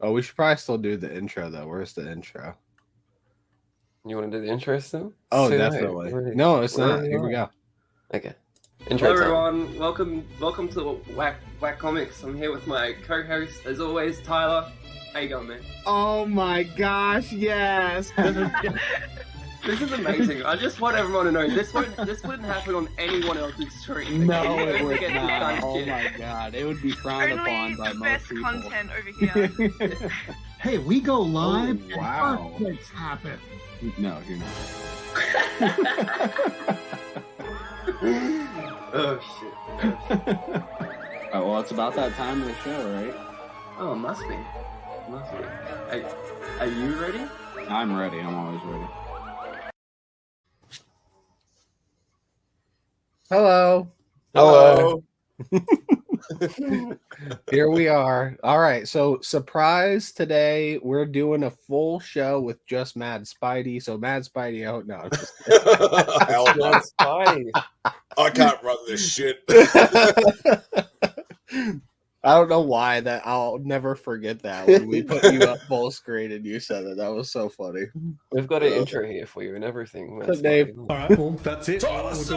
Oh, we should probably still do the intro though. Where's the intro? You want to do the intro still? Oh, definitely. No, it's not. Here we go. Okay. Hello everyone, welcome to Whack Comics. I'm here with my co-host, as always, Tyler. How you going, man? Oh my gosh, yes! This is amazing. I just want everyone to know this wouldn't happen on anyone else's stream. No, it would not. Oh my god, it would be frowned upon by most people. Only the best content over here. Hey, we go live. Oh, wow. And earthquakes happen. No, you're not. Oh shit. Oh, well, it's about that time of the show, right? Oh, must be. Hey, are you ready? I'm ready. I'm always ready. Hello. Here we are. All right. So, surprise today. We're doing a full show with just Mad Spidey. So, Mad Spidey, oh, no. Mad Spidey. I can't run this shit. I don't know why that. I'll never forget that when we put you up full screen and you said it. That was so funny. We've got an intro here for you and everything. So Dave. All right, well, that's it. We'll do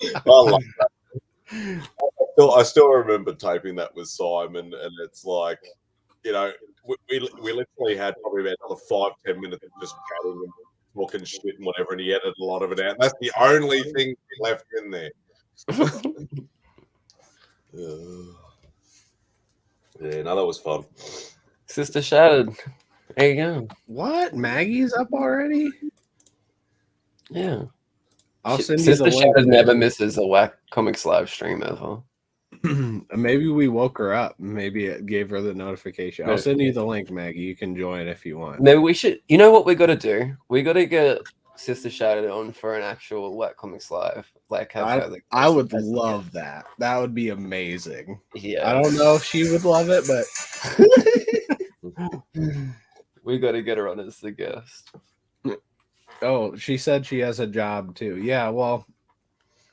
I love that. I still remember taping that with Simon, and it's like, you know, we literally had probably about another 5-10 minutes of just chatting and talking shit and whatever, and he edited a lot of it out. That's the only thing left in there. Yeah, no, that was fun. Sister Shattered. There you go. What? Maggie's up already? Yeah. I'll send you Sister the link. Shattered never misses a Whack Comics live stream ever. Maybe we woke her up. Maybe it gave her the notification. I'll send you the link, Maggie. You can join if you want. Maybe we should. You know what we got to do? We got to get Sister Shattered on for an actual Whack Comics live. Like, I would love that. That would be amazing. Yeah. I don't know if she would love it, but we got to get her on as the guest. oh, she said she has a job too. Yeah, well,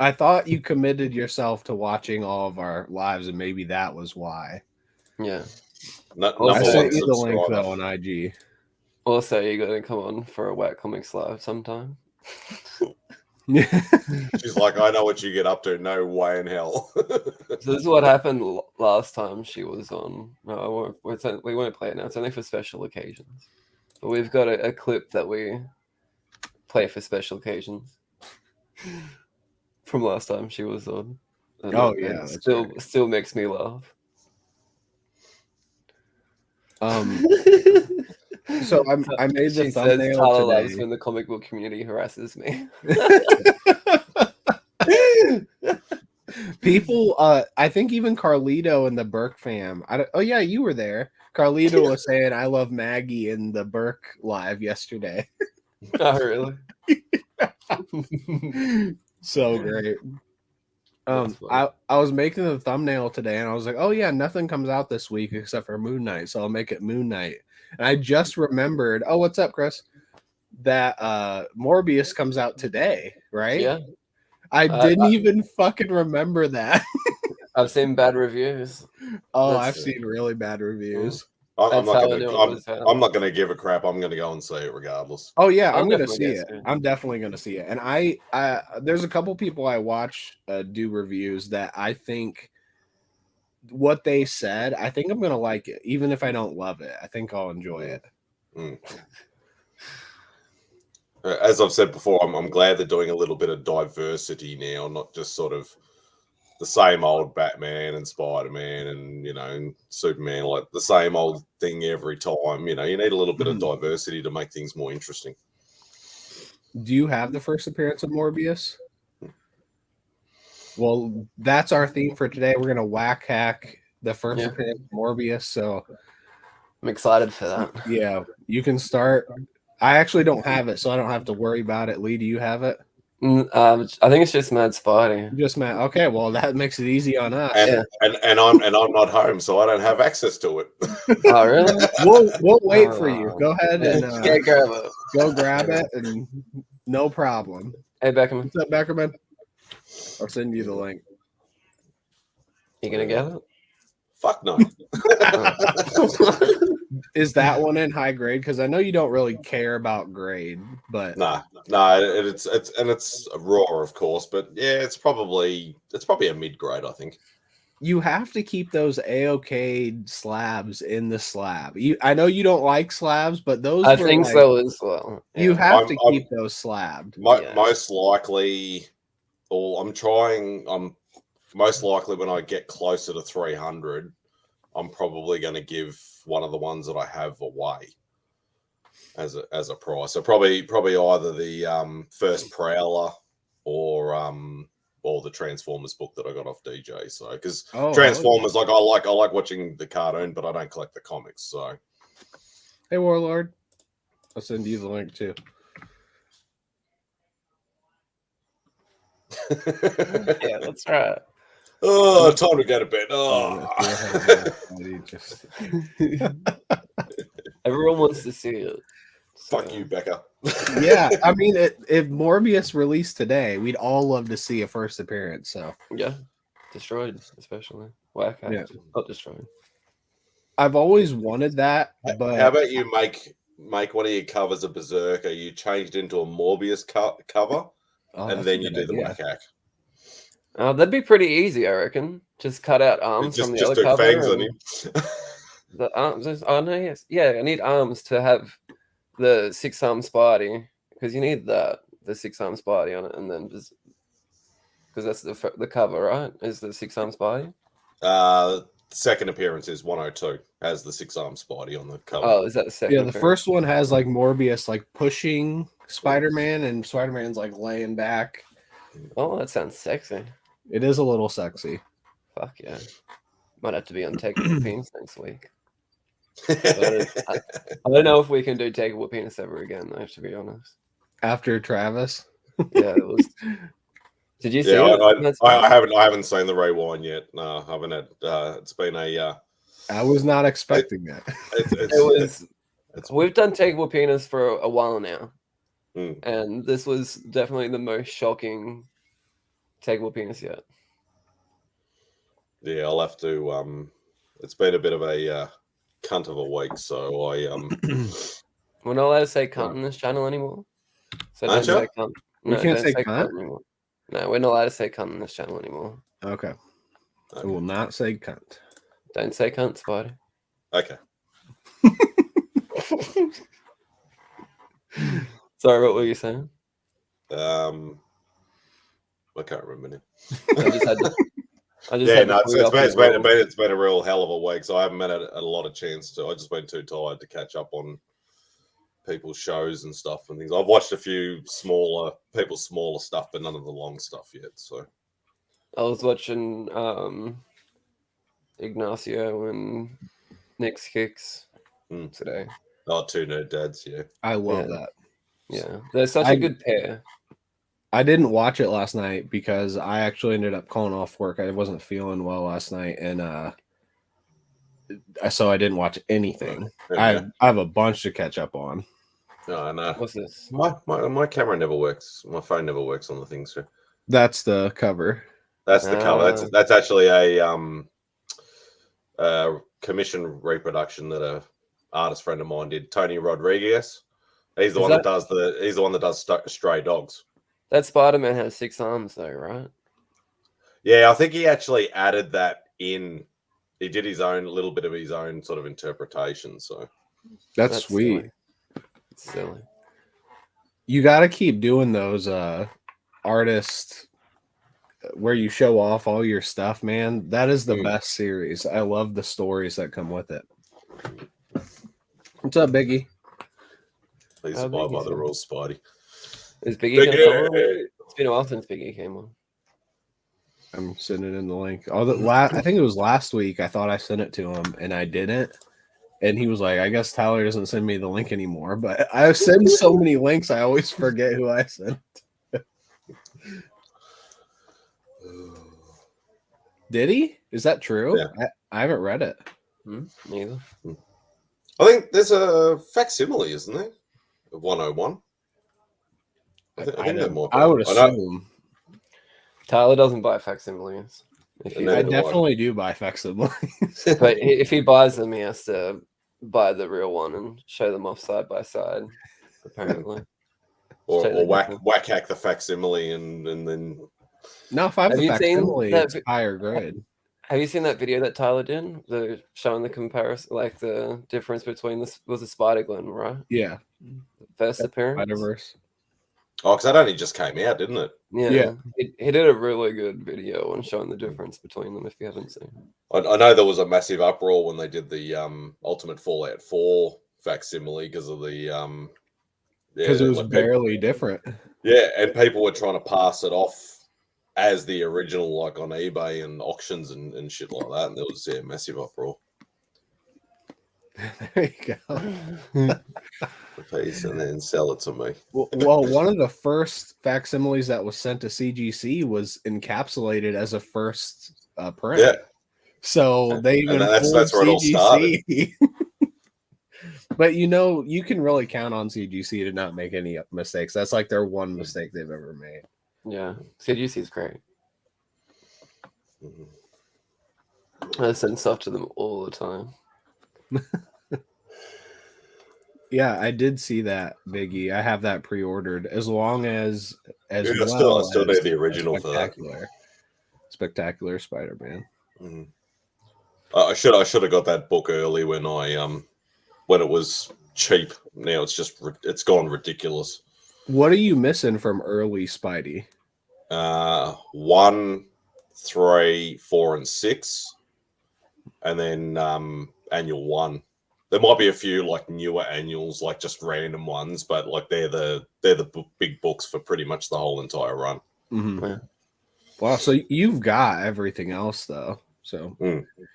I thought you committed yourself to watching all of our lives, and maybe that was why. Yeah. I sent you the link though on IG. Also, you got to come on for a Whack Comics live sometime. She's like, I know what you get up to. No way in hell. So this is what happened last time she was on. No, we won't play it now. It's only for special occasions. But we've got a clip that we play for special occasions from last time she was on. And it still makes me laugh. So I made the thumbnail Tyler today. loves when the comic book community harasses me. People, I think even Carlito and the Burke fam. Oh yeah, you were there. Carlito was saying I love Maggie in the Burke live yesterday. Oh really? So great. I was making the thumbnail today and I was like, oh yeah, nothing comes out this week except for Moon Knight, so I'll make it Moon Knight. And I just remembered, oh, what's up, Chris? That Morbius comes out today, right? Yeah. I didn't even fucking remember that. I've seen bad reviews. I've seen really bad reviews. I'm not going to give a crap. I'm going to go and see it regardless. Oh yeah, I'm going to see it. I'm definitely going to see it. And I there's a couple people I watch do reviews that I think what they said, I think I'm going to like it. Even if I don't love it, I think I'll enjoy it. As I've said before, I'm glad they're doing a little bit of diversity now, not just sort of the same old Batman and Spider-Man and, you know, and Superman, like the same old thing every time. You know, you need a little bit of diversity to make things more interesting. Do you have the first appearance of Morbius? Well, that's our theme for today. We're going to whack hack the first appearance of Morbius. So I'm excited for that. Yeah, you can start. I actually don't have it, so I don't have to worry about it. Lee, do you have it? I think it's just Mad Spidey. Just Mad. Okay, well that makes it easy on us. And I'm not home, so I don't have access to it. Oh really? We'll wait for you. Go ahead and grab it. Go grab it, and no problem. Hey Beckerman. What's up, Beckerman? I'll send you the link. You gonna get it? Fuck no. Is that one in high grade? Because I know you don't really care about grade, but Nah, it's raw, of course, but yeah, it's probably a mid grade, I think. you have to keep those AOK slabs in the slab. I know you don't like slabs, but those I were think like, so as well. you Yeah. have to keep those slabbed. Most likely, or I'm most likely when I get closer to 300, I'm probably going to give one of the ones that I have away as a prize. So probably either the first Prowler or the Transformers book that I got off DJ. So because Transformers, like I like watching the cartoon, but I don't collect the comics. So hey, Warlord, I'll send you the link too. Yeah, that's right. Oh, time to go to bed. Oh. Everyone wants to see it. Fuck you, Becca. Yeah, I mean, if Morbius released today, we'd all love to see a first appearance. So yeah, destroyed especially. Whack out. Yeah. Not destroyed. I've always wanted that, but How about you make one of your covers a Berserker? You changed into a Morbius cover, and then you do the whack hack. That'd be pretty easy, I reckon. Just cut out arms from the other do cover. fangs on him. The arms. Oh no, yes, yeah. I need arms to have the 6-arm Spidey because you need the 6-arm Spidey on it, and then just because that's the cover, right? Is the 6-arm Spidey? Second appearance is 102 has the 6-arm Spidey on the cover. Oh, is that the second? Yeah, the first one has like Morbius like pushing Spider-Man, and Spider-Man's like laying back. Oh, that sounds sexy. It is a little sexy. Fuck yeah. Might have to be on Takeable Penis next week. I don't know if we can do Takeable Penis ever again, though, to be honest. After Travis? Yeah, it was. Did you see it? I haven't seen the rewind yet. No, I haven't had. It's been a. I was not expecting that. We've done Takeable Penis for a while now, Mm. and this was definitely the most shocking Takeable Penis yet. Yeah, I'll have to. It's been a bit of a cunt of a week, so I. We're not allowed to say cunt on this channel anymore. So don't say cunt. We can't say cunt anymore. No, we're not allowed to say cunt on this channel anymore. Okay. I will not say cunt. Don't say cunt, Spidey. Okay. Sorry, what were you saying? I can't remember now. It's been a real hell of a week, so I haven't had a lot of chance to. I've just been too tired to catch up on people's shows and stuff and things. I've watched a few people's smaller stuff, but none of the long stuff yet. So I was watching Ignacio and Nick's Kicks today. Oh, two nerd dads, yeah. I love that. Yeah, they're such a good pair. I didn't watch it last night because I actually ended up calling off work. I wasn't feeling well last night, and so I didn't watch anything. Okay. I have a bunch to catch up on. No, no. What's this? My camera never works. My phone never works on the things. So. That's the cover. That's the cover. That's actually a commission reproduction that a artist friend of mine did. Tony Rodriguez. He's the one that does Stray Dogs. That Spider-Man has 6 arms, though, right? Yeah, I think he actually added that in. He did his own little bit of his own sort of interpretation. So that's sweet. Silly. You got to keep doing those artists where you show off all your stuff, man. That is the best series. I love the stories that come with it. What's up, Biggie? Please abide by the rules, Spidey. Is Biggie going to come on? It's been a while since Biggie came on. I'm sending in the link. I think it was last week. I thought I sent it to him, and I didn't. And he was like, I guess Tyler doesn't send me the link anymore. But I send so many links, I always forget who I sent. Did he? Is that true? Yeah. I haven't read it. Neither. I think there's a facsimile, isn't there? Of 101. I think they're more. I would assume. Tyler doesn't buy facsimiles. I definitely do buy facsimiles. But if he buys them, he has to buy the real one and show them off side by side, apparently. or whack hack the facsimile and then. No, if I have the facsimile, it's higher grade. Have you seen that video that Tyler did? Showing the comparison, like the difference between this was a Spider-Gwen, right? Yeah. First appearance. Spider-Verse. Oh, because that only just came out, didn't it? Yeah. He did a really good video on showing the difference between them if you haven't seen. I know there was a massive uproar when they did the Ultimate Fallout 4 facsimile because of the because it was barely different. Yeah, and people were trying to pass it off as the original, like on eBay and auctions and shit like that, and there was a massive uproar. There you go. A piece and then sell it to me. Well, one of the first facsimiles that was sent to CGC was encapsulated as a first print. Yeah. So they even that's where it all started. But you can really count on CGC to not make any mistakes. That's like their one mistake they've ever made. Yeah, CGC is great. I send stuff to them all the time. Yeah, I did see that, Biggie. I have that pre-ordered. As long as I still need the original for that. Spectacular Spider-Man. Mm-hmm. I should have got that book early when it was cheap. Now it's gone ridiculous. What are you missing from early Spidey? 1, 3, 4, and 6, and then annual 1. There might be a few like newer annuals, like just random ones, but like they're the big books for pretty much the whole entire run. Mm-hmm. Yeah. Wow, so you've got everything else though. So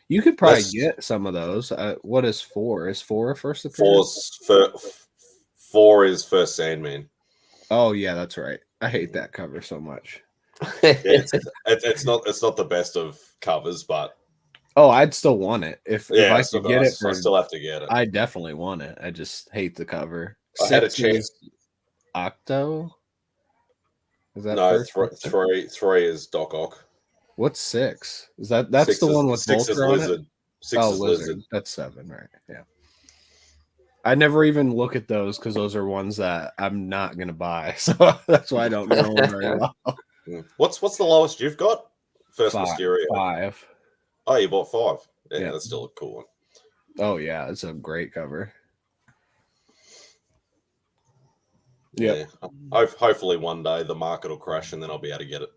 you could probably get some of those. What is 4? Is 4 a first appearance? 4 is first Sandman. Oh yeah, that's right. I hate that cover so much. It's not the best of covers, but I'd still want it if I could get it. I still have to get it. I definitely want it. I just hate the cover. I had a chance. Octo. Is that no? 3 is Doc Ock. What's 6? That's 6 the one with 6 is Lizard. It? 6 is Lizard. That's 7, right? Yeah. I never even look at those because those are ones that I'm not gonna buy, so that's why I don't know them very well. What's the lowest you've got? First 5, Mysterio. 5. Oh, you bought 5. Yeah, that's still a cool one. Oh yeah, it's a great cover. Yeah. Hopefully one day the market will crash and then I'll be able to get it.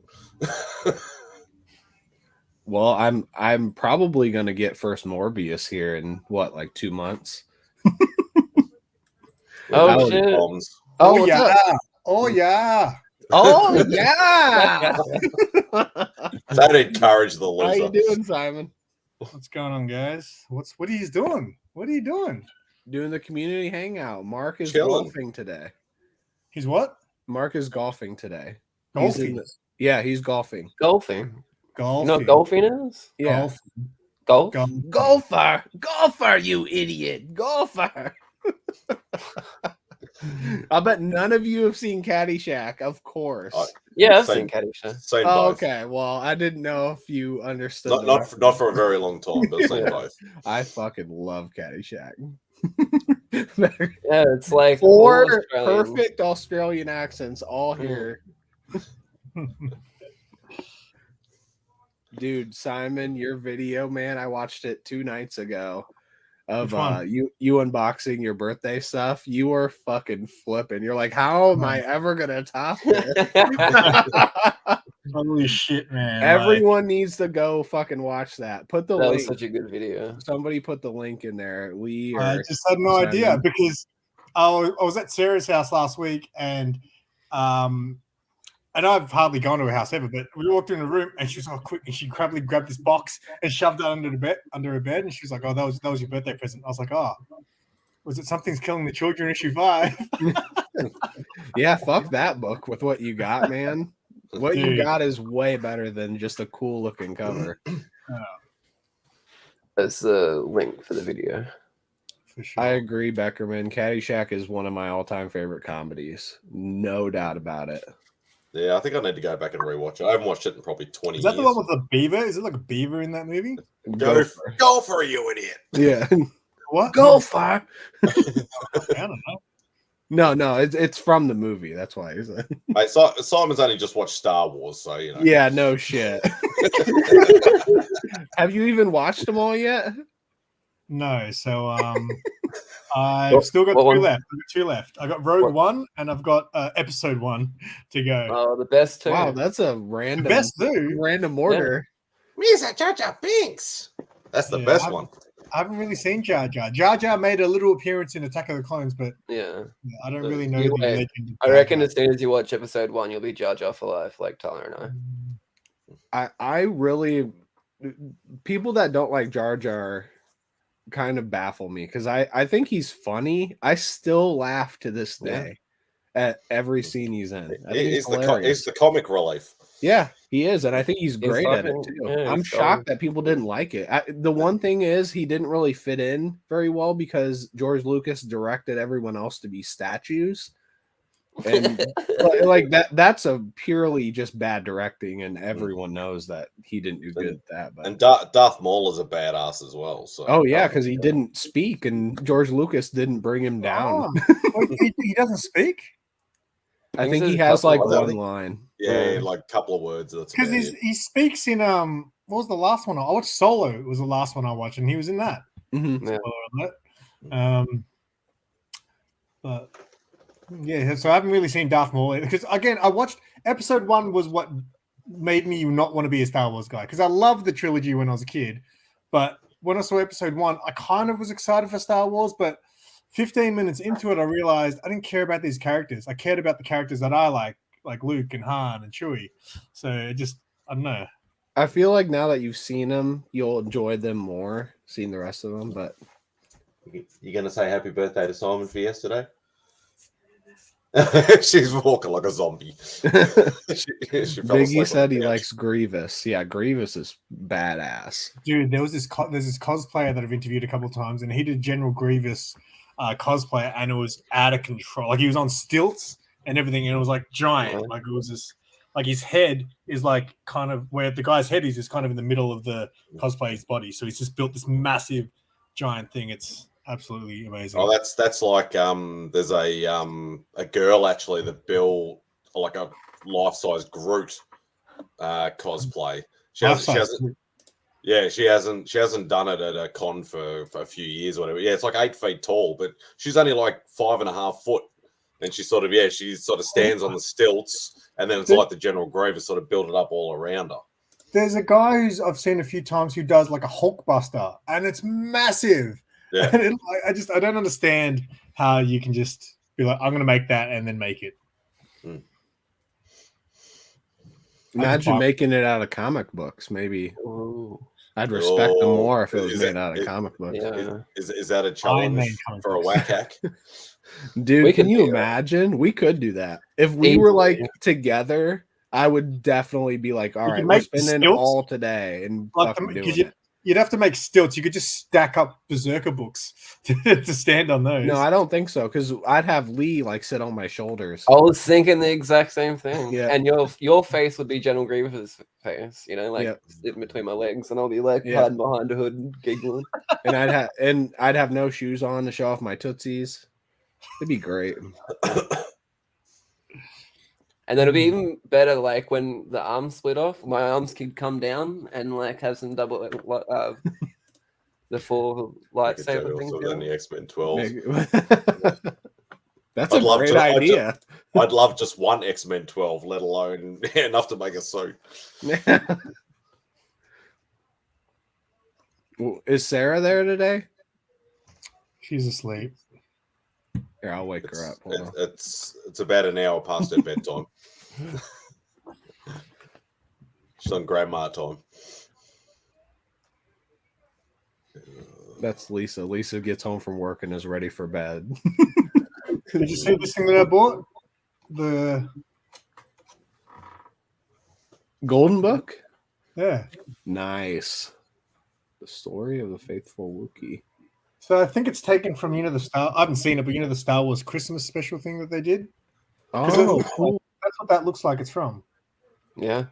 Well, I'm probably gonna get first Morbius here in like 2 months. Oh shit! Oh yeah! Oh yeah! Oh yeah! That encouraged the loser. How you doing, Simon? What's going on, guys? What are you doing? What are you doing? Doing the community hangout. Mark is Chilling. golfing today. He's what? Mark is golfing today. Golfing. He's golfing. Golfing. Golfing. You know what golfing is? Yeah. Golf. Golfer, you idiot. Golfer. I bet none of you have seen Caddyshack, of course. Yeah, I've seen Caddyshack. Same both. Okay, well, I didn't know if you understood. Not for a very long time, but same both. I fucking love Caddyshack. Yeah, it's like 4 perfect Australian accents all here. Dude, Simon, your video, man, I watched it 2 nights ago of you unboxing your birthday stuff. You were fucking flipping. You're like, how am I ever gonna top this? Holy shit, man. Everyone needs to go fucking watch that. Put the link. That was such a good video. Somebody put the link in there. I just had no idea because I was at Sarah's house last week and I've hardly gone to her house ever, but we walked in the room and she was quick and she grabbed this box and shoved it under her bed, and she was like, "Oh, that was your birthday present." I was like, "Oh, was it Something's Killing the Children issue 5?" Yeah, fuck that book with what you got, man. What you got is way better than just a cool looking cover. That's the link for the video. For sure. I agree, Beckerman. Caddyshack is one of my all-time favorite comedies. No doubt about it. Yeah, I think I need to go back and rewatch it. I haven't watched it in probably 20 Is that years. the one with the beaver? Is it like a beaver in that movie? Go for it, you idiot. Yeah. What? Go far. I don't know. No, it's from the movie. That's why. Hey, Simon's only just watched Star Wars, so you know. Yeah, no shit. Have you even watched them all yet? No, so I've still got two left. I've got two left. I got Rogue One and I've got Episode 1 to go. Oh, the best two. Wow, that's a random random order. Misa Jar Jar Binks. That's the best one. I haven't really seen Jar Jar. Jar Jar made a little appearance in Attack of the Clones, but I don't really know the legend. I reckon as soon as you watch Episode 1, you'll be Jar Jar for life, like Tyler and I really people that don't like Jar Jar kind of baffle me because I think he's funny. I still laugh to this day at every scene he's in. He's the comic relief. Yeah, he is, and I think he's great at it too. Yeah, I'm shocked that people didn't like it. The one thing is he didn't really fit in very well because George Lucas directed everyone else to be statues. And like that's a purely just bad directing, and everyone knows that he didn't do good at that. But and Darth Maul is a badass as well. So because he didn't speak, and George Lucas didn't bring him down. He doesn't speak. I think he has like one line. Yeah, like a couple of words. Because he speaks in what was the last one? I watched Solo. It was the last one I watched, and he was in that. But yeah, so I haven't really seen Darth Maul because again, I watched Episode 1 was what made me not want to be a Star Wars guy because I loved the trilogy when I was a kid, but when I saw Episode 1, I kind of was excited for Star Wars, but 15 minutes into it, I realized I didn't care about these characters. I cared about the characters that I like Luke and Han and Chewie. So it just, I don't know. I feel like now that you've seen them, you'll enjoy them more, seeing the rest of them. But you gonna say happy birthday to Simon for yesterday? She's walking like a zombie. Biggie said he likes Grievous. Yeah, Grievous is badass. Dude, there's this cosplayer that I've interviewed a couple of times, and he did General Grievous cosplayer, and it was out of control. Like he was on stilts and everything, and it was like giant. Like it was this, like his head is like kind of where the guy's head is kind of in the middle of the cosplayer's body. So he's just built this massive giant thing. It's absolutely amazing. Oh, that's like there's a girl actually that built like a life-size Groot cosplay. She hasn't done it at a con for a few years or whatever. Yeah, it's like 8 feet tall, but she's only like 5.5 foot, and she sort of stands on the stilts, and then it's like the General Grievous sort of built it up all around her. There's a guy who's I've seen a few times who does like a Hulkbuster, and it's massive. Yeah. And I don't understand how you can just be like, I'm going to make that and then make it. Imagine making it out of comic books. Maybe I'd respect them more if it was made out of comic books. Yeah. Is that a challenge for a whack hack? Dude, can you imagine? We could do that. If we were like together, I would definitely be like, all right, we're spending all today and fucking doing it. You'd have to make stilts. You could just stack up Berserker books to stand on those. No, I don't think so, because I'd have Lee like sit on my shoulders. I was thinking the exact same thing. Yeah. And your face would be General Grievous' face, sitting between my legs, and I'll be like hiding behind a hood and giggling. And I'd have no shoes on to show off my tootsies. It'd be great. And then it'd be even better, like when the arms split off, my arms could come down and like have some double the 4 lightsaber things. Than the X-Men 12. That's a great idea. I'd love just one X-Men 12, let alone enough to make a suit. Is Sarah there today? She's asleep. Here, I'll wake her up. It's about an hour past her bedtime. She's on grandma time. That's Lisa. Lisa gets home from work and is ready for bed. Did you see this thing that I bought? The Golden Book? Yeah. Nice. The story of the faithful Wookiee. So I think it's taken from, I haven't seen it, but the Star Wars Christmas special thing that they did. Oh, cool. That's that's what that looks like it's from. Yeah.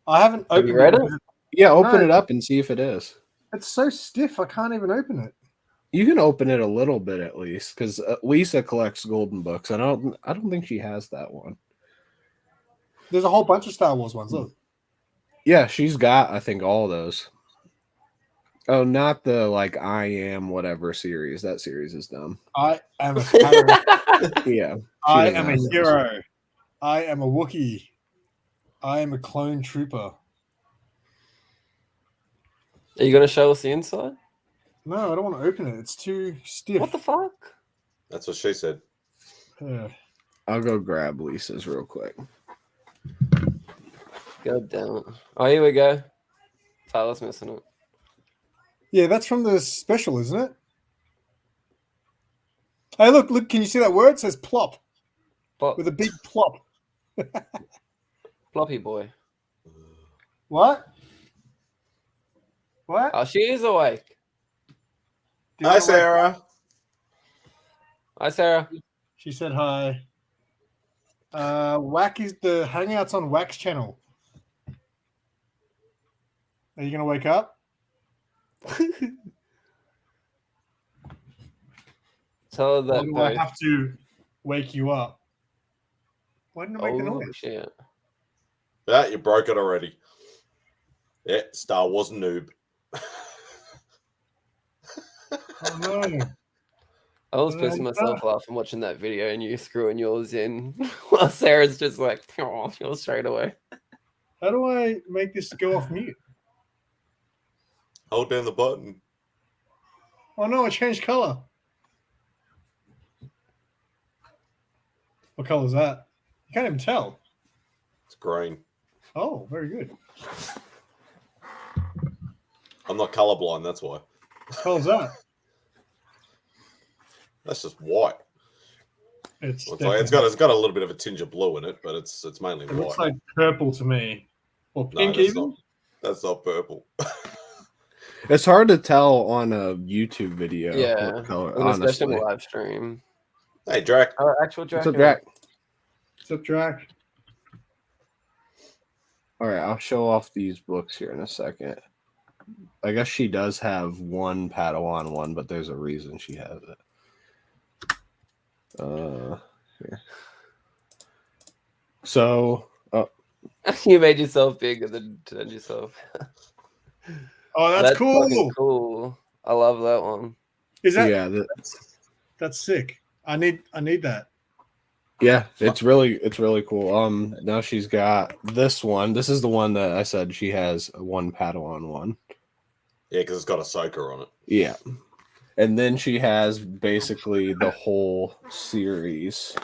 I haven't Have opened you read it? because Yeah, open No. it up and see if it is. it's so stiff. I can't even open it. You can open it a little bit at least, because Lisa collects golden books. I don't think she has that one. There's a whole bunch of Star Wars ones. Look. Yeah, she's got, I think, all those. Oh, not the like I Am whatever series. That series is dumb. I am a Padawan. Yeah. she I doesn't am a have those. hero. I am a Wookiee. I am a clone trooper. Are you gonna show us the inside? No, I don't want to open it. It's too stiff. What the fuck? That's what she said. I'll go grab Lisa's real quick. God damn it. Oh, here we go. Tyler's missing it. Yeah, that's from the special, isn't it? Hey, look! Can you see that word? It says plop Plop. with a big plop. Floppy boy. What? What? Oh, she is awake. Do you Hi, wanna wake- Sarah. Hi, Sarah. She said hi. Whack is the Hangouts on Wax channel. Are you gonna wake up? Tell her Or that. do I have to wake you up? Why didn't I make the Oh, noise? shit. Yeah, you broke it already. Yeah, Star Wars noob. Oh no! I was pissing myself laughing watching that video and you screwing yours in while Sarah's just like, oh, you're straight away. How do I make this go off mute? Hold down the button. Oh no! I changed color. What color is that? You can't even tell. It's green. Oh, very good. I'm not colorblind, that's why. What color is that? That's just white. It's It's got a little bit of a tinge of blue in it, but it's mainly It white. looks like purple to me, or No, pink that's even. not. That's not purple. It's hard to tell on a YouTube video. Yeah. What color, And especially honestly. on the live stream. Hey, Drac. Oh, actual Draco. What's up, Jack? What's up, Drac? All right, I'll show off these books here in a second. I guess she does have one Padawan one, but there's a reason she has it. Here. So, You made yourself bigger than yourself. Oh, that's cool. fucking cool. I love that one. Is that? yeah, That's sick. I need that. yeah, it's really cool. Now she's got this one. This is the one that I said she has one Padawan one. Yeah, because it's got a soaker on it. Yeah. And then she has basically the whole series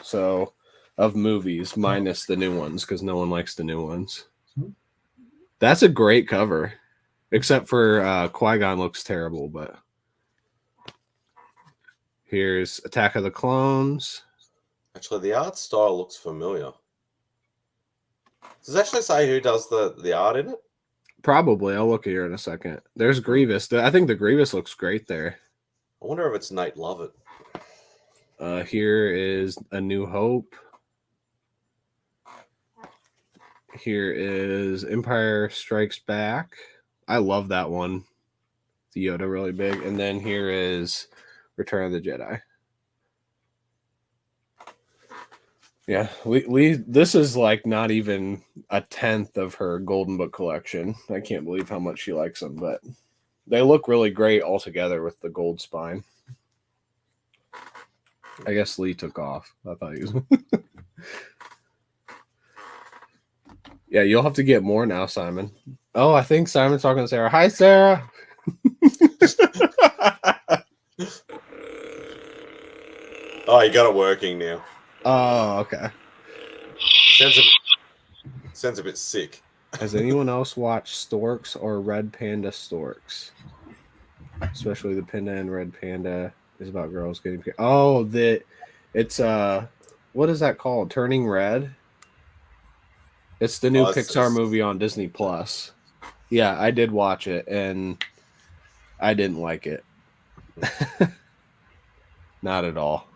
of movies minus the new ones because no one likes the new ones. That's a great cover, except for Qui-Gon looks terrible. But here's Attack of the Clones. Actually, the art style looks familiar. Does it actually say who does the art in it? Probably. I'll look here in a second. There's Grievous. I think the Grievous looks great there. I wonder if it's Nate Lovett. Here is A New Hope. Here is Empire Strikes Back. I love that one. The Yoda really big. And then here is Return of the Jedi. Yeah, this is like not even a tenth of her Golden Book collection. I can't believe how much she likes them, but they look really great all together with the gold spine. I guess Lee took off. I thought he was. Yeah, you'll have to get more now, Simon. Oh, I think Simon's talking to Sarah. Hi, Sarah. Oh, you got it working now. Oh, okay. Sounds a bit sick. Has anyone else watched Storks or Red Panda Storks? Especially the Panda and Red Panda is about girls getting. Oh, it's what is that called? Turning Red. It's the new Pixar movie on Disney Plus. Yeah, I did watch it and I didn't like it. Not at all.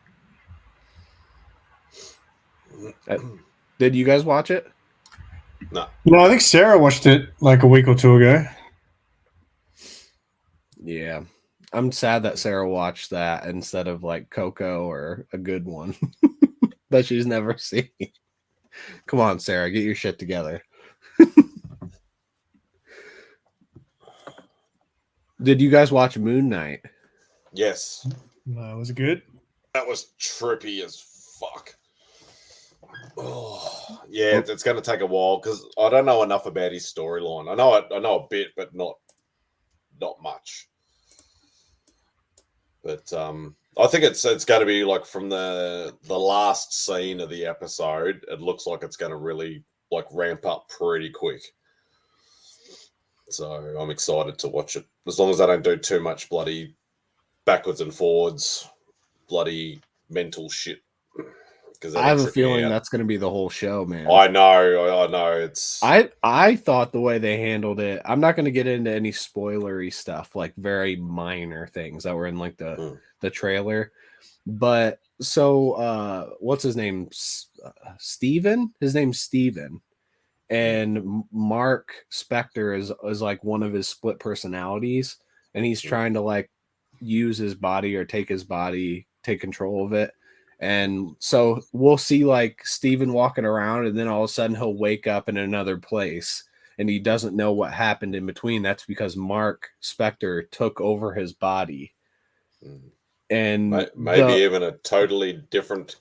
Did you guys watch it? No, I think Sarah watched it like a week or two ago. Yeah. I'm sad that Sarah watched that instead of like Coco or a good one that she's never seen. Come on, Sarah, get your shit together. Did you guys watch Moon Knight? Yes. No, was it good? That was trippy as fuck. Oh, yeah, it's going to take a while because I don't know enough about his storyline. I know a bit, but not much. But I think it's going to be like from the last scene of the episode. It looks like it's going to really like ramp up pretty quick. So I'm excited to watch it. As long as I don't do too much bloody backwards and forwards, bloody mental shit. Because I have a feeling that's going to be the whole show, man. I know. It's I thought the way they handled it. I'm not going to get into any spoilery stuff, like very minor things that were in like the trailer. But so what's his name? Steven? His name's Steven. And Mark Spector is like one of his split personalities, and he's trying to like use his body or take control of it. And so we'll see like Steven walking around, and then all of a sudden he'll wake up in another place and he doesn't know what happened in between. That's because Mark Spector took over his body. And maybe even a totally different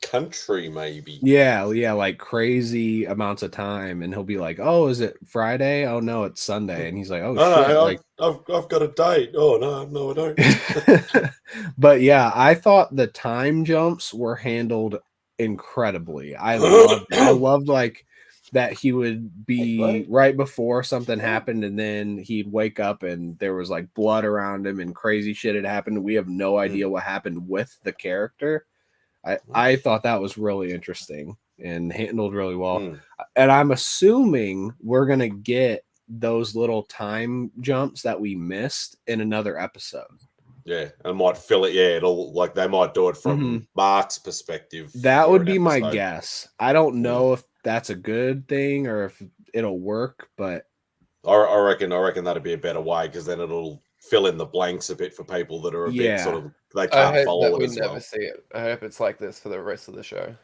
country, maybe. Yeah, like crazy amounts of time, and he'll be like, "Oh, is it Friday? Oh no, it's Sunday." And he's like, "Oh shit!" I've got a date. Oh no, I don't. But yeah, I thought the time jumps were handled incredibly. I loved like that he would be right before something happened, and then he'd wake up and there was like blood around him and crazy shit had happened. We have no idea what happened with the character. I thought that was really interesting and handled really well. And I'm assuming we're going to get those little time jumps that we missed in another episode. Yeah, and might fill it. Yeah, it'll like they might do it from Mark's perspective. That would be my guess. I don't know if that's a good thing or if it'll work, but I reckon that'd be a better way because then it'll fill in the blanks a bit for people that are a bit sort of they can't follow it as well. I never see it. I hope it's like this for the rest of the show.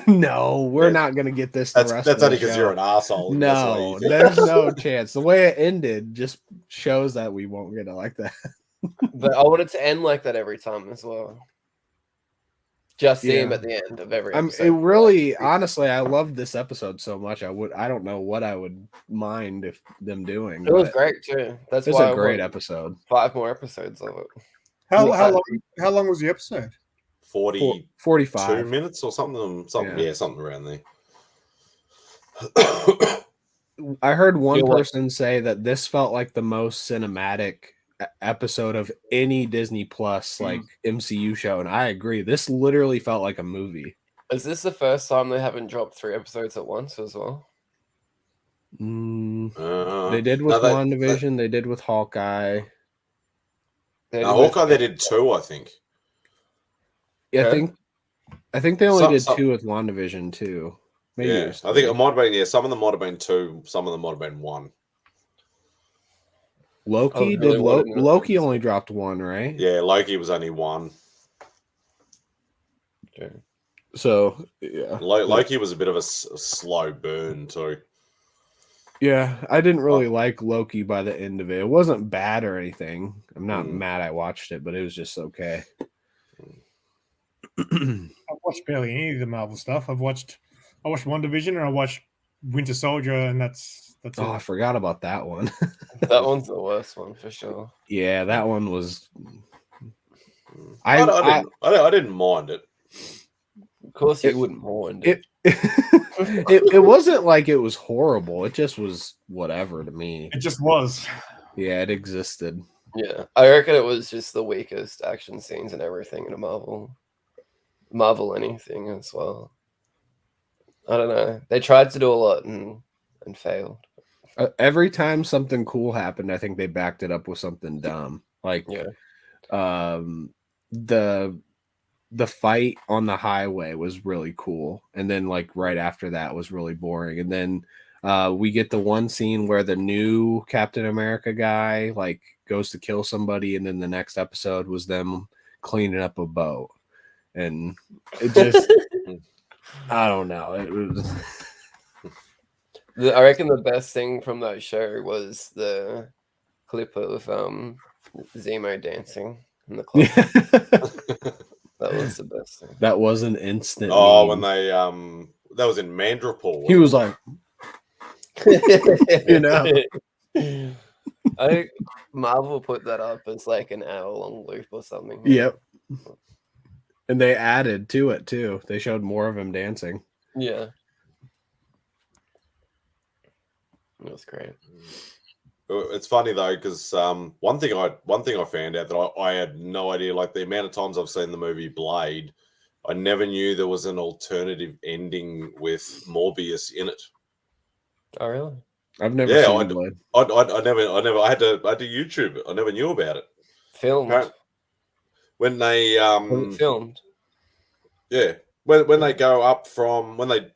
No, we're not going to get this. That's only because you're an asshole. No, there's no chance. The way it ended just shows that we won't get it like that. But I want it to end like that every time as well. Just see him at the end of every episode. It really, honestly, I loved this episode so much. I don't know what I would mind if them doing. It was great too. That's why it's a great episode. 5 more episodes of it. How long was the episode? 45 minutes or something. Something around there. I heard one person say that this felt like the most cinematic episode of any Disney Plus like MCU show, and I agree. This literally felt like a movie. Is this the first time they haven't dropped 3 episodes at once as well? They did with WandaVision. They did with Hawkeye. Hawkeye they did 2, I think. Yeah, I think they only did 2 with WandaVision too. Maybe I think it might have been. Some of them might have been 2. Some of them might have been 1. Loki Loki only dropped 1, right? Yeah, Loki was only 1. Okay. So yeah, Loki was a bit of a slow burn too. Yeah, I didn't really like Loki by the end of it. It wasn't bad or anything. I'm not mad I watched it, but it was just okay. I've watched barely any of the Marvel stuff. I watched WandaVision and I watched Winter Soldier, and that's it. I forgot about that one. That one's the worst one for sure. Yeah, that one was. I didn't mind it. Of course, you wouldn't mind it. It wasn't like it was horrible. It just was whatever to me. It just was. Yeah, it existed. Yeah, I reckon it was just the weakest action scenes and everything in a Marvel anything as well. I don't know. They tried to do a lot and failed. Every time something cool happened, I think they backed it up with something dumb. Like, the the fight on the highway was really cool, and then like right after that was really boring, and then we get the one scene where the new Captain America guy like goes to kill somebody, and then the next episode was them cleaning up a boat, and it just I don't know. It was. I reckon the best thing from that show was the clip of Zemo dancing in the club. That was the best thing. That was an instant. Oh, meme. when they that was in Mandripore. He was like, you know. I think Marvel put that up as like an hour-long loop or something. Yep. And they added to it too. They showed more of him dancing. Yeah. It was great. It's funny though, because one thing I found out that I had no idea, like the amount of times I've seen the movie Blade, I never knew there was an alternative ending with Morbius in it. Oh really? I've never seen Blade. I never I had to YouTube it. I never knew about it. Filmed. When they filmed. Yeah. When they go up from when they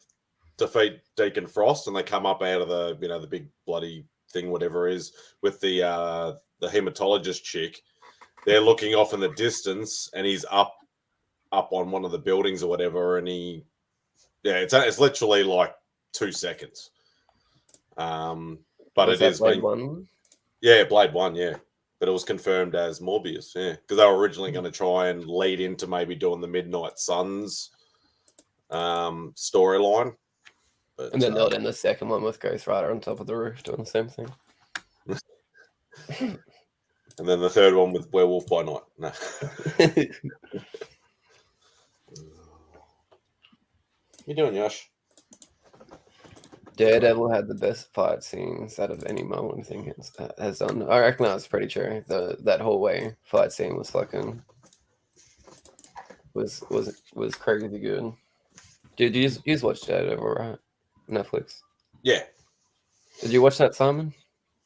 defeat Deacon Frost and they come up out of the the big bloody thing, whatever it is, with the hematologist chick, they're looking off in the distance and he's up on one of the buildings or whatever, and it's literally like 2 seconds. But it is Blade 1? Yeah, Blade 1, yeah. But it was confirmed as Morbius, yeah. Because they were originally going to try and lead into maybe doing the Midnight Suns storyline. And then they'll end the second one with Ghost Rider on top of the roof doing the same thing. And then the third one with Werewolf by Night. No. You doing, Yosh? Daredevil had the best fight scenes out of any Marvel thing has done. I reckon that's pretty true. That hallway fight scene was fucking was crazy good. Dude, you watched Daredevil, right? Netflix. Yeah. Did you watch that, Simon?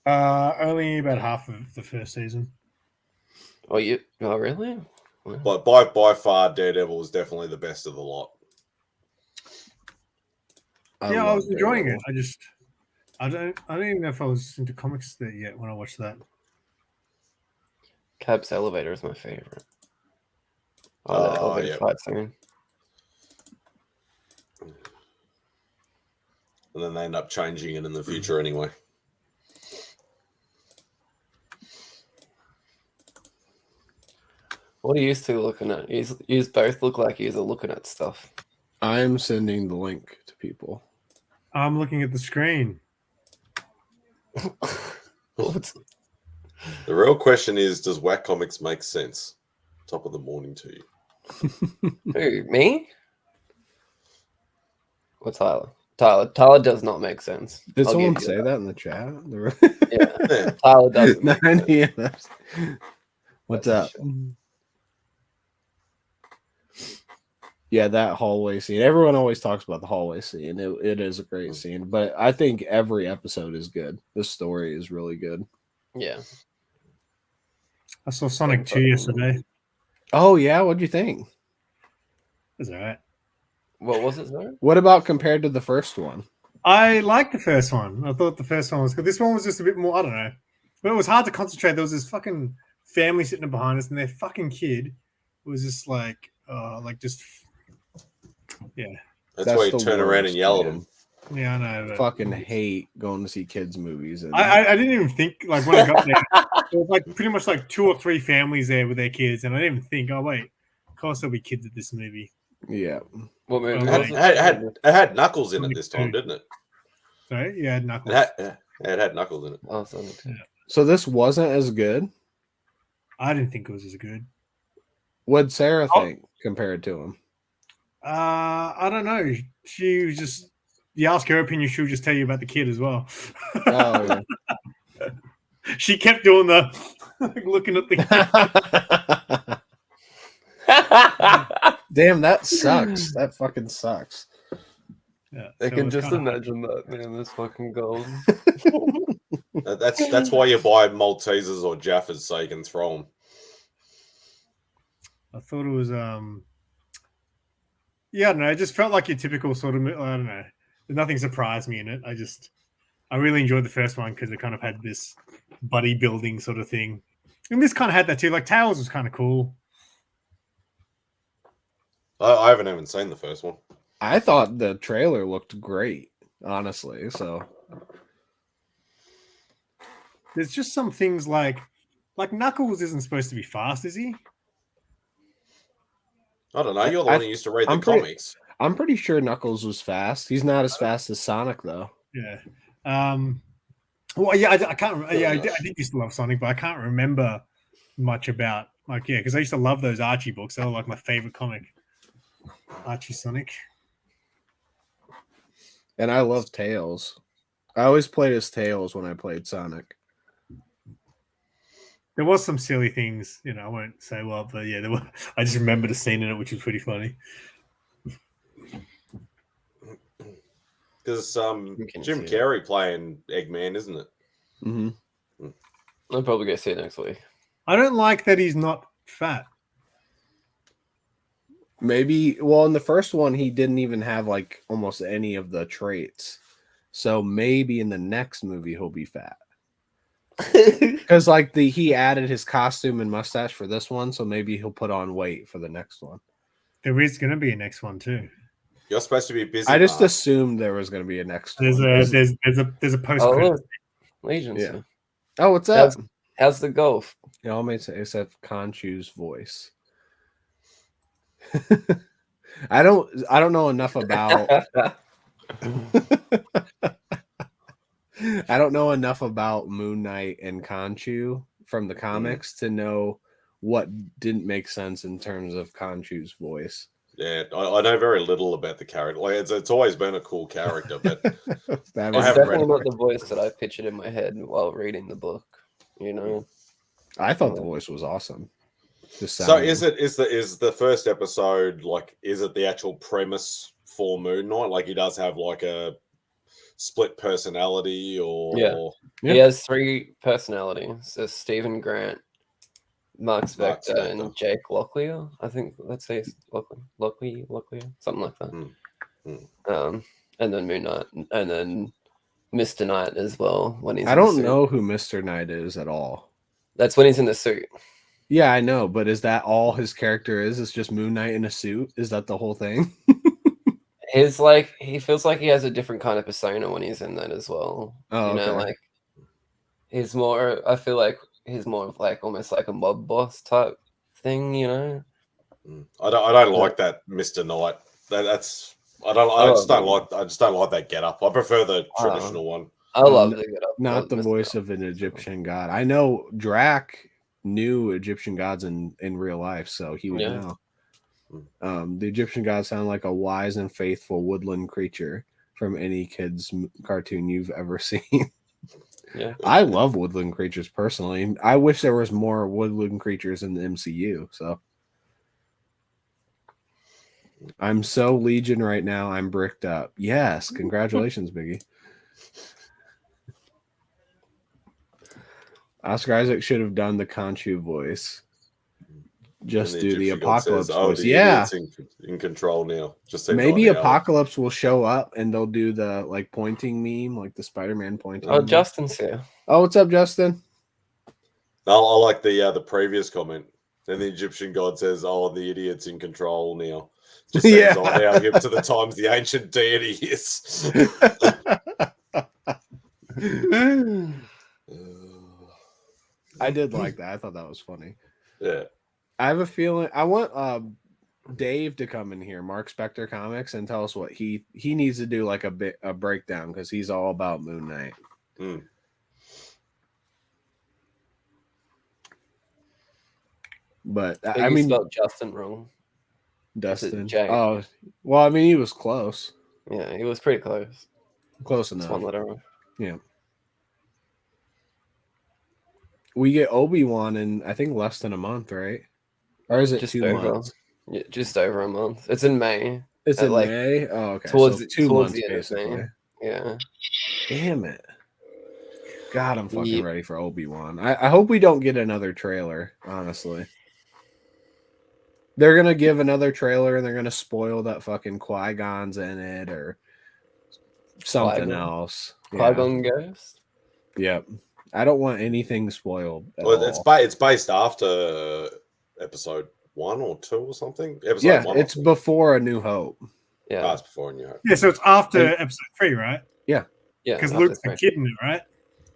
Only about half of the first season. Oh, really? But by far, Daredevil was definitely the best of the lot. I was enjoying it. I don't even know if I was into comics there yet when I watched that. Cab's Elevator is my favorite. Oh, that elevator fight scene. And then they end up changing it in the future anyway. What are you two looking at? You both look like you're looking at stuff. I'm sending the link to people. I'm looking at the screen. What? The real question is, does Whack Comics make sense? Top of the morning to you. Who, me? Or Tyler? Tyler does not make sense. Did someone say that in the chat? Yeah. Tyler doesn't. What's up? Yeah, that hallway scene. Everyone always talks about the hallway scene. It is a great scene, but I think every episode is good. The story is really good. Yeah. I saw Sonic 2 yesterday. Oh, yeah? What'd you think? It was all right. What was it, sorry? What about compared to the first one? I liked the first one. I thought the first one was good. This one was just a bit more, I don't know. But it was hard to concentrate. There was this fucking family sitting behind us, and their fucking kid was just like yeah. That's why you turn around and yell at them. Yeah, I know. But Fucking hate going to see kids' movies. I didn't even think, like, when I got there, there was like pretty much like 2 or 3 families there with their kids, and I didn't even think, oh, wait, of course there'll be kids at this movie. Yeah. What movie? It had Knuckles in it this time, didn't it? Sorry? Yeah, Knuckles. It had Knuckles in it. Oh, Sonic. Yeah. So this wasn't as good? I didn't think it was as good. What'd Sarah think compared to him? I don't know. She was just, you ask her opinion, she'll just tell you about the kid as well. Oh, yeah. She kept doing the looking at the kid. Damn, that sucks. That fucking sucks. Yeah, I can just imagine that, man. This fucking gold. That's why you buy Maltesers or Jaffas so you can throw them. I thought it was Yeah, I don't know. It just felt like your typical sort of. I don't know. Nothing surprised me in it. I really enjoyed the first one because it kind of had this buddy building sort of thing, and this kind of had that too. Like Towers was kind of cool. I haven't even seen the first one. I thought the trailer looked great, honestly. So There's just some things like Knuckles isn't supposed to be fast, is he? I don't know. You're the one who used to read the comics. I'm pretty sure Knuckles was fast. He's not as fast as Sonic, though. Yeah. Well, yeah, I can't remember. Yeah, I did used to love Sonic, but I can't remember much about, like, yeah, because I used to love those Archie books. They were like my favorite comic. Archie Sonic. And I love Tails. I always played as Tails when I played Sonic. There was some silly things, I won't say what, but yeah, I just remembered a scene in it, which was pretty funny. Because Jim Carrey playing Eggman, isn't it? Mm-hmm. I'll probably go see it next week. I don't like that he's not fat. Maybe, well, in the first one, he didn't even have like almost any of the traits. So maybe in the next movie, he'll be fat. Because like he added his costume and mustache for this one, so maybe he'll put on weight for the next one. There is going to be a next one too. You're supposed to be busy. I just assumed there was going to be a next one. There's a post. Oh, Legion. Yeah. Oh, what's up? How's the golf? Yeah, all mates except Conchu's voice. I don't know enough about. I don't know enough about Moon Knight and Conchu from the comics to know what didn't make sense in terms of Conchu's voice. Yeah, I know very little about the character. Like it's always been a cool character, but it's definitely not the voice that I pictured in my head while reading the book. I thought the voice was awesome. So is the first episode like? Is it the actual premise for Moon Knight? Like he does have like a split personality, or he has 3 personalities. So Stephen Grant, Mark Spector, and Jake Locklear. I think let's say Locklear, something like that. And then Moon Knight, and then Mr. Knight as well. When he's I don't know who Mr. Knight is at all. That's when he's in the suit. Yeah, I know, but is that all his character is? It's just Moon Knight in a suit? Is that the whole thing? He feels like he has a different kind of persona when he's in that as well. Okay. He's more. I feel like he's more of like almost like a mob boss type thing. I don't like that Mr. Knight. I just don't like that get up. I prefer the traditional one. I love the get up. Not the voice of an Egyptian god. I know Drac knew Egyptian gods in real life, so he would know. The Egyptian gods sound like a wise and faithful woodland creature from any kid's cartoon you've ever seen. Yeah, I love woodland creatures personally. I wish there was more woodland creatures in the MCU. So I'm so Legion right now. I'm bricked up. Yes, congratulations, Biggie. Oscar Isaac should have done the Conchu voice. Just do the Apocalypse voice. Yeah, in control now. Just maybe Apocalypse will show up and they'll do the like pointing meme, like the Spider-Man pointing. Oh, Justin's here. Oh, what's up, Justin? I like the previous comment. And the Egyptian god says, "Oh, the idiot's in control now." Just says, "Oh, now him to the times the ancient deity is." I did like that. I thought that was funny. Yeah. I have a feeling I want Dave to come in here, Mark Spector Comics, and tell us what he needs to do, like a breakdown, because he's all about Moon Knight. But I mean, spelled Justin wrong. Dustin. Oh, well, I mean, he was close. Yeah, he was pretty close. Close enough. One letter off. Yeah. We get Obi-Wan in, I think, less than a month, right? Or is it just 2 months? Yeah, just over a month. It's in May. It's in May? Oh, okay. Towards so 2 months, the end basically. of May. Yeah. Damn it. God, I'm fucking ready for Obi-Wan. I hope we don't get another trailer, honestly. They're gonna give another trailer and they're gonna spoil that fucking Qui-Gon's in it or something Qui-Gon. else. Qui-Gon Ghost. Yep. I don't want anything spoiled at Well, all. it's based after episode 1 or 2 or something. Yeah, One, it's before A New Hope. Yeah. Oh, it's before New Hope. Yeah, so it's after episode 3, right? Yeah. Because after Luke's the three. kid in it, right?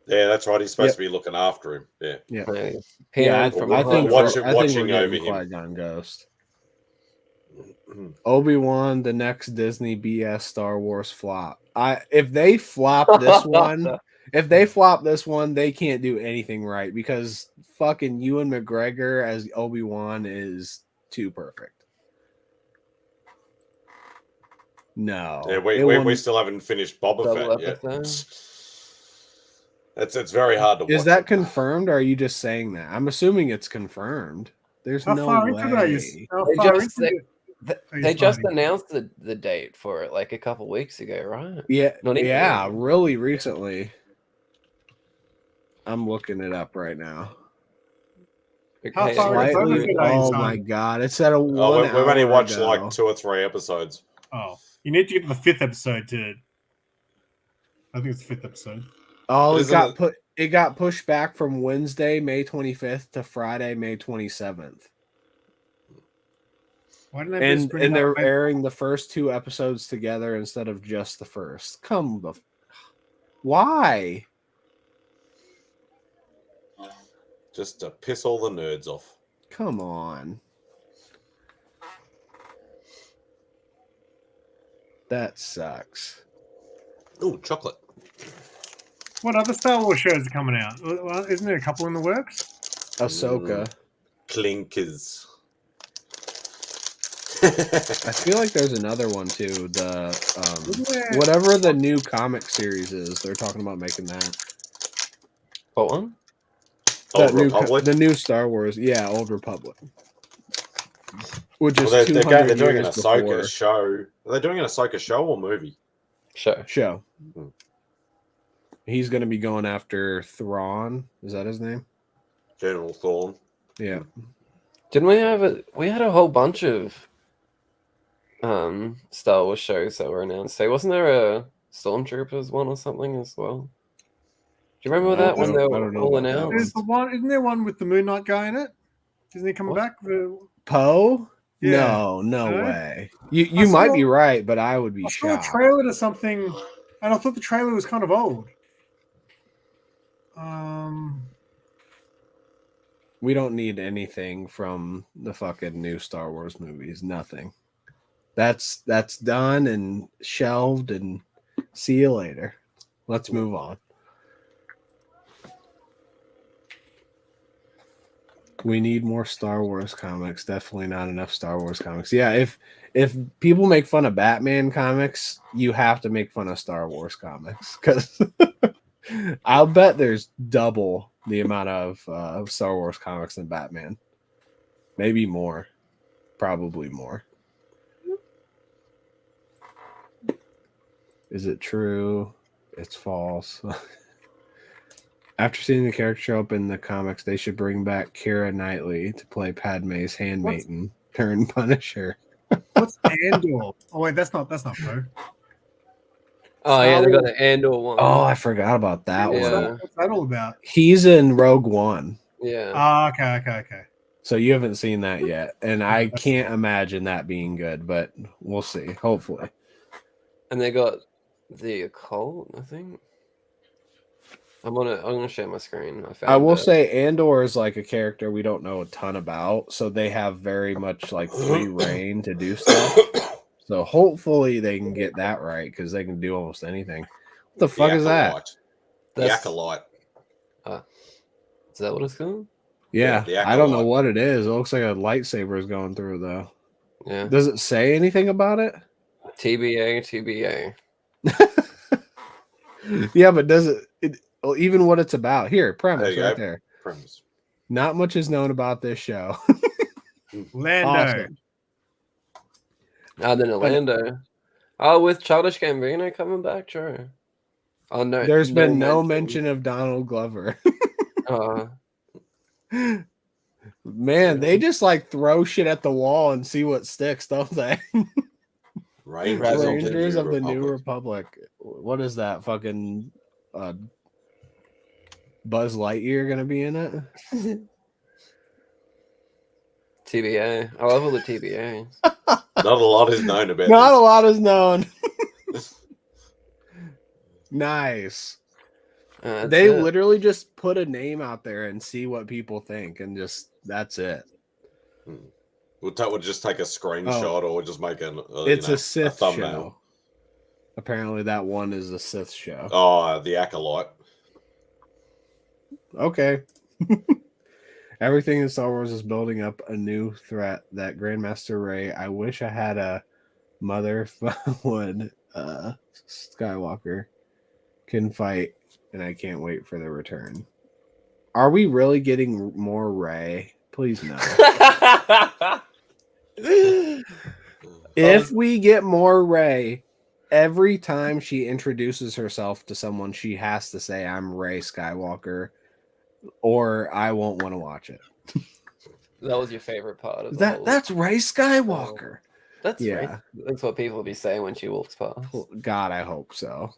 Yeah, that's right. He's supposed to be looking after him. Yeah. Yeah. Peering I from think behind. watching we're over getting him. Qui-Gon Ghost. Obi-Wan, the next Disney BS Star Wars flop. If they flop this one, they can't do anything right because fucking Ewan McGregor as Obi-Wan is too perfect. No. Yeah, we still haven't finished Boba Double Fett yet. episode. It's very hard to watch. Is that confirmed or are you just saying that? I'm assuming it's confirmed. There's How no far way. into that is? How They far just- into it? They just announced the date for it like a couple weeks ago, right? Yeah, Not even yeah, that. really recently. I'm looking it up right now. How far it's into like- Boba Fett are you, Oh Simon? my god! It's at a one. Oh, we've only hour watched ago. like 2 or 3 episodes. Oh, you need to get to the 5th episode to. I think it's the 5th episode. Oh, Isn't it got pushed back from Wednesday, May 25th to Friday, May 27th. Why didn't they just And bring they're that- airing the first 2 episodes together instead of just the first. Why? Just to piss all the nerds off. Come on. That sucks. Ooh, chocolate. What other Star Wars shows are coming out? Well, isn't there a couple in the works? Ahsoka. Clinkers. I feel like there's another one too. The Isn't there- whatever the new comic series is, they're talking about making that. What one? That Old new Republic. the new Star Wars, yeah, Old Republic. Which is Well, 200 they're doing an years Ahsoka before show. Are they doing an Ahsoka show or movie? Show. Hmm. He's going to be going after Thrawn. Is that his name? General Thorne. Yeah. Didn't we have we had a whole bunch of Star Wars shows that were announced. So wasn't there a Stormtroopers one or something as well? Do you remember that when they I were don't know all about that announced? There's the one. Isn't there one with the Moon Knight guy in it? Isn't he coming What? back? Poe? Yeah. No No? way. You might be right, but I would be I saw a shocked. trailer to something, and I thought the trailer was kind of old. We don't need anything from the fucking new Star Wars movies. Nothing. That's done and shelved and see you later. Let's move on. We need more Star Wars comics. Definitely not enough Star Wars comics. Yeah, if people make fun of Batman comics, you have to make fun of Star Wars comics because I'll bet there's double the amount of Star Wars comics than Batman. Maybe more. Probably more. Is it true? It's false. After seeing the character show up in the comics, they should bring back Keira Knightley to play Padme's handmaiden turned Punisher. What's Andor? Oh wait, that's not Poe. Oh yeah, they got the Andor one. Oh, I forgot about that Yeah. one. What's that all about? He's in Rogue One. Yeah. Ah, okay. So you haven't seen that yet. And I can't imagine that being good, but we'll see. Hopefully. And they got the occult, I think. I'm gonna share my screen. I will it. say Andor is like a character we don't know a ton about, so they have very much like free reign to do stuff. So hopefully they can get that right because they can do almost anything. What the fuck is that? The That's- Acolyte. Is that what it's called? Yeah, the I don't know Acolyte. what it is. It looks like a lightsaber is going through though. Yeah. Does it say anything about it? TBA. Yeah, but does it well, even what it's about? Here, There premise you right go. there. Premise. Not much is known about this show. Lando. Awesome. Then Orlando. Oh, with Childish Gambino coming back, true. Oh no. There's been no mention of Donald Glover. Man, they just like throw shit at the wall and see what sticks, don't they? Rangers of the New Republic. What is that? Fucking Buzz Lightyear gonna be in it? TBA. I love all the TBAs. Not a lot is known about Not a lot is known. Nice. They literally just put a name out there and see what people think, and just that's it. We'll just take a screenshot or we'll just make it's a Sith show. Apparently, that one is a Sith show. Oh, the Acolyte. Okay. Everything in Star Wars is building up a new threat. That Grandmaster Rey. I wish I had a mother would Skywalker can fight, and I can't wait for the return. Are we really getting more Rey? Please no. If we get more Rey, every time she introduces herself to someone, she has to say, "I'm Rey Skywalker," or I won't want to watch it. That was your favorite part of that's Rey Skywalker. That's that's what people will be saying when she walks past. God, I hope so.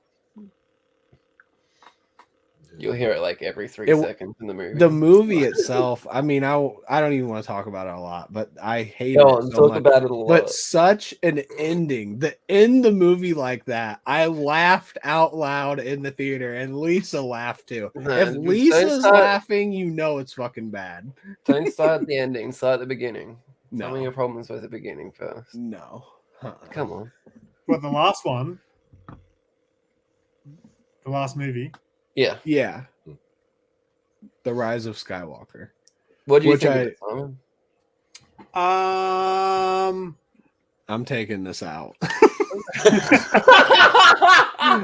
You'll hear it like every 3 seconds in the movie. The movie itself, I mean, I don't even want to talk about it a lot, but I hate it so talk much. about it a lot. But such an ending, the end the movie like that, I laughed out loud in the theater, and Lisa laughed too. If Lisa's laughing, you know it's fucking bad. Don't start at the ending, start at the beginning. No. Tell me your problems with the beginning first. No. Come on. What, the last one? The last movie? Yeah. The Rise of Skywalker. What do you think of it, Simon? I'm taking this out.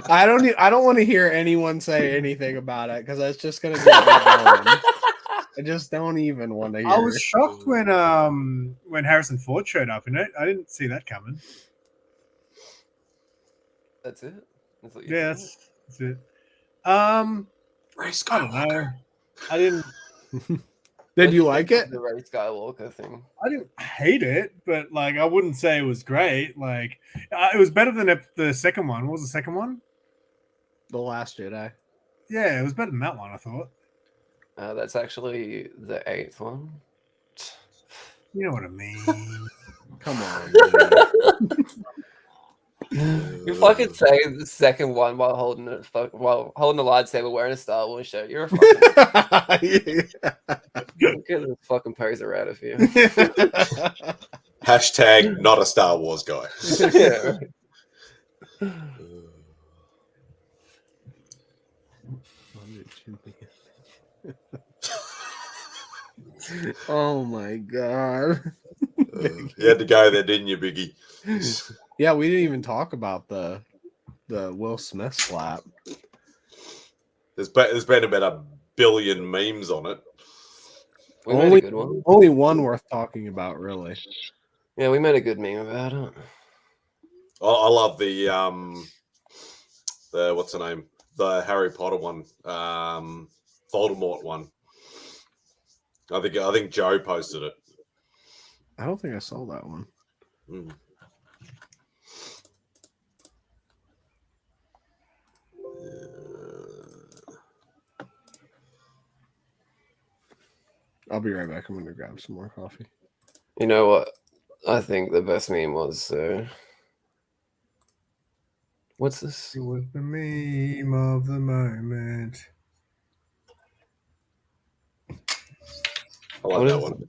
I don't want to hear anyone say anything about it because it's just gonna be I just don't even want to hear. I was shocked when Harrison Ford showed up in it. I didn't see that coming. That's it? That's what that's it. Rey Skywalker. I didn't. Did you like it? The Rey Skywalker thing. I didn't hate it, but like I wouldn't say it was great. Like it was better than the second one. What was the second one? The Last Jedi. Yeah, it was better than that one, I thought. That's actually the 8th one. You know what I mean? Come on. You're fucking saying the second one while holding a lightsaber wearing a Star Wars shirt. You're a fucking get a fucking poser out of here. Hashtag not a Star Wars guy. Yeah. Oh my god. You had to go there, didn't you, Biggie? Yeah, we didn't even talk about the Will Smith slap. There's been about 1 billion memes on it. We made a good one. Only one worth talking about, really. Yeah, we made a good meme about it. I love the what's the name? The Harry Potter one, Voldemort one. I think Joe posted it. I don't think I saw that one. I'll be right back. I'm going to grab some more coffee. You know what? I think the best meme was... what's this? It was the meme of the moment. I like that one.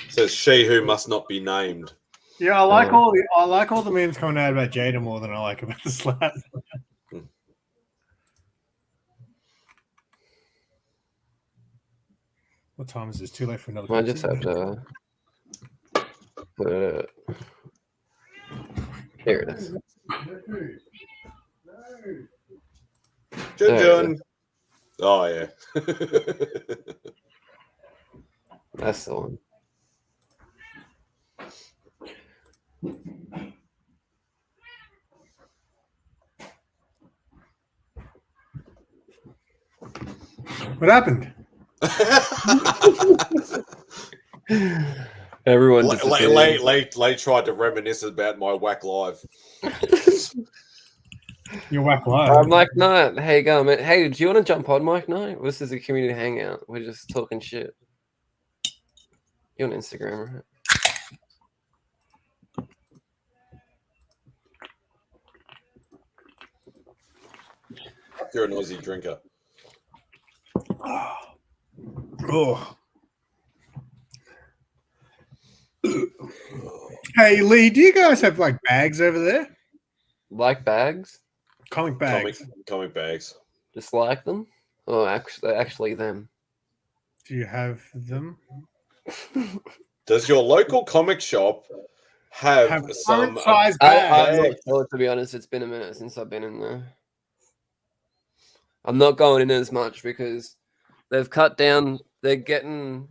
It says, "She who must not be named." Yeah, I like all the memes coming out about Jada more than I like about the slap. What time is this? Too late for another. I just have to put it. Here it is. Jun. Oh yeah. That's the one. What happened? Everyone Lay tried to reminisce about my whack live. Your whack live. Mike Knight. Hey, go, man. Hey, do you want to jump on, Mike Knight? This is a community hangout. We're just talking shit. You're on Instagram, right? You're a noisy drinker. Oh. Hey Lee, do you guys have like bags over there? Like bags? Comic bags. Comic bags. Just like them? Oh, actually them. Do you have them? Does your local comic shop have some size I'm bags? not sure, to be honest. It's been a minute since I've been in there. I'm not going in as much because they've cut down. They're getting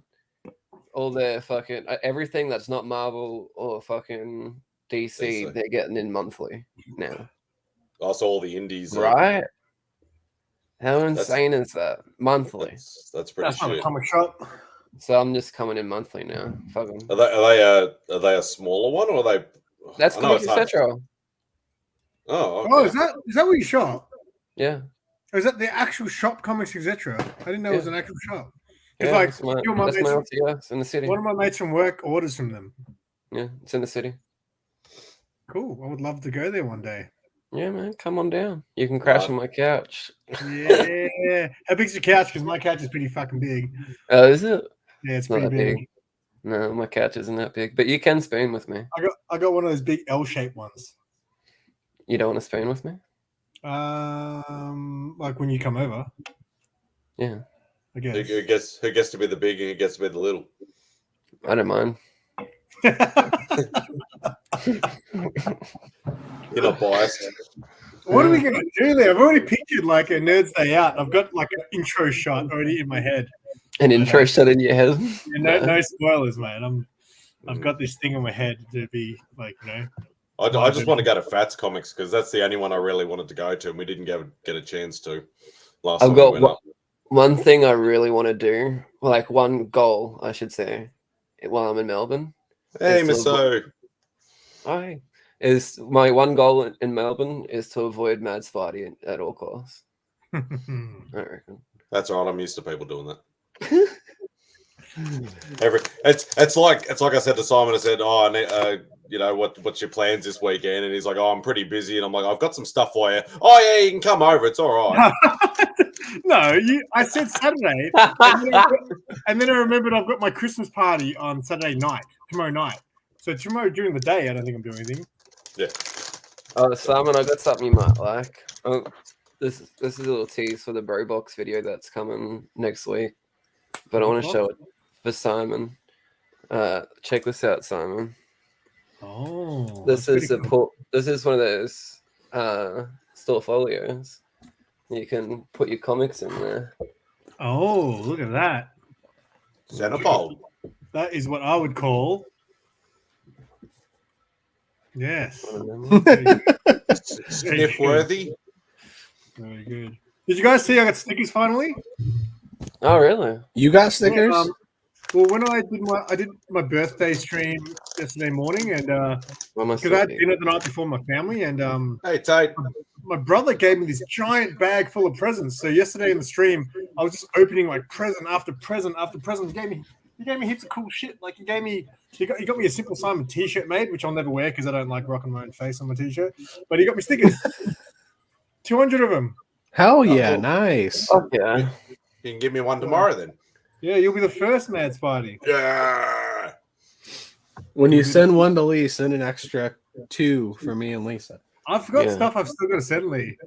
all their fucking everything that's not Marvel or fucking DC. They're getting in monthly now. Also, all the indies, right? How insane is that? Monthly. That's pretty That's not shit. a comic shop. So I'm just coming in monthly now. Fuck 'em. Are they a smaller one or are they? That's Comics Etc. Oh, okay. Oh, is that where you shop? Yeah. Or is that the actual shop, Comics Etc.? I didn't know it was an actual shop. Yeah, Like, that's my LTS in the city. One of my mates from work orders from them. Yeah, it's in the city. Cool. I would love to go there one day. Yeah, man, come on down. You can crash on my couch. Yeah. How big's your couch? Because my couch is pretty fucking big. Oh, is it? Yeah, it's not pretty that big. No, my couch isn't that big. But you can spoon with me. I got one of those big L-shaped ones. You don't want to spoon with me? Like when you come over. Yeah. I guess. Who gets to be the big and who gets to be the little? I don't mind. You're not biased. What are we going to do there? I've already pictured like a Nerd's Day Out. I've got like an intro shot already in my head. An intro shot in your head? Yeah, no spoilers, mate. I've got this thing in my head to be like, I just want to go to Fats Comics because that's the only one I really wanted to go to, and we didn't get a chance to last time. I've got one thing I really want to do, like one goal, I should say, while I'm in Melbourne. Hey, Misso. Hi. Is my one goal in Melbourne is to avoid Mad Spidey at all costs. I reckon. That's all right. I'm used to people doing that. It's like I said to Simon. I said, "Oh, I need, what's your plans this weekend?" And he's like, "Oh, I'm pretty busy." And I'm like, "I've got some stuff for you." "Oh yeah, you can come over. It's all right." No, I said Saturday, and then I remembered I've got my Christmas party on tomorrow night. So tomorrow during the day, I don't think I'm doing anything. Yeah. Oh, Simon, I got something you might like. Oh, this is a little tease for the Bro Box video that's coming next week. But I want to show it for Simon. Check this out, Simon. Oh, this is one of those store folios. You can put your comics in there. Oh, look at that! Centerfold. That is what I would call. Yes. Sniff worthy. Very good. Did you guys see I got stickers finally? Oh, really? You got stickers? Well, when I did my birthday stream yesterday morning, and because I had dinner the night before my family, and hey Tate, my brother gave me this giant bag full of presents. So yesterday in the stream, I was just opening like present after present after present. He gave me heaps of cool shit. Like he got me a Simple Simon T-shirt made, which I'll never wear because I don't like rocking my own face on my T-shirt. But he got me stickers, 200 of them. Hell yeah, nice. Oh, yeah. You can give me one tomorrow then. Yeah, you'll be the first Mad Spidey. Yeah. When you send one to Lee, send an extra 2 for me and Lisa. I've got stuff I've still got to send Lee.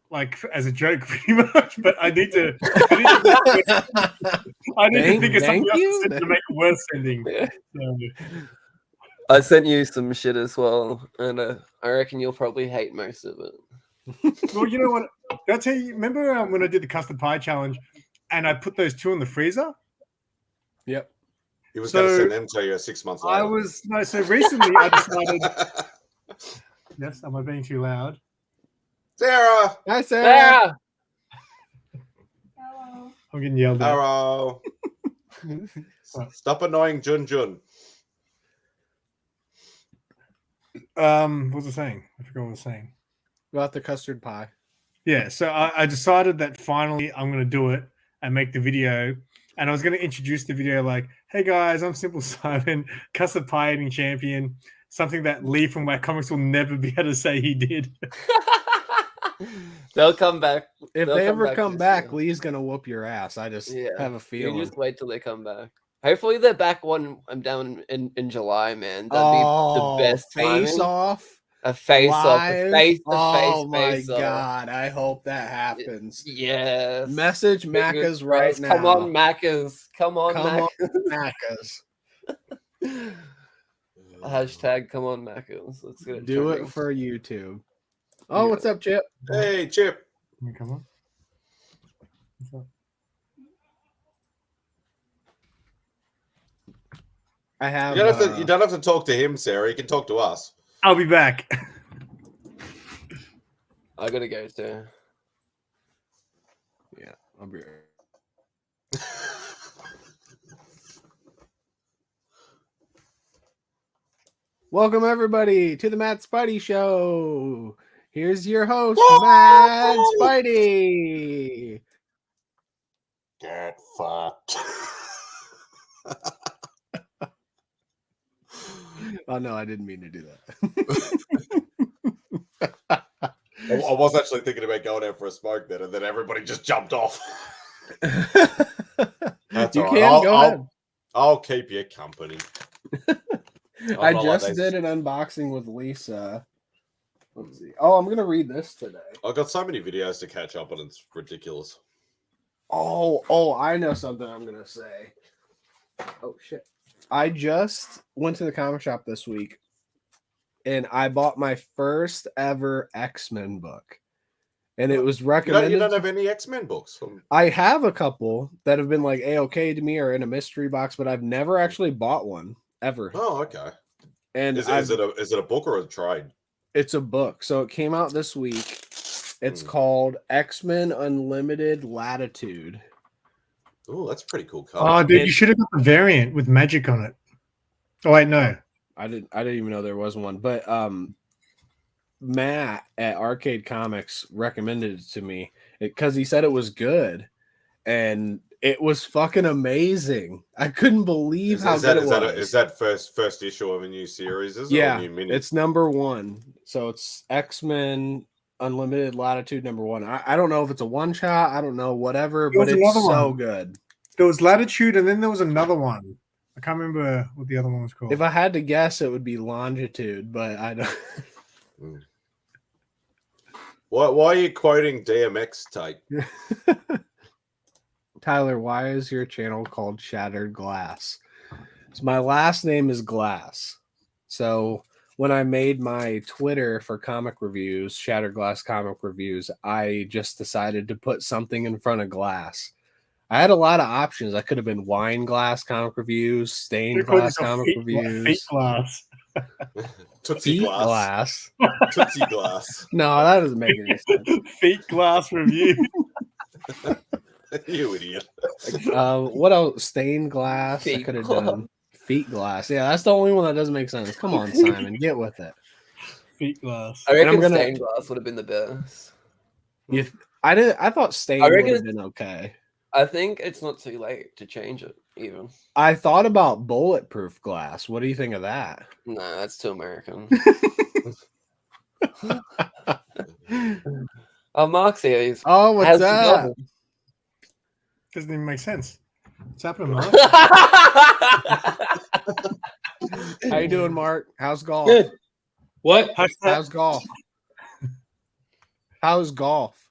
Like as a joke, pretty much. But I need to think of something else to make it worth sending. Yeah. So. I sent you some shit as well, and I reckon you'll probably hate most of it. Well, you know what? Did I tell you? Remember when I did the custard pie challenge, and I put those 2 in the freezer? Yep. He was going to send them to you 6 months later. So recently I decided. Yes, am I being too loud? Sarah! Hi, Sarah! I'm getting yelled at. Hello. Stop annoying Jun Jun. What was I saying? I forgot what I was saying. About the custard pie. Yeah, so I decided that finally I'm going to do it and make the video. And I was going to introduce the video like, hey guys, I'm Simple Simon, custard pie eating champion. Something that Lee from Whack Comics will never be able to say he did. They'll come back. If They'll they ever come this back, year. Lee's gonna whoop your ass. I just have a You feeling. just wait till they come back. Hopefully they're back I'm down in July, man. That'd be the best face timing. off. A face off. Live? A face. Oh face my off. god! I hope that happens. Yes. Message Macca's right now. Come on, Macca's. Come on, Macca's. Hashtag come on, Macca's. Let's get it. Do trending. it for YouTube. Oh, what's up, Chip? Hey, Chip. Come on. What's up? I have. You don't have to talk to him, Sarah. You can talk to us. I'll be back. I gotta go too. Yeah, I'll be right. Welcome everybody to the Matt Spidey Show. Here's your host, Matt Spidey. Get fucked. Oh no, I didn't mean to do that. I was actually thinking about going out for a smoke then, and then everybody just jumped off. That's You all can right. go ahead. I'll keep you company. I just did an unboxing with Lisa. Let's see. Oh, I'm gonna read this today. I've got so many videos to catch up on. It's ridiculous. Oh, I know something I'm gonna say. Oh shit. I just went to the comic shop this week and I bought my first ever X-Men book. And it was recommended. You don't have any X-Men books? I have a couple that have been like A-okay to me or in a mystery box, but I've never actually bought one ever. Oh, okay. And is it a book or a trade? It's a book. So it came out this week. It's called X-Men Unlimited Latitude. Oh, that's a pretty cool cover. Oh, dude, you should have got the variant with magic on it. Oh wait, no. I didn't even know there was one. But Matt at Arcade Comics recommended it to me because he said it was good. And it was fucking amazing. I couldn't believe how good it was. Is that first issue of a new series? Is it? Yeah, or a new mini? it's number 1. So it's X-Men Unlimited Latitude number 1. I don't know if it's a one shot. I don't know, whatever, but it's so good. There was Latitude, and then there was another one. I can't remember what the other one was called. If I had to guess, it would be Longitude, but I don't. Why are you quoting DMX type? Tyler, why is your channel called Shattered Glass? So my last name is Glass. So when I made my Twitter for comic reviews, Shattered Glass Comic Reviews, I just decided to put something in front of glass. I had a lot of options. I could have been Wine Glass Comic Reviews, Stained Glass Comic Reviews. Feet Glass. Tootsie Glass. Tootsie Glass. No, that doesn't make any sense. Feet Glass Review. You idiot. What else? Stained Glass. I could have done Feet Glass. Yeah, that's the only one that doesn't make sense. Come on, Simon, get with it. Feet Glass. I reckon Stained Glass would have been the best. I thought Stained would have been okay. I think it's not too late to change it, even. I thought about Bulletproof Glass. What do you think of that? No, that's too American. Oh, Mark's here. Oh, what's up? Doesn't even make sense. What's happening, Mark? How you doing, Mark? How's golf? Good. What? How's golf? How's golf?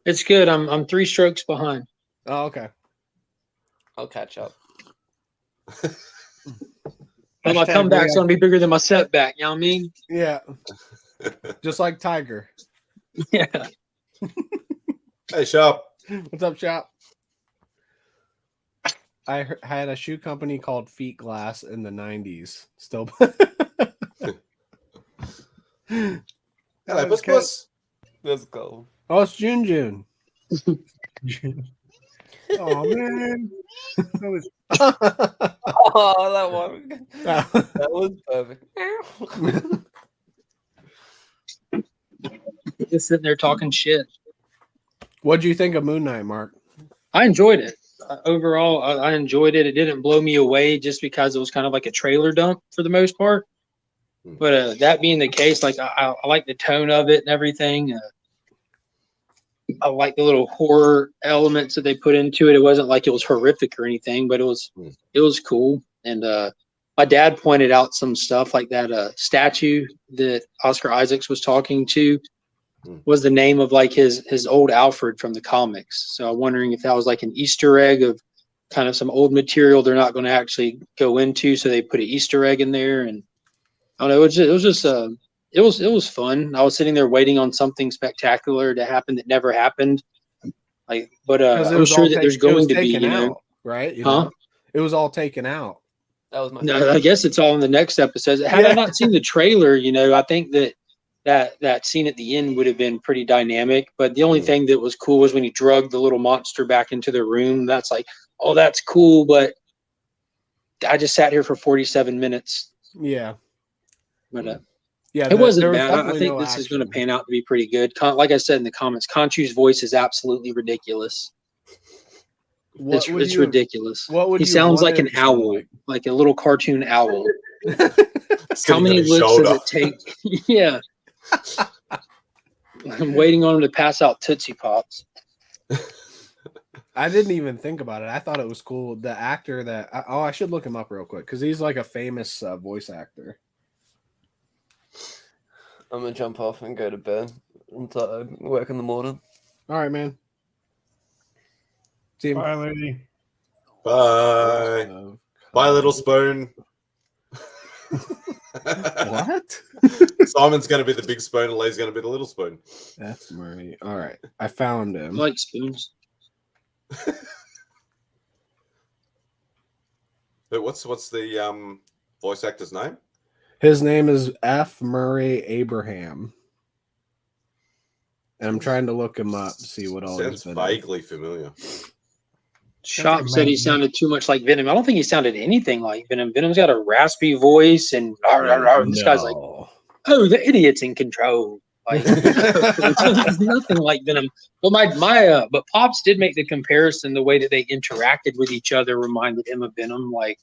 It's good. I'm 3 strokes behind. Oh, okay. I'll catch up. My comeback's gonna be bigger than my setback. You know what I mean? Yeah. Just like Tiger. Yeah. Hey, Shop. What's up, Shop? I had a shoe company called Feet Glass in the 90s. Still. Hello, Puss. Let's go. Oh, it's June. Oh man. That was Oh, that one. That was perfect. Just sitting there talking shit. What'd you think of Moon Knight, Mark? I enjoyed it. Overall, I enjoyed it. It didn't blow me away just because it was kind of like a trailer dump for the most part. But that being the case, like I like the tone of it and everything. I like the little horror elements that they put into it. It wasn't like it was horrific or anything, but it was cool. And my dad pointed out some stuff like that statue that Oscar Isaacs was talking to was the name of like his old Alfred from the comics. So I'm wondering if that was like an Easter egg of kind of some old material they're not going to actually go into, so they put an Easter egg in there. And I don't know, it was fun. I was sitting there waiting on something spectacular to happen that never happened. But I'm sure that there's going to be, you know, right? Huh? It was all taken out. That was my. No, I guess it's all in the next episode. Had I not seen the trailer, you know, I think that scene at the end would have been pretty dynamic. But the only thing that was cool was when he drugged the little monster back into the room. That's like, oh, that's cool. But I just sat here for 47 minutes. Yeah. But yeah, it wasn't bad. I definitely think no this is going to action. pan out to be pretty good. Like I said in the comments, Conchu's voice is absolutely ridiculous. It's ridiculous. What would he you sounds want like an it to sound owl, like a little cartoon owl. It's How getting many on his looks shoulder. does it take? Yeah. I'm waiting on him to pass out Tootsie Pops. I didn't even think about it. I thought it was cool. The actor that I should look him up real quick because he's like a famous voice actor. I'm gonna jump off and go to bed. I'm tired. Work in the morning. All right, man. See you. bye, lady. Bye. Bye, little spoon. What? Simon's going to be the big spoon, and Lee's going to be the little spoon. That's Murray. All right, I found him. I like spoons. But what's the voice actor's name? His name is F. Murray Abraham. And I'm trying to look him up to see what all Sounds he's been in. vaguely familiar. Shop said he sounded too much like Venom. I don't think he sounded anything like Venom. Venom's got a raspy voice, and this guy's like, "Oh, the idiot's in control." Like, it's nothing like Venom. But but Pops did make the comparison. The way that they interacted with each other reminded him of Venom, like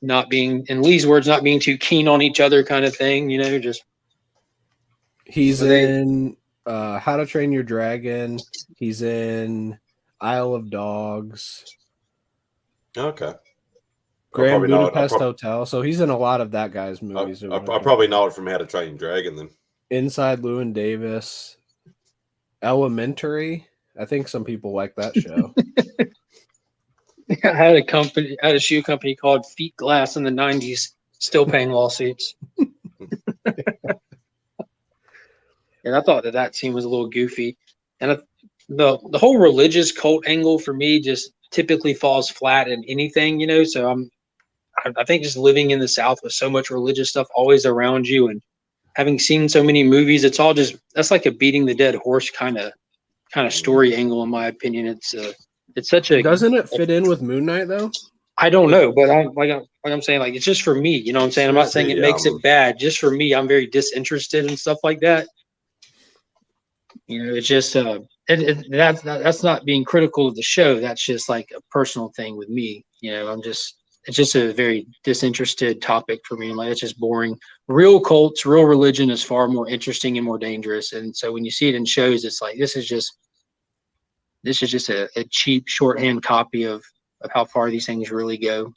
not being, in Lee's words, not being too keen on each other, kind of thing. You know, just he's in How to Train Your Dragon. He's in Isle of Dogs. Okay. Grand Budapest Hotel. So he's in a lot of that guy's movies. I probably know it from How to Train Your Dragon then. Inside Llewyn Davis. Elementary. I think some people like that show. I had a shoe company called Feet Glass in the 90s, still paying lawsuits. And I thought that scene was a little goofy. And the whole religious cult angle for me just typically falls flat in anything, you know. So I think just living in the South with so much religious stuff always around you, and having seen so many movies, it's all that's like a beating the dead horse kind of story angle, in my opinion. It's such a Doesn't it fit in with Moon Knight though? I don't know, but I'm saying, like, it's just for me. You know what I'm saying? I'm not saying it makes it bad. Just for me, I'm very disinterested in stuff like that. You know, it's just that's not being critical of the show. That's just like a personal thing with me. You know, it's just a very disinterested topic for me. Like, it's just boring. Real cults, real religion is far more interesting and more dangerous. And so when you see it in shows, it's like this is just a cheap shorthand copy of how far these things really go.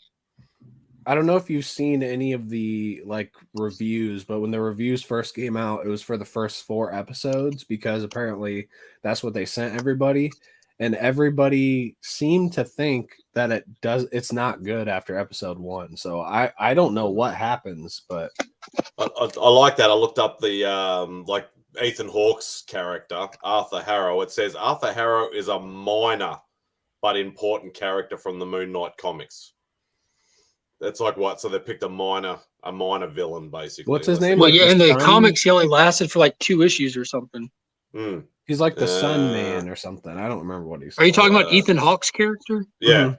I don't know if you've seen any of the like reviews, but when the reviews first came out, it was for the first 4 episodes because apparently that's what they sent everybody, and everybody seemed to think that it's not good after episode 1. So I don't know what happens, but I like that. I looked up the like Ethan Hawke's character, Arthur Harrow. It says Arthur Harrow is a minor but important character from the Moon Knight comics. That's like what? So they picked a minor villain, basically. What's his name? Well, yeah, in the comics, he only lasted for like 2 issues or something. Mm. He's like the Sun Man or something. I don't remember what he's. Are you talking about Uh, Ethan Hawke's character? Yeah.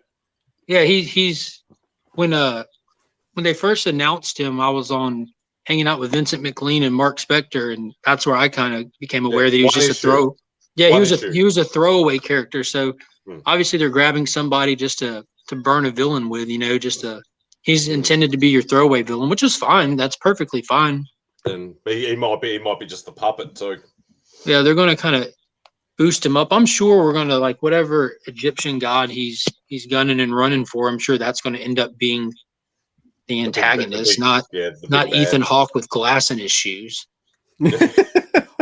Yeah, he's when they first announced him, I was hanging out with Vincent McLean and Mark Spector, and that's where I kind of became aware that he was one just a issue. throw. Yeah, One he issue. was a throwaway character. So Hmm. obviously they're grabbing somebody just to burn a villain with, he's intended to be your throwaway villain, which is fine. That's perfectly fine. And he might be just the puppet too. Yeah, they're going to kind of boost him up. I'm sure we're going to like whatever Egyptian god he's gunning and running for. I'm sure that's going to end up being the antagonist, not Ethan Hawke with glass in his shoes.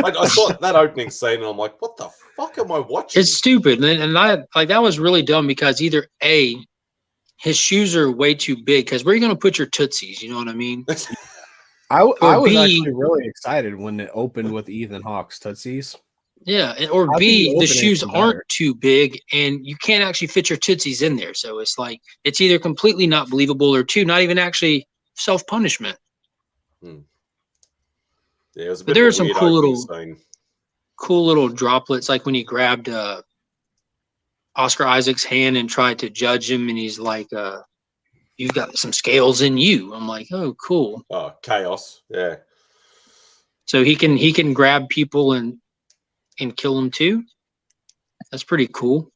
I saw that opening scene and I'm like, what the fuck am I watching? It's stupid. And I like that was really dumb because either A, his shoes are way too big because where are you going to put your tootsies? You know what I mean? I was B, actually really excited when it opened with Ethan Hawke's Tootsies. Yeah, or B, the shoes aren't too big and you can't actually fit your tootsies in there. So it's like it's either completely not believable or two, not even actually self-punishment. Yeah, it was a But bit there of are a some weird cool opening little droplets, like when he grabbed Oscar Isaac's hand and tried to judge him, and he's like, "You've got some scales in you." I'm like, "Oh, cool." Oh, chaos! Yeah. So he can grab people and kill them too. That's pretty cool.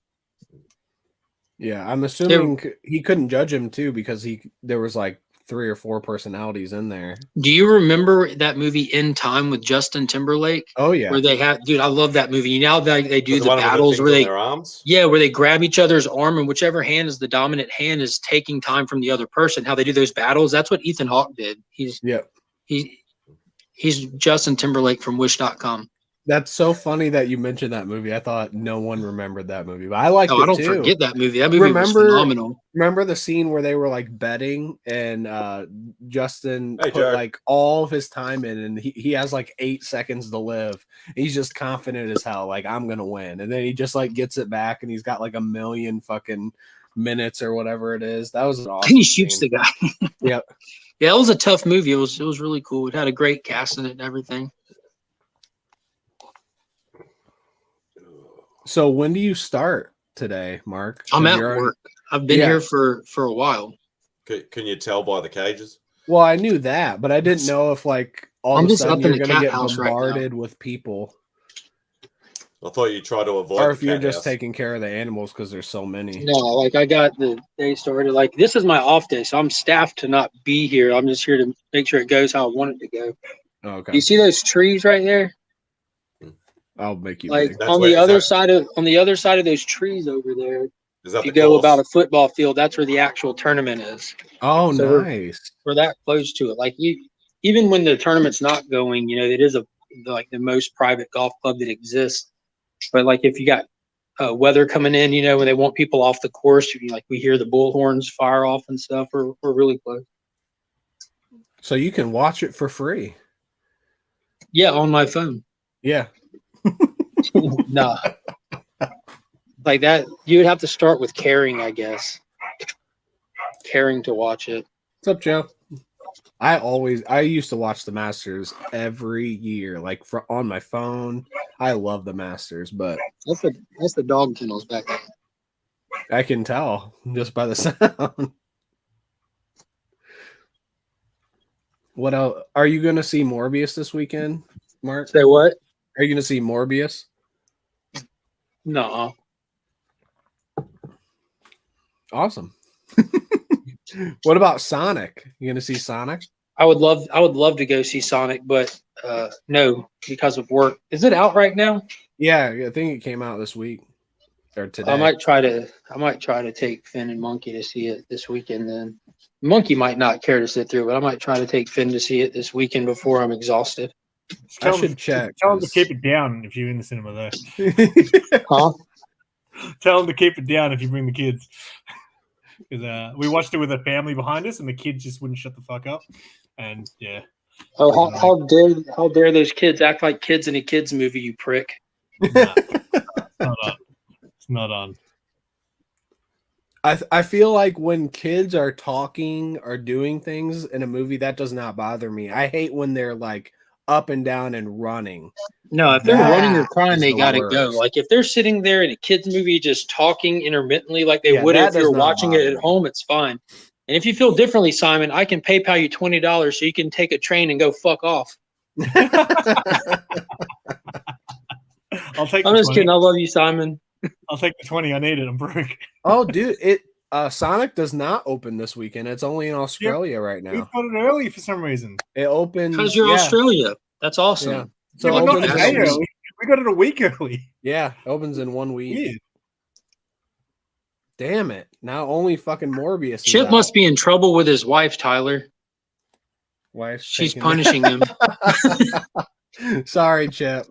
Yeah, I'm assuming he couldn't judge him too because there was like 3 or 4 personalities in there. Do you remember that movie In Time with Justin Timberlake? Oh yeah, where they have, dude, I love that movie. Now they do the one battles with where their arms? where they grab each other's arm and whichever hand is the dominant hand is taking time from the other person. How they do those battles? That's what Ethan Hawke did. He's Justin Timberlake from Wish.com. That's so funny that you mentioned that movie. I thought no one remembered that movie, but I liked it too. I don't forget that movie. That movie was phenomenal. Remember the scene where they were like betting and Justin put Joe. like all of his time in and he has like 8 seconds to live. He's just confident as hell, like I'm gonna win. And then he just like gets it back and he's got like 1 million fucking minutes or whatever it is. That was an awesome And he shoots scene. the guy. Yep. Yeah, it was a tough movie. It was really cool. It had a great cast in it and everything. So when do you start today, Mark? I'm at work. I've been here for a while. Can you tell by the cages? Well, I knew that, but I didn't know if like all I'm of a just sudden up in you're the going to cat get house right now. bombarded with people. I thought you tried to avoid Or if the you're cat just house. taking care of the animals because there's so many. No, like I got the day started. Like this is my off day, so I'm staffed to not be here. I'm just here to make sure it goes how I want it to go. Okay. You see those trees right there? I'll make you Like big. on the other side of those trees over there. Is that if you the go course? about a football field, that's where the actual tournament is. Oh, So nice. We're that close to it. Like even when the tournament's not going, it is the most private golf club that exists. But like if you got weather coming in, when they want people off the course, we hear the bullhorns fire off and stuff. We're really close. So you can watch it for free. Yeah, on my phone. Yeah. Nah. Like that, you would have to start with caring, I guess. Caring to watch it. What's up, Joe? I used to watch the Masters every year, like on my phone. I love the Masters, but that's the dog kennels back there. I can tell just by the sound. What else? Are you going to see Morbius this weekend, Mark? Say what? Are you going to see Morbius? No. Awesome. What about Sonic? You going to see Sonic? I would love to go see Sonic, but no, because of work. Is it out right now? Yeah, I think it came out this week or today. I might try to take Finn and Monkey to see it this weekend. Then Monkey might not care to sit through, but I might try to take Finn to see it this weekend before I'm exhausted. I should check. Tell them to keep it down if you're in the cinema there. Huh? Tell them to keep it down if you bring the kids. Because we watched it with a family behind us, and the kids just wouldn't shut the fuck up. And yeah. Oh, how dare those kids act like kids in a kids movie, you prick! Nah, it's not on. I feel like when kids are talking or doing things in a movie, that does not bother me. I hate when they're like up and down and running. No, if they're running or crying, is they the gotta go. worst. Like if they're sitting there in a kids movie just talking intermittently, like they Yeah, would that if you does were not watching it bother at me. home, it's fine. And if you feel differently, Simon, I can PayPal you $20 so you can take a train and go fuck off. I'll take. I'm the just 20. kidding. I love you, Simon. I'll take the 20. I need it. I'm broke. Oh, dude, Sonic does not open this weekend. It's only in Australia right We now. got it early for some reason. It opens Because you're yeah, Australia. That's awesome. Yeah. So So yeah, it but not opens a day in, early. We got it a week early. yeah, it opens in 1 week. Weird. Damn it. Now only fucking Morbius is Chip out. must be in trouble with his wife, Tyler. Wife's She's taking- punishing him. Sorry, Chip.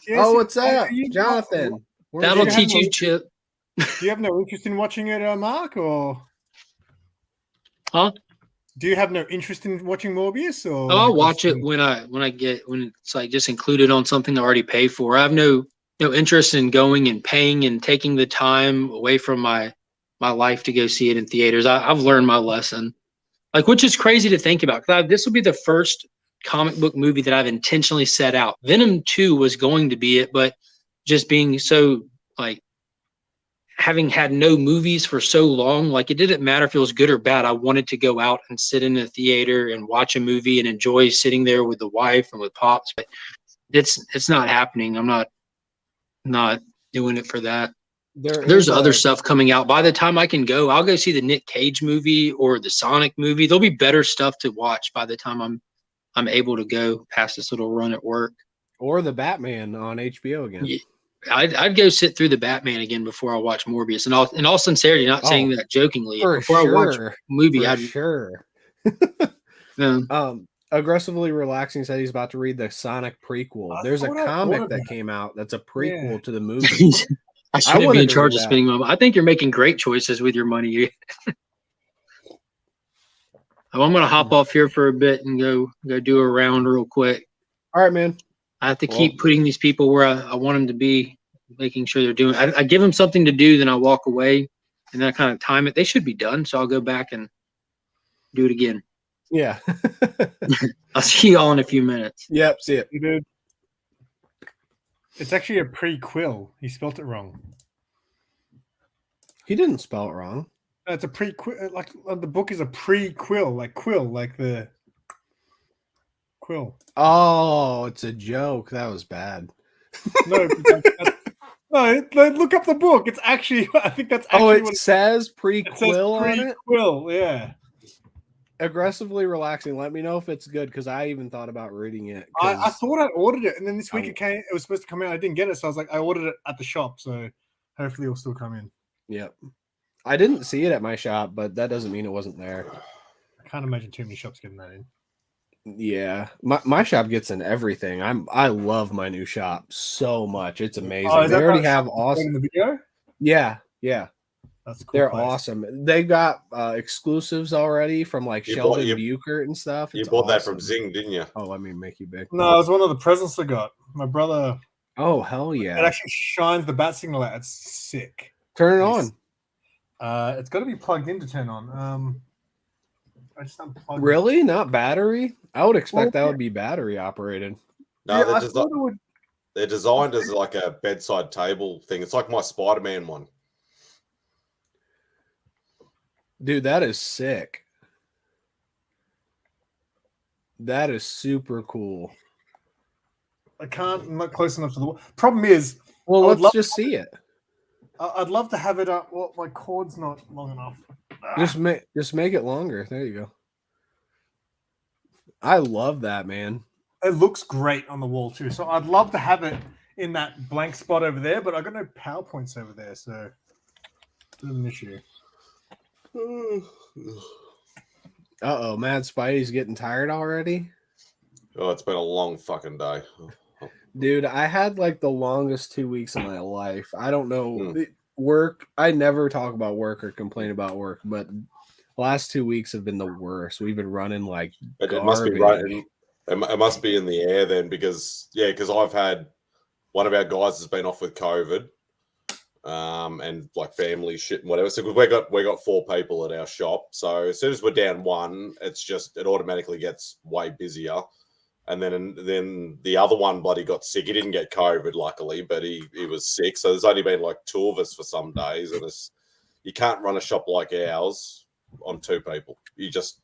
Yeah, Oh, so- what's up, are you- Jonathan? Where's That'll your- teach you, Chip. Do you have no interest in watching it, Mark? Or Huh? do you have no interest in watching Morbius? Or Oh, I'll watch it when it's like just included on something I already pay for. I have no interest in going and paying and taking the time away from my life to go see it in theaters. I've learned my lesson, like, which is crazy to think about. This will be the first comic book movie that I've intentionally set out. Venom 2 was going to be it, but just being so like having had no movies for so long, like it didn't matter if it was good or bad. I wanted to go out and sit in a theater and watch a movie and enjoy sitting there with the wife and with Pops. But it's not happening. I'm not doing it for that. There's other stuff coming out. By the time I can go, I'll go see the Nick Cage movie or the Sonic movie. There'll be better stuff to watch by the time I'm able to go past this little run at work. Or the Batman on HBO again. Yeah. I'd go sit through the Batman again before I watch Morbius. And in all sincerity, not saying that jokingly. Before I watch a movie, I'd sure. Yeah. Aggressively Relaxing said he's about to read the Sonic prequel. There's a comic that came out that's a prequel to the movie. I shouldn't be wanted in to charge read of that. spending my money. I think you're making great choices with your money. I'm gonna hop off here for a bit and go do a round real quick. All right, man. I have to keep putting these people where I want them to be, making sure they're doing. I give them something to do, then I walk away, and then I kind of time it. They should be done, so I'll go back and do it again. Yeah. I'll see you all in a few minutes. Yep. See it. Dude. It's actually a prequel. He spelt it wrong. He didn't spell it wrong. It's a prequel. Like the book is a prequel, like quill, like the quill. Oh, it's a joke. That was bad. No, no. Look up the book. It's actually. I think that's. Actually Oh, it what says it prequel says. on it. Prequel, yeah. Aggressively Relaxing. Let me know if it's good because I even thought about reading it. I thought I ordered it, and then this week it came. It was supposed to come out. I didn't get it, so I was like, I ordered it at the shop, so hopefully it'll still come in. Yep. I didn't see it at my shop, but that doesn't mean it wasn't there. I can't imagine too many shops getting that in. Yeah, my shop gets in everything. I love my new shop so much. It's amazing. Oh, they already have awesome. In the video. Yeah. That's a cool. They're place. awesome. They've got exclusives already from like Sheldon Buchert and stuff. You It's bought that awesome. from Zing, didn't you? Oh, let me make you big. No, it was one of the presents I got. My brother. Oh, hell yeah. It actually shines the bat signal out. It's sick. Turn it on. It's got to be plugged in to turn on. I just unplugged. Really? Not battery? I would expect that would be battery operated. No, Yeah, they're, they're designed as like a bedside table thing. It's like my Spider-Man one. Dude, that is sick. That is super cool. I'm not close enough to the wall. Problem is, Well, let's let's just see it. I'd love to have it up. Well, my cord's not long enough. Just make it longer. There you go. I love that, man. It looks great on the wall too. So I'd love to have it in that blank spot over there, but I got no PowerPoints over there, so it's an issue. Uh-oh, Mad Spidey's getting tired already. Oh, it's been a long fucking day. Dude, I had like the longest 2 weeks of my life. I don't know. Work, I never talk about work or complain about work, but the last 2 weeks have been the worst. We've been running like It must be right. It must be in the air then, because I've had one of our guys has been off with COVID, and like family shit and whatever. So we got 4 people at our shop. So as soon as we're down one, it automatically gets way busier. And then the other one bloody got sick. He didn't get COVID, luckily, but he was sick. So there's only been like 2 of us for some days, and you can't run a shop like ours on 2 people. You just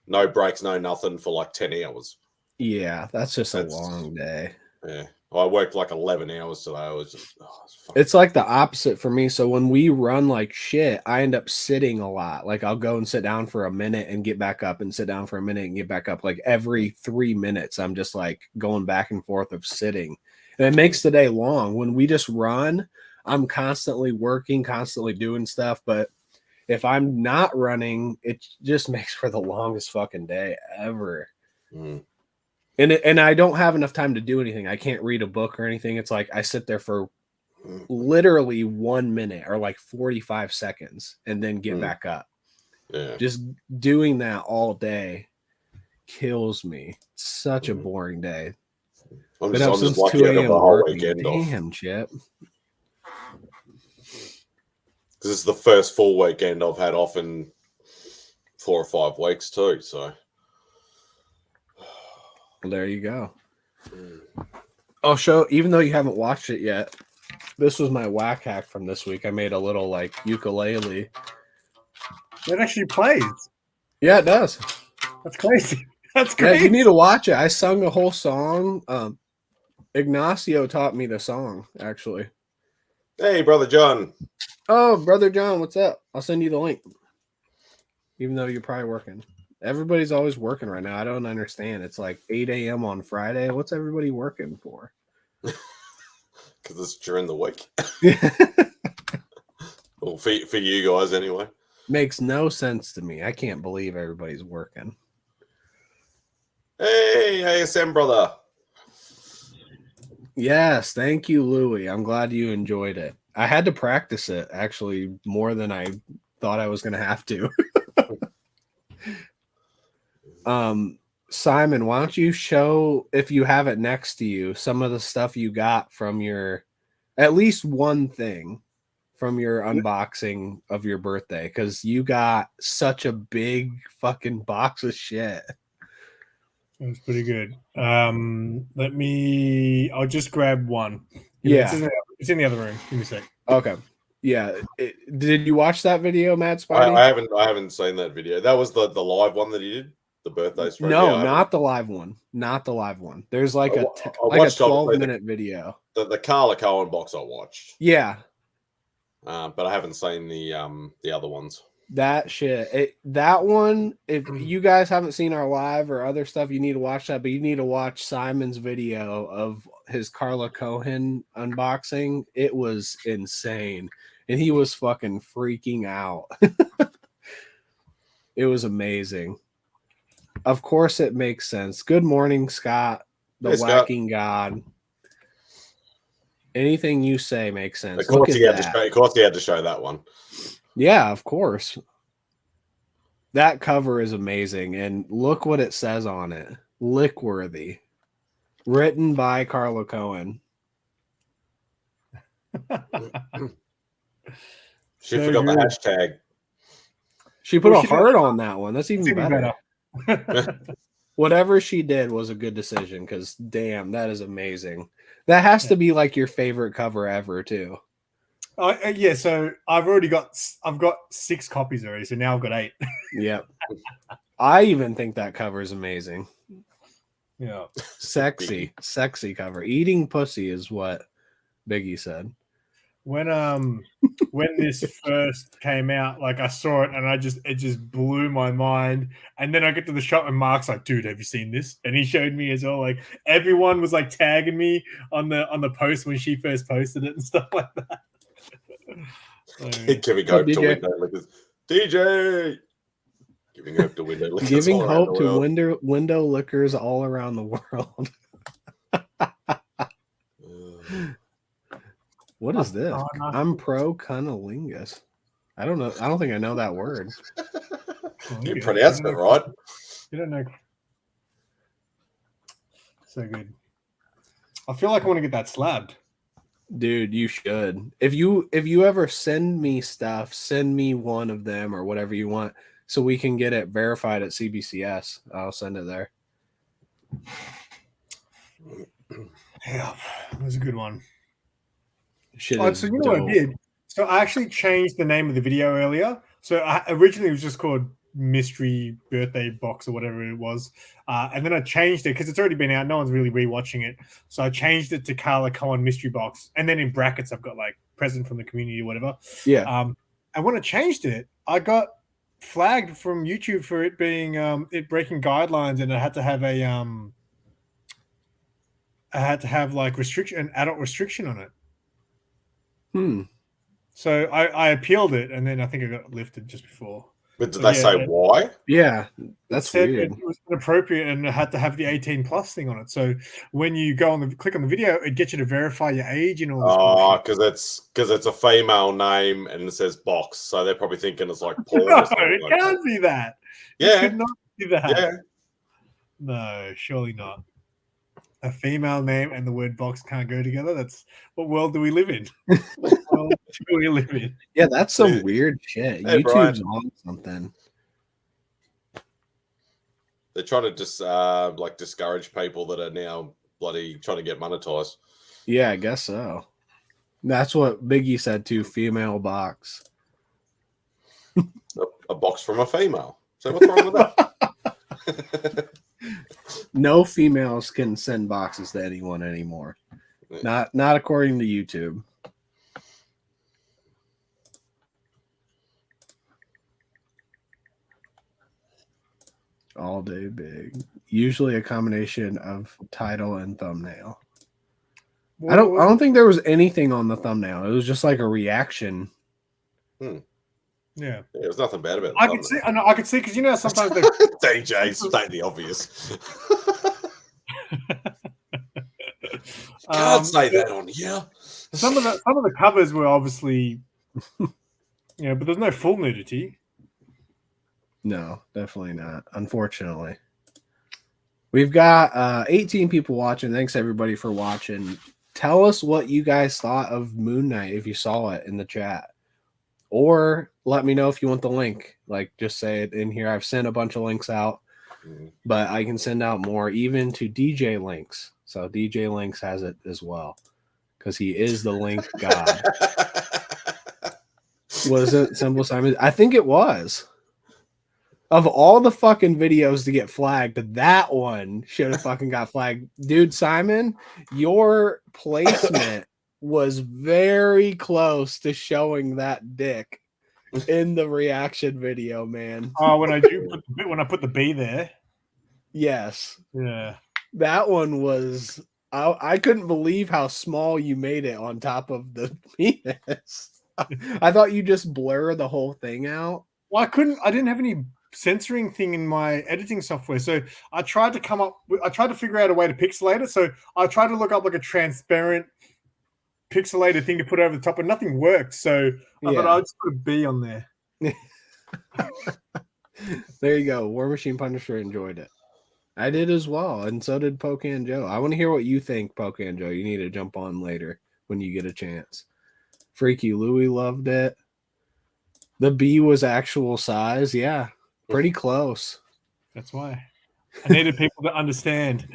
no breaks, no nothing for like 10 hours. Yeah, that's just a long day. Yeah, I worked like 11 hours today. I was just it's like the opposite for me. So when we run like shit, I end up sitting a lot. Like I'll go and sit down for a minute and get back up and sit down for a minute and get back up. Like every 3 minutes, I'm just like going back and forth of sitting. And it makes the day long. When we just run, I'm constantly working, constantly doing stuff. But if I'm not running, it just makes for the longest fucking day ever. And I don't have enough time to do anything. I can't read a book or anything. It's like I sit there for literally 1 minute or like 45 seconds and then get back up. Yeah. Just doing that all day kills me. It's such a boring day. I'm just lucky I got the whole weekend off. Damn, Chip. Because it's the first full weekend I've had off in 4 or 5 weeks too. So well, there you go. I'll show, even though you haven't watched it yet, this was my whack hack from this week. I made a little like ukulele. It actually plays. Yeah, it does. That's crazy. That's crazy. Yeah, you need to watch it. I sung a whole song. Ignacio taught me the song, actually. Hey, Brother John. Oh, Brother John, what's up? I'll send you the link. Even though you're probably working. Everybody's always working right now. I don't understand. It's like 8 a.m. on Friday. What's everybody working for? Because it's during the week. Well, for you guys anyway. Makes no sense to me. I can't believe everybody's working. Hey, ASM brother. Yes, thank you, Louie. I'm glad you enjoyed it. I had to practice it actually more than I thought I was going to have to. Simon, why don't you show, if you have it next to you, some of the stuff you got from your, at least one thing from your unboxing of your birthday, because you got such a big fucking box of shit. It was pretty good. I'll just grab one. Yeah. It's in the other room. Give me a sec. Okay. Yeah. Did you watch that video, Matt Spidey? I haven't seen that video. That was the live one that he did, the birthday stream. No, not the live one. Not the live one. There's like a 12-minute video. The Carla Cohen box I watched. Yeah. But I haven't seen the other ones. That shit. That one, if you guys haven't seen our live or other stuff, you need to watch that. But you need to watch Simon's video of his Carla Cohen unboxing. It was insane. And he was fucking freaking out. It was amazing. Of course it makes sense. Good morning, Scott, the whacking god. Anything you say makes sense. Of course, he had to show that one. Yeah, of course. That cover is amazing. And look what it says on it. Lickworthy. Written by Carla Cohen. She forgot the hashtag. She put a heart on that one. That's even better. Whatever she did was a good decision, because damn, that is amazing. That has to be like your favorite cover ever, too. Yeah, so I've got 6 copies already, so now I've got 8. Yep. I even think that cover is amazing. Yeah. Sexy cover. Eating pussy is what Biggie said. When this first came out, like I saw it and it just blew my mind. And then I get to the shop and Mark's like, dude, have you seen this? And he showed me as well. Like everyone was like tagging me on the post when she first posted it and stuff like that. Giving hope to window lickers. DJ giving hope to window lickers. Giving hope to window lickers all around the world. What is this? I'm pro cunnilingus. I don't know. I don't think I know that word. You pronounced it right. You don't know. So good. I feel like I want to get that slabbed. Dude, you should. If you ever send me stuff, send me one of them or whatever you want so we can get it verified at CBCS. I'll send it there. Yeah, that was a good one. Shit Oh, is so you know what I dope. did? So I actually changed the name of the video earlier. So originally it was just called Mystery Birthday Box or whatever it was. And then I changed it because it's already been out. No one's really rewatching it. So I changed it to Carla Cohen Mystery Box. And then in brackets, I've got like present from the community or whatever. Yeah. And when I changed it, I got flagged from YouTube for it being it breaking guidelines, and it had to have a I had to have like an adult restriction on it. So I appealed it, and then I think it got lifted just before. But did they say why? Yeah, that's said weird. It was inappropriate, and it had to have the 18+ thing on it. So when you go on click on the video, it gets you to verify your age and all this. Oh, because it's a female name and it says box, so they're probably thinking it's like porn. No, or something it like can't be that. Yeah. It could not be that. Yeah. No, surely not. A female name and the word box can't go together. That's what world do we live in? What world do we live in? Yeah, that's some weird shit. Hey, YouTube's Brian. on something. They're trying to just like discourage people that are now bloody trying to get monetized. Yeah, I guess so. That's what Biggie said too. Female box. A box from a female. So what's wrong with that? No females can send boxes to anyone anymore. Not according to YouTube. All day big. Usually a combination of title and thumbnail. I don't think there was anything on the thumbnail. It was just like a reaction. Yeah, there's nothing bad about it. I could see. I could see because you know sometimes they DJ state the obvious. Can't say that on here. Some of the covers were obviously, but there's no full nudity. No, definitely not. Unfortunately, we've got 18 people watching. Thanks everybody for watching. Tell us what you guys thought of Moon Knight if you saw it in the chat. Or let me know if you want the link. Like, just say it in here. I've sent a bunch of links out, but I can send out more, even to DJ Links. So DJ Links has it as well, because he is the link god. Was it Simple Simon? I think it was. Of all the fucking videos to get flagged, that one should have fucking got flagged. Dude, Simon, your placement was very close to showing that dick in the reaction video, man. Oh, when I put the B there. Yes. Yeah. That one was I couldn't believe how small you made it on top of the penis. I thought you just blur the whole thing out. Well, I didn't have any censoring thing in my editing software. So I tried to figure out a way to pixelate it. So I tried to look up like a transparent pixelated thing to put over the top, and nothing worked. So I thought I'll just put a B on there. There you go. War Machine Punisher enjoyed it. I did as well, and so did Pocan Joe. I want to hear what you think, Pocan Joe. You need to jump on later when you get a chance. Freaky Louie loved it. The B was actual size. Yeah, pretty close. That's why I needed people to understand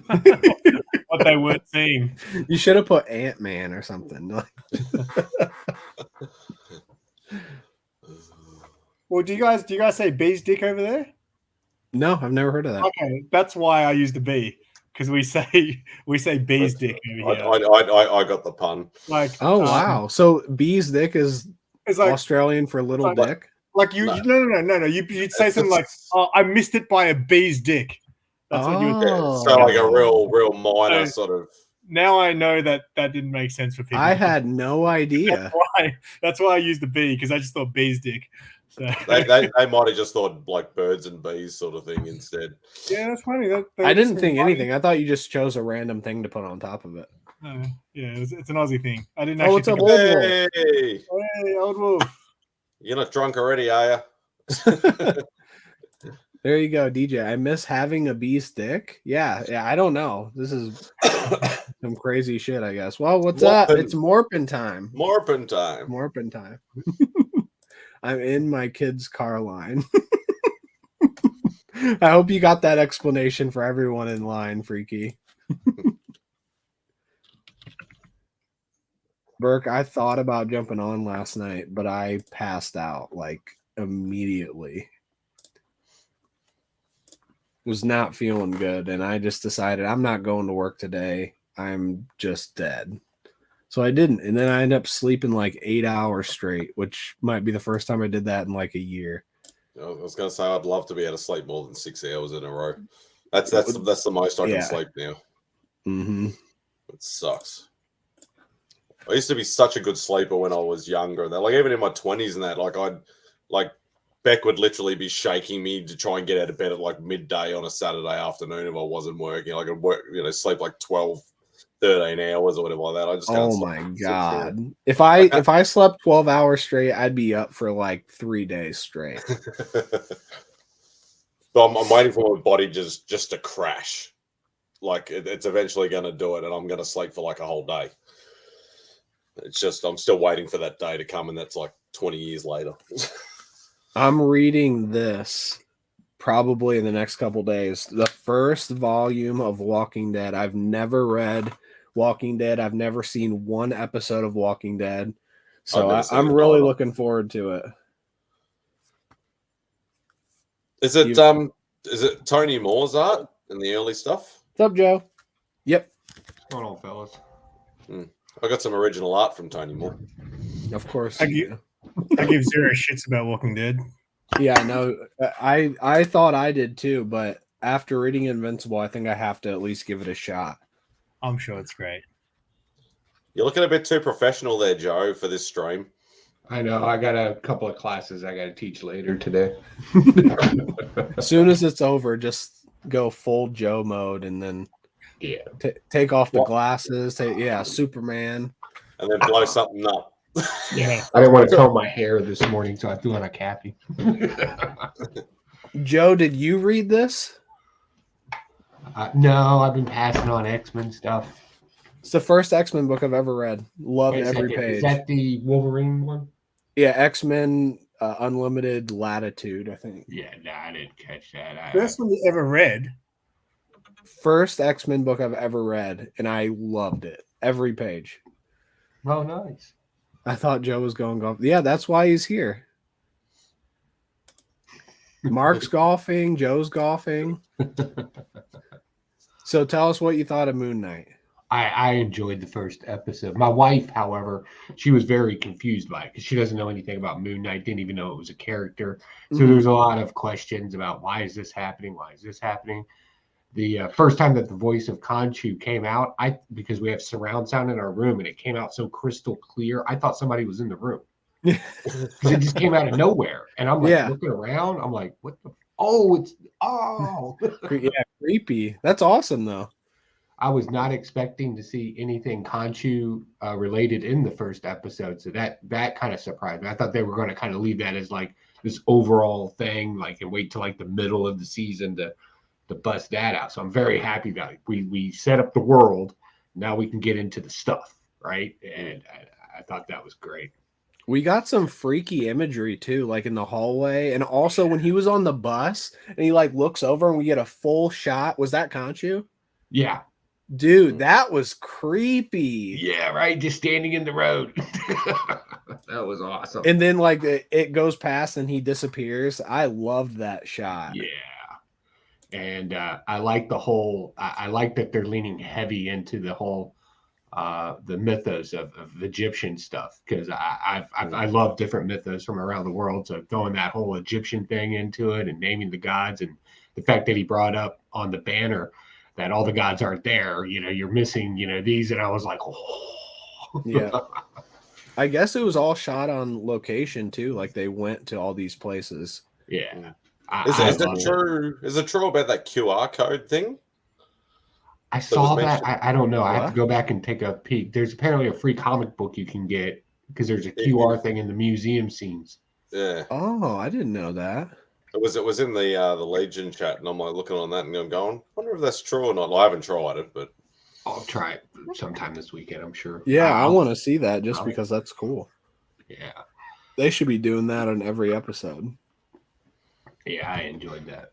what they weren't seeing. You should have put Ant-Man or something. Well, do you guys say B's dick over there? No, I've never heard of that. Okay, that's why I used the B, because we say B's dick over here. I got the pun. Like, oh wow, so B's dick is like Australian for little dick. Like you, no. You'd say something like, "Oh, I missed it by a bee's dick." That's what you would say. So like a real minor sort of. Now I know that didn't make sense for people. I had no idea. That's why I used the B, because I just thought bee's dick. So. They might have just thought like birds and bees sort of thing instead. Yeah, that's funny. I didn't think anything. I thought you just chose a random thing to put on top of it. Yeah, it's an Aussie thing. I didn't. What's up, Old Wolf? Hey, Old Wolf. You're not drunk already, are you? There you go, DJ. I miss having a bee's dick. Yeah. I don't know. This is some crazy shit, I guess. Well, what's up? It's Morpin time. Morpin time. Morpin time. I'm in my kid's car line. I hope you got that explanation for everyone in line, Freaky. Burke, I thought about jumping on last night, but I passed out like immediately. Was not feeling good, and I just decided I'm not going to work today. I'm just dead. So I didn't, and then I ended up sleeping like 8 hours straight, which might be the first time I did that in like a year. I was going to say I'd love to be able to sleep more than 6 hours in a row. That's the most I can sleep now. Mm-hmm. It sucks. I used to be such a good sleeper when I was younger. Like even in my 20s and that, like Beck would literally be shaking me to try and get out of bed at like midday on a Saturday afternoon if I wasn't working. Like I'd work, sleep like 12, 13 hours or whatever like that. I just can't sleep. My God. If I slept 12 hours straight, I'd be up for like 3 days straight. But I'm waiting for my body just to crash. Like it's eventually going to do it, and I'm going to sleep for like a whole day. It's just I'm still waiting for that day to come, and that's like 20 years later. I'm reading this probably in the next couple days. The first volume of Walking Dead. I've never read Walking Dead. I've never seen one episode of Walking Dead. So I'm really looking forward to it. Is it Tony Moore's art in the early stuff? What's up, Joe? Yep. What's going on, fellas? I got some original art from Tony Moore. Of course. I give zero shits about Walking Dead. Yeah, no, I thought I did too, but after reading Invincible, I think I have to at least give it a shot. I'm sure it's great. You're looking a bit too professional there, Joe, for this stream. I know. I got a couple of classes I got to teach later today. As soon as it's over, just go full Joe mode and then take off the glasses. Superman. And then blow something up. Yeah, I didn't want to comb my hair this morning, so I threw on a cappy. Joe, did you read this? No, I've been passing on X-Men stuff. It's the first X-Men book I've ever read. Loved every page. Is that the Wolverine one? Yeah, X-Men Unlimited Latitude, I think. Yeah, no, I didn't catch that. First one you ever read? First X-Men book I've ever read, and I loved it. Every page. Oh, nice. I thought Joe was going golf. Yeah, that's why he's here. Mark's golfing. Joe's golfing. So tell us what you thought of Moon Knight. I enjoyed the first episode. My wife, however, she was very confused by it because she doesn't know anything about Moon Knight, didn't even know it was a character. So there's a lot of questions about why is this happening? Why is this happening? The first time that the voice of Khonshu came out, because we have surround sound in our room and it came out so crystal clear, I thought somebody was in the room. Because it just came out of nowhere. And I'm like looking around, I'm like, what the creepy. That's awesome though. I was not expecting to see anything Khonshu related in the first episode. So that kind of surprised me. I thought they were going to kind of leave that as like this overall thing, like, and wait till like the middle of the season to bust that out. So I'm very happy about it. We set up the world. Now we can get into the stuff, right? And I thought that was great. We got some freaky imagery too, like in the hallway. And also when he was on the bus and he like looks over and we get a full shot. Was that Khonshu? Yeah. Dude, that was creepy. Yeah, right. Just standing in the road. That was awesome. And then like it goes past and he disappears. I loved that shot. Yeah. And I like the whole. I like that they're leaning heavy into the whole, the mythos of Egyptian stuff, because I love different mythos from around the world. So throwing that whole Egyptian thing into it and naming the gods, and the fact that he brought up on the banner that all the gods aren't there. You're missing these, and I was like, oh. Yeah. I guess it was all shot on location too. Like they went to all these places. Yeah. Is it true? Is it true about that QR code thing? I saw that. I don't know. I have to go back and take a peek. There's apparently a free comic book you can get because there's a QR thing in the museum scenes. Yeah. Oh, I didn't know that. It was in the Legion chat, and I'm like looking on that and I'm going, wonder if that's true or not. Well, I haven't tried it, but I'll try it sometime this weekend, I'm sure. Yeah, I want to see that just because that's cool. Yeah. They should be doing that on every episode. Yeah, I enjoyed that.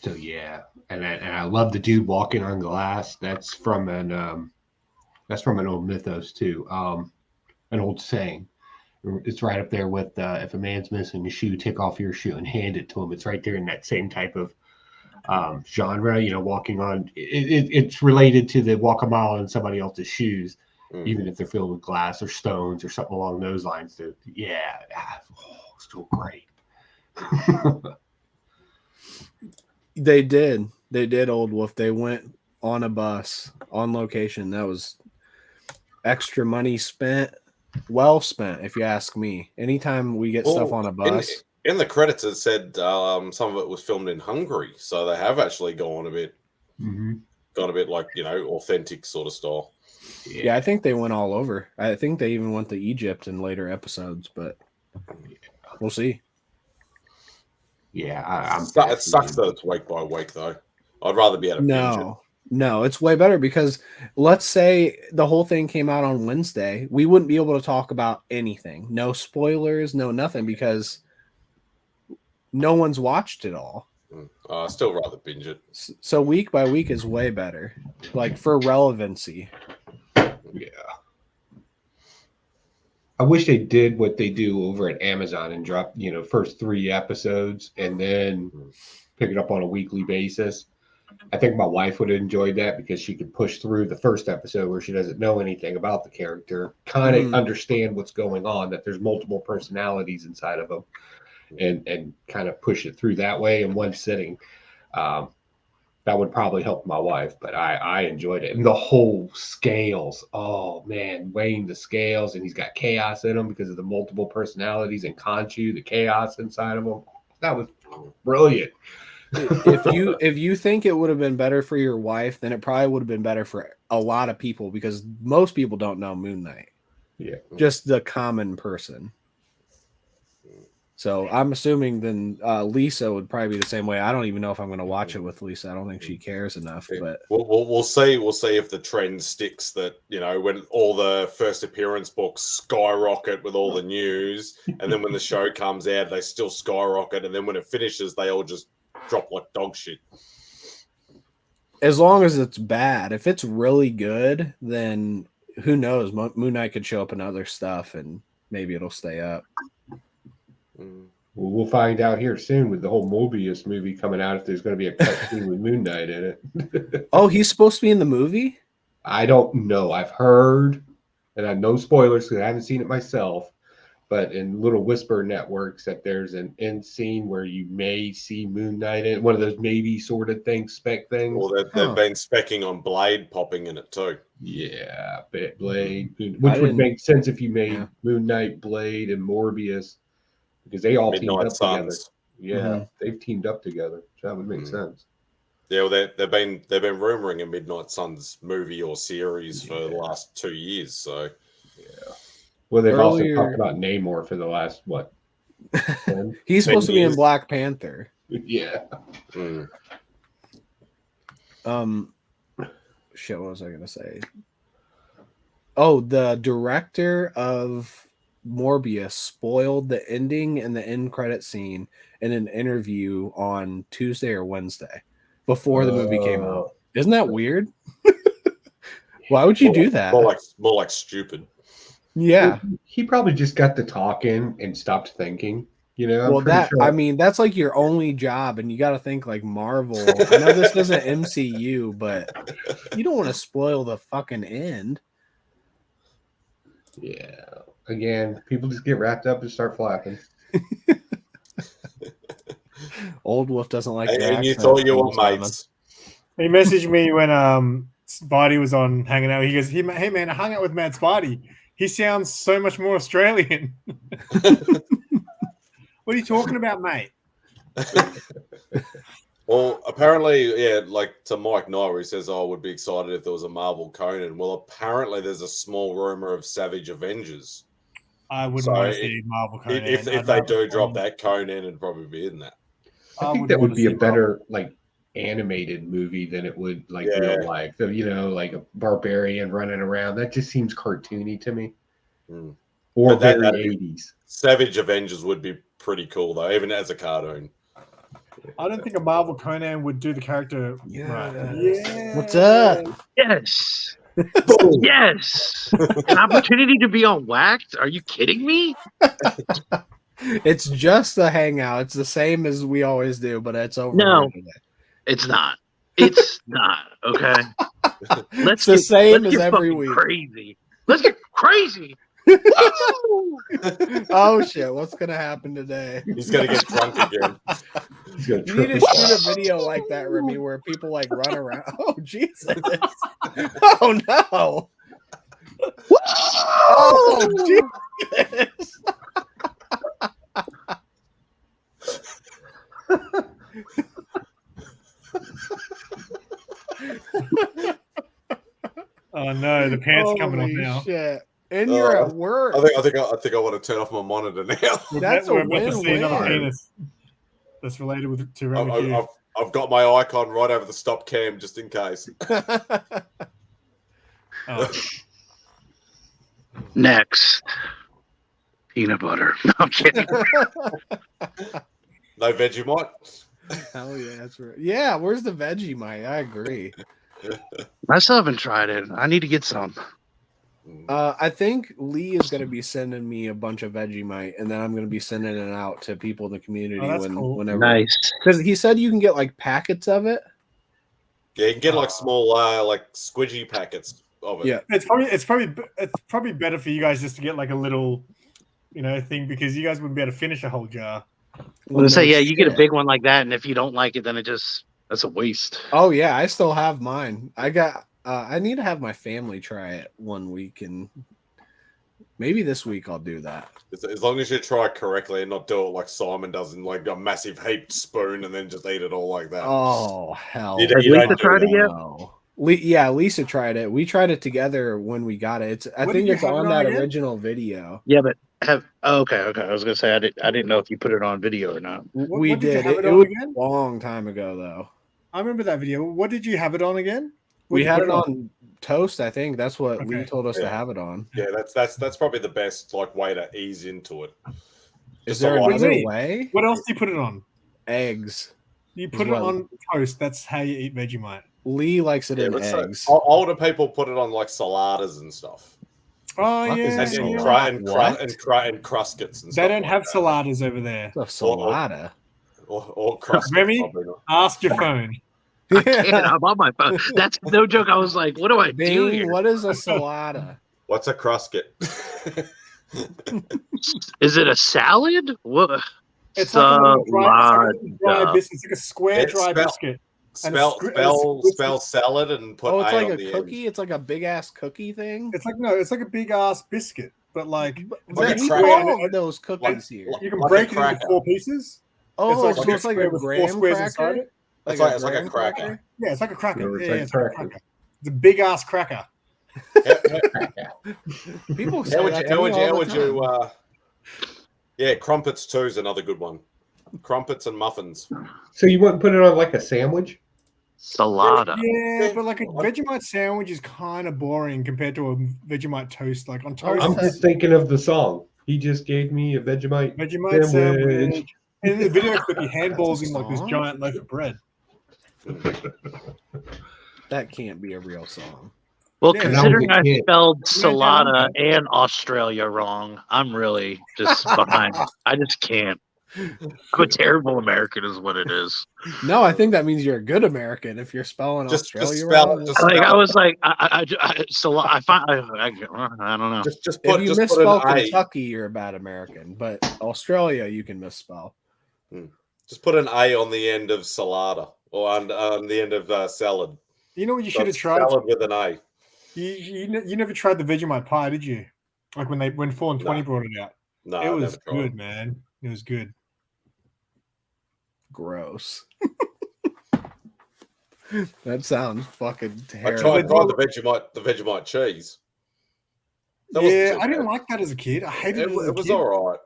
So yeah, and I love the dude walking on glass. That's from an old mythos too. An old saying. It's right up there with if a man's missing a shoe, take off your shoe and hand it to him. It's right there in that same type of genre. Walking on. It's related to the walk a mile in somebody else's shoes, even if they're filled with glass or stones or something along those lines. Still great. They did, Old Wolf. They went on a bus on location. That was extra money spent, well spent, if you ask me. Anytime we get stuff on a bus. In the credits, it said some of it was filmed in Hungary, so they have actually gone a bit like authentic sort of style. Yeah, I think they went all over. I think they even went to Egypt in later episodes, but we'll see. Yeah, it sucks that it's week by week, though. I'd rather be able to binge it. No, it's way better because let's say the whole thing came out on Wednesday. We wouldn't be able to talk about anything. No spoilers, no nothing, because no one's watched it all. I'd still rather binge it. So week by week is way better, like for relevancy. Yeah. I wish they did what they do over at Amazon and drop, first 3 episodes and then pick it up on a weekly basis. I think my wife would have enjoyed that because she could push through the first episode where she doesn't know anything about the character, kind of understand what's going on, that there's multiple personalities inside of them, and kind of push it through that way in one sitting. That would probably help my wife, but I enjoyed it. And the whole scales, oh man, weighing the scales, and he's got chaos in him because of the multiple personalities and Khonshu, the chaos inside of him. That was brilliant. If you think it would have been better for your wife, then it probably would have been better for a lot of people, because most people don't know Moon Knight. Yeah. Just the common person. So I'm assuming then Lisa would probably be the same way. I don't even know if I'm going to watch it with Lisa. I don't think she cares enough. But we'll see. We'll see if the trend sticks. That when all the first appearance books skyrocket with all the news, and then when the show comes out, they still skyrocket, and then when it finishes, they all just drop like dog shit. As long as it's bad, if it's really good, then who knows? Moon Knight could show up in other stuff, and maybe it'll stay up. Well, we'll find out here soon with the whole Mobius movie coming out if there's going to be a cut scene with Moon Knight in it. Oh, he's supposed to be in the movie? I don't know. I've heard, and I know spoilers because I haven't seen it myself, but in little whisper networks that there's an end scene where you may see Moon Knight in one of those maybe sort of things, spec things. Well, they've been specking on Blade popping in it too. Yeah, Blade, which would make sense if you made Moon Knight, Blade, and Morbius. Because they all teamed up together. Yeah, they've teamed up together. So that would make sense. Yeah, well, they've been rumoring a Midnight Suns movie or series for the last 2 years. So yeah. Well, they've also talked about Namor for the last what? 10? He's supposed to be in Black Panther. Yeah. Shit, what was I gonna say? Oh, the director of Morbius spoiled the ending and the end credit scene in an interview on Tuesday or Wednesday before the movie came out. Isn't that weird? Why would you do that? More like stupid. Yeah. He probably just got to talking and stopped thinking. Well, I mean, that's like your only job, and you got to think like Marvel. I know this isn't MCU, but you don't want to spoil the fucking end. Yeah. Again, people just get wrapped up and start flapping. Old Wolf doesn't like that. And you thought you were mates. He messaged me when Spidey was on Hanging Out. He goes, "Hey man, I hung out with Mad Spidey. He sounds so much more Australian." What are you talking about, mate? Well, apparently, yeah, like to Mike Knight, he says, I would be excited if there was a Marvel Conan. Well, apparently there's a small rumor of Savage Avengers. I wouldn't want to see Marvel Conan. If they do drop that, Conan it'd probably be in that. I think that would be a better animated movie than it would real life. Like a barbarian running around. That just seems cartoony to me. Or very 80s. Savage Avengers would be pretty cool though, even as a cartoon. I don't think a Marvel Conan would do the character right. Yeah. What's up? Yes. Yes. An opportunity to be on Whacked? Are you kidding me? It's just a hangout. It's the same as we always do, but it's over. No. here today. It's not. It's not. Okay. It's the same as every week. Crazy. Let's get crazy. Oh shit! What's gonna happen today? He's gonna get drunk again. You need to shoot a video like that, Remy, where people like run around. Oh Jesus! Oh no! Oh Jesus! Oh no, the pants coming off now. Shit. And you're at work. I think I want to turn off my monitor now. That's we're a about to see another win-win. penis that's related to Remy. I've got my icon right over the stop cam just in case. Oh. Next. Peanut butter. No, I'm kidding. No Vegemite. Hell yeah, that's right. Yeah, where's the Vegemite? I agree. I still haven't tried it. I need to get some. I think Lee is going to be sending me a bunch of Vegemite, and then I'm going to be sending it out to people in the community whenever. Nice. Because he said you can get like packets of it. Yeah, you can get like small, like squidgy packets of it. Yeah, It's probably better for you guys just to get like a little, thing, because you guys wouldn't be able to finish a whole jar. Well, say, yeah, you get a big one like that, and if you don't like it, then that's a waste. Oh yeah, I still have mine. I need to have my family try it one week, and maybe this week I'll do that. As long as you try it correctly and not do it like Simon does, in like a massive heaped spoon and then just eat it all like that. Oh hell! You Has Lisa tried it yet? No. Yeah, Lisa tried it. We tried it together when we got it. I think it's on that original video. Yeah, but okay. I was gonna say I didn't know if you put it on video or not. We did. It was a long time ago though. I remember that video. What did you have it on again? We had it on toast. I think that's what Lee told us to have it on. Yeah, that's probably the best way to ease into it. Is there another way? What else do you put it on? Eggs. You put it on toast. That's how you eat Vegemite. Lee likes it in eggs. Older people put it on like saladas and stuff. Oh yeah, and Cruskets and stuff. They don't have saladas over there. A salada or Cruskets. Remy, ask your phone. I can't. I'm on my phone. That's no joke. I was like, what do I do here? What is a salada? What's a Crusket? Is it a salad? What? It's like a dry biscuit. It's like a square dry biscuit. Spell salad and put it's A like on a the cookie. end. It's like a big ass cookie thing. It's like a big ass biscuit, but like we call those cookies here. You can break it into 4 pieces. Oh, it's like a graham cracker. It's like a cracker. Yeah, it's like a cracker. It's like a cracker. It's a big ass cracker. People say how would you? Yeah, crumpets too is another good one. Crumpets and muffins. So you wouldn't put it on like a sandwich? Salada. Yeah, but like a Vegemite sandwich is kind of boring compared to a Vegemite toast. Like on toast, I'm just thinking of the song. He just gave me a Vegemite sandwich. And in the video clip, he handballs him like this giant loaf of bread. That can't be a real song. Well, considering I spelled Salada and Australia wrong, I'm really just behind. I just can't. I'm a terrible American, is what it is. No, I think that means you're a good American if you're spelling Australia wrong. I was like, I don't know. If you misspell Kentucky, you're a bad American, but Australia you can misspell. Just put an A on the end of salada or on the end of salad. You know what you should have tried? Salad with an A. You never tried the Vegemite pie, did you? Like when 4 and 20 brought it out. No, it was good, man. It was good. Gross. That sounds fucking terrible. I tried the Vegemite cheese. Yeah, I didn't like that as a kid. I hated it. It was all right.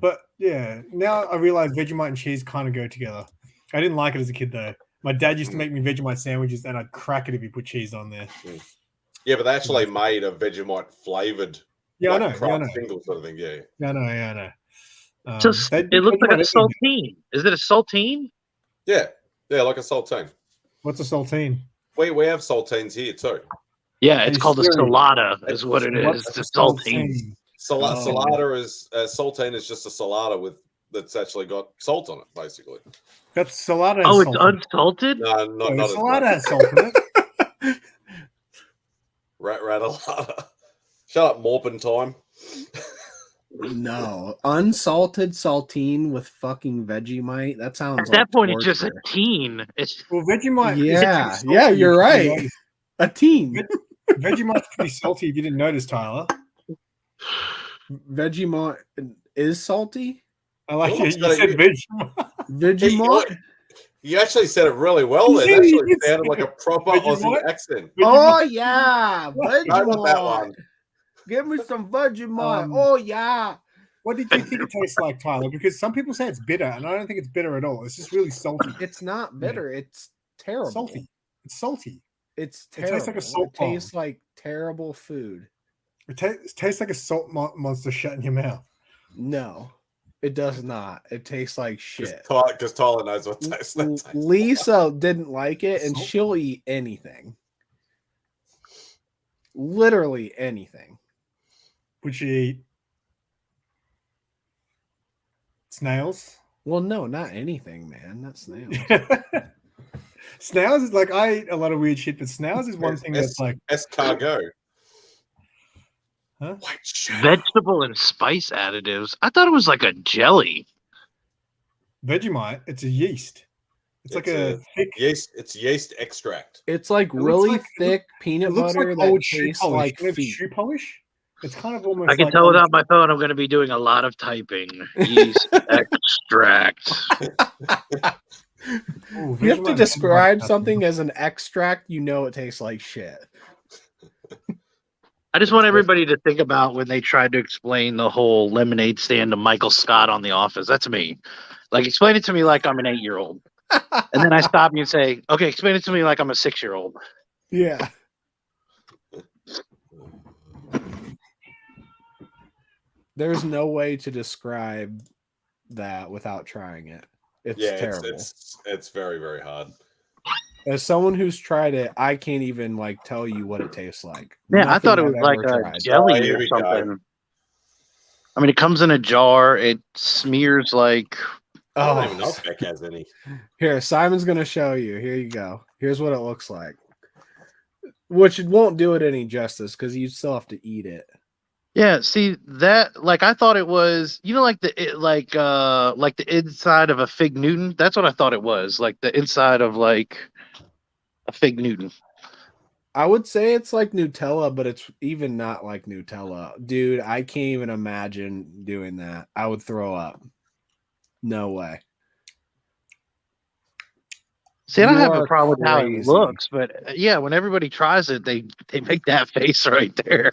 But yeah, now I realize Vegemite and cheese kind of go together. I didn't like it as a kid though. My dad used to make me Vegemite sandwiches, and I'd crack it if he put cheese on there. Yeah, but they actually made a Vegemite flavored. Yeah, like I know. Single sort of thing. Yeah. I know. It looks like a saltine. Is it a saltine? Yeah, like a saltine. What's a saltine? We have saltines here too. Yeah, it's called a serious? salada, is what it What's is. a It's saltine. Salada is saltine is just a salada that's actually got salt on it, basically. That's salada. Oh, it's salt. unsalted? No, not as salada much. has salt in it. Ratalada. Shut up, Morpin time. No, unsalted saltine with fucking Vegemite. That sounds. At that point, it's just a torture. teen. It's Well, Vegemite. Yeah, you're right. A teen. Vegemite's pretty salty. If you didn't notice, Tyler. Vegemite is salty. I like it. You said Vegemite. Vegemite. You actually said it really well there. It actually sounded like a proper Aussie accent. Oh yeah, Vegemite. No, not that one. Give me some Vegemite. Oh yeah. What did you think it tastes like, Tyler? Because some people say it's bitter, and I don't think it's bitter at all. It's just really salty. It's not bitter. It's terrible. Salty. It's salty. It's terrible. It tastes like a salt bomb. It tastes like terrible food. It tastes like a salt monster shut in your mouth. No, it does not. It tastes like shit. Because Tyler knows what tastes like. Lisa didn't like it, and she'll eat anything. Literally anything. Would she eat snails? Well, no, not anything, man. Not snails. Snails is like, I eat a lot of weird shit, but snails is one thing that's like escargot. Huh? Vegetable and spice additives. I thought it was like a jelly. Vegemite. It's a yeast. It's like a thick yeast. It's yeast extract. It's like really thick peanut butter like that tastes like feet. shoe polish. It's kind of almost. I can tell without my phone, I'm going to be doing a lot of typing. Yeast extract. If you have to describe something as an extract, you know it tastes like shit. I just want everybody to think about when they tried to explain the whole lemonade stand to Michael Scott on The Office. That's me. Like, explain it to me like I'm an 8-year-old. And then I stop you and say, okay, explain it to me like I'm a 6-year-old. Yeah. There's no way to describe that without trying it. It's terrible. It's very, very hard. As someone who's tried it, I can't even like tell you what it tastes like. Yeah, Nothing I thought it was I've like ever a tried. jelly or something. I mean, it comes in a jar. It smears like. I don't even know if Beck has any. Here, Simon's gonna show you. Here you go. Here's what it looks like. Which won't do it any justice because you still have to eat it. Yeah, see that like I thought it was, you know, like the inside of a Fig Newton. That's what I thought it was, like the inside of like a Fig Newton. I would say it's like Nutella, but it's even not like Nutella. Dude, I can't even imagine doing that. I would throw up. No way. See, I don't have a problem with how it looks, but yeah, when everybody tries it, they make that face right there.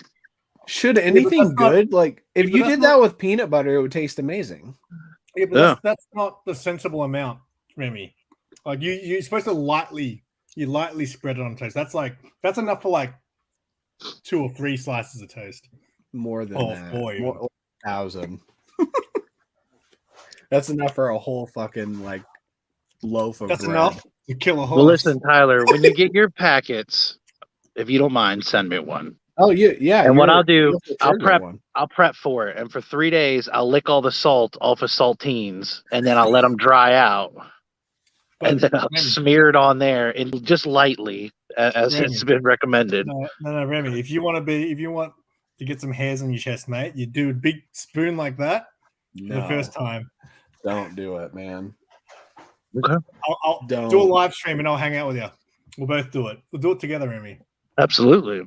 Should anything good, like if you did that with peanut butter, it would taste amazing. Yeah, but that's not the sensible amount, Remy. Like you're supposed to lightly spread it on toast. That's enough for like 2 or 3 slices of toast. More than that. Boy. More, 1,000. That's enough for a whole fucking like loaf of bread. That's enough to kill a horse. Well, listen, Tyler, when you get your packets, if you don't mind, send me one. Oh yeah. And what I'll do, I'll prep for it, and for 3 days, I'll lick all the salt off of saltines, and then I'll let them dry out, and then I'll smear it on there, and just lightly, as it's been recommended. No, Remy. If you want to get some hairs on your chest, mate, you do a big spoon like that for the first time. Don't do it, man. Okay. I'll do a live stream and I'll hang out with you. We'll both do it. We'll do it together, Remy. Absolutely.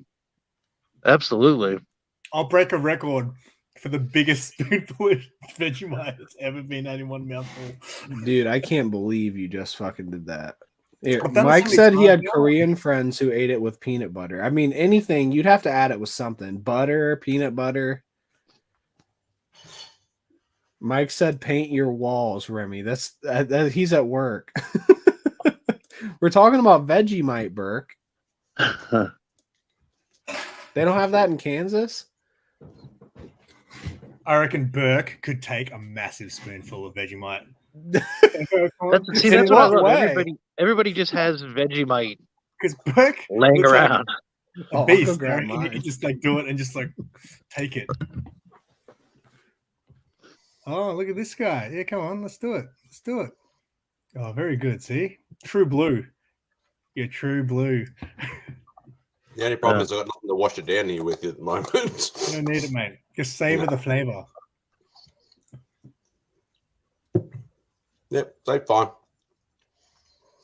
I'll break a record for the biggest spoonful of Vegemite that's ever been had in one mouthful. Dude, I can't believe you just fucking did that. Here, Mike said he had Korean friends who ate it with peanut butter. I mean, anything, you'd have to add it with something. Butter, peanut butter. Mike said paint your walls, Remy. That's he's at work. We're talking about Vegemite, Burke. They don't have that in Kansas? I reckon Burke could take a massive spoonful of Vegemite. That's In what I what love. way? Everybody just has Vegemite Because Burke laying looks like around. a Oh, I'll go beast. grab You mine. can just like do it and just like take it. Oh, look at this guy. Yeah, come on, let's do it. Let's do it. Oh, very good. See? True blue. You're true blue. The only problem is I've got nothing to wash it down here with at the moment. You don't need it, mate. Just savor the flavor. Yep, so fine.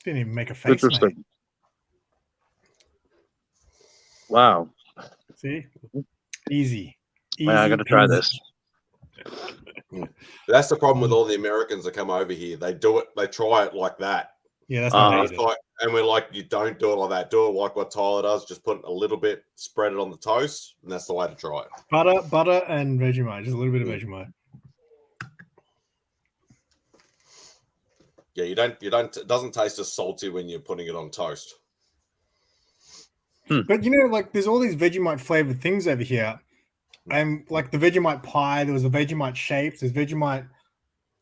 Didn't even make a face, mate. Interesting. Wow. See? Easy. Man, I got to try peasy. this. That's the problem with all the Americans that come over here. They do it, they try it like that. Yeah, that's not And, it's like, and we're like, you don't do it like that. Do it like what Tyler does. Just put a little bit, spread it on the toast, and that's the way to try it. Butter and Vegemite. Just a little bit of Vegemite. Yeah, you don't. It doesn't taste as salty when you're putting it on toast. But you know, like there's all these Vegemite flavored things over here. And like the Vegemite pie, there was the Vegemite shapes, there's Vegemite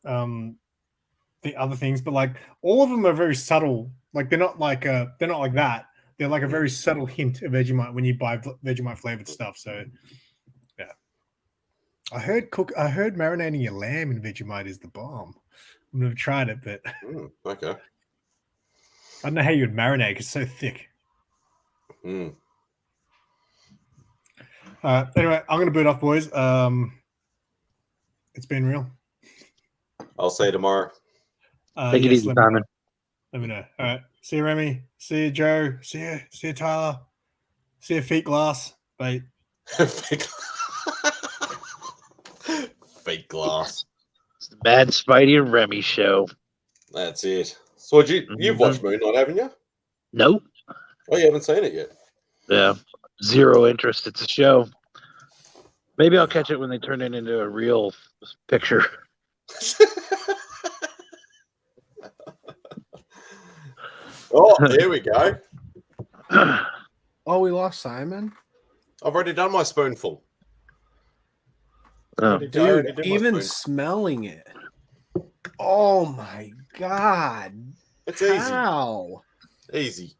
the other things, but like all of them are very subtle. Like they're not like that. They're like a very subtle hint of Vegemite when you buy Vegemite flavored stuff. So yeah. I heard marinating your lamb in Vegemite is the bomb. I've never tried it, but okay. I don't know how you would marinate because it's so thick. Mm. Anyway, I'm going to boot off, boys. It's been real. I'll see you tomorrow. Take it easy, Simon. Let me know. All right. See you, Remy. See you, Joe. See you, Tyler. See you, Feet Glass. Bye. Fake glass. It's the Bad Spidey and Remy show. That's it. So you've watched Moon Knight, haven't you? Nope. Oh, you haven't seen it yet. Yeah. Zero interest. It's a show. Maybe I'll catch it when they turn it into a real picture. Oh, here we go. Oh, we lost Simon? I've already done my spoonful. Oh. Dude, even smelling it. Oh my god. It's easy. How? Easy.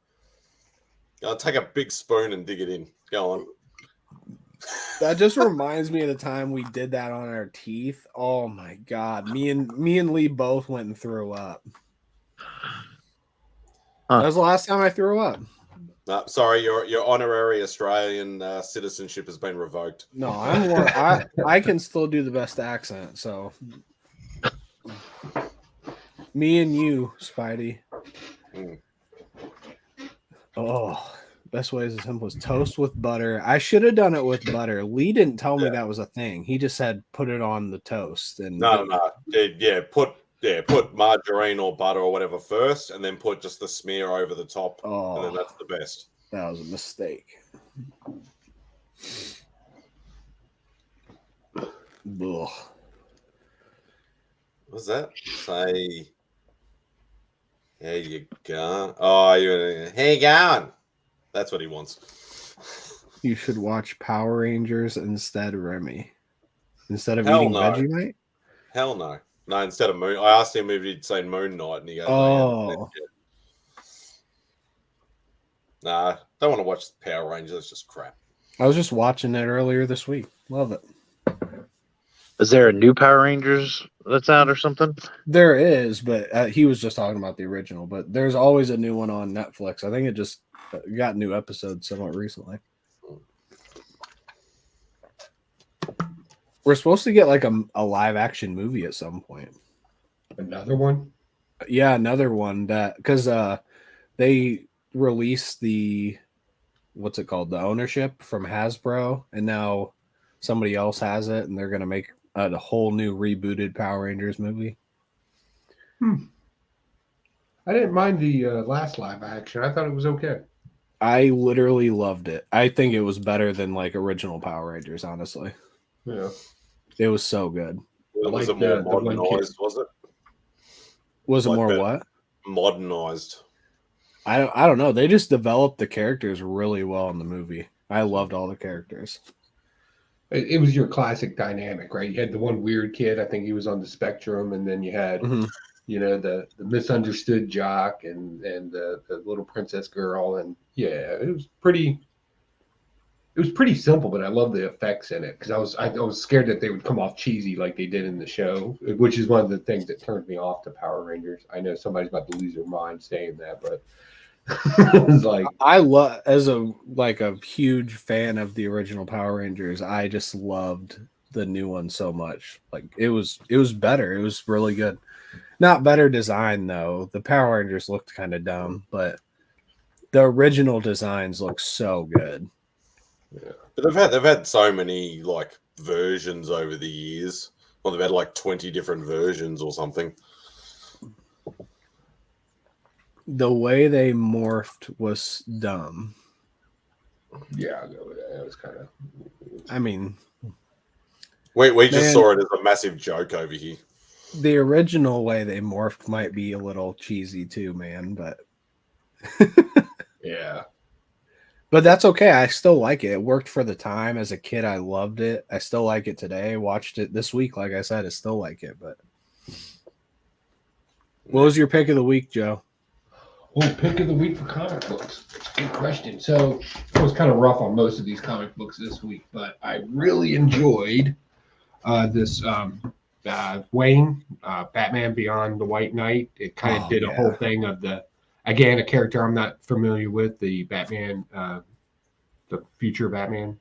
I'll take a big spoon and dig it in. Go on. That just reminds me of the time we did that on our teeth. Oh my god. Me and Lee both went and threw up. That was the last time I threw up. Sorry, your honorary Australian citizenship has been revoked. No, I can still do the best accent, so me and you, Spidey. Mm. Oh, best way is as simple as toast with butter. I should have done it with butter. Lee didn't tell me that was a thing. He just said put it on the toast. And No. Put margarine or butter or whatever first, and then put just the smear over the top, and then that's the best. That was a mistake. Ugh. What's that? Say, there you go. Oh, hey, going. That's what he wants. You should watch Power Rangers instead, Remy. Instead of Hell eating no. Vegemite? Hell no. No, instead of Moon. I asked him if he'd seen Moon Knight, and he goes, "Oh, nah, don't want to watch Power Rangers. It's just crap." I was just watching it earlier this week. Love it. Is there a new Power Rangers that's out or something? There is, but he was just talking about the original. But there's always a new one on Netflix. I think it just got new episodes somewhat recently. We're supposed to get like a live action movie at some point. Another one? Yeah, another one that because they released the what's it called? The ownership from Hasbro, and now somebody else has it, and they're gonna make a whole new rebooted Power Rangers movie. I didn't mind the last live action. I thought it was okay. I literally loved it. I think it was better than like original Power Rangers, honestly. Yeah. It was so good. Was it more modernized, was it? Was it Like more that? what? Modernized. I don't know. They just developed the characters really well in the movie. I loved all the characters. It was your classic dynamic, right? You had the one weird kid. I think he was on the spectrum, and then you had You know, the misunderstood jock and the little princess girl, and yeah, it was pretty simple, but I love the effects in it because I was scared that they would come off cheesy like they did in the show, which is one of the things that turned me off to Power Rangers. I know somebody's about to lose their mind saying that, but it's like I love, as a huge fan of the original Power Rangers, I just loved the new one so much. Like it was better. It was really good. Not better design though. The Power Rangers looked kind of dumb, but the original designs look so good. Yeah. But they've had so many like versions over the years. Well, they've had like 20 different versions or something. The way they morphed was dumb. Yeah, I'll go with that. It was kind of. I mean, we just saw it as a massive joke over here. The original way they morphed might be a little cheesy too, man, but yeah. But that's okay. I still like it. It worked for the time. As a kid, I loved it. I still like it today. Watched it this week, like I said, I still like it. But what was your pick of the week, Joe? Oh, pick of the week for comic books. Good question. So I was kind of rough on most of these comic books this week, but I really enjoyed this Wayne, Batman Beyond the White Knight. It kind of did a whole thing of again, a character I'm not familiar with, the Batman, the future Batman.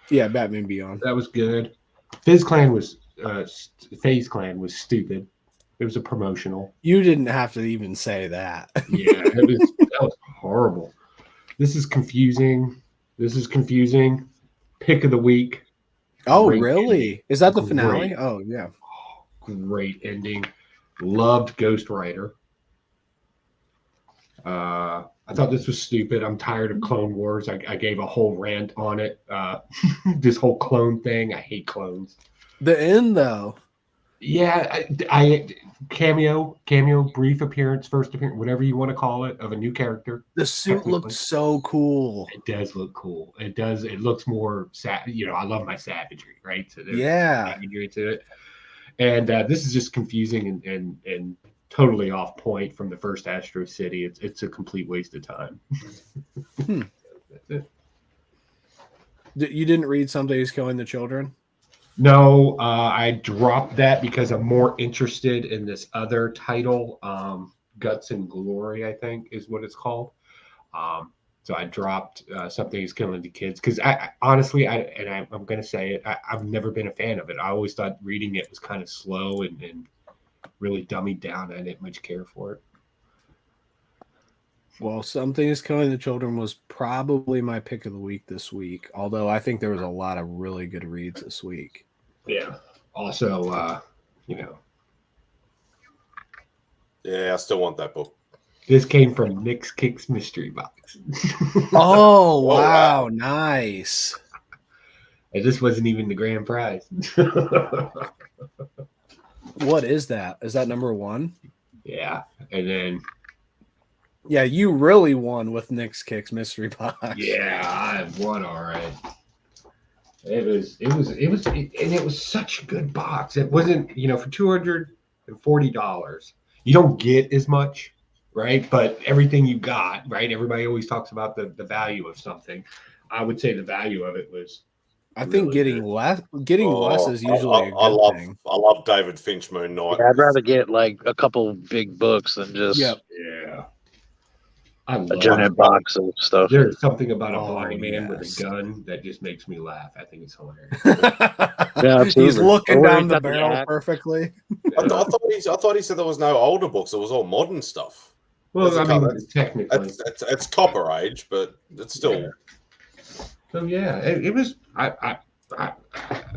Yeah, Batman Beyond. That was good. FaZe Clan was stupid. It was a promotional. You didn't have to even say that. Yeah, that was horrible. This is confusing. Pick of the week. Oh, really? Ending. Is that the finale? Great. Oh, yeah. Great ending. Loved Ghost Rider. I thought this was stupid. I'm tired of Clone Wars. I gave a whole rant on it. This whole clone thing. I hate clones. The end, though. Yeah, I cameo, brief appearance, first appearance, whatever you want to call it, of a new character. The suit looked so cool. It does look cool. It does. It looks more, I love my savagery, right? So savagery to it. And this is just confusing and totally off point from the first Astro City. It's a complete waste of time. That's it. You didn't read Somebody's Killing the Children? No, I dropped that because I'm more interested in this other title, Guts and Glory, I think is what it's called. So I dropped Something's Killing the Kids because I'm going to say it, I've never been a fan of it. I always thought reading it was kind of slow and really dummied down. I didn't much care for it. Well, Something is Killing the Children was probably my pick of the week this week, although I think there was a lot of really good reads this week. Yeah. Also, Yeah, I still want that book. This came from Nick's Kicks Mystery Box. Oh, wow. Nice. And this wasn't even the grand prize. What is that? Is that number one? Yeah. And then... Yeah, you really won with Nick's Kicks Mystery Box. Yeah, I won all right. It was such a good box. It wasn't, for $240, you don't get as much, right? But everything you got, right? Everybody always talks about the value of something. I would say the value of it was. I think getting less is usually a good thing. I love David Finch Moon Knight. Yeah, I'd rather get like a couple big books than just yeah. A giant box of stuff. There's something about a blind man with a gun that just makes me laugh. I think it's hilarious. Yeah, absolutely. He's looking down the barrel perfectly. I thought he said there was no older books. It was all modern stuff. Well, I mean, technically, it's Copper Age, but it's still. Yeah. So yeah, it was. I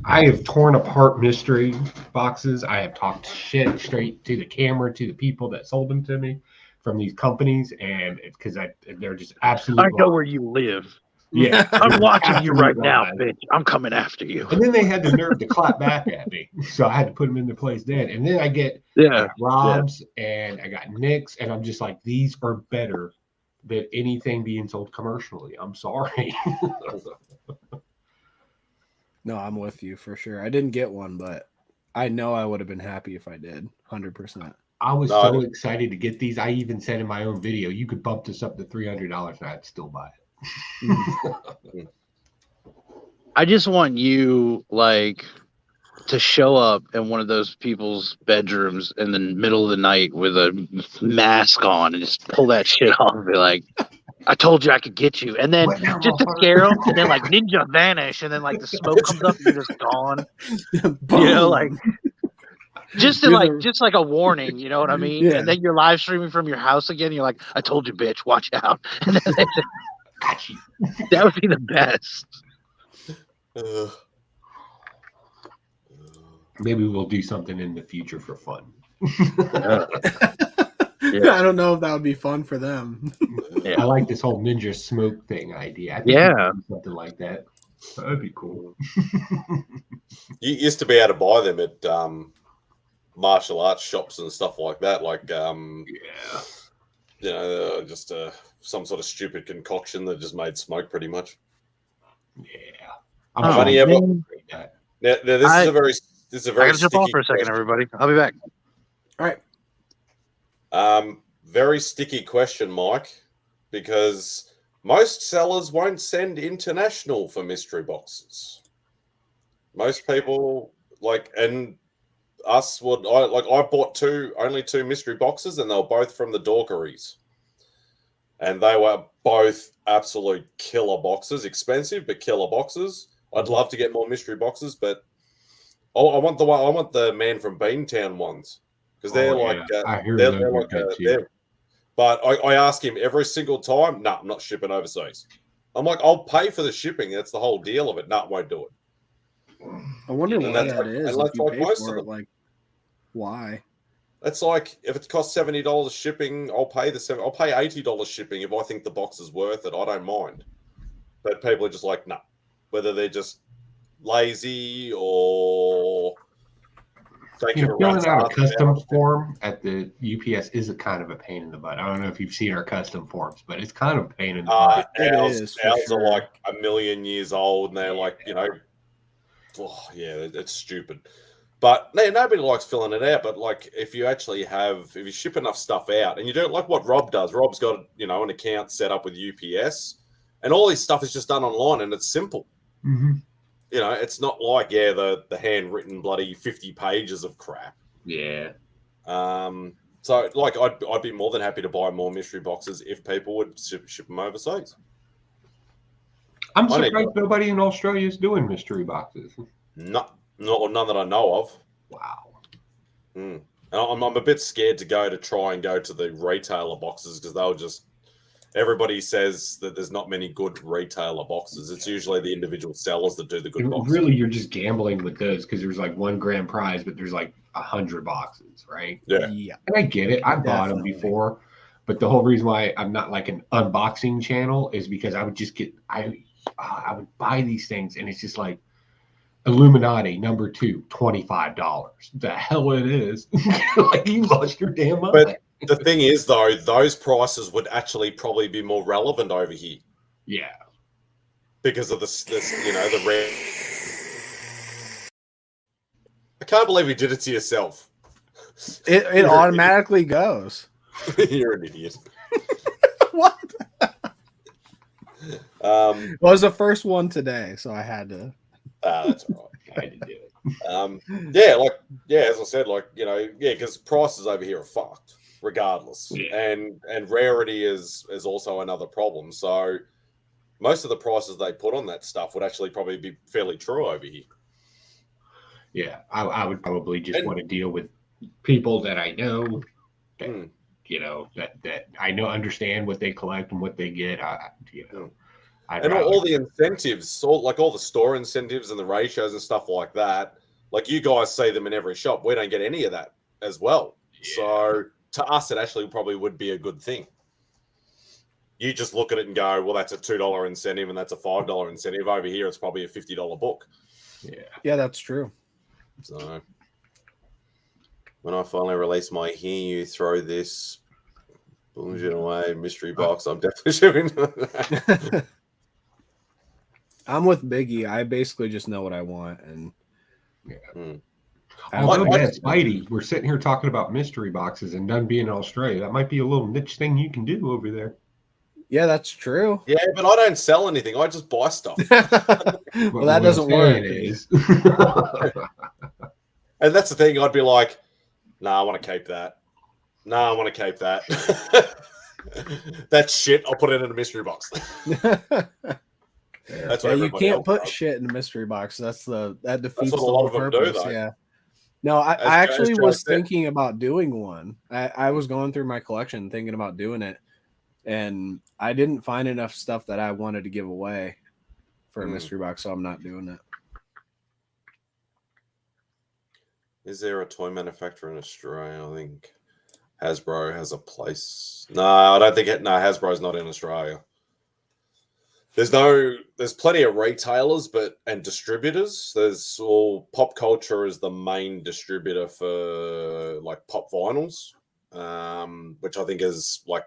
have torn apart mystery boxes. I have talked shit straight to the camera to the people that sold them to me from these companies, and because they're just absolutely. I know where you live. Yeah, I'm watching you right now, bitch. I'm coming after you. And then they had the nerve to clap back at me, so I had to put them in their place then. And then I get Rob's and I got Nick's, and I'm just like, these are better than anything being sold commercially. I'm sorry. No, I'm with you for sure. I didn't get one, but I know I would have been happy if I did. 100%. I was so excited to get these. I even said in my own video, you could bump this up to $300 and I'd still buy it. I just want you to show up in one of those people's bedrooms in the middle of the night with a mask on and just pull that shit off and be like, I told you I could get you. And then just to scare them, and then ninja vanish, and then the smoke comes up and you're just gone. Just like a warning, you know what I mean? Yeah. And then you're live streaming from your house again. And you're like, I told you, bitch, watch out. And then that would be the best. Maybe we'll do something in the future for fun. Yeah. I don't know if that would be fun for them. I like this whole ninja smoke thing idea. I think something like that. That'd be cool. You used to be able to buy them at martial arts shops and stuff like that. Just some sort of stupid concoction that just made smoke pretty much. Yeah. Funny ever. Now, this is a very I gotta jump off for a second, everybody. I'll be back. All right. Very sticky question, Mike, because most sellers won't send international for mystery boxes. Most people and us would. I bought only two mystery boxes, and they were both from the Dorkeries, and they were both absolute killer boxes. Expensive, but killer boxes. I'd love to get more mystery boxes, but I want the Man from Beantown ones. Because they're but I ask him every single time, I'm not shipping overseas. I'm like, I'll pay for the shipping. That's the whole deal of it. Won't do it. I wonder why that is. If you pay for it, why? That's like if it costs $70 shipping, I'll pay $80 shipping if I think the box is worth it. I don't mind. But people are just like, no. Whether they're just lazy or filling out a customs form at the UPS is a kind of a pain in the butt. I don't know if you've seen our custom forms, but it's kind of a pain in the butt. Ours are like a million years old, and they're it's stupid. But nobody likes filling it out. But if you ship enough stuff out, and you don't like what Rob does. Rob's got an account set up with UPS, and all this stuff is just done online, and it's simple. Mm-hmm. It's not like the handwritten bloody 50 pages of crap. Yeah. So I'd be more than happy to buy more mystery boxes if people would ship them overseas. I'm surprised nobody in Australia is doing mystery boxes. None that I know of. Wow. And I'm a bit scared to try and go to the retailer boxes because they'll just. Everybody says that there's not many good retailer boxes. It's usually the individual sellers that do the good boxes. Really, you're just gambling with those because there's one grand prize, but there's 100 boxes, right? Yeah. And I get it. I bought them before, but the whole reason why I'm not an unboxing channel is because I would just I would buy these things, and it's just Illuminati number 2, $25. The hell it is. You lost your damn mind. But the thing is, though, those prices would actually probably be more relevant over here. Yeah. Because of the rare. I can't believe you did it to yourself. It automatically goes. You're an idiot. What? It was the first one today, so I had to. That's all right. I had to do it. As I said, because prices over here are fucked. Regardless, and rarity is also another problem. So most of the prices they put on that stuff would actually probably be fairly true over here. Yeah, I would probably just want to deal with people that I know, that that I know understand what they collect and what they get. All the incentives, all the store incentives and the ratios and stuff like that. You guys see them in every shop. We don't get any of that as well. Yeah. So. To us, it actually probably would be a good thing. You just look at it and go, well, that's a $2 incentive and that's a $5 incentive. Over here, it's probably a $50 book. Yeah, that's true. So when I finally release my Here You Throw This bullshit away mystery box, I'm definitely shipping. I'm with Biggie. I basically just know what I want. And Although, man, Spidey, we're sitting here talking about mystery boxes and none being in Australia. That might be a little niche thing you can do over there. Yeah, that's true. Yeah, but I don't sell anything. I just buy stuff. Well, that doesn't work. And that's the thing. I'd be like, nah, I want to keep that. Nah, I want to keep that. That's shit. I'll put it in a mystery box. That's yeah, you can't put shit in a mystery box. That defeats the whole purpose. Yeah. No, I actually was thinking about doing one. I was going through my collection thinking about doing it, and I didn't find enough stuff that I wanted to give away for a mystery box, so I'm not doing it. Is there a toy manufacturer in Australia? I think Hasbro has a place. No, I don't think it. No, Hasbro's not in Australia. There's plenty of retailers, and distributors. Pop Culture is the main distributor for like pop vinyls, which I think is like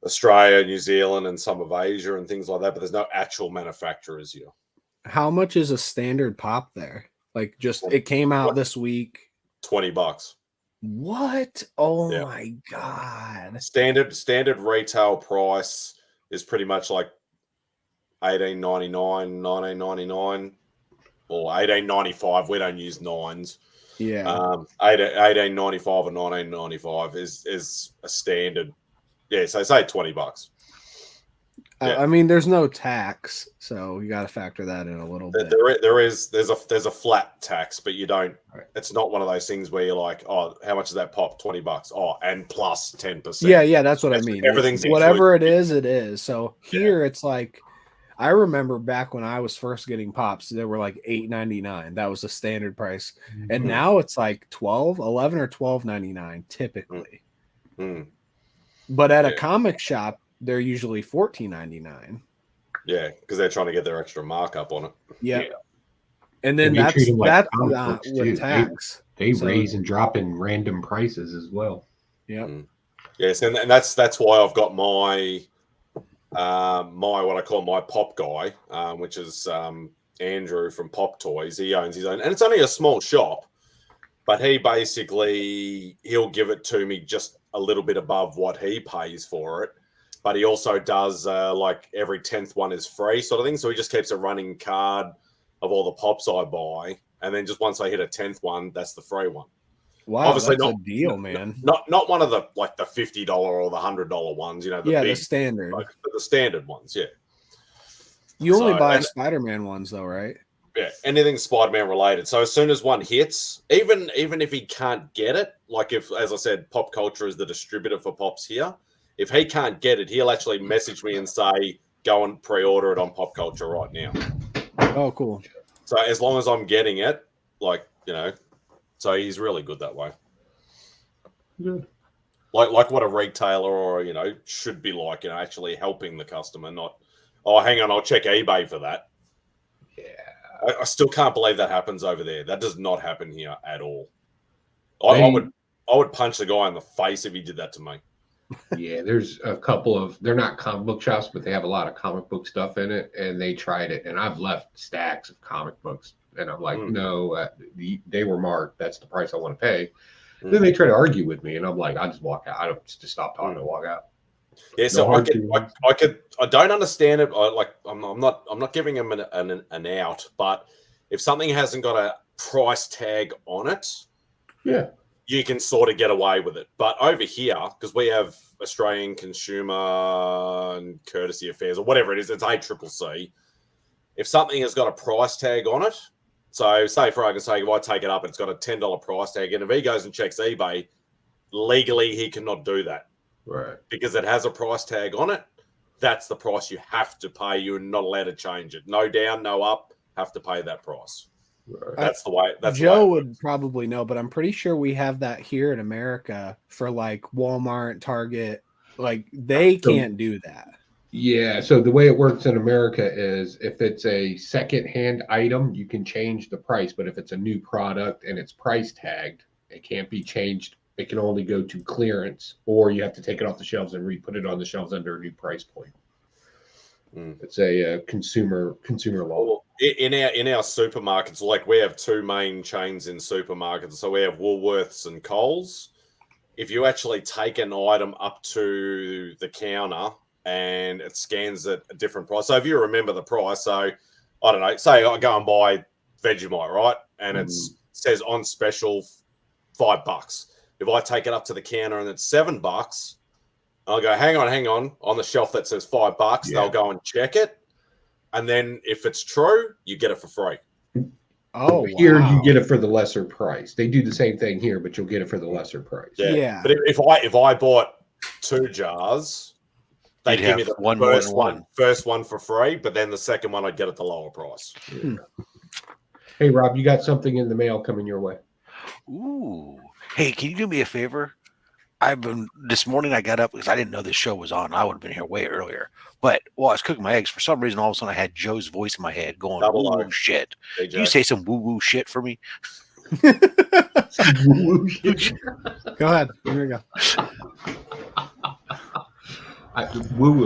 Australia, New Zealand, and some of Asia and things like that. But there's no actual manufacturers here. How much is a standard pop there? Like, just it came out this week. $20. What? Oh my god! Standard retail price is pretty much like $18.99, $19.99, or $18.95. We don't use nines. Yeah. $18.95 or $19.95 is a standard. Yeah, so say $20. Yeah. I mean, there's no tax, so you got to factor that in a little bit. There's a flat tax, but you don't. It's not one of those things where you're like, oh, how much is that pop? $20. Oh, and plus 10%. Yeah, that's what I mean. Everything's whatever it is. So here it's like, I remember back when I was first getting pops, they were like $8.99. That was the standard price, and now it's like $11 or $12.99 typically. But at a comic shop, they're usually $14.99. Yeah, because they're trying to get their extra markup on it. Yeah. And then that's not with tax. They raise and drop in random prices as well. Yeah. Yes, and that's why I've got my what I call my pop guy, which is Andrew from Pop Toys. He owns his own, and it's only a small shop, but he'll give it to me just a little bit above what he pays for it. But he also does like every 10th one is free sort of thing. So he just keeps a running card of all the pops I buy. And then just once I hit a 10th one, that's the free one. Wow, obviously that's a deal, man. Not one of the like the $50 or the $100 ones, you know. The standard. Like, the standard ones, yeah. You only buy Spider-Man ones though, right? Yeah, anything Spider-Man related. So as soon as one hits, even if he can't get it, like if, as I said, Pop Culture is the distributor for Pops here. If he can't get it, he'll actually message me and say, go and pre-order it on Pop Culture right now. Oh, cool. So as long as I'm getting it, like, you know, so he's really good that way. Good. Like what a retailer or, you know, should be like, you know, actually helping the customer, not, oh, hang on, I'll check eBay for that. Yeah. I still can't believe that happens over there. That does not happen here at all. I would punch the guy in the face if he did that to me. Yeah, there's a couple of, they're not comic book shops, but they have a lot of comic book stuff in it, and they tried it, and I've left stacks of comic books, and I'm like, no, they were marked. That's the price I want to pay. Then they try to argue with me, and I'm like, I just walk out. I don't just stop talking and walk out. Yeah, so I don't understand it. I'm not giving him an out, but if something hasn't got a price tag on it, yeah, you can sort of get away with it. But over here, because we have Australian Consumer and Courtesy Affairs or whatever it is, it's ACCC. If something has got a price tag on it, so say for argument's sake, if I take it up and it's got a $10 price tag, and if he goes and checks eBay, legally he cannot do that. Right. Because it has a price tag on it. That's the price you have to pay. You're not allowed to change it. No down, no up. Have to pay that price. Right. That's the way. Joe would probably know, but I'm pretty sure we have that here in America for like Walmart, Target. Like they can't do that. Yeah. So the way it works in America is if it's a second-hand item, you can change the price. But if it's a new product and it's price tagged, it can't be changed. It can only go to clearance, or you have to take it off the shelves and re-put it on the shelves under a new price point. It's a consumer law. in our supermarkets, like we have two main chains in supermarkets. So we have Woolworths and Coles. If you actually take an item up to the counter and it scans at a different price. So if you remember the price, so I don't know, say I go and buy Vegemite, right? And it says on special $5. If I take it up to the counter and it's $7, I'll go, hang on the shelf that says $5. They'll go and check it. And then if it's true, you get it for free. Oh, here you get it for the lesser price. They do the same thing here, but you'll get it for the lesser price. Yeah. But if I bought 2 jars, they give me the first one for free, but then the second one I'd get at the lower price. Hey, Rob, you got something in the mail coming your way. Ooh. Hey, can you do me a favor? This morning I got up because I didn't know this show was on. I would have been here way earlier. But while I was cooking my eggs, for some reason, all of a sudden I had Joe's voice in my head going, woo-woo shit. Hey, can you say some woo-woo shit for me? Go ahead. Here we go. Woo-woo.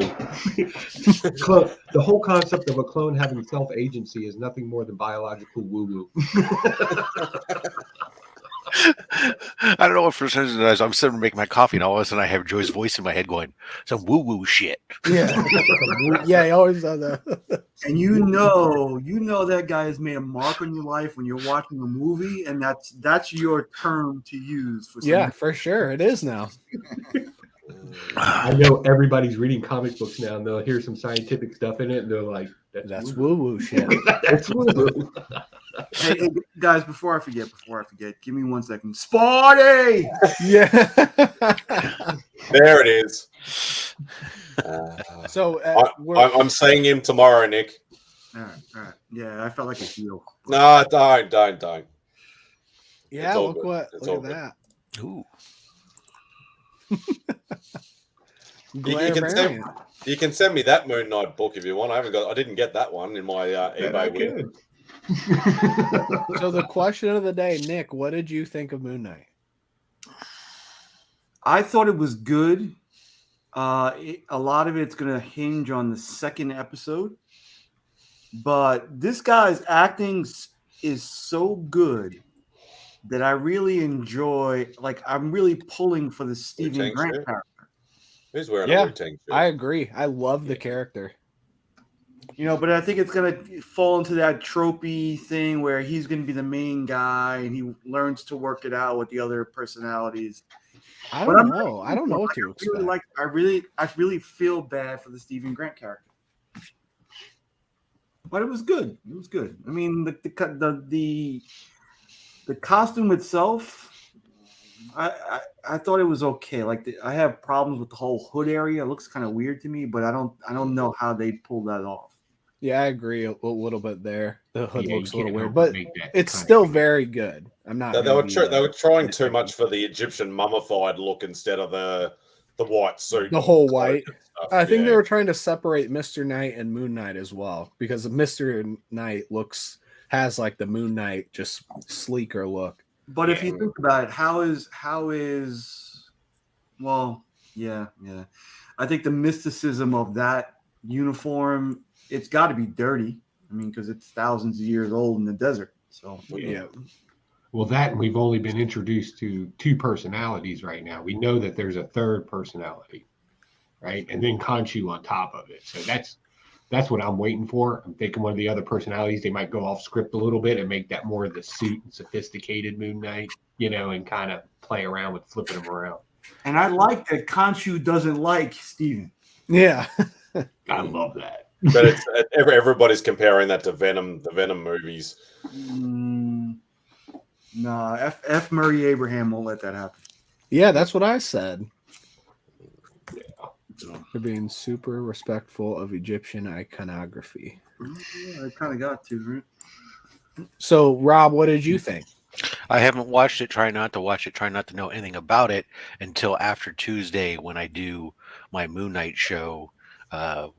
The whole concept of a clone having self-agency is nothing more than biological woo-woo. I don't know what for some reason I'm sitting there making my coffee, and all of a sudden I have Joe's voice in my head going, some woo-woo shit. Yeah. Yeah, he always does that. And you know that guy has made a mark on your life when you're watching a movie, and that's your term to use for something. Yeah, for sure. It is now. I know everybody's reading comic books now, and they'll hear some scientific stuff in it, and they're like, that's woo-woo shit. That's woo-woo. Hey, guys, before I forget, give me 1 second. Sparty! Yeah. There it is. So I'm seeing him tomorrow, Nick. All right. Yeah, I felt like a heel. No, don't. Yeah, look at that. Ooh. You can send me that Moon Knight book if you want. I didn't get that one in my eBay win. So the question of the day, Nick, what did you think of Moon Knight? I thought it was good. A lot of it's going to hinge on the second episode, but this guy's acting is so good that I really enjoy. Like, I'm really pulling for the Stephen Grant character. He's wearing a Wu-Tang shirt. I agree. I love the character. But I think it's going to fall into that tropey thing where he's going to be the main guy and he learns to work it out with the other personalities. I don't know. I don't know what to expect. I really feel bad for the Stephen Grant character. But it was good. It was good. I mean, the costume itself, I thought it was okay. Like I have problems with the whole hood area. It looks kind of weird to me, but I don't know how they pulled that off. Yeah, I agree a little bit there. The hood looks a little weird, but it's still very good. I'm not. They were trying too much for the Egyptian mummified look instead of the white suit. The whole white. I think they were trying to separate Mr. Knight and Moon Knight as well, because Mr. Knight has like the Moon Knight just sleeker look. But if you think about it, how is I think the mysticism of that uniform, it's got to be dirty. I mean, because it's thousands of years old in the desert. So yeah. Well, that we've only been introduced to 2 personalities right now. We know that there's a third personality, right? And then Khonshu on top of it. So that's what I'm waiting for. I'm thinking one of the other personalities, they might go off script a little bit and make that more of the suit and sophisticated Moon Knight, and kind of play around with flipping them around. And I like that Khonshu doesn't like Steven. Yeah. I love that. But everybody's comparing that to Venom, the Venom movies. Nah, F. Murray Abraham won't let that happen. Yeah, that's what I said. Yeah. They're being super respectful of Egyptian iconography. Yeah, I kind of got to, right? So, Rob, what did you think? I haven't watched it. Try not to watch it. Try not to know anything about it until after Tuesday when I do my Moon Knight show on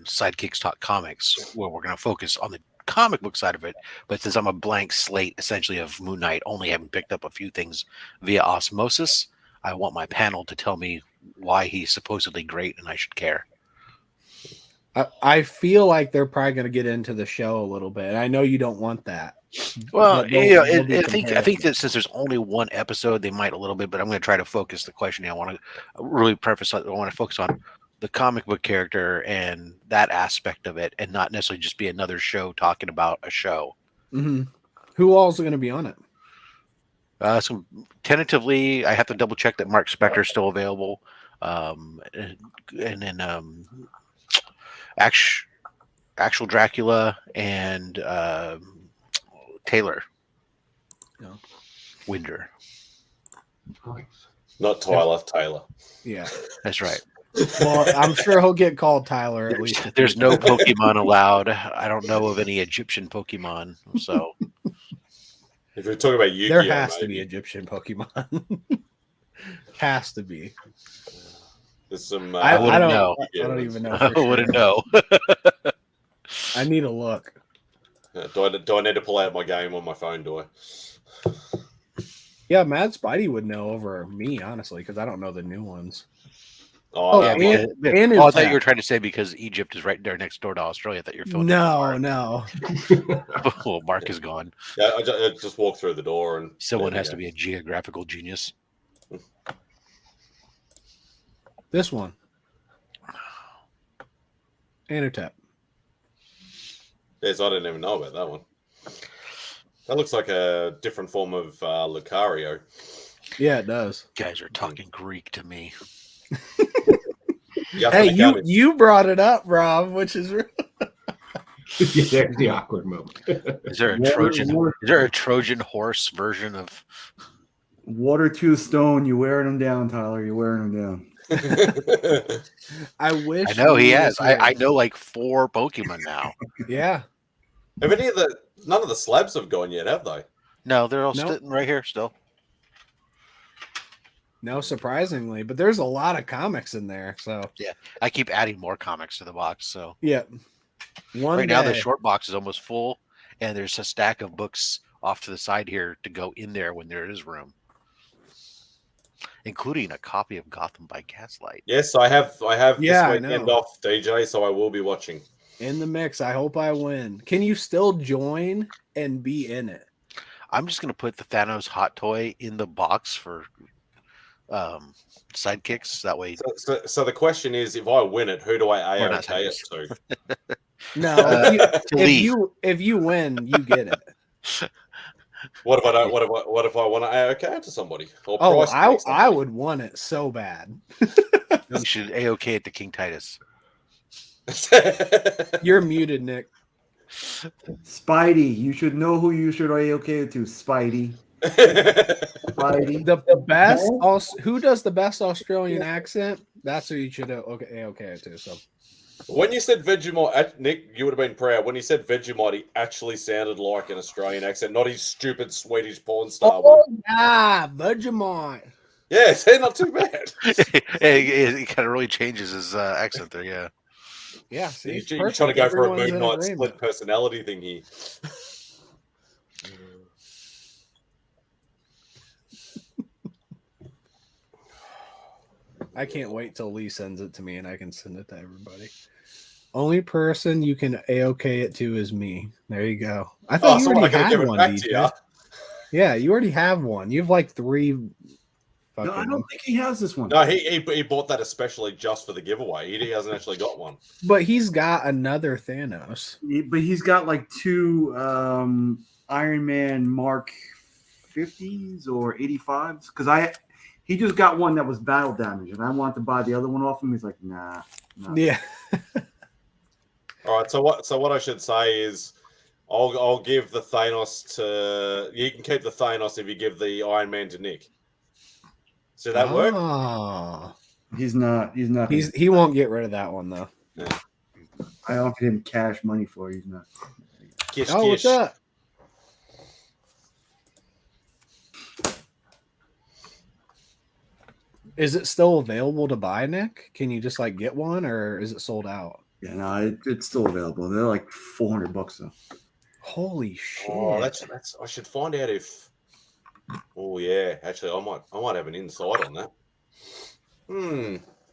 Sidekicks Talk Comics, where we're going to focus on the comic book side of it. But since I'm a blank slate, essentially, of Moon Knight, only having picked up a few things via osmosis, I want my panel to tell me why he's supposedly great and I should care. I feel like they're probably going to get into the show a little bit. I know you don't want that. Well, they'll I think that since there's only one episode, they might a little bit, but I'm going to try to focus the question. I want to really preface. I want to focus on the comic book character and that aspect of it, and not necessarily just be another show talking about a show. Mm-hmm. Who all is going to be on it? So tentatively, I have to double check that Mark Spector is still available, and then actual Dracula and Taylor Winder. Not Tyler, Taylor. Yeah, that's right. Well, I'm sure he'll get called Tyler at least. There's no Pokemon allowed. I don't know of any Egyptian Pokemon. So if you're talking about Yu-Gi-Oh, there has to be Egyptian Pokemon. Has to be. There's some. I don't know. I don't even know. I wouldn't know. I need a look. Do I need to pull out my game on my phone? Do I? Yeah, Mad Spidey would know over me, honestly, because I don't know the new ones. Oh, yeah. I thought you were trying to say because Egypt is right there next door to Australia. I thought you were filling. No. Well, Mark is gone. Yeah, I just walked through the door, and someone has to be a geographical genius. This one, Anotep. Yes, I didn't even know about that one. That looks like a different form of Lucario. Yeah, it does. Guys are talking Greek to me. Hey, you brought it up, Rob, which is There's the awkward moment. Is there a Trojan? Is there a Trojan horse version of Water to Stone? You wearing them down, Tyler? You're wearing them down. I wish. I know he has. I know like 4 Pokemon now. Yeah. Have none of the slabs have gone yet, have they? No, they're all sitting right here still. No, surprisingly, but there's a lot of comics in there. So yeah, I keep adding more comics to the box. So yeah, now the short box is almost full, and there's a stack of books off to the side here to go in there when there is room, including a copy of Gotham by Gaslight. Yes, I have this weekend off, DJ, so I will be watching. In the mix. I hope I win. Can you still join and be in it? I'm just gonna put the Thanos hot toy in the box for sidekicks. That way. So the question is, if I win it, who do I AOK it to? No, if you win, you get it. What if I don't? What if I want to AOK it to somebody? I would want it so bad. You should AOK it to King Titus. You're muted, Nick. Spidey, you should know who you should AOK it to. Spidey. Spidey. The best. Who does the best Australian accent? That's who you should AOK it to. So. When you said Vegemite, Nick, you would have been proud. When he said Vegemite, he actually sounded like an Australian accent, not his stupid Swedish porn star one. Yeah, Vegemite. Yeah, see, not too bad. He kind of really changes his accent there, yeah. Yeah, see, you're trying to go for a Moon Knight split personality thing here. I can't wait till Lee sends it to me and I can send it to everybody. Only person you can AOK it to is me. There you go. I thought you already had one, DJ. Yeah, you already have one. You have like 3. No, I don't think he has this one. No, he bought that especially just for the giveaway. He hasn't actually got one. But he's got another Thanos. But he's got like 2 Iron Man Mark 50s or 85s. Because he just got one that was battle damage, and I wanted to buy the other one off him. He's like, nah. Yeah. All right. So what I should say is, I'll give the Thanos to you. Can keep the Thanos if you give the Iron Man to Nick. So that work? He's not. He won't get rid of that one though. Yeah. I offered him cash money for it. He's not. What's up? Is it still available to buy, Nick? Can you just like get one, or is it sold out? Yeah, no, it's still available. They're like $400 though. Holy shit! Oh, that's. I should find out if. Oh yeah, actually, I might have an insight on that.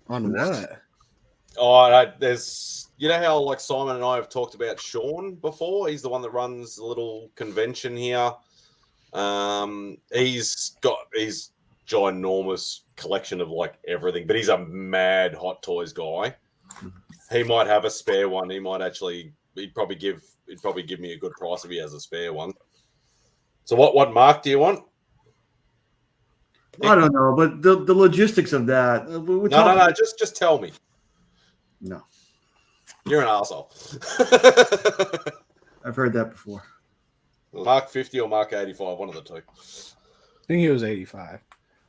On what? There's, you know how like Simon and I have talked about Sean before. He's the one that runs the little convention here. He's ginormous collection of like everything, but he's a mad Hot Toys guy. He might have a spare one. He'd probably give me a good price if he has a spare one. So what mark do you want? I don't know, but the logistics of that. No. Just tell me. No. You're an asshole. I've heard that before. Mark 50 or Mark 85, one of the two. I think he was 85.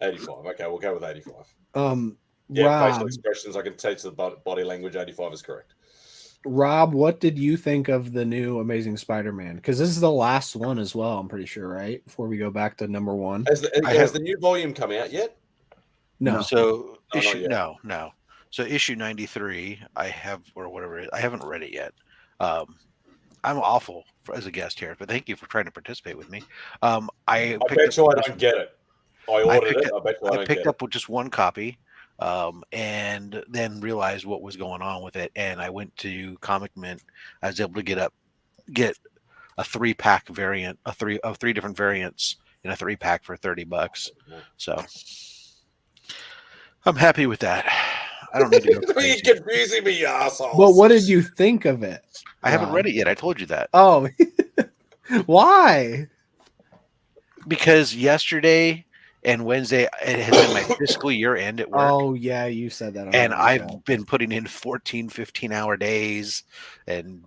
85. Okay, we'll go with 85. Rob, facial expressions, I can teach the body language. 85 is correct. Rob, what did you think of the new Amazing Spider-Man? Because this is the last one as well, I'm pretty sure, right? Before we go back to number 1. Has the new volume come out yet? No. So no. So issue 93, I have, or whatever it is, I haven't read it yet. I'm awful as a guest here, but thank you for trying to participate with me. I bet you I don't get it. I ordered it. I bet you I don't get it. I picked up with just one copy, and then realized what was going on with it. And I went to Comic Mint. I was able to get a 3-pack variant, three different variants in a 3-pack for $30. So I'm happy with that. I don't need to go crazy. You're confusing me, you assholes. But what did you think of it? I haven't read it yet. I told you that. Oh, why? Because yesterday and Wednesday it has been my fiscal year end at work. Oh, yeah, you said that. And I've been putting in 14, 15-hour days and,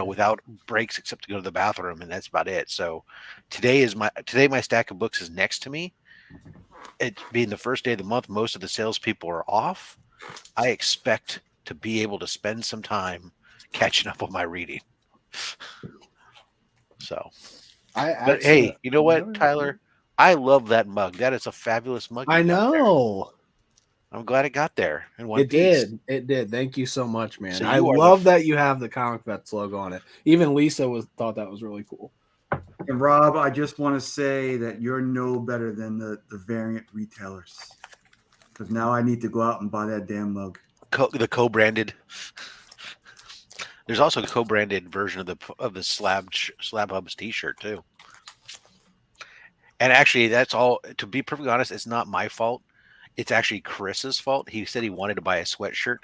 without breaks except to go to the bathroom, and that's about it. So today my stack of books is next to me. It being the first day of the month, most of the salespeople are off. I expect to be able to spend some time catching up on my reading. So, but hey, you know what, Tyler? I love that mug. That is a fabulous mug. I know. I'm glad it got there in one piece. It did. Thank you so much, man. So I love that you have the Comic Vets logo on it. Even Lisa thought that was really cool. And Rob, I just want to say that you're no better than the variant retailers. Because now I need to go out and buy that damn mug. The co-branded. There's also a co-branded version of the Slab Hubs T-shirt too. And actually, that's all. To be perfectly honest, it's not my fault. It's actually Chris's fault. He said he wanted to buy a sweatshirt,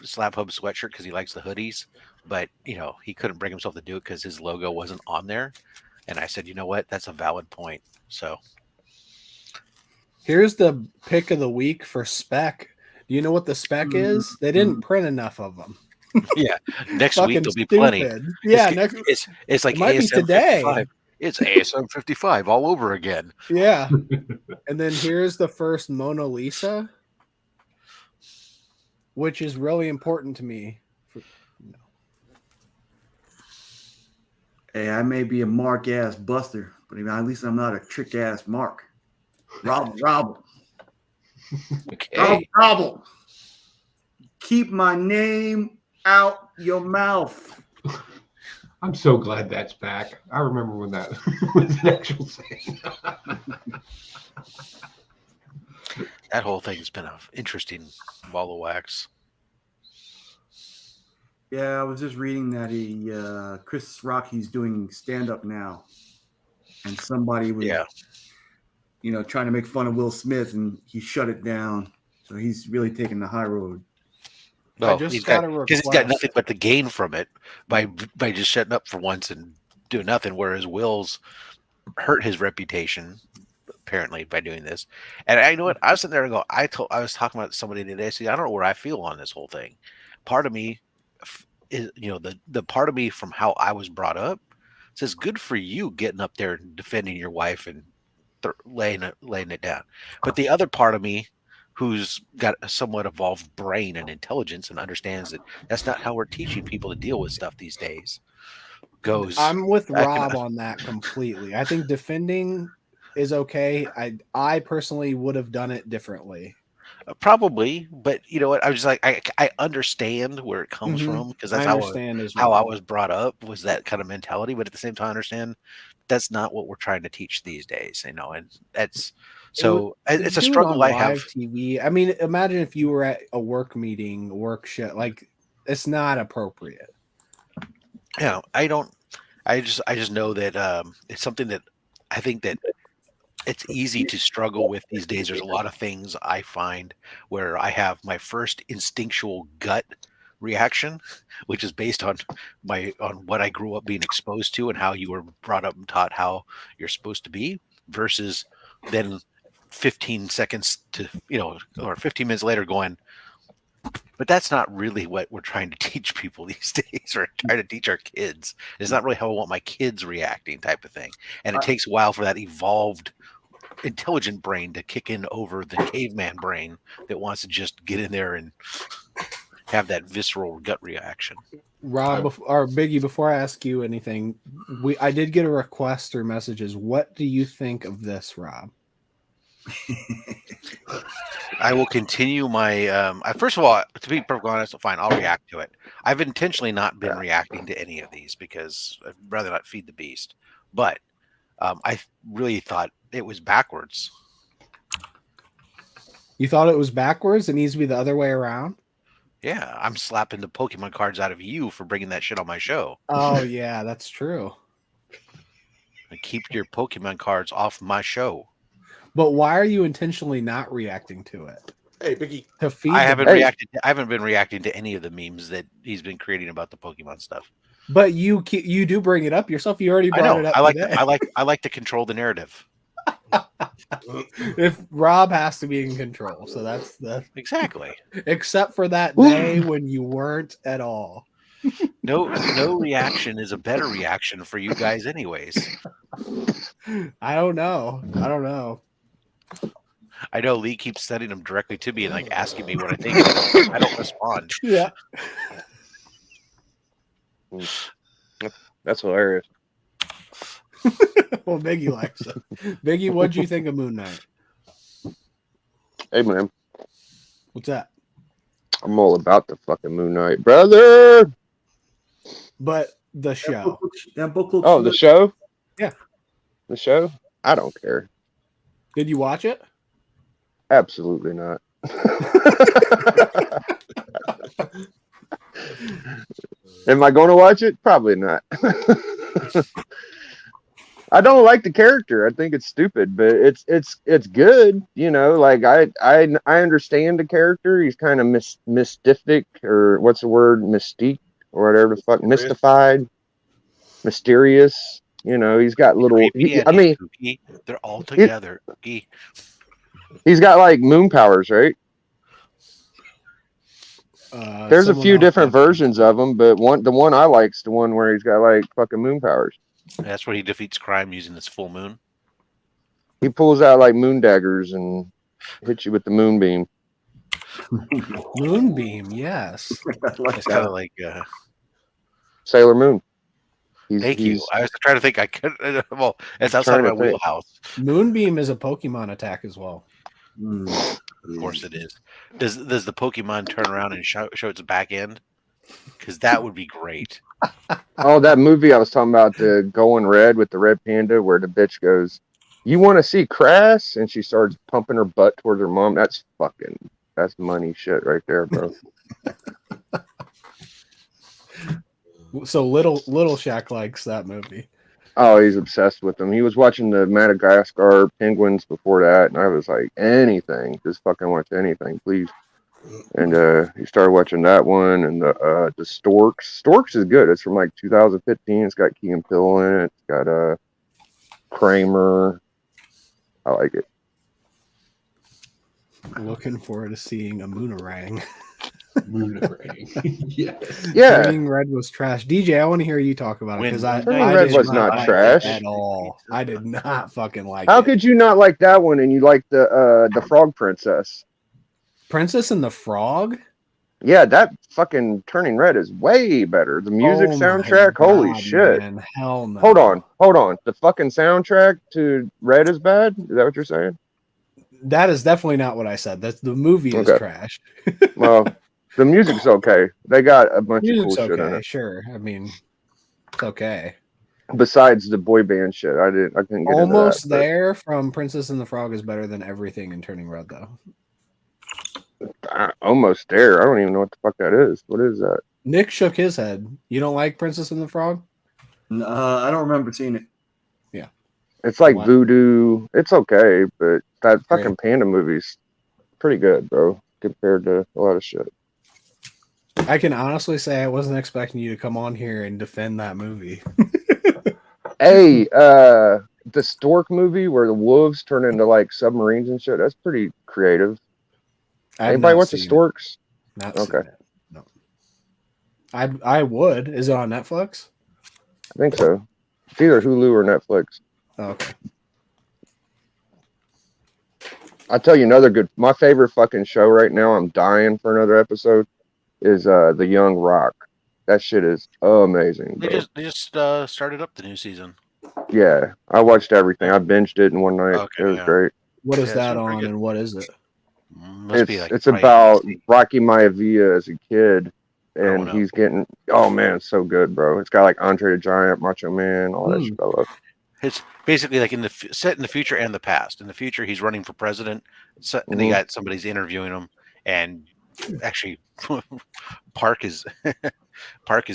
Slab Hub sweatshirt, because he likes the hoodies, but he couldn't bring himself to do it because his logo wasn't on there. And I said, you know what? That's a valid point. So. Here's the pick of the week for spec. Do you know what the spec is? They didn't print enough of them. Yeah, next week there'll be plenty. Yeah, it's like it might ASM be today. 55. It's ASM 55 all over again. Yeah, and then here's the first Mona Lisa, which is really important to me. Hey, I may be a Mark ass buster, but at least I'm not a trick ass Mark. Rob. Okay. Rob. Keep my name out your mouth. I'm so glad that's back. I remember when that was an actual saying. That whole thing has been an interesting ball of wax. Yeah, I was just reading that Chris Rock, he's doing stand-up now. And somebody was trying to make fun of Will Smith, and he shut it down. So he's really taking the high road. No, he's got nothing but the gain from it by just shutting up for once and doing nothing. Whereas Will's hurt his reputation apparently by doing this. And I know what I was sitting there and go. I was talking about somebody today. See, I don't know where I feel on this whole thing. Part of me is, the part of me from how I was brought up says, good for you getting up there and defending your wife and laying it down. But the other part of me, who's got a somewhat evolved brain and intelligence and understands that that's not how we're teaching people to deal with stuff these days, I'm with Rob on that completely. I think defending is okay. I personally would have done it differently. Probably, but you know what? I was just like, I understand where it comes from, because that's how I was brought up, was that kind of mentality. But at the same time, I understand that's not what we're trying to teach these days, and that's So it's a Do it struggle on I have. live TV. I mean, imagine if you were at a work meeting, work shit. Like, it's not appropriate. Yeah, I just know that it's something that I think that it's easy to struggle with these days. There's a lot of things I find where I have my first instinctual gut reaction, which is based on what I grew up being exposed to and how you were brought up and taught how you're supposed to be, versus then 15 seconds to, or 15 minutes later going, but that's not really what we're trying to teach people these days, or trying to teach our kids. It's not really how I want my kids reacting, type of thing. And it takes a while for that evolved intelligent brain to kick in over the caveman brain that wants to just get in there and have that visceral gut reaction. Rob or Biggie, before I ask you anything, I did get a request or messages. What do you think of this, Rob? I will continue my first of all, to be perfectly honest, fine, I'll react to it. I've intentionally not been reacting to any of these because I'd rather not feed the beast. But I really thought it was backwards. You thought it was backwards? It needs to be the other way around? Yeah, I'm slapping the Pokemon cards out of you for bringing that shit on my show. Oh, yeah, that's true. And keep your Pokemon cards off my show. But why are you intentionally not reacting to it? Hey, Biggie. To feed I haven't been reacting to any of the memes that he's been creating about the Pokemon stuff. But you do bring it up yourself. You already brought it up. I like to control the narrative. If Rob has to be in control, so that's the exactly. Except for that day when you weren't at all. No reaction is a better reaction for you guys, anyways. I don't know. I know Lee keeps sending them directly to me and like asking me what I think. I don't respond. Yeah. That's hilarious. Well, Biggie likes it. Biggie, what'd you think of Moon Knight? Hey, man. What's that? I'm all about the fucking Moon Knight, brother. But the show. That book looks the show? Yeah. The show? I don't care. Did you watch it? Absolutely not. Am I going to watch it? Probably not. I don't like the character. I think it's stupid, but it's good. Like I understand the character. He's kind of mystific, or what's the word? Mystique, or whatever the fuck. Mystified, mysterious. He's got little. They're all together. He's got like moon powers, right? There's a few different versions of him, but the one I like is the one where he's got like fucking moon powers. That's where he defeats crime using this full moon. He pulls out like moon daggers and hits you with the moonbeam. Moonbeam, yes. It's kind of like Sailor Moon. Thank you. I was trying to think. I could. Well, it's outside of my wheelhouse. Moonbeam is a Pokemon attack as well. Of course it is. Does the Pokemon turn around and show its back end? Because that would be great. Oh, that movie I was talking about, the Going Red with the red panda, where the bitch goes, "You want to see Crass?" And she starts pumping her butt towards her mom. That's money shit right there, bro. So little Shaq likes that movie. Oh, he's obsessed with them. He was watching the Madagascar penguins before that, and I was like, anything, just fucking watch anything, please. And he started watching that one, and the Storks. Storks is good. It's from like 2015. It's got Key and Peele in it. It's got Kramer. I like it. Looking forward to seeing a Moonerang. Moonerang. Yes. Yeah. Turning Red was trash. DJ, I want to hear you talk about it because Turning Red was not trash at all. I did not fucking like How it. could you not like that one and you like the Frog Princess? Princess and the Frog? Yeah, that fucking Turning Red is way better. The music soundtrack, holy shit. Man, hell no. Hold on. The fucking soundtrack to Red is bad? Is that what you're saying? That is definitely not what I said. That's the movie is trash. Well, the music's okay. They got a bunch of cool shit in it. Sure. I mean, it's okay. Besides the boy band shit, I couldn't get Almost into that, there from Princess and the Frog is better than everything in Turning Red, though. Almost there. I don't even know what the fuck that is. What is that? Nick shook his head. You don't like Princess and the Frog? I don't remember seeing it. Yeah. It's like What? voodoo. It's okay, but that fucking Great. panda movie's pretty good, bro, compared to a lot of shit. I can honestly say I wasn't expecting you to come on here and defend that movie. Hey, the Stork movie where the wolves turn into like submarines and shit, that's pretty creative. Anybody watch the Storks? Not okay. seen it. No. I would. Is it on Netflix? I think so. It's either Hulu or Netflix. Okay. I'll tell you another good. My favorite fucking show right now. I'm dying for another episode. Is The Young Rock. That shit is amazing. They Bro. just started up the new season. Yeah, I watched everything. I binged it in one night. Okay, it was great. What is Yeah, that it's pretty on good. and what is it? Must be like It's probably about easy. Rocky Maivia as a kid, Growing and up. he's getting. Oh man, it's so good, bro. It's got like Andre the Giant, Macho Man, all that shit. I love. It's basically like set in the future and the past. In the future, he's running for president, and they got somebody's interviewing him, and actually, Park is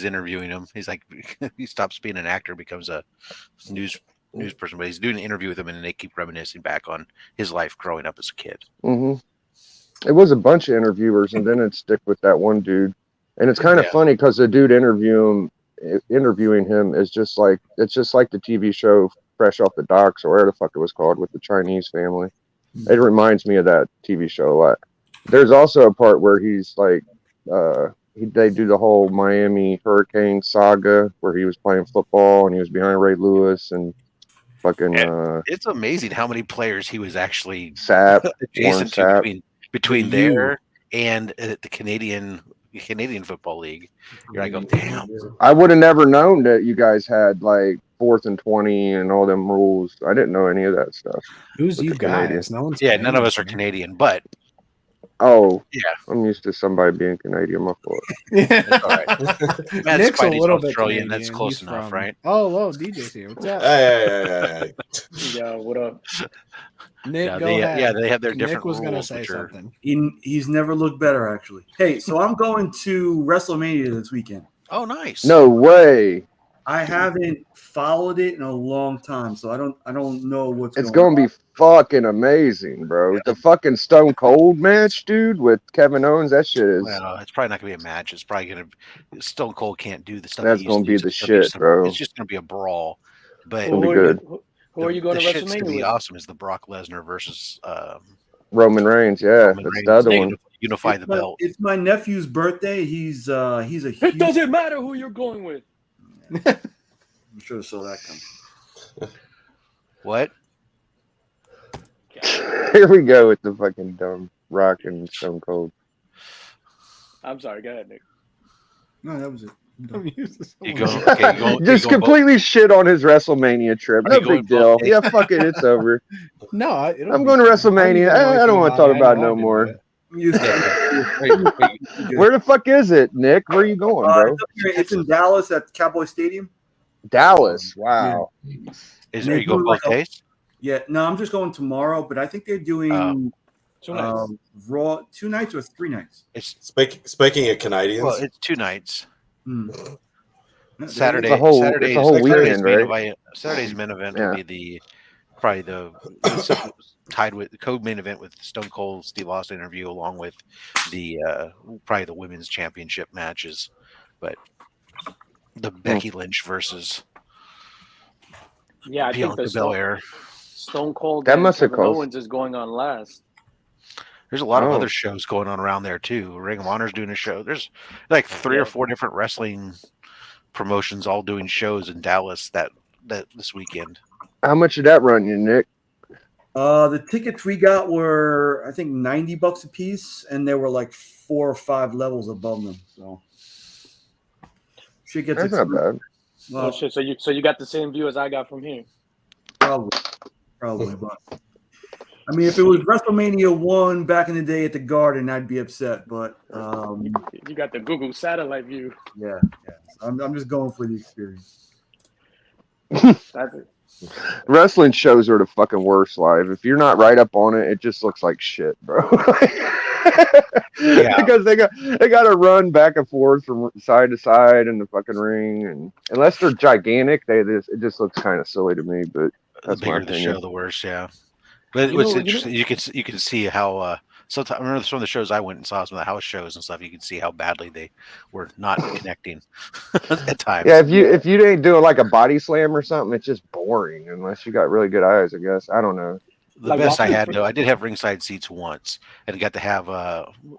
interviewing him. He's like, he stops being an actor, becomes a news person, but he's doing an interview with him, and they keep reminiscing back on his life growing up as a kid. It was a bunch of interviewers, and then it stick with that one dude, and it's kind of funny because the dude interviewing him is just like the TV show Fresh Off the Docks or whatever the fuck it was called with the Chinese family. It reminds me of that TV show a lot. There's also a part where he's like, they do the whole Miami Hurricane saga where he was playing football and he was behind Ray Lewis and fucking. It's amazing how many players he was actually Sapp, adjacent to Sapp. between there and the Canadian Football League. You're like, oh damn! I would have never known that you guys had like 4th and 20 and all them rules. I didn't know any of that stuff. Who's with you the Canadians. guys? No one's none of us are Canadian, but Oh, yeah, I'm used to somebody being Canadian. My fault. that's all right. Matt Nick's a Spidey's little bit Australian. Canadian. That's close He's enough, from- right? Oh, whoa, DJ's here. What's up? Hey. Yo, what up? Nick, Yeah, go they, ahead. yeah, they have their Nick different was gonna rules, say which are something. He's never looked better, actually. Hey, so I'm going to WrestleMania this weekend. oh nice. No way. I haven't followed it in a long time, so I don't know what's It's going gonna be fucking amazing, bro. The fucking Stone Cold match, dude, with Kevin Owens. That shit is. Well, it's probably not gonna be a match. It's probably gonna Stone Cold can't do the stuff. That's he used gonna to be do. the It's gonna be shit, bro. It's just gonna be a brawl. But It'll be good. Who are you going the to shit's gonna WrestleMania be with? awesome. Is the Brock Lesnar versus Roman Reigns, yeah, Roman that's Reigns. the other They one. unify the belt. It's my nephew's birthday. He's a It huge. doesn't matter who you're going with. I'm sure saw that come. What? Here we go with the fucking dumb Rock and Stone Cold. I'm sorry. Go ahead, Nick. No, that was it. You go, okay, you go, Just you go completely shit on his WrestleMania trip. Are No you going big deal. both days? Yeah, fuck it. It's over. No, I'm going to WrestleMania. I don't want to talk about it no more. Where the fuck is it, Nick? Where are you going, bro? It's in Dallas at Cowboy Stadium. Dallas. Wow. Are They're you going doing both like a- days? Yeah, no, I'm just going tomorrow, but I think they're doing 2 nights. Raw 2 nights or 3 nights. It's Speaking of Canadians, well, it's 2 nights. It's Saturday, a whole Saturday's weekend, main right? event. Saturday's main event Yeah. will be probably the tied with the co-main event with Stone Cold Steve Austin interview, along with the probably the women's championship matches, but the Becky Lynch versus Yeah, I think Bianca the Belair. Stone Cold That and must have Kevin cost- Owens is going on last. There's a lot of Oh. other shows going on around there too. Ring of Honor's doing a show. There's like 3 or 4 different wrestling promotions all doing shows in Dallas that this weekend. How much did that run you, Nick? The tickets we got were I think $90 a piece, and there were like 4 or 5 levels above them. So shit gets That's not expensive. bad. Well, Oh shit! So you got the same view as I got from here. probably, but I mean, if it was WrestleMania 1 back in the day at the Garden, I'd be upset. But You got the Google satellite view. yeah. I'm just going for the experience. That's it. Wrestling shows are the fucking worst live. If you're not right up on it, it just looks like shit, bro. Because they got to run back and forth from side to side in the fucking ring, and unless they're gigantic, it just looks kind of silly to me. But that's the bigger my the opinion. show, the worse. Yeah, but what's interesting, you can see how. Sometimes I remember some of the shows I went and saw, some of the house shows and stuff. You can see how badly they were not connecting at times. Yeah, if you ain't doing like a body slam or something, it's just boring unless you got really good eyes. I guess I don't know. The best I had though, I did have ringside seats once, and got to have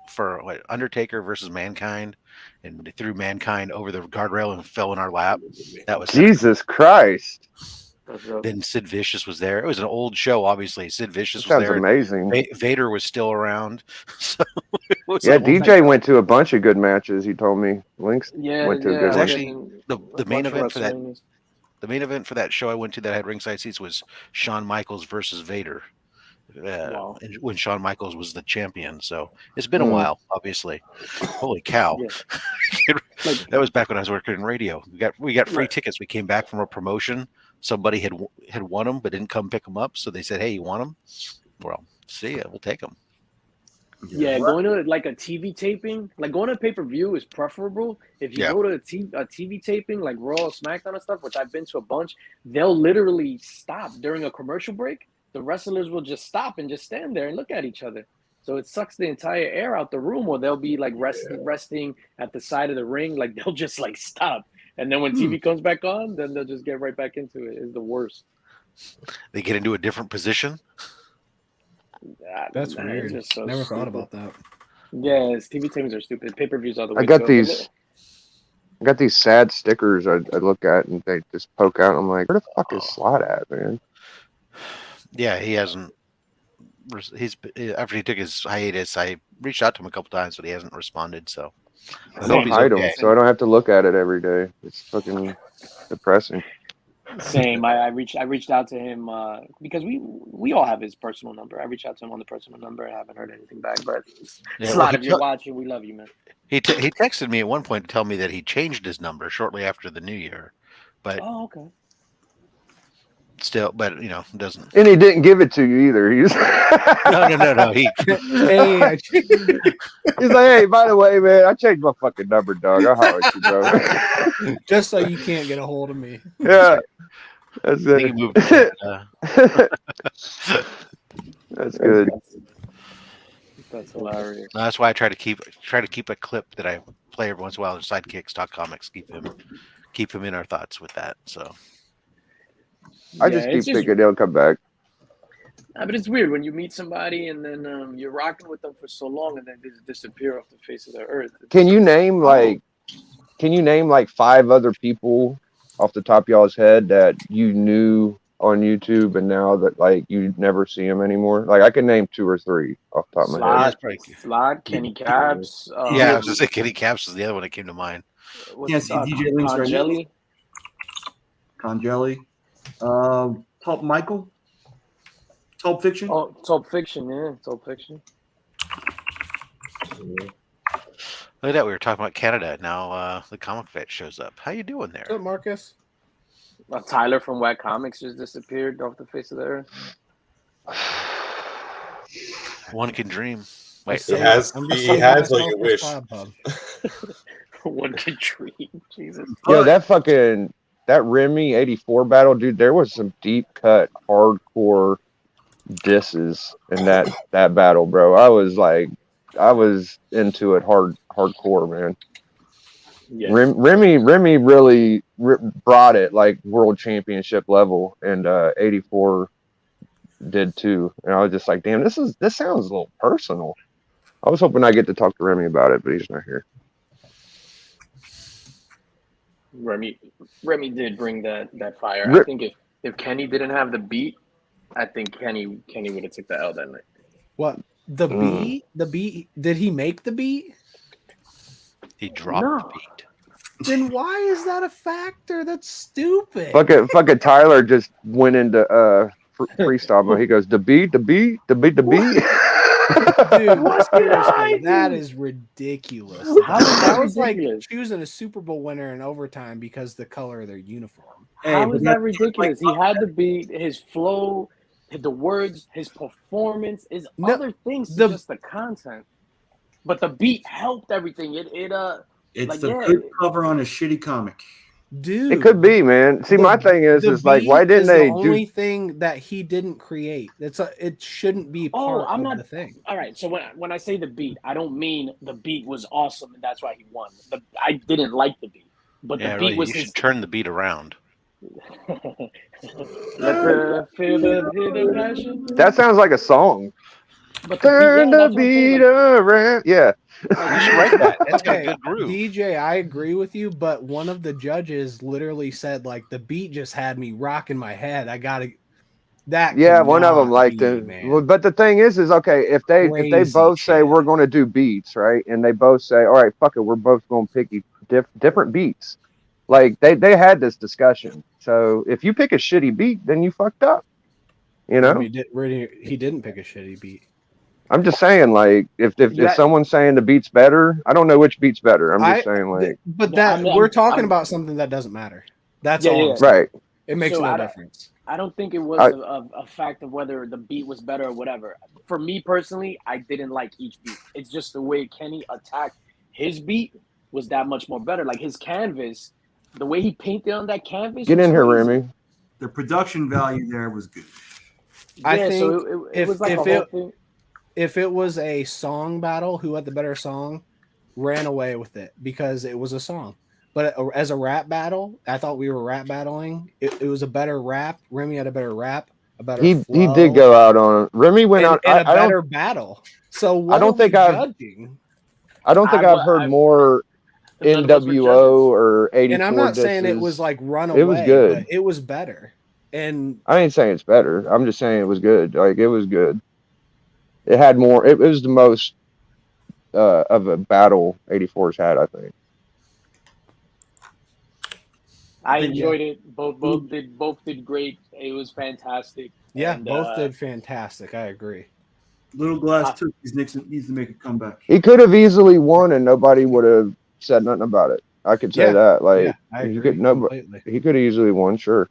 for Undertaker versus Mankind, and they threw Mankind over the guardrail and fell in our lap. That was Jesus Christ. Then Sid Vicious was there. It was an old show, obviously. Sid Vicious was Sounds there. amazing. Vader was still around. So yeah, DJ went to a bunch of good matches. He told me. Links went to a good one. Actually, the main event for that. The main event for that show I went to that had ringside seats was Shawn Michaels versus Vader. When Shawn Michaels was the champion, so it's been a while. Obviously, holy cow! That was back when I was working in radio. We got free tickets. We came back from a promotion. Somebody had won them, but didn't come pick them up. So they said, "Hey, you want them? Well, see ya. We'll take them." Yeah, going to like a TV taping, like going to pay-per-view is preferable. If you go to a TV taping, like Raw, SmackDown and stuff, which I've been to a bunch, they'll literally stop during a commercial break. The wrestlers will just stop and just stand there and look at each other. So it sucks the entire air out the room, or they'll be like resting at the side of the ring. Like they'll just like stop. And then when TV comes back on, then they'll just get right back into it. It's the worst. They get into a different position. That's weird. Just so Never thought about that. Yes, TV tapings are stupid. Pay-per-views are the way I got these sad stickers I look at, and they just poke out. I'm like, where the fuck is Slot at, man? Yeah, he hasn't. He's after he took his hiatus. I reached out to him a couple times, but he hasn't responded. So I hope he's okay. So I don't have to look at it every day. It's fucking depressing. Same. I reached out to him because we all have his personal number. I reached out to him on the personal number. I haven't heard anything back. But Slot, if you're watching, we love you, man. He texted me at one point to tell me that he changed his number shortly after the new year. But okay. Still, but doesn't. And he didn't give it to you either. He's no. He's like, hey, by the way, man, I changed my fucking number, dog. I'll holler at you, bro. Just so you can't get a hold of me. Yeah, that's it. That's good. That's hilarious. That's why I try to keep a clip that I play every once in a while in Sidekicks.comics. Keep him in our thoughts with that. So. I just keep thinking they'll come back. But it's weird when you meet somebody and then you're rocking with them for so long and then they just disappear off the face of the earth. Can you name like 5 other people off the top of y'all's head that you knew on YouTube and now that like you never see them anymore? Like I can name 2 or 3 off the top of my head. Slot, Kenny Caps. Yeah, I was just saying Kenny Caps is the other one that came to mind. Yeah, see DJ Links right Congelli. Top Michael? Top Fiction? Oh, Top Fiction, yeah. Top Fiction. Look at that. We were talking about Canada. Now the Comic Vet shows up. How you doing there? Good, Marcus. Tyler from Whack Comics just disappeared off the face of the earth. One can dream. Wait, he has like a wish. One can dream. Jesus. Yo, that Remy 84 battle, dude, there was some deep cut, hardcore disses in that battle, bro. I was into it hardcore, man. Yeah. Remy really brought it like world championship level, and 84 did too. And I was just like, damn, this sounds a little personal. I was hoping I get to talk to Remy about it, but he's not here. Remy did bring that fire. I think if Kenny didn't have the beat, I think Kenny would have took the L that night. What? The beat? The beat? Did he make the beat? He dropped the beat. Then why is that a factor? That's stupid. Fucking Tyler just went into freestyle mode. He goes, the beat. Dude, seriously, that is ridiculous. That was like choosing a Super Bowl winner in overtime because the color of their uniform. How is that ridiculous? He had the beat, his flow, the words, his performance, his other things, just the content. But the beat helped everything. It's like, the good cover on a shitty comic. Dude, it could be, man. See, my thing is like, why didn't they the only thing that he didn't create? It shouldn't be part of the thing. All right, so when I say the beat, I don't mean the beat was awesome and that's why he won. I didn't like the beat, but the beat was you should turn the beat around. Let feel the passion. That sounds like a song. But turn the beat around. Yeah. You should write that. That's got a good groove. DJ, I agree with you, but one of the judges literally said, like, the beat just had me rocking my head. I gotta that. Yeah, one of them liked it. Well, but the thing is okay, if they both say we're going to do beats, right, and they both say, all right, fuck it, we're both going to pick different beats. Like they had this discussion. So if you pick a shitty beat, then you fucked up. You know, he didn't pick a shitty beat. I'm just saying, like, if someone's saying the beat's better, I don't know which beat's better. I'm just saying, like, but we're talking about something that doesn't matter. That's all. Right. It makes no difference. I don't think it was a fact of whether the beat was better or whatever. For me personally, I didn't like each beat. It's just the way Kenny attacked his beat was that much more better. Like his canvas, the way he painted on that canvas. Get in here, Remy. The production value there was good. I think so it was like a whole thing. If it was a song battle, who had the better song ran away with it because it was a song. But as a rap battle, I thought we were rap battling. It was a better rap. Remy had a better rap, a better He flow, did go out on Remy went out in a better battle. So I don't think I've heard more NWO or 84. And I'm not saying it was like runaway. It was good. But it was better. And I ain't saying it's better. I'm just saying it was good. Like it was good. It had more. It was the most of a battle 84's had, I think. I enjoyed it. Both did great. It was fantastic. Yeah, and, both did fantastic. I agree. Little Glass Turkeys needs to make a comeback. He could have easily won, and nobody would have said nothing about it. I could say that. Like I agree he could have easily won. Sure.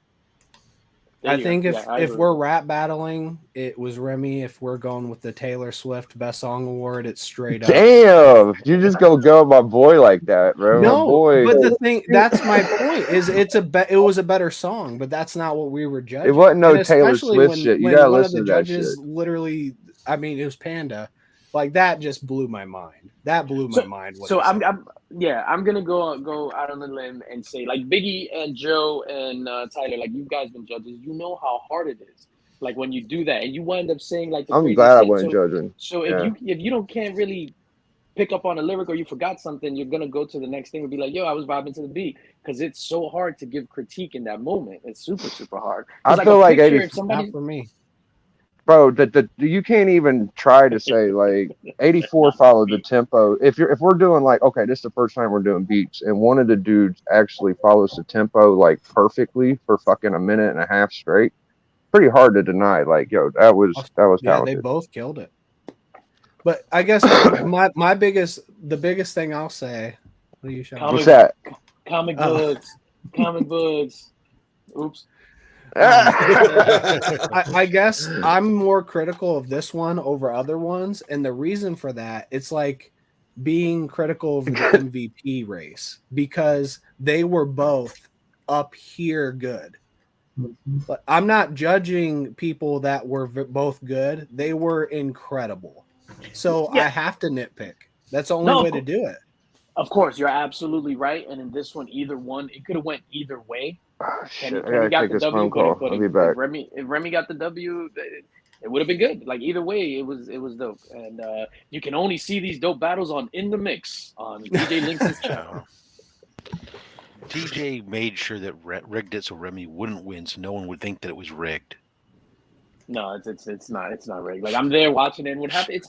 I think if we're rap battling, it was Remy. If we're going with the Taylor Swift Best Song Award, it's straight up. Damn, you just go my boy like that, bro. No, my boy. But the thing that's my point is it was a better song, but that's not what we were judging. It wasn't no Taylor Swift shit. You gotta listen to that shit. Literally, I mean, it was Panda. Like that just blew my mind. That blew my mind. So I'm gonna go out on the limb and say like Biggie and Joe and Tyler, like you guys been judges, you know how hard it is. Like when you do that and you wind up saying like I'm glad I wasn't judging. So if you can't really pick up on a lyric or you forgot something, you're gonna go to the next thing and be like, yo, I was vibing to the beat, because it's so hard to give critique in that moment. It's super hard. I feel like 80 not for me. Bro, you can't even try to say like 84 followed the tempo. If we're doing like, okay, this is the first time we're doing beats, and one of the dudes actually follows the tempo like perfectly for fucking a minute and a half straight, pretty hard to deny. Like, yo, that was talented. Yeah, they both killed it. But I guess the biggest thing I'll say. What are you showing? What's that? Comic books. Oops. I guess I'm more critical of this one over other ones, and the reason for that, it's like being critical of the MVP race because they were both up here good. But I'm not judging people that were both good. They were incredible. So I have to nitpick. That's the only way to do it. Of course, you're absolutely right. And in this one, either one, it could have went either way. Shit, I gotta take this phone call. I'll be back. If Remy got the W, it would have been good. Like either way, it was dope. And you can only see these dope battles on In the Mix on DJ Links' channel. DJ made sure that rigged it so Remy wouldn't win, so no one would think that it was rigged. No, it's not rigged. Like I'm there watching it. And what happened?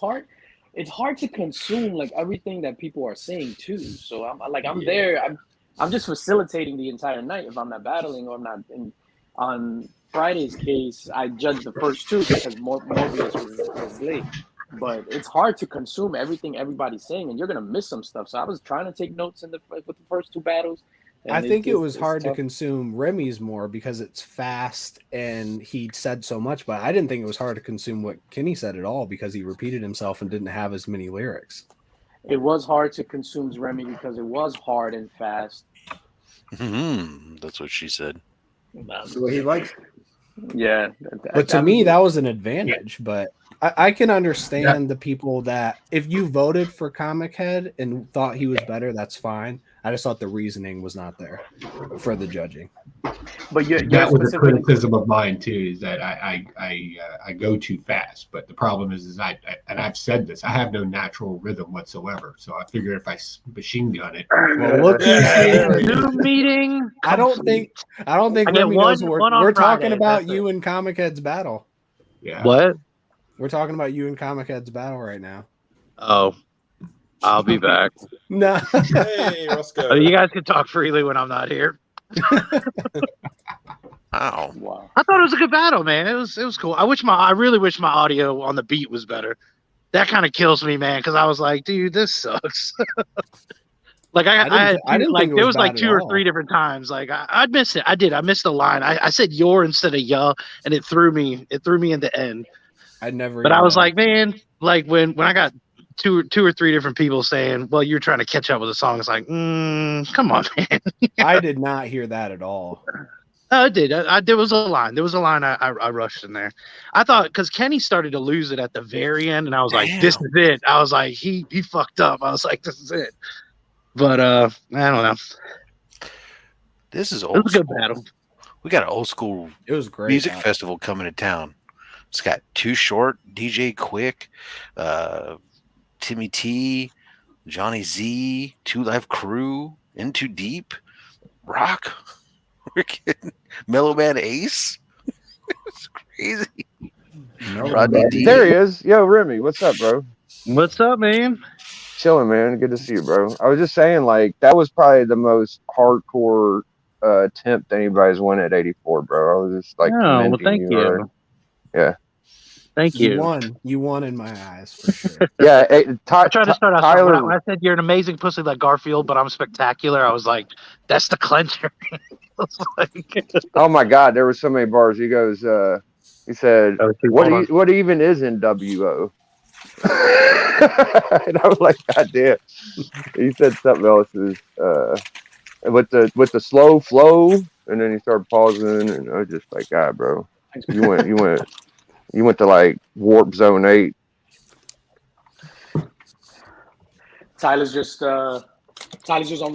It's hard to consume like everything that people are saying too. So I'm there. I'm just facilitating the entire night if I'm not battling or I'm not. On Friday's case, I judged the first two because Morbius was late. But it's hard to consume everything everybody's saying, and you're gonna miss some stuff. So I was trying to take notes with the first two battles, I think it was hard to consume Remy's more because it's fast and he said so much, but I didn't think it was hard to consume what Kenny said at all because he repeated himself and didn't have as many lyrics. It was hard to consume Remy because it was hard and fast. That's what she said. That's what he likes. Yeah. But to me, that was an advantage. But I can understand the people that if you voted for Comic Head and thought he was better, that's fine. I just thought the reasoning was not there for the judging. But that was a criticism of mine too, is that I go too fast. But the problem is and I've said this, I have no natural rhythm whatsoever. So I figured if I machine gun it. Well, look, Zoom meeting. I don't think Remy knows we're talking about you and Comic Head's battle. Yeah. What? We're talking about you and Comic Head's battle right now. Oh, I'll be back. No. Hey, Roscoe. Oh, you guys can talk freely when I'm not here. Wow. I thought it was a good battle, man. It was cool. I really wish my audio on the beat was better. That kind of kills me, man, because I was like, dude, this sucks. Like I didn't like there was like 2 or 3 different times. Like I missed it. I missed the line. I said your instead of ya, and it threw me in the end. But I was like, man, like when I got two or three different people saying, well, you're trying to catch up with the song. It's like, come on, man. I did not hear that at all. I did. There was a line. I rushed in there. I thought because Kenny started to lose it at the very end, and I was like, this is it. I was like, he fucked up. I was like, this is it. But I don't know. This is old. It was a good battle. We got an old school. It was great music festival coming to town. It's got Too Short, DJ Quick, Timmy T, Johnny Z, 2 Live Crew, In Too Deep, Rock, Wicked, Mellow Man Ace. It's crazy. Rodney D. There he is. Yo, Remy, what's up, bro? What's up, man? Chilling, man. Good to see you, bro. I was just saying, like, that was probably the most hardcore attempt anybody's won at 84, bro. I was just like, well, thank you. Yeah. Thank you. You won in my eyes for sure. Yeah. I tried to start out Tyler, when I said you're an amazing pussy like Garfield, but I'm spectacular. I was like, that's the clencher. oh my God, there were so many bars. He goes, he said, what even is NWO? And I was like, God damn. He said something else is with the slow flow, and then he started pausing, and I was just like, God, bro, you went to like Warp Zone 8. Tyler's just on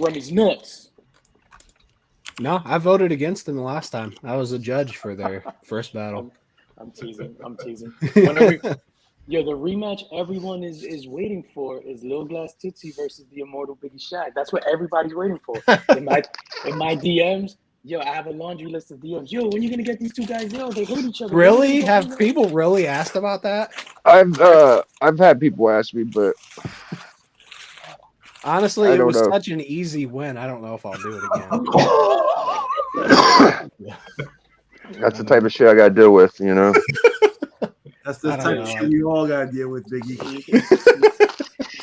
Remy's nuts. No, I voted against them the last time. I was a judge for their first battle. I'm teasing. Yo, the rematch everyone is waiting for is Lil Glass Tootsie versus the Immortal Biggie Shaq. That's what everybody's waiting for. In my DMs, yo, I have a laundry list of DMs. Yo, when you gonna get these 2 guys? Yo, they hate each other. Really? Have people really asked about that? I've had people ask me, but honestly, it was such an easy win. I don't know if I'll do it again. That's the type of shit I gotta deal with, you know. That's the type of shit you all gotta deal with, Biggie.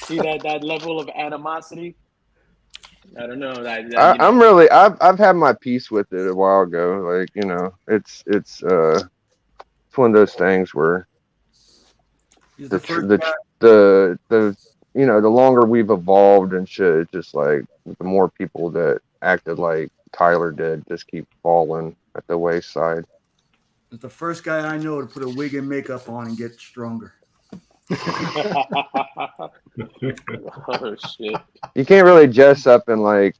See that level of animosity? I don't know. I've had my piece with it a while ago. Like, you know, it's one of those things where the you know, the longer we've evolved and shit, it's just like the more people that acted like Tyler did just keep falling at the wayside. He's the first guy I know to put a wig and makeup on and get stronger. Oh shit! You can't really dress up in like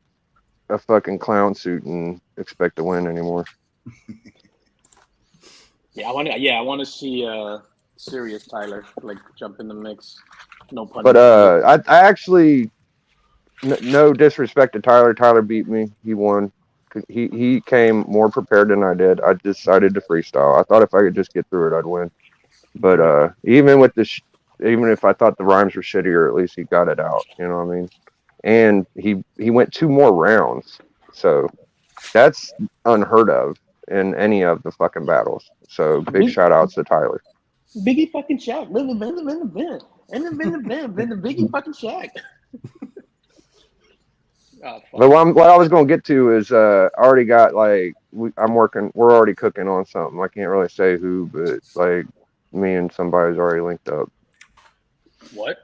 a fucking clown suit and expect to win anymore. I want to see serious Tyler like jump in the mix. No pun. But I actually, no disrespect to Tyler. Tyler beat me. He won. He came more prepared than I did. I decided to freestyle. I thought if I could just get through it, I'd win. But even if I thought the rhymes were shittier, at least he got it out. You know what I mean? And he went 2 more rounds, so that's unheard of in any of the fucking battles. So big shout outs to Tyler. Biggie fucking Shaq. The Biggie fucking Shaq. But what I was going to get to is I already got like we're already cooking on something. I can't really say who, but like me and somebody's already linked up. What?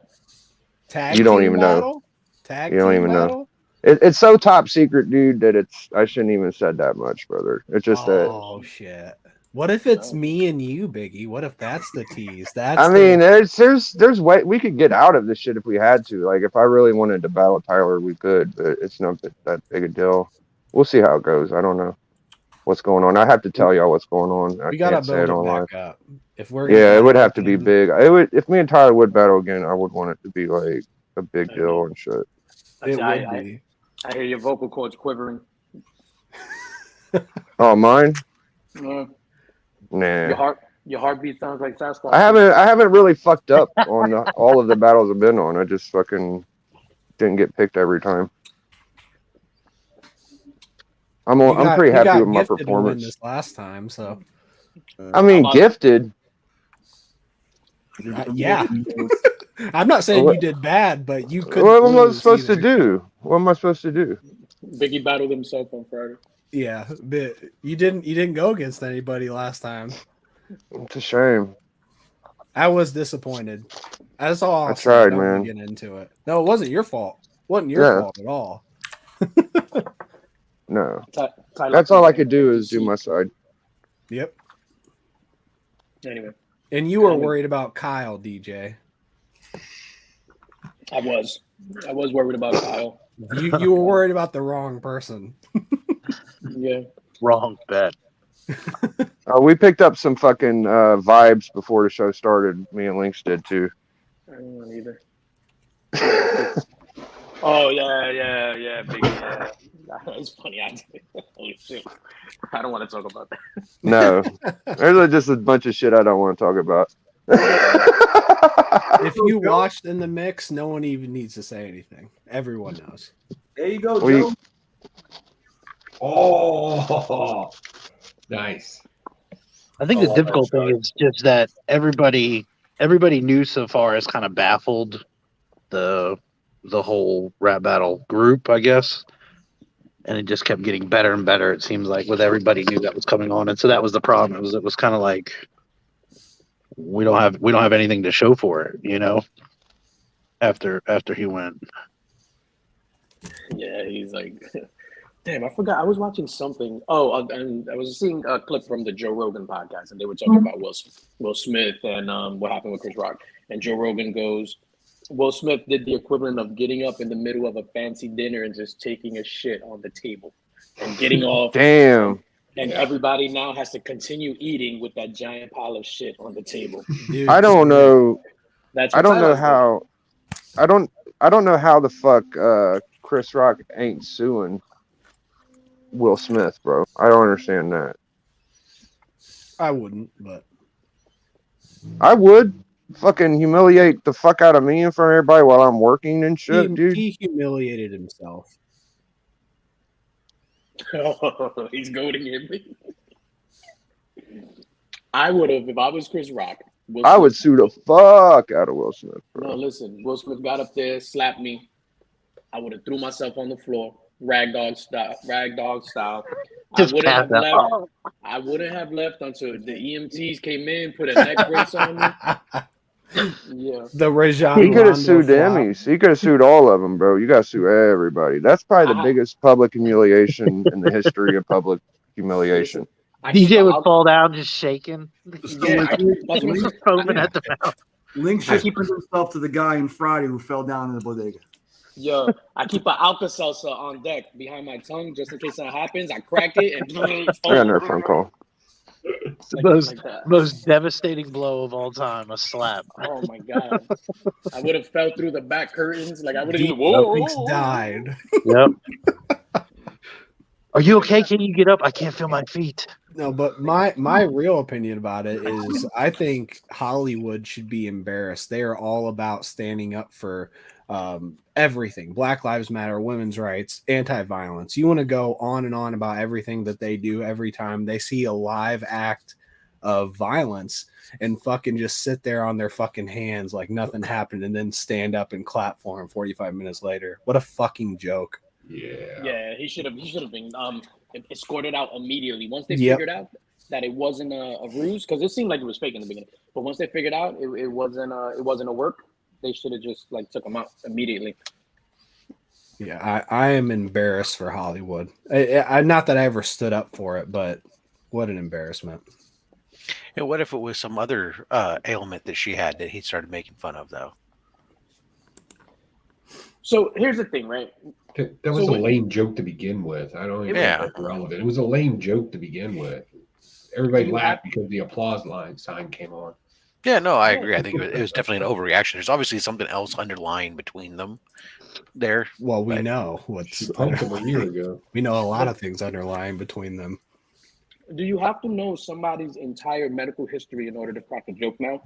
Tag you don't team even battle? know. Tag You don't team even battle? know. It's so top secret, dude, that I shouldn't even said that much, brother. It's just Oh shit. What if it's me and you, Biggie? What if that's the tease? I mean, there's way we could get out of this shit if we had to. Like, if I really wanted to battle Tyler, we could, but it's not that big a deal. We'll see how it goes. I don't know what's going on. I have to tell y'all what's going on. I we gotta can't say build it it online. back up. If we're gonna Yeah, it would battle have to be again. big. It would if me and Tyler would battle again. I would want it to be like a big deal and shit. It would be. I hear your vocal cords quivering. Oh, mine? Your Nah. heartbeat sounds like Sasquatch. I haven't really fucked up on all of the battles I've been on. I just fucking didn't get picked every time. I'm pretty happy with my performance. This last time, so I mean, gifted. Yeah. I'm not saying you did bad, but you couldn't. What am I supposed to do? What am I supposed to do? Biggie battled himself on Friday. Yeah, but you didn't go against anybody last time. It's a shame. I was disappointed. That's all. I tried, man. Get into it. No, it wasn't your fault. It wasn't your fault at all. No. That's all I could do is do my side. Yep. Anyway. And you were worried about Kyle, DJ. I was worried about Kyle. You were worried about the wrong person. Yeah. Wrong bet. We picked up some fucking vibes before the show started. Me and Lynx did too. I don't want either. Oh yeah, big yeah. It's funny. Holy shit. I don't want to talk about that. No, there's just a bunch of shit I don't want to talk about. If you watched In the Mix, no one even needs to say anything. Everyone knows. There you go, Joe. Oh, nice. I think the difficult thing is just that everybody knew so far has kind of baffled the whole rap battle group, I guess. And it just kept getting better and better. It seems like with everybody knew that was coming on, and so that was the problem. It was kind of like we don't have anything to show for it, you know. After he went. Yeah, he's like, damn, I forgot. I was watching something. Oh, and I was seeing a clip from the Joe Rogan podcast, and they were talking about Will Smith and what happened with Chris Rock. And Joe Rogan goes, Will Smith did the equivalent of getting up in the middle of a fancy dinner and just taking a shit on the table and getting off. Damn. And everybody now has to continue eating with that giant pile of shit on the table. Dude, I don't know. That's I don't know how. I don't know how the fuck Chris Rock ain't suing Will Smith, bro. I don't understand that. I wouldn't, but I would fucking humiliate the fuck out of me in front of everybody while I'm working and shit, dude. He humiliated himself. Oh, he's goading at me. I would have, if I was Chris Rock. I would sue the fuck out of Will Smith, bro. No, listen. Will Smith got up there, slapped me. I would have threw myself on the floor, ragdoll style. I wouldn't have left until the EMTs came in, put a neck brace on me. Yeah. The Rajon. He could have sued the Emmys. He could have sued all of them, bro. You got to sue everybody. That's probably the biggest public humiliation in the history of public humiliation. DJ would fall down just shaking. Yeah, foaming at the mouth. Lynx just put himself to the guy in Friday who fell down in the bodega. Yo, I keep an Alka-Seltzer on deck behind my tongue just in case that happens. I crack it and I got another phone call. It's the most devastating blow of all time, a slap. Oh my god! I would have fell through the back curtains, like I would have Deep died. Yep. Are you okay? Can you get up? I can't feel my feet. No, but my real opinion about it is I think Hollywood should be embarrassed. They are all about standing up for everything. Black Lives Matter, women's rights, anti-violence. You want to go on and on about everything that they do every time they see a live act of violence and fucking just sit there on their fucking hands like nothing happened and then stand up and clap for him 45 minutes later. What a fucking joke. Yeah, he should have been escorted out immediately once they Yep. figured out that it wasn't a ruse, because it seemed like it was fake in the beginning. But once they figured out it wasn't a work, they should have just like took him out immediately. Yeah, I am embarrassed for Hollywood. I not that I ever stood up for it, but what an embarrassment. Yeah, what if it was some other ailment that she had that he started making fun of, though? So here's the thing, right? That was a lame joke to begin with. I don't even think that's relevant. It was a lame joke to begin with. Everybody laughed because the applause sign came on. Yeah, no, I agree. I think it was definitely an overreaction. There's obviously something else underlying between them there. Well, we know what's punked him a year ago. We know a lot of things underlying between them. Do you have to know somebody's entire medical history in order to crack a joke now?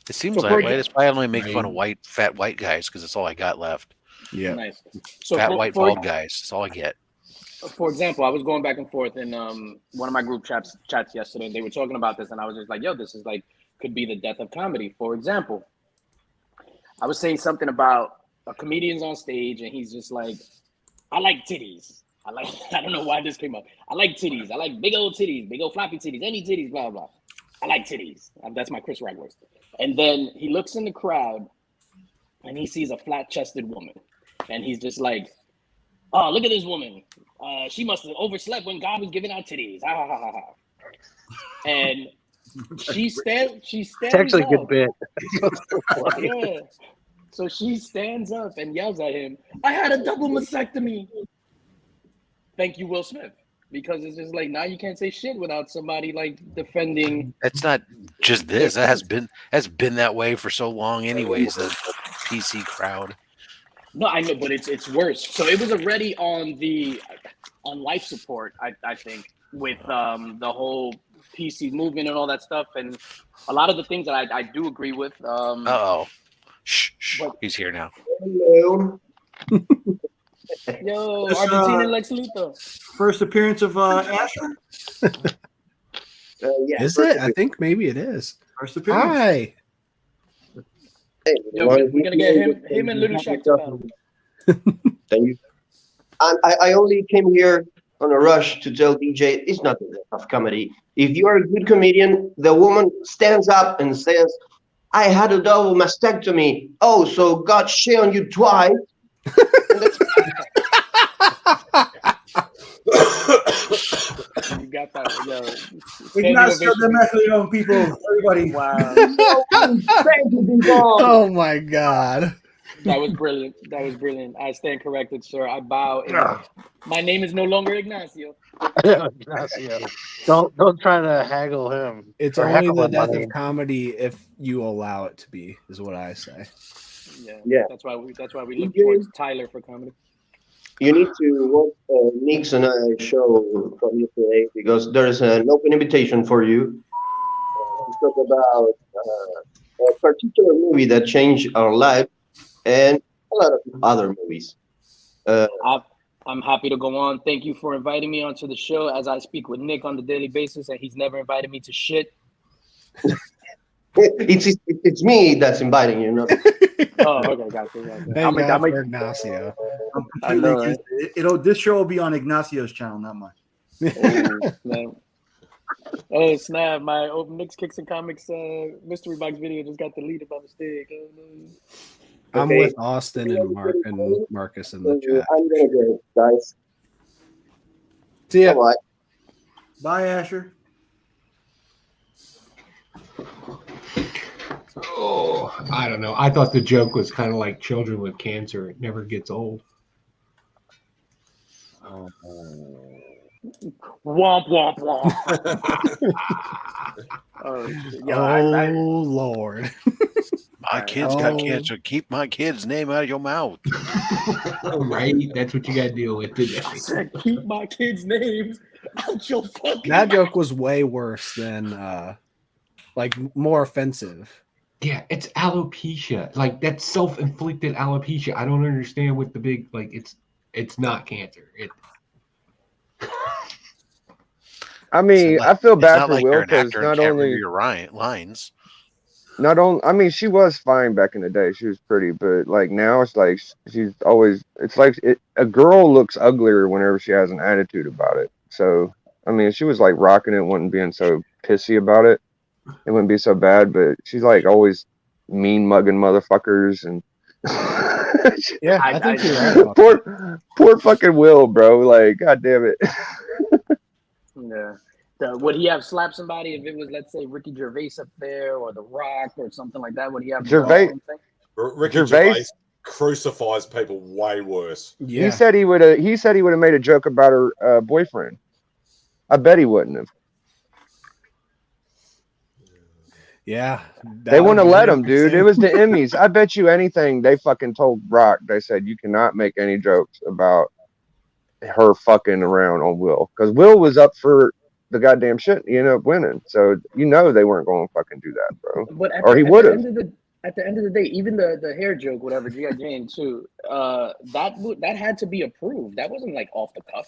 It seems that way. That's why I only make fun of fat white guys, because that's all I got left. Yeah. Nice. So fat white bald guys. That's all I get. For example, I was going back and forth in one of my group chats yesterday. They were talking about this, and I was just like, "Yo, this is like could be the death of comedy." For example, I was saying something about a comedian's on stage, and he's just like, "I like titties. I don't know why this came up. I like titties. I like big old titties, big old floppy titties, any titties, blah blah. I like titties." That's my Chris Rock words. And then he looks in the crowd, and he sees a flat-chested woman, and he's just like, "Oh, look at this woman. She must have overslept when God was giving out titties." Ha ha ha ha ha. And she stands. It's actually a good bit. Yeah. So she stands up and yells at him, "I had a double mastectomy." Thank you, Will Smith. Because it's just like now you can't say shit without somebody like defending. It's not just this. That has been that way for so long, anyways. The PC crowd. No, I know, but it's worse. So it was already on life support. I think with the whole PC movement and all that stuff, and a lot of the things that I do agree with. Shh. He's here now. Hello. Yo, Argentina Lex Luthor. First appearance of Asher? Yeah, is it? I think maybe it is. First appearance. Hi. Hey, Yo, we're gonna get him and Little Shaq to battle. Thank you. I only came here on a rush to tell DJ it's not the death of comedy. If you are a good comedian, the woman stands up and says, "I had a double mastectomy. Oh, so God shit on you twice." You got that, yo. Ignacio de Mejleon, people, everybody. Wow. Oh my God. That was brilliant. I stand corrected, sir. I bow. My name is no longer Ignacio. Ignacio. Don't try to haggle him. It's only the death of comedy if you allow it to be, is what I say. Yeah. That's why we look towards Tyler for comedy. You need to watch Nick's and I show from yesterday because there is an open invitation for you to talk about a particular movie that changed our life and a lot of other movies. I'm happy to go on. Thank you for inviting me onto the show as I speak with Nick on the daily basis, and he's never invited me to shit. It's me that's inviting you, not. Oh, okay, gotcha. Thank God for Ignacio. I know, right? This show will be on Ignacio's channel, not mine. Oh snap! My Open Knicks Kicks and Comics mystery box video just got deleted by mistake. Oh, no. I'm with Austin and Marcus in the chat. I'm gonna go, guys. See ya. Bye. Bye, Asher. Oh, I don't know. I thought the joke was kind of like children with cancer. It never gets old. Womp womp womp. Lord. My kids got cancer. Keep my kid's name out of your mouth. Right? That's what you got to deal with today. I said, keep my kids' names out your fucking That mouth. joke was way worse than, more offensive. Yeah, it's alopecia. Like, that's self-inflicted alopecia. I don't understand what the big, it's not cancer. I mean, I feel bad for Will because not only your lines. not only, I mean, she was fine back in the day. She was pretty, but like now it's like she's always. It's like a girl looks uglier whenever she has an attitude about it. So I mean, if she was like rocking it, wouldn't being so pissy about it, it wouldn't be so bad. But she's like always mean mugging motherfuckers and. Yeah, I think you're right about poor fucking Will, bro. Like, god damn it. Yeah. Would he have slapped somebody if it was, let's say, Ricky Gervais up there or The Rock or something like that? Would he have Gervais? Ricky Gervais crucifies people way worse. Yeah. He said he would have made a joke about her boyfriend. I bet he wouldn't have. Yeah. They wouldn't have let him, dude. It was the Emmys. I bet you anything they fucking told Rock. They said you cannot make any jokes about her fucking around on Will. Because Will was up for the goddamn shit. He ended up winning. So you know they weren't going to fucking do that, bro. But or he would have. At the end of the day, even the hair joke, whatever, G.I. Jane too, that had to be approved. That wasn't like off the cuff.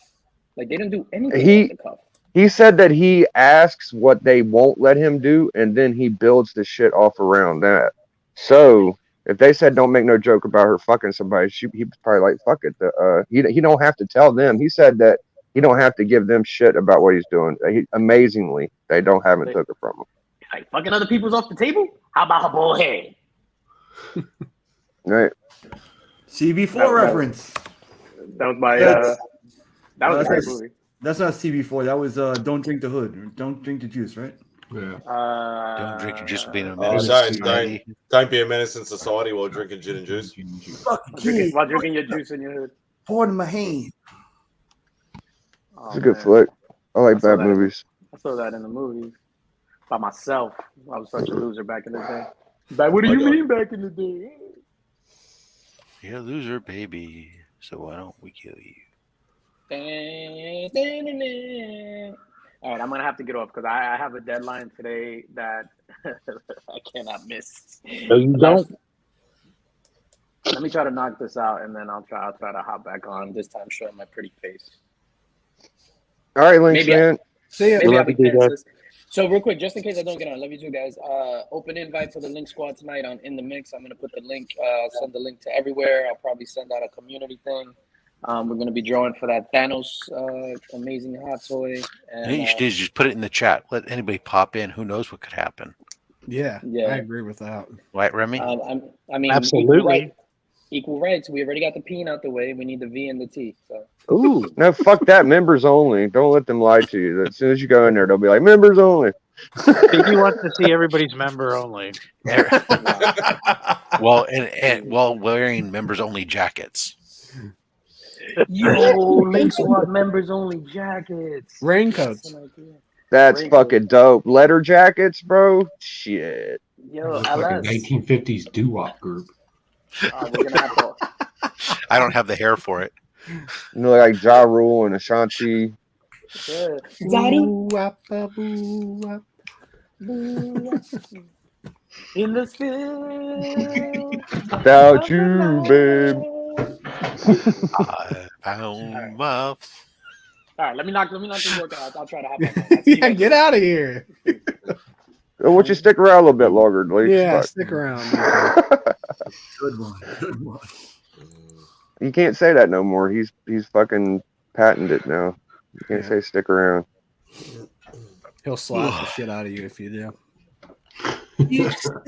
Like they didn't do anything off the cuff. He said that he asks what they won't let him do, and then he builds the shit off around that. So if they said don't make no joke about her fucking somebody, he was probably like, fuck it. He don't have to tell them. He said that he don't have to give them shit about what he's doing. Amazingly, they haven't took it from him. Like fucking other people's off the table? How about her bald head? Right. CB4 reference. That was my. That was a great movie. That's not CB4. That was Don't Drink the Hood. Or Don't Drink the Juice, right? Yeah. Don't drink and juice being a menace. Don't be a menace in society while drinking gin and juice. While drinking your juice in your hood. Pour it in my hand. It's a good flick. I like bad movies. I saw that in the movies by myself. I was such a loser back in the day. But what do you mean back in the day? You're a loser, baby. So why don't we kill you? All right, I'm gonna have to get off because I have a deadline today that I cannot miss. No, you don't. Let me try to knock this out, and then I'll try to hop back on. This time, showing my pretty face. All right, Lynx, man. See ya. Maybe I'll be pantsless. So real quick, just in case I don't get on, love you too, guys. Open invite for the Link Squad tonight on In the Mix. I'm gonna put the link, send the link to everywhere. I'll probably send out a community thing. We're going to be drawing for that Thanos amazing hot toy. And you should just put it in the chat. Let anybody pop in. Who knows what could happen? Yeah, I agree with that. Right, Remy? I mean, absolutely. Equal rights. We already got the P out the way. We need the V and the T. So. Ooh, no, fuck that. Members only. Don't let them lie to you. As soon as you go in there, they'll be like, members only. He wants to see everybody's member only. Well, and while wearing members only jackets. Yo, Link Squad members only jackets. Raincoats. That's fucking dope. Letter jackets, bro. Shit. Yo, fucking 1950s doo-wop group. We're gonna have to. I don't have the hair for it. You know, like Ja Rule and Ashanti. Daddy. In the field. Without you, babe. I found my. All right, let me knock the work out. I'll try to hop on. Yeah, get out of here. I want you to stick around a little bit longer, Lee. Yeah, stick around. Good one. You can't say that no more. He's fucking patented now. You can't say stick around. He'll slap the shit out of you if you do.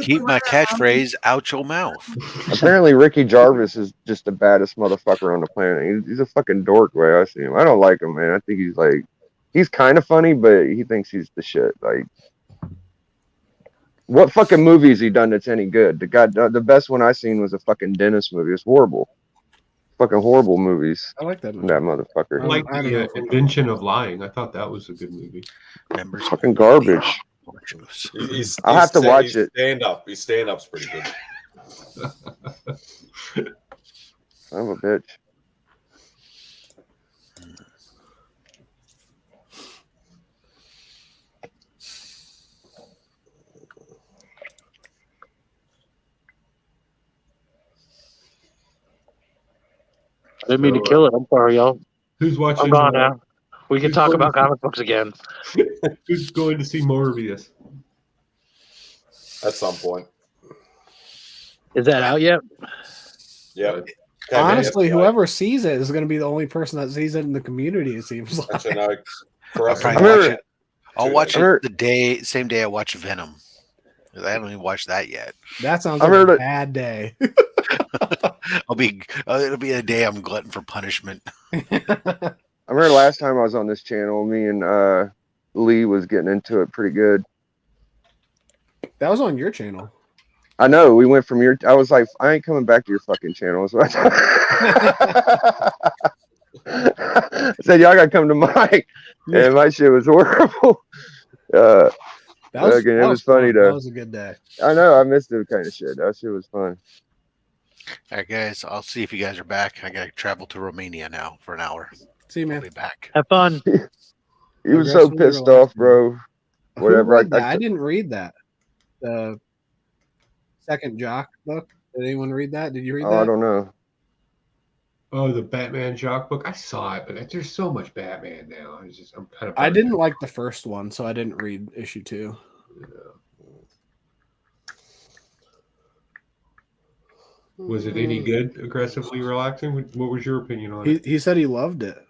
Keep my catchphrase out your mouth. Apparently, Ricky Jarvis is just the baddest motherfucker on the planet. He's a fucking dork, the way I see him. I don't like him, man. I think he's kind of funny, but he thinks he's the shit. Like, what fucking movie has he done that's any good? The best one I seen was a fucking Dennis movie. It's horrible. Fucking horrible movies. I like that movie. That motherfucker. I like the Invention of Lying. I thought that was a good movie. Members fucking garbage. I'll have to watch it. His stand-up's pretty good. I'm a bitch. I didn't mean to kill it. I'm sorry, y'all. Who's watching? I'm gone now. We can talk about comic books again. Who's going to see Morbius? At some point. Is that out yet? Yeah. Honestly, whoever sees it is going to be the only person that sees it in the community. It seems like. Actually, no. I'll watch it the same day I watch Venom. I haven't even watched that yet. That sounds like a bad day. It'll be a day I'm glutton for punishment. I remember last time I was on this channel, me and Lee was getting into it pretty good. That was on your channel. I know. We went from I was like, I ain't coming back to your fucking channel. So I said, y'all got to come to mine. And my shit was horrible. It was funny though. That was a good day. I know. I missed it kind of shit. That shit was fun. All right, guys. I'll see if you guys are back. I got to travel to Romania now for an hour. See you, man. I'll be back. Have fun. He was so pissed off, bro. Whatever. I didn't read that. The second Jock book. Did anyone read that? Did you read that? I don't know. Oh, the Batman Jock book. I saw it, but there's so much Batman now. I'm kind of. I didn't like the first one, so I didn't read issue 2. Was it any good? Aggressively relaxing? What was your opinion on it? He said he loved it.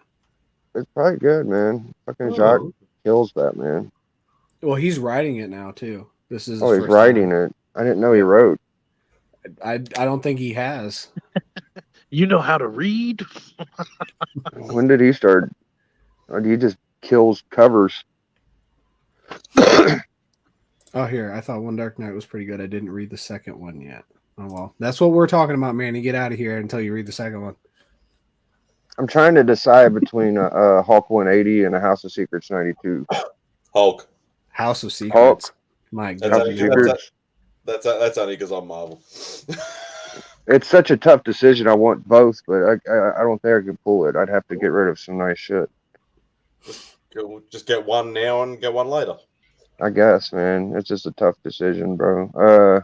It's probably good, man. Fucking Jock kills Batman. Well, he's writing it now too. This is. He's writing it. I didn't know he wrote. I don't think he has. You know how to read? When did he start? Or he just kills covers? Oh, here. I thought One Dark Knight was pretty good. I didn't read the second one yet. Oh, well. That's what we're talking about, Manny. Get out of here until you read the second one. I'm trying to decide between a Hulk 180 and a House of Secrets 92. Hulk. House of Secrets. Hulk. My God. That's only because I'm Marvel. It's such a tough decision. I want both, but I don't think I can pull it. I'd have to get rid of some nice shit. Just get one now and get one later. I guess, man. It's just a tough decision, bro.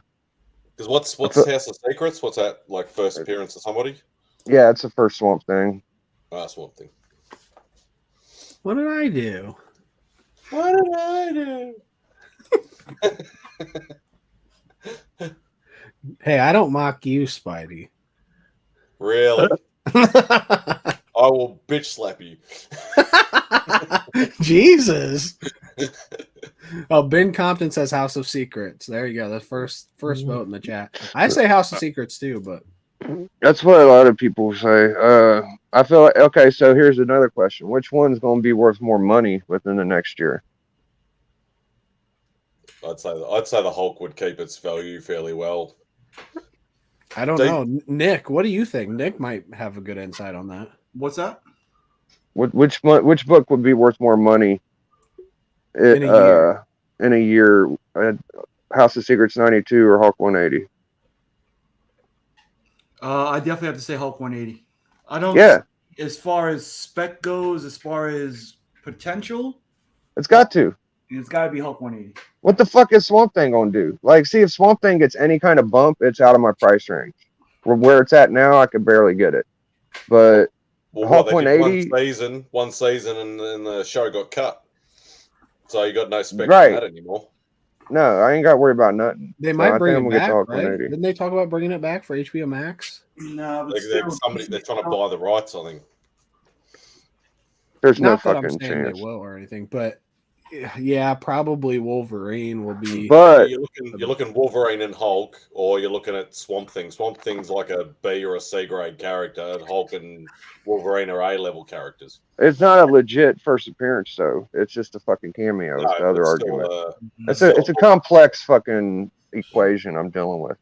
Because what's House of Secrets? What's that, like, first appearance of somebody? Yeah, it's the first Swamp Thing. Swamp Thing. What did I do? What did I do? Hey, I don't mock you, Spidey. Really? I will bitch slap you. Jesus. Oh, Ben Compton says House of Secrets. There you go. The first vote in the chat. I say House of Secrets too, but that's what a lot of people say. I feel like, okay, so here's another question. Which one's going to be worth more money within the next year? I'd say the Hulk would keep its value fairly well. I don't know. Nick, what do you think? Nick might have a good insight on that. What's that? Which book would be worth more money in a year? House of Secrets 92 or Hulk 180? I definitely have to say Hulk 180. I don't. Yeah. As far as spec goes, as far as potential, it's got to be Hulk 180. What the fuck is Swamp Thing gonna do? Like, see, if Swamp Thing gets any kind of bump, it's out of my price range. Where it's at now, I could barely get it. But Hulk 180, one season, and then the show got cut, so you got no spec right. for that anymore. No, I ain't got to worry about nothing. They might bring it back, right? Didn't they talk about bringing it back for HBO Max? No, but they're trying to buy the rights, I think. There's Not no that fucking I'm saying chance. They will or anything, but yeah, probably Wolverine will be. But you're looking Wolverine and Hulk, or you're looking at Swamp Thing. Swamp Thing's like a B or a C grade character, and Hulk and Wolverine are A level characters. It's not a legit first appearance, though. It's just a fucking cameo. It's the other argument. It's a complex fucking equation I'm dealing with.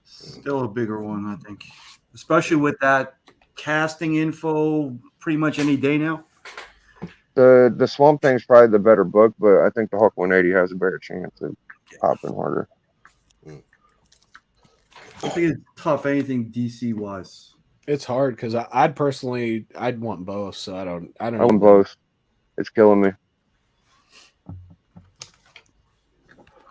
Still a bigger one, I think, especially with that casting info. Pretty much any day now. The Swamp Thing's probably the better book, but I think the Hulk 180 has a better chance of popping harder. I think it's tough. Anything DC wise, it's hard because I'd want both. So I don't. I want both. It's killing me.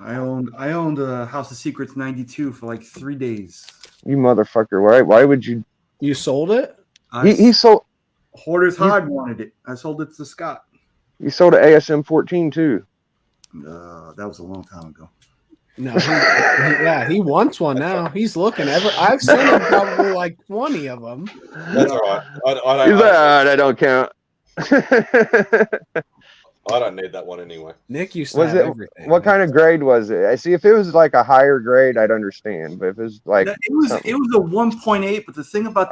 I owned House of Secrets 92 for like 3 days. You motherfucker! Why would you? You sold it? He sold. Hoarder's Hive wanted it. I sold it to Scott. You sold an ASM 14 too. That was a long time ago. No, he wants one now. He's looking. I've sent him probably like 20 of them. That's all right. I He's like, that don't count. I don't need that one anyway. Nick used to have everything. What kind of grade was it? I see. If it was like a higher grade, I'd understand. But if it's like it was a 1.8. But the thing about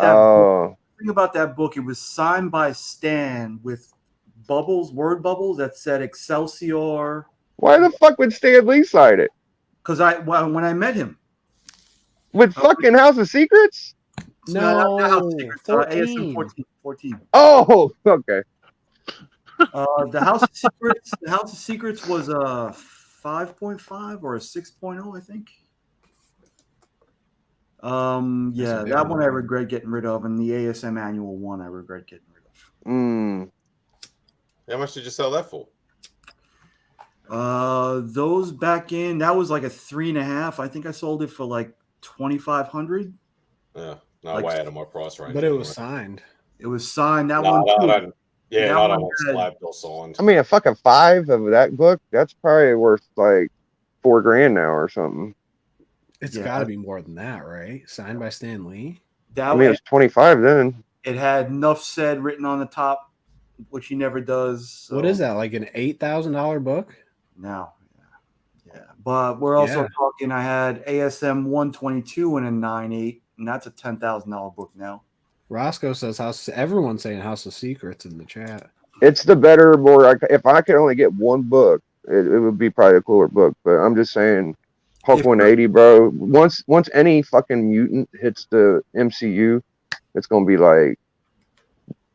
that book, it was signed by Stan with word bubbles that said Excelsior. Why the fuck would Stan Lee sign it? Because when I met him with fucking House of Secrets. No, not House of Secrets. ASM 14. Oh, okay. The House of Secrets was a 5.5 or a 6.0, I think. Yeah, that one I regret getting rid of, and the ASM Annual one I regret getting rid of. How much did you sell that for? Those back in, that was like a 3.5. I think I sold it for like 2,500. Yeah, way out of my price range. But it was signed. It was signed. That one. I don't. Yeah, I don't want slabbed or signed. I mean, a fucking 5 of that book, that's probably worth like $4,000 now or something. It's got to be more than that, right? Signed by Stan Lee. I mean, it's 25 then. It had enough said written on the top, which he never does. So. What is that? Like an $8,000 book? No. Yeah. But we're also talking. I had ASM 122 and a 9.8, and that's a $10,000 book now. Roscoe says everyone's saying House of Secrets in the chat. It's the better, more. If I could only get one book, it would be probably a cooler book. But I'm just saying, Hulk 180, bro. Once any fucking mutant hits the MCU, it's gonna be like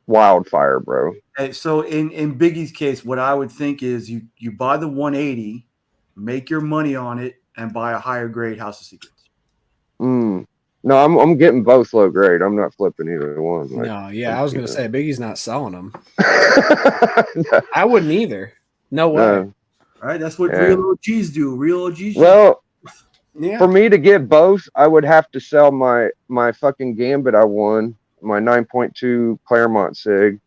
wildfire, bro. So in Biggie's case, what I would think is you buy the 180, make your money on it, and buy a higher grade House of Secrets. No, I'm getting both low grade. I'm not flipping either one. Like, no, yeah, I was gonna say Biggie's not selling them. I wouldn't either. No way. All right, that's what real OGs do. Real OGs. Well, for me to get both, I would have to sell my fucking Gambit I won, my 9.2 Claremont Sig,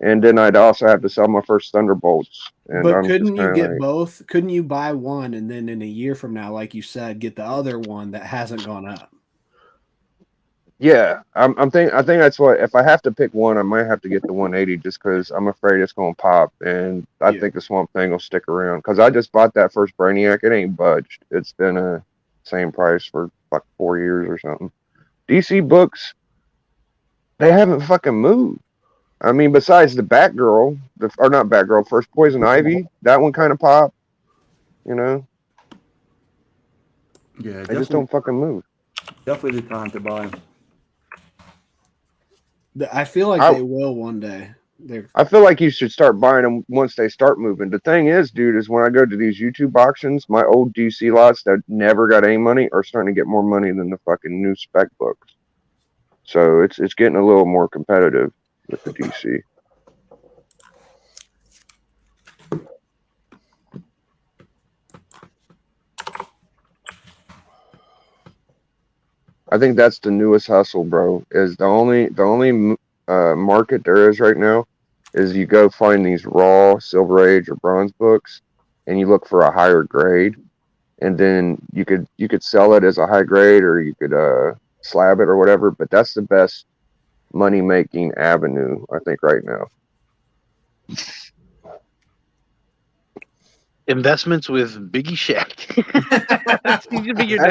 and then I'd also have to sell my first Thunderbolts. And but couldn't you get both? Couldn't you buy one and then in a year from now, like you said, get the other one that hasn't gone up? Yeah, I think that's what. If I have to pick one, I might have to get the 180 just because I'm afraid it's gonna pop, and I think the Swamp Thing will stick around. Because I just bought that first Brainiac, it ain't budged. It's been a same price for like 4 years or something. DC books, they haven't fucking moved. I mean, besides the Batgirl, or not Batgirl, first Poison Ivy, that one kind of popped. You know. Yeah, they just don't fucking move. Definitely the time to buy them. I feel like they will one day. I feel like you should start buying them once they start moving. The thing is, dude, is when I go to these YouTube auctions, my old DC lots that never got any money are starting to get more money than the fucking new spec books. So it's getting a little more competitive with the DC. I think that's the newest hustle, bro. Is the only market there is right now is you go find these raw Silver Age or Bronze books, and you look for a higher grade, and then you could sell it as a high grade, or you could slab it or whatever. But that's the best money making avenue, I think, right now. Investments with Biggie Shack. That's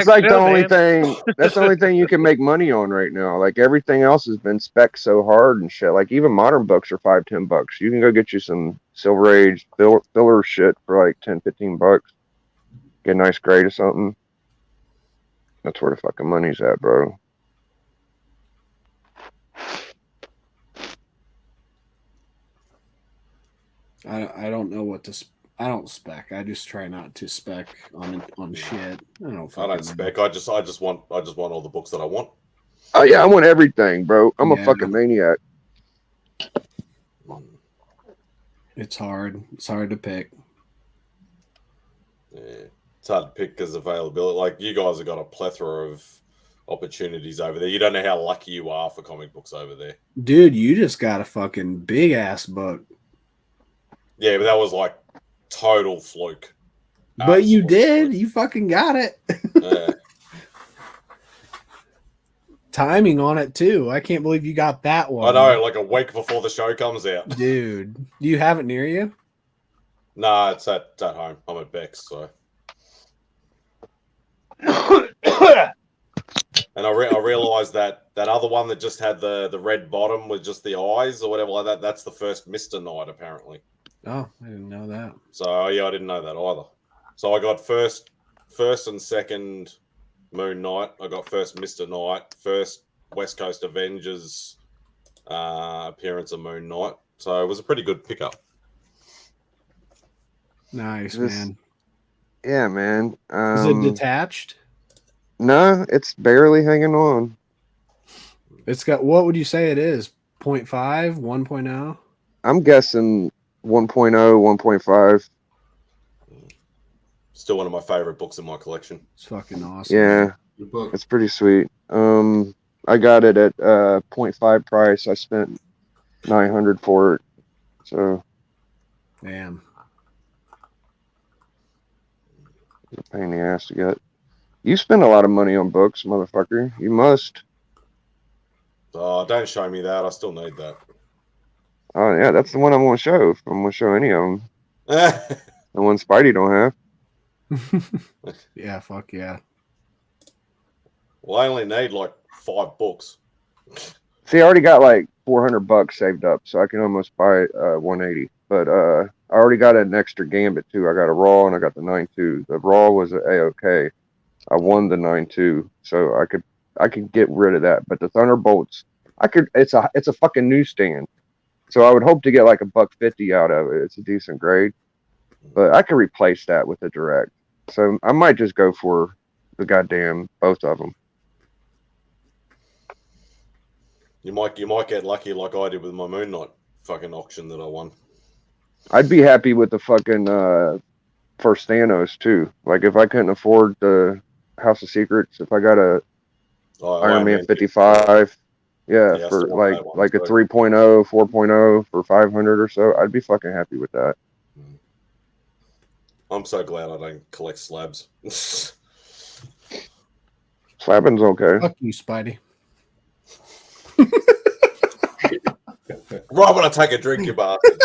like the only thing. That's the only thing you can make money on right now. Like everything else has been spec so hard and shit. Like even modern books are $5-10. You can go get you some Silver Age filler shit for like $10-15. Get a nice grade or something. That's where the fucking money's at, bro. I don't know what to. I don't spec. I just try not to spec on shit. I don't spec. I just want all the books that I want. Oh yeah, I want everything, bro. I'm a fucking maniac. It's hard. It's hard to pick. Yeah, it's hard to pick because availability. Like you guys have got a plethora of opportunities over there. You don't know how lucky you are for comic books over there, dude. You just got a fucking big ass book. Yeah, but that was like total fluke. But you did. You fucking got it. Yeah. Timing on it too. I can't believe you got that one. I know, like a week before the show comes out. Dude, do you have it near you? Nah, it's at home. I'm at Beck's, so. And I realized that other one that just had the red bottom with just the eyes or whatever like that, that's the first Mr. Knight, apparently. Oh, I didn't know that. So, yeah, I didn't know that either. So I got first and second Moon Knight. I got first Mr. Knight, first West Coast Avengers appearance of Moon Knight. So it was a pretty good pickup. Nice, man. Yeah, man. Is it detached? No, it's barely hanging on. It's got, what would you say it is? 0.5, 1.0? I'm guessing 1.0, 1.5. Still one of my favorite books in my collection. It's fucking awesome. Yeah, it's pretty sweet. I got it at 0.5 price. I spent $900 for it. So, damn, it's a pain in the ass to get. You spend a lot of money on books, motherfucker. You must. Oh, don't show me that. I still need that. Oh yeah, that's the one I'm gonna show. If I'm gonna show any of them. The one Spidey don't have. Yeah, fuck yeah. Well, I only need like 5 books. See, I already got like $400 saved up, so I can almost buy 180. But I already got an extra Gambit too. I got a Raw and I got the 9.2. The Raw was a A-OK. I won the 9.2, so I could get rid of that. But the Thunderbolts, it's a fucking newsstand. So I would hope to get like $1.50 out of it. It's a decent grade. But I could replace that with a direct. So I might just go for the goddamn both of them. You might get lucky like I did with my Moon Knight fucking auction that I won. I'd be happy with the fucking first Thanos too. Like if I couldn't afford the House of Secrets, if I got a Iron Man 55, yeah, for like a 3.0, 4.0 for 500 or so, I'd be fucking happy with that. I'm so glad I don't collect slabs. Slabbing's okay. Fuck you, Spidey. Right when I take a drink, you bastard.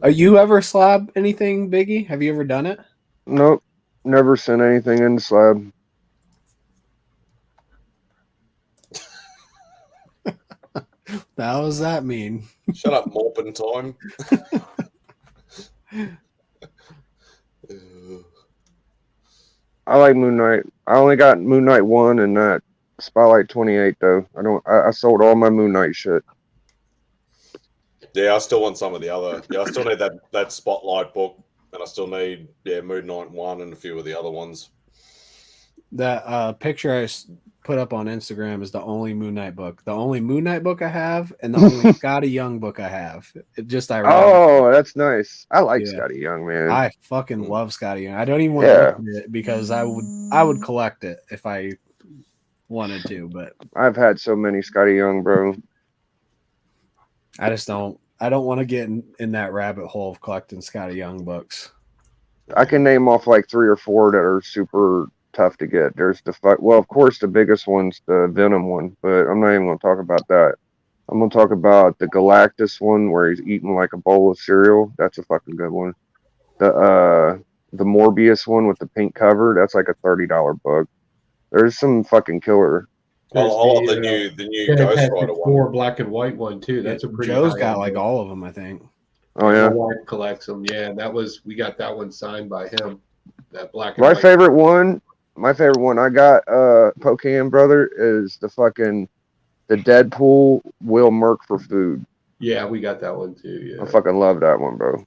Are you ever slab anything, Biggie? Have you ever done it? Nope. Never sent anything in the slab. How does that mean? Shut up, Morpin time. I like Moon Knight. I only got Moon Knight 1 and that Spotlight 28 though. I sold all my Moon Knight shit. Yeah, I still want some of the other. Yeah, I still need that Spotlight book, and I still need Moon Knight 1 and a few of the other ones. That picture I put up on Instagram is the only Moon Knight book. The only Moon Knight book I have, and the only Scotty Young book I have. It just ironic. Oh, that's nice. I like Scotty Young, man. I fucking love Scotty Young. I don't even want to look at it because I would collect it if I wanted to, but I've had so many Scotty Young, bro. I just don't. I don't want to get in that rabbit hole of collecting Scotty Young books. I can name off like 3 or 4 that are super tough to get. There's well, of course, the biggest one's the Venom one, but I'm not even going to talk about that. I'm going to talk about the Galactus one where he's eating like a bowl of cereal. That's a fucking good one. The Morbius one with the pink cover, that's like a $30 book. There's some fucking killer. I love the new Ghost Rider one. Black and white one too. That's a pretty. Joe's got like all of them, I think. Oh yeah, my wife collects them. Yeah, we got that one signed by him. That black. And my white. favorite one I got, Pocan brother, is the Deadpool Will Merc for food. Yeah, we got that one too. Yeah, I fucking love that one, bro.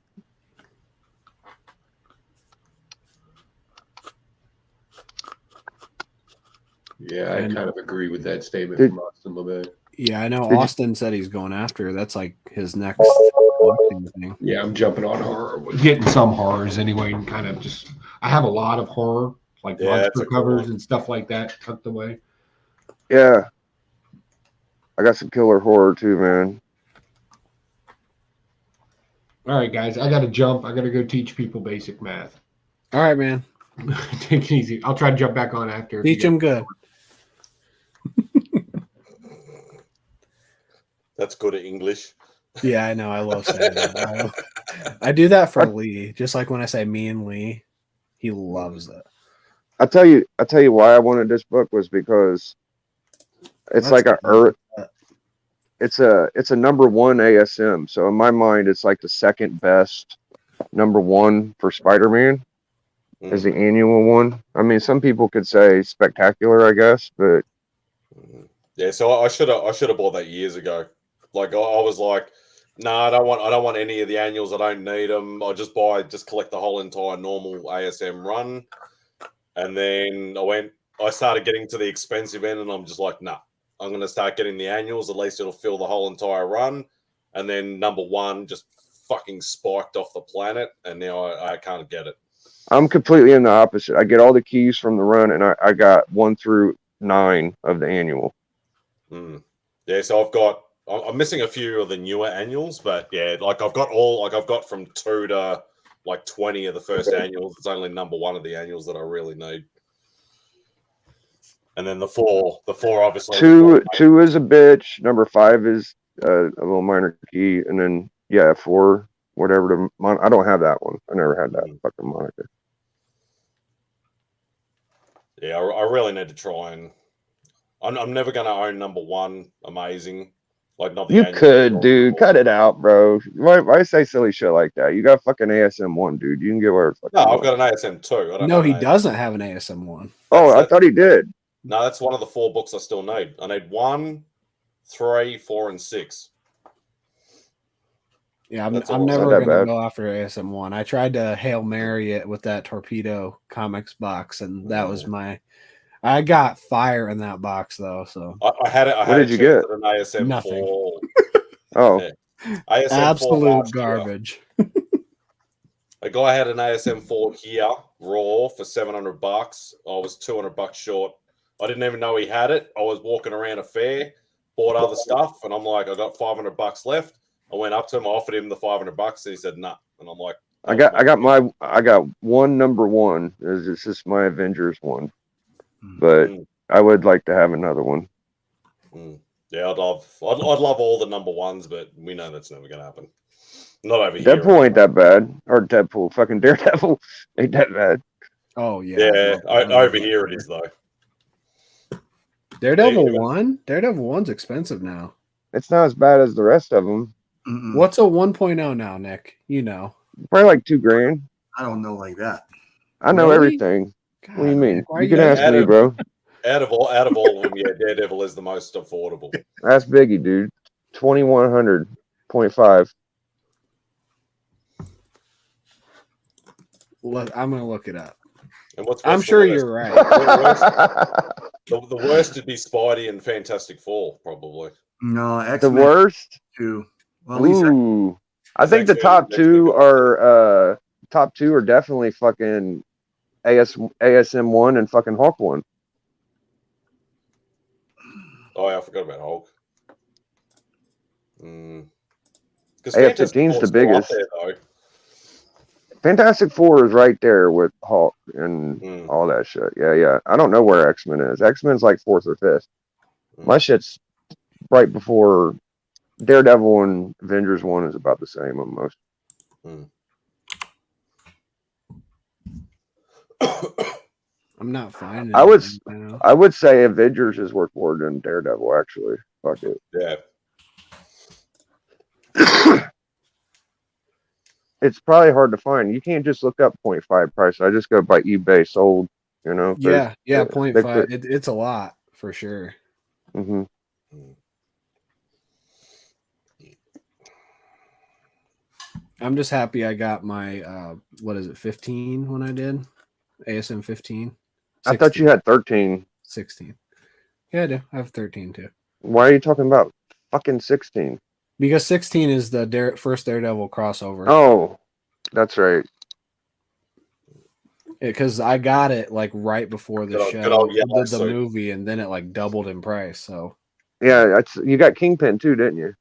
Yeah, I kind of agree with that statement from Austin LeBay. Yeah, I know Austin said he's going after. That's like his next collecting thing. Yeah, I'm jumping on horror. Getting some horrors anyway, and kind of just. I have a lot of horror, like monster covers and stuff like that tucked away. Yeah, I got some killer horror too, man. All right, guys, I got to jump. I got to go teach people basic math. All right, man. Take it easy. I'll try to jump back on after. Teach them good. That's good at English. Yeah, I know. I love saying that. I do that for Lee. Just like when I say me and Lee, he loves it. I tell you why I wanted this book was because it's like it's a number one ASM. So in my mind, it's like the second best number one for Spider-Man is the annual one. I mean, some people could say spectacular, I guess, but yeah. So I should have bought that years ago. Like I was like, no, I don't want any of the annuals. I don't need them. I'll just collect the whole entire normal ASM run. And then I started getting to the expensive end, and I'm just like, nah, I'm going to start getting the annuals. At least it'll fill the whole entire run. And then number one just fucking spiked off the planet, and now I can't get it. I'm completely in the opposite. I get all the keys from the run, and I got 1 through 9 of the annual. Yeah, so I'm missing a few of the newer annuals, but yeah, like I've got from 2 to like 20 of the first annuals. It's only number 1 of the annuals that I really need. And then the four obviously. 2 is a bitch. Number 5 is a little minor key, and then 4, whatever. I don't have that one. I never had that fucking moniker. Yeah, I really need to try and. I'm never going to own number 1. Amazing. Like not the you could, dude. Cut it out, bro. Why say silly shit like that? You got fucking ASM 1, dude. You can get whatever. No, I've got an ASM 2. No, he doesn't have an ASM 1. I thought he did. No, that's one of the 4 books I still need. I need 1, 3, 4, and 6. Yeah, I'm never going to go after ASM 1. I tried to Hail Mary it with that Torpedo Comics box, and that was I got fire in that box though. So I had it. What did you get? An ASM Nothing. 4. Oh, yeah. ASM absolute garbage. A guy had an ASM 4 here, raw, for $700. I was $200 short. I didn't even know he had it. I was walking around a fair, bought other stuff, and I'm like, I got $500 left. I went up to him, I offered him the $500, and he said, nah. And I'm like, I got one number 1. It's just my Avengers 1. But I would like to have another one. Yeah, I'd love all the number 1s, but we know that's never going to happen. Not over here. Deadpool ain't that bad. Or Deadpool. Fucking Daredevil ain't that bad. Oh, yeah. Yeah, over here it is, though. Daredevil 1? Daredevil 1's expensive now. It's not as bad as the rest of them. What's a 1.0 now, Nick? You know. Probably like $2,000. I don't know like that. I know everything. God, what do you mean? You can ask me, bro. Out of all of them, yeah, Daredevil is the most affordable. That's Biggie, dude. 2100.5. I'm gonna look it up. And what's I'm sure you're right. The worst would be Spidey and Fantastic Four, probably. No, X-Men the worst. 2. Well, at least Ooh, I think the top two are definitely fucking ASM 1 and fucking Hulk 1. Oh yeah, I forgot about Hulk. AF-15's the biggest. Fantastic Four is right there with Hulk and all that shit. Yeah. I don't know where X-Men is. X-Men's like 4th or 5th. My shit's right before Daredevil and Avengers 1 is about the same almost. I'm not finding I would say Avengers is worth more than Daredevil, actually. Fuck it. Yeah. It's probably hard to find. You can't just look up 0.5 price. I just go by eBay sold, you know. Yeah, 0.5. It's a lot for sure. Mm-hmm. I'm just happy I got my 15 when I did ASM 15. 16. I thought you had 13. 16. Yeah, I do. I have 13 too. Why are you talking about fucking 16? Because 16 is the first Daredevil crossover. Oh, that's right. Because I got it like right before the show, the movie, and then it like doubled in price. So yeah, you got Kingpin too, didn't you?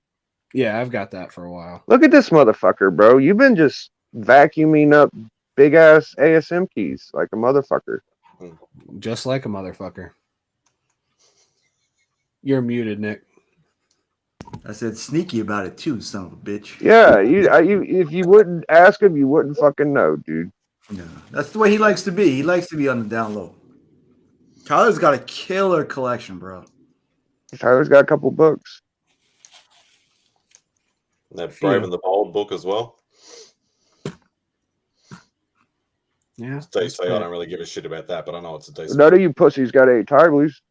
Yeah, I've got that for a while. Look at this motherfucker, bro. You've been just vacuuming up big ass ASM keys like a motherfucker. Just like a motherfucker. You're muted, Nick. I said sneaky about it too, son of a bitch. Yeah, you if you wouldn't ask him, you wouldn't fucking know, dude. Yeah, that's the way he likes to be. He likes to be on the down low. Tyler's got a killer collection, bro. Tyler's got a couple books. And that Brave and the Bold book as well. Yeah. DC, I don't really give a shit about that, but I know it's a decent. None of you pussies got 8 titles.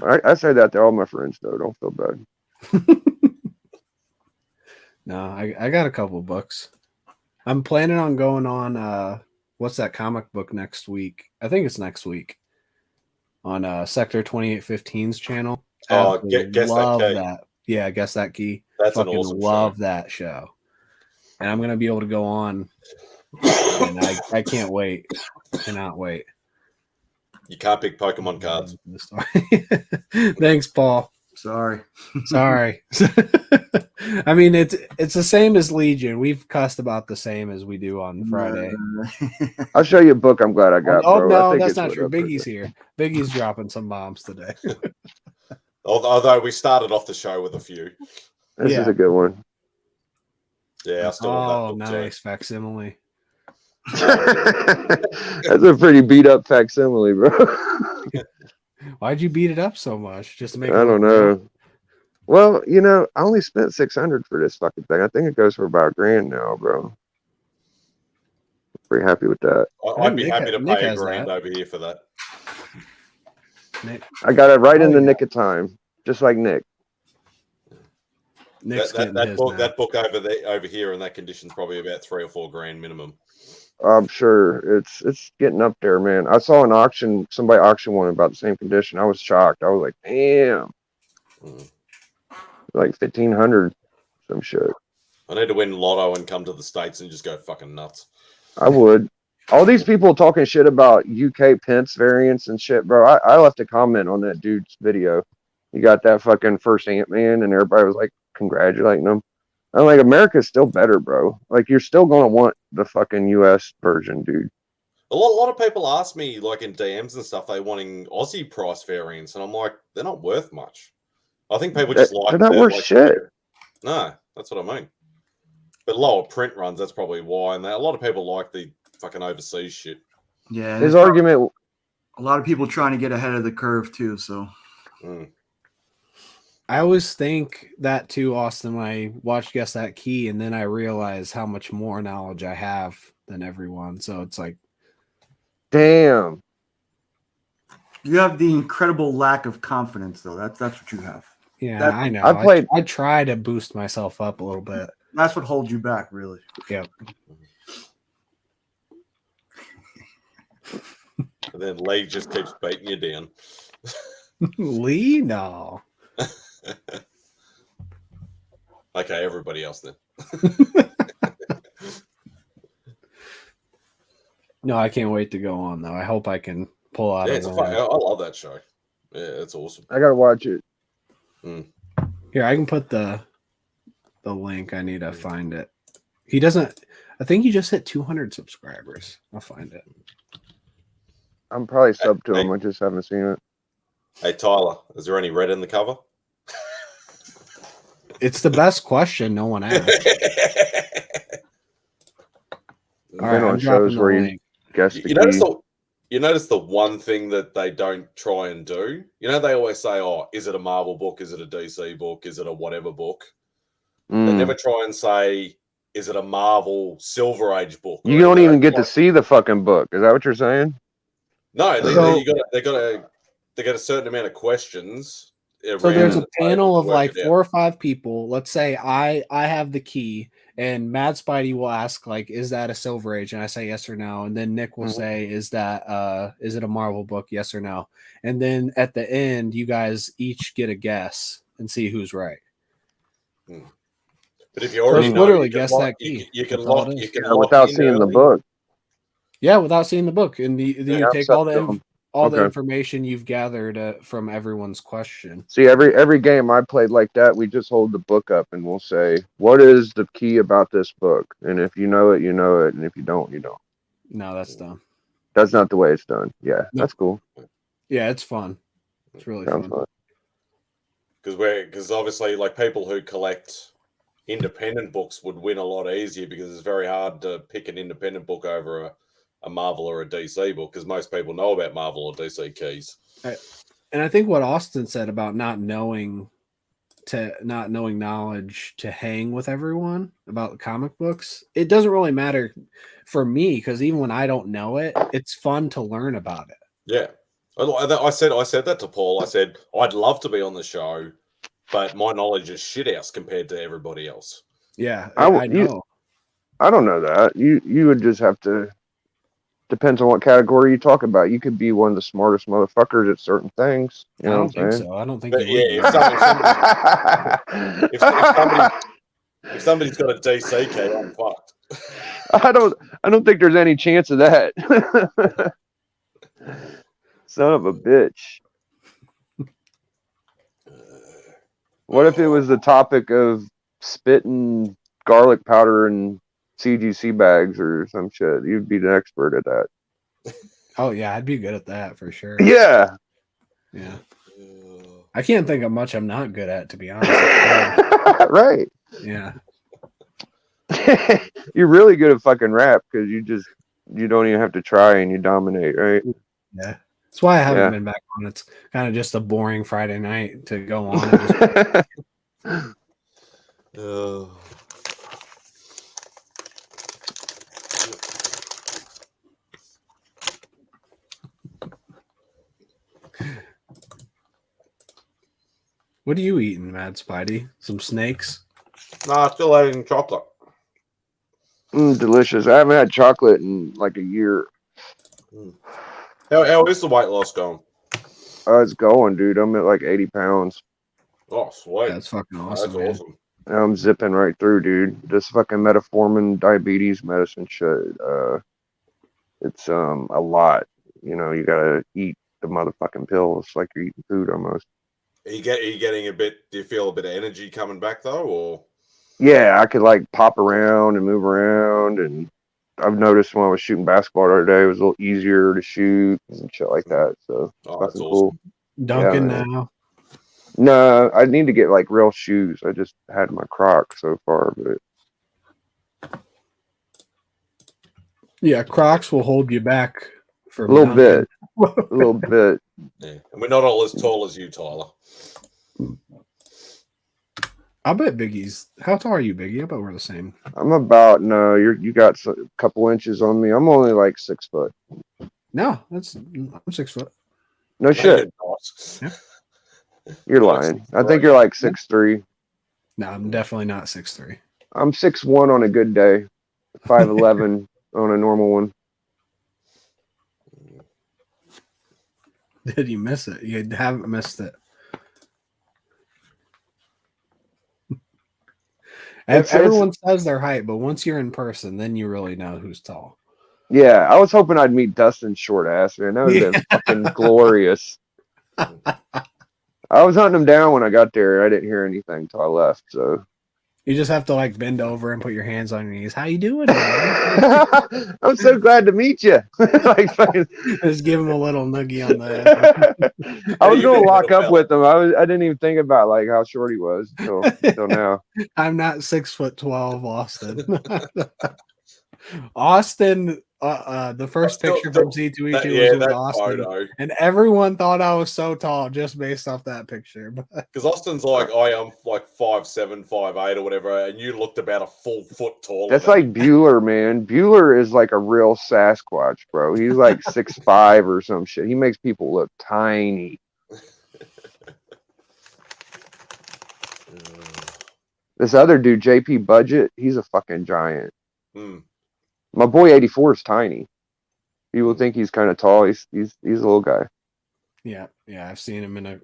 I say that to all my friends, though. Don't feel bad. No, I got a couple books. I'm planning on going on what's that comic book next week? I think it's next week on Sector 2815's channel. Oh, guess love that key. that. Yeah, guess that key. That's fucking an awesome love show. that show. And I'm gonna be able to go on. And I can't wait. Cannot wait. You can't pick Pokemon cards. Thanks, Paul. Sorry. I mean, it's the same as Legion. We've cussed about the same as we do on Friday. I'll show you a book I'm glad I got. Oh, bro. no, I think that's it's not lit true. up Biggie's pretty here. Biggie's dropping some bombs today. Although we started off the show with a few. good. This Yeah. is a good one. Yeah, I still Oh, have that book nice facsimile. That's a pretty beat up facsimile, bro. Why'd you beat it up so much? Just to make I don't know. Well, you know, I only spent $600 for this fucking thing. I think it goes for about $1,000 now, bro. Pretty happy with that. I'd be happy to pay $1,000 over here for that. Nick. I got it right in the nick of time, just like Nick. That book over here in that condition is probably about $3 or $4 grand minimum. I'm sure it's getting up there, man. I saw an auction, somebody auctioned one about the same condition. I was shocked. I was like, damn. Like 1,500, some shit. I need to win Lotto and come to the States and just go fucking nuts. I would. All these people talking shit about UK Pence variants and shit, bro. I left a comment on that dude's video. He got that fucking first Ant-Man, and everybody was like congratulating him. I'm like, America's still better, bro. Like, you're still gonna want the fucking US version, dude. A lot of people ask me, like in DMs and stuff, they wanting Aussie price variants, and I'm like, they're not worth much. I think people just like they're not worth shit. No, that's what I mean. But lower print runs, that's probably why. And a lot of people like the fucking overseas shit. Yeah. His argument. A lot of people trying to get ahead of the curve too. So. I always think that too, Austin, when I watched Guess That Key, and then I realize how much more knowledge I have than everyone. So it's like, damn. You have the incredible lack of confidence, though. That's what you have. Yeah, I know. I try to boost myself up a little bit. That's what holds you back, really. Yep. And then Lee just keeps beating you down. Lee, no. Okay, everybody else then. No, I can't wait to go on though. I hope I can pull out. Yeah, I love that show. Yeah, it's awesome. I gotta watch it. Here, I can put the link. I need to find it. He doesn't. I think he just hit 200 subscribers. I'll find it. I'm probably sub to him. I just haven't seen it. Hey Tyler, is there any red in the cover? It's the best question no one asked. All right, on shows where you guess the key. You notice the one thing that they don't try and do? You know, they always say, oh, is it a Marvel book? Is it a DC book? Is it a whatever book? They never try and say, is it a Marvel Silver Age book? You don't even get to see the fucking book. Is that what you're saying? No, they got a certain amount of questions. So there's a panel of like 4 or 5 people. Let's say I have the key, and Mad Spidey will ask like, "Is that a Silver Age?" And I say yes or no, and then Nick will say, "Is it a Marvel book? Yes or no?" And then at the end, you guys each get a guess and see who's right. But if you already know, literally guess that key, you can lock without seeing the book. Yeah, without seeing the book, and you take all the all the Okay. information you've gathered from everyone's question. See, every game I played like that, we just hold the book up and we'll say, "What is the key about this book?" And if you know it, you know it, and if you don't, you don't. No, that's dumb. That's not the way it's done. Yeah, that's cool. Yeah, it's fun. It's really fun. Because obviously, like, people who collect independent books would win a lot easier, because it's very hard to pick an independent book over a Marvel or a DC book, because most people know about Marvel or DC keys. And I think what Austin said about not knowing knowledge to hang with everyone about comic books, it doesn't really matter for me, because even when I don't know it, it's fun to learn about it. Yeah. I said that to Paul. I said, I'd love to be on the show, but my knowledge is shit house compared to everybody else. Yeah, I know. I don't know that. You would just have to. Depends on what category you talk about. You could be one of the smartest motherfuckers at certain things. You know I don't what think I'm saying? so. I don't think But you yeah, would. if somebody's got a DC key, I'm fucked. I don't think there's any chance of that. Son of a bitch. What if it was the topic of spitting garlic powder and CGC bags or some shit? You'd be the expert at that. Oh yeah, I'd be good at that for sure. Yeah. Yeah. I can't think of much I'm not good at, to be honest. Right. Yeah. You're really good at fucking rap because you don't even have to try and you dominate, right? Yeah. That's why I haven't been back on. It's kind of just a boring Friday night to go on. And just... What are you eating, Mad Spidey? Some snakes? Nah, still eating chocolate. Delicious. I haven't had chocolate in like a year. How is the weight loss going? It's going, dude. I'm at like 80 pounds. Oh, sweet. That's fucking awesome. That's awesome. I'm zipping right through, dude. This fucking metformin diabetes medicine shit. It's a lot. You know, you gotta eat the motherfucking pills like you're eating food almost. Are you getting a bit? Do you feel a bit of energy coming back though, or? Yeah, I could like pop around and move around, and I've noticed when I was shooting basketball the other day, it was a little easier to shoot and shit like that. So that's awesome. Cool. Dunking now. No, I need to get like real shoes. I just had my Crocs so far, but yeah, Crocs will hold you back for a little bit. A little bit. Yeah, and we're not all as tall as you, Tyler. I bet Biggie's. How tall are you, Biggie? I bet we're the same. I'm about you got a couple inches on me. I'm only like 6 foot. No, I'm 6 foot. No shit. Yeah. You're lying. I think you're like 6'3". No, I'm definitely not 6'3". I'm 6'1" on a good day. 5'11" on a normal one. Did you miss it? You haven't missed it. Everyone says their height, but once you're in person, then you really know who's tall. Yeah, I was hoping I'd meet Dustin's short ass, man. That would have been fucking glorious. I was hunting him down when I got there. I didn't hear anything until I left, so. You just have to like bend over and put your hands on your knees. How you doing, man? I'm so glad to meet you. Like, just give him a little noogie on the head. I was going to lock up with him. I didn't even think about like how short he was until now. I'm not 6'12", Austin. Austin, the first picture from C2E2 was with Austin, photo. And everyone thought I was so tall just based off that picture. Because Austin's like, I am like 5'7", 5'8", or whatever, and you looked about a full foot taller. That's like Bueller, man. Bueller is like a real Sasquatch, bro. He's like 6'5" or some shit. He makes people look tiny. This other dude, JP Budget, he's a fucking giant. My boy 84 is tiny. People think he's kind of tall. He's a little guy. Yeah, I've seen him in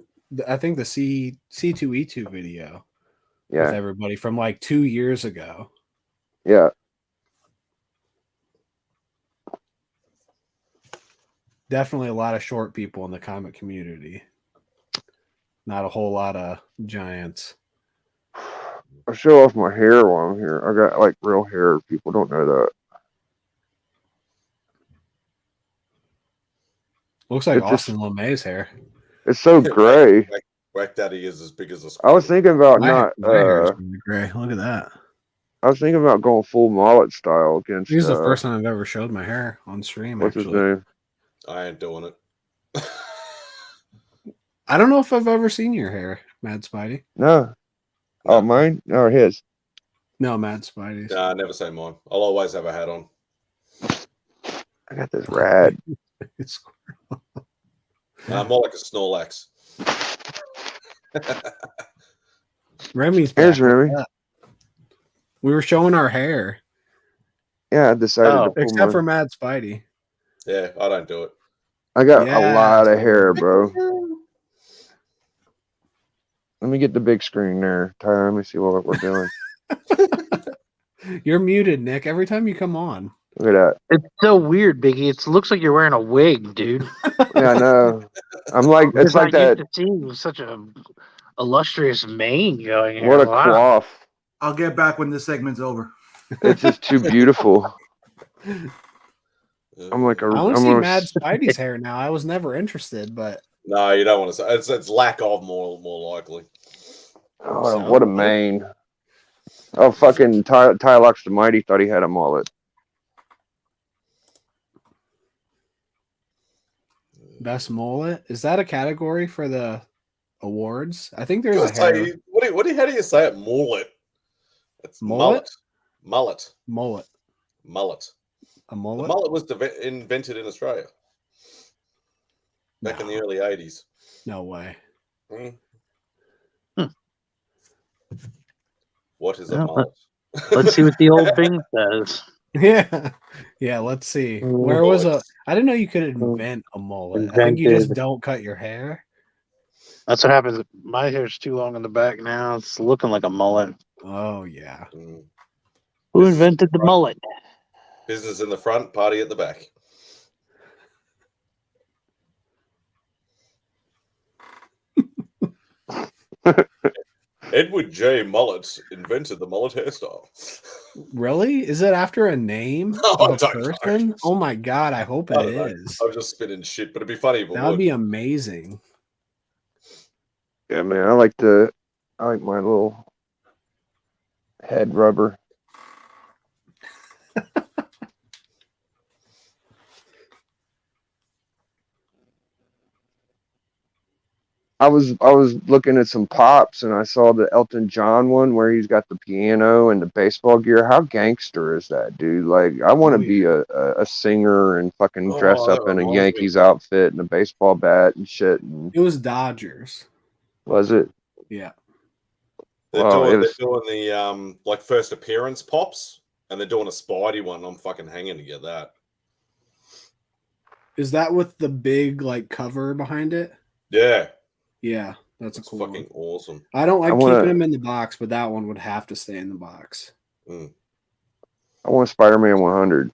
I think the C2E2 video. Yeah. With everybody from like 2 years ago. Yeah. definitely a lot of short people in the comic community. Not a whole lot of giants. I show off my hair while I'm here. I got like real hair. People don't know that. Looks like Austin LeMay's hair. It's so gray. Whack Daddy is as big as a I was thinking about my hair is really gray. Look at that. I was thinking about going full mullet style against. This is the first time I've ever showed my hair on stream. What's actually. his name? I ain't doing it. I don't know if I've ever seen your hair, Mad Spidey. No. Oh, mine? Or his? No, Mad Spidey's. Nah, I never say mine. I'll always have a hat on. I got this rad. More like a Snorlax. Remy's back. Here's Remy. We were showing our hair. Yeah, I decided to pull except my... for Mad Spidey. Yeah, I don't do it. I got a lot of hair, bro. Let me get the big screen there. Tyler, let me see what we're doing. You're muted, Nick, every time you come on. Look at that. It's so weird, Biggie. It looks like you're wearing a wig, dude. Yeah, I know. I'm like, it's like that. Seeing such a illustrious mane going here. What a cloth. I'll get back when this segment's over. It's just too beautiful. I'm like I want to see Mad Spidey's hair now. I was never interested, but no, you don't want to say it's lack of more likely. Oh, what a mane. Oh, fucking Tylox the Mighty thought he had a mullet. Best mullet? Is that a category for the awards? I think there's how do you say it? Mullet. It's mullet. Mullet. Mullet. Mullet. A mullet? The mullet was invented in Australia back in the early 80s. No way. What is a mullet? Let's see what the old Bing says. Yeah, let's see. Where was I didn't know you could invent a mullet. I think you just don't cut your hair. That's what happens. My hair's too long in the back now. It's looking like a mullet. Oh, yeah. Who invented the mullet? Business in the front, party at the back. Edward J. Mullet invented the mullet hairstyle. Really? Is it after a name of a person? Oh my god, I hope it is. I'm just spitting shit, but it'd be funny if it That would be amazing. Yeah, man, I like my little head rubber. I was looking at some pops and I saw the Elton John one where he's got the piano and the baseball gear. How gangster is that, dude? Like, I want to be a singer and fucking dress up in a Yankees outfit and a baseball bat and shit. And... It was Dodgers. Was it? Yeah. They're doing the like first appearance pops, and they're doing a Spidey one. I'm fucking hanging to get that. Is that with the big like cover behind it? Yeah. Yeah, that's a cool fucking awesome. I don't like keeping them in the box, but that one would have to stay in the box. I want Spider-Man 100.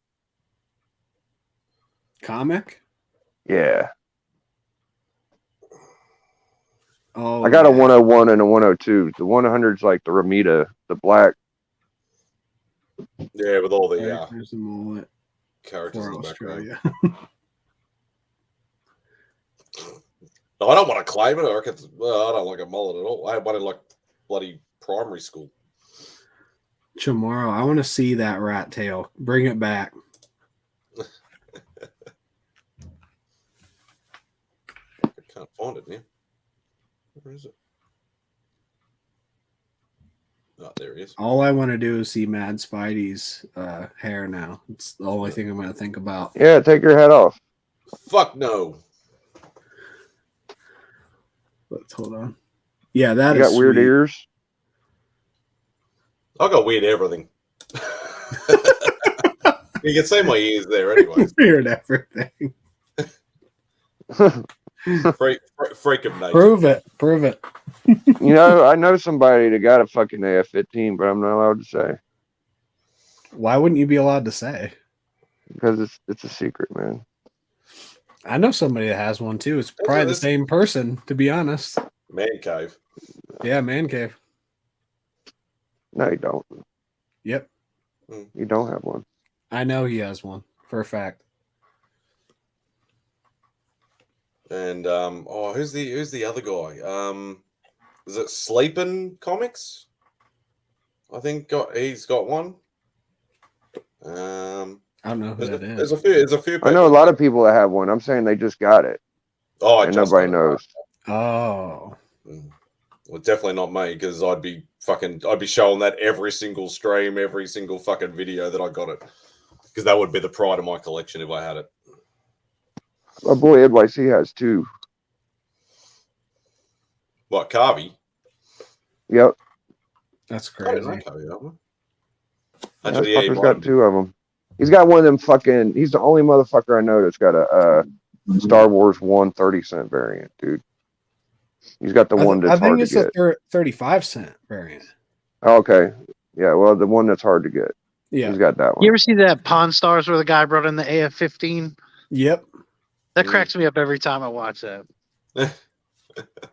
Comic? Yeah. Oh, I got a 101 and a 102. The 100's like the Ramita, the black. Yeah, with all the characters in the Australia. No, I don't want to claim it. I don't like a mullet at all. I had one in like bloody primary school. Tomorrow, I want to see that rat tail. Bring it back. I can't find it, man. Where is it? Oh, there he is. All I want to do is see Mad Spidey's hair now. It's the only thing I'm going to think about. Yeah, take your head off. Fuck no. Let's hold on. Yeah, that you is got weird sweet. ears. I got weird everything. You can see my ears there, anyway. Weird everything. Freak of nature. Prove it. You know, I know somebody that got a fucking AF-15, but I'm not allowed to say. Why wouldn't you be allowed to say? Because it's a secret, man. I know somebody that has one too. It's probably the same person, to be honest. Man cave. Yeah, man cave. No, you don't. Yep. You don't have one. I know he has one for a fact. And who's the other guy? Is it Sleeping Comics? I think he's got one. I don't know who that is. There's a few. I know a lot of people that have one. I'm saying they just got it. Oh, and nobody knows. Oh. Well, definitely not me, because I'd be showing that every single stream, every single fucking video that I got it, because that would be the pride of my collection if I had it. My boy NYC has two. What, Carvey? Yep. That's crazy. Actually, yeah, he's got two of them. He's got one of them fucking. He's the only motherfucker I know that's got a Star Wars 1 30-cent variant, dude. He's got the one that's hard to get. I think it's a 35-cent variant. Okay. Yeah, well, the one that's hard to get. Yeah. He's got that one. You ever see that Pawn Stars where the guy brought in the AF-15? Yep. That cracks me up every time I watch that.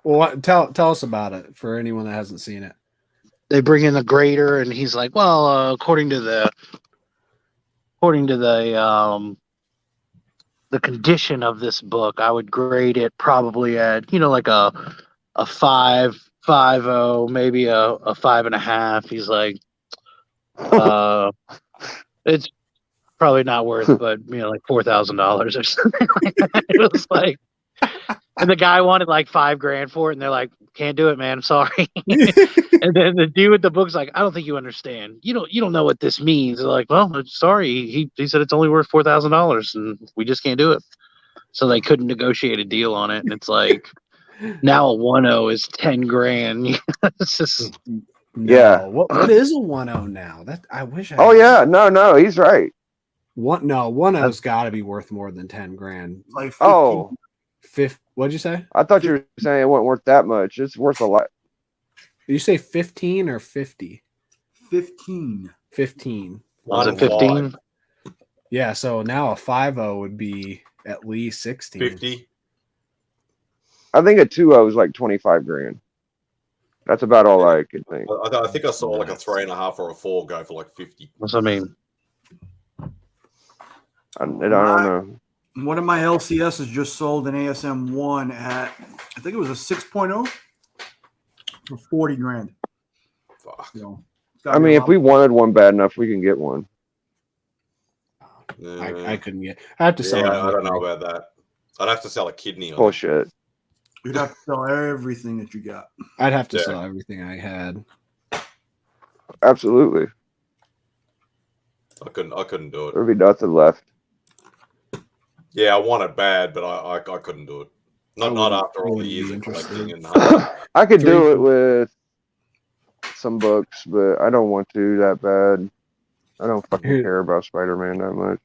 Well, tell us about it for anyone that hasn't seen it. They bring in the grader, and he's like, "Well, according to the condition of this book, I would grade it probably at like a 5.50, maybe a 5.5." He's like, "It's probably not worth, but like $4,000 or something like that." It was like. And the guy wanted like $5,000 for it, and they're like, "Can't do it, man. I'm sorry." And then the dude with the book's like, "I don't think you understand. You don't know what this means." They're like, "Well, sorry. He said it's only worth $4,000, and we just can't do it." So they couldn't negotiate a deal on it, and it's like now a 1.0 is $10,000. It's just yeah. What is a 1.0 now? That I wish. Yeah, no, he's right. 1.0's got to be worth more than $10,000. Like 50. What'd you say? I thought you were saying it wasn't worth that much. It's worth a lot. Did you say 15 or 50? 15. 15. Was it 15? Yeah, so now a 5.0 would be at least 16. 50. I think a 2.0 is like $25,000. That's about all I could think. I think I saw like a 3.5 or a 4 go for like 50. What's I mean? I don't know. One of my LCSs just sold an ASM 1 at, I think it was a 6.0 for $40,000. Fuck. I mean, if we wanted one bad enough, we can get one. I couldn't get. I have to sell. I don't know about that. I'd have to sell a kidney. Bullshit. You'd have to sell everything that you got. I'd have to sell everything I had. Absolutely. I couldn't do it. There'd be nothing left. Yeah, I want it bad, but I couldn't do it. Not after all the years of collecting and I could do it with some books, but I don't want to that bad. I don't fucking care about Spider-Man that much.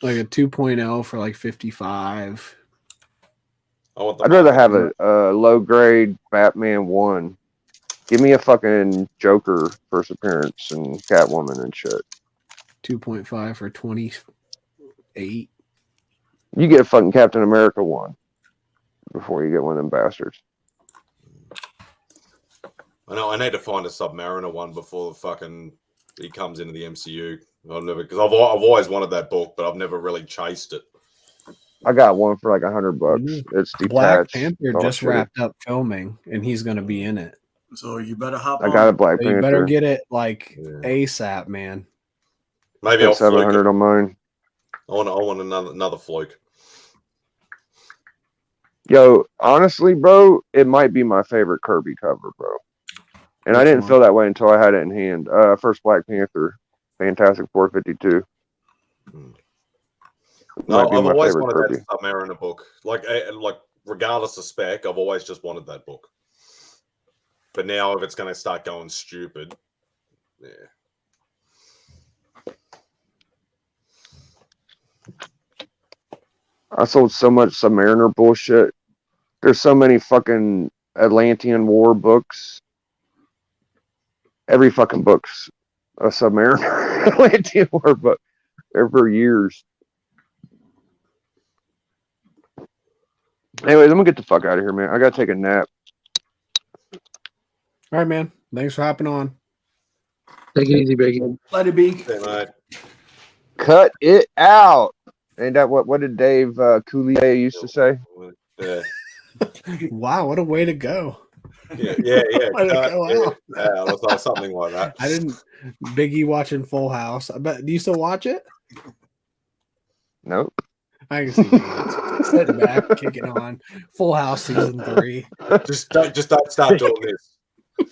Like a 2.0 for like 55. I'd rather have a low grade Batman 1. Give me a fucking Joker first appearance and Catwoman and shit. 2.5 for 28. You get a fucking Captain America 1 before you get one of them bastards. I know. I need to find a Submariner 1 before he comes into the MCU. Because I've always wanted that book, but I've never really chased it. I got one for like $100. It's detached. Black Panther just wrapped up filming, and he's going to be in it. So you better hop. I got a Black Panther. You better get it like ASAP, man. Maybe I'll 700 on mine. I want another fluke. Yo, honestly, bro, it might be my favorite Kirby cover, bro. And I didn't feel that way until I had it in hand. First Black Panther, Fantastic 452. No, I've always wanted that Submariner book. Like regardless of spec, I've always just wanted that book. But now, if it's going to start going stupid, yeah. I sold so much Submariner bullshit. There's so many fucking Atlantean War books. Every fucking book's a Submariner Atlantean War book. There for years. Anyways, I'm gonna get the fuck out of here, man. I gotta take a nap. All right, man. Thanks for hopping on. Take it easy, Biggie. Let it be. Hey, mate. Cut it out. Ain't that what did Dave Coulier used to say? Yeah. Wow, what a way to go. Yeah. Way to Cut go it out. out. That's like something like that. I didn't. Biggie watching Full House. But do you still watch it? Nope. I can see you sitting back, kicking on Full House season 3. Just don't start doing this.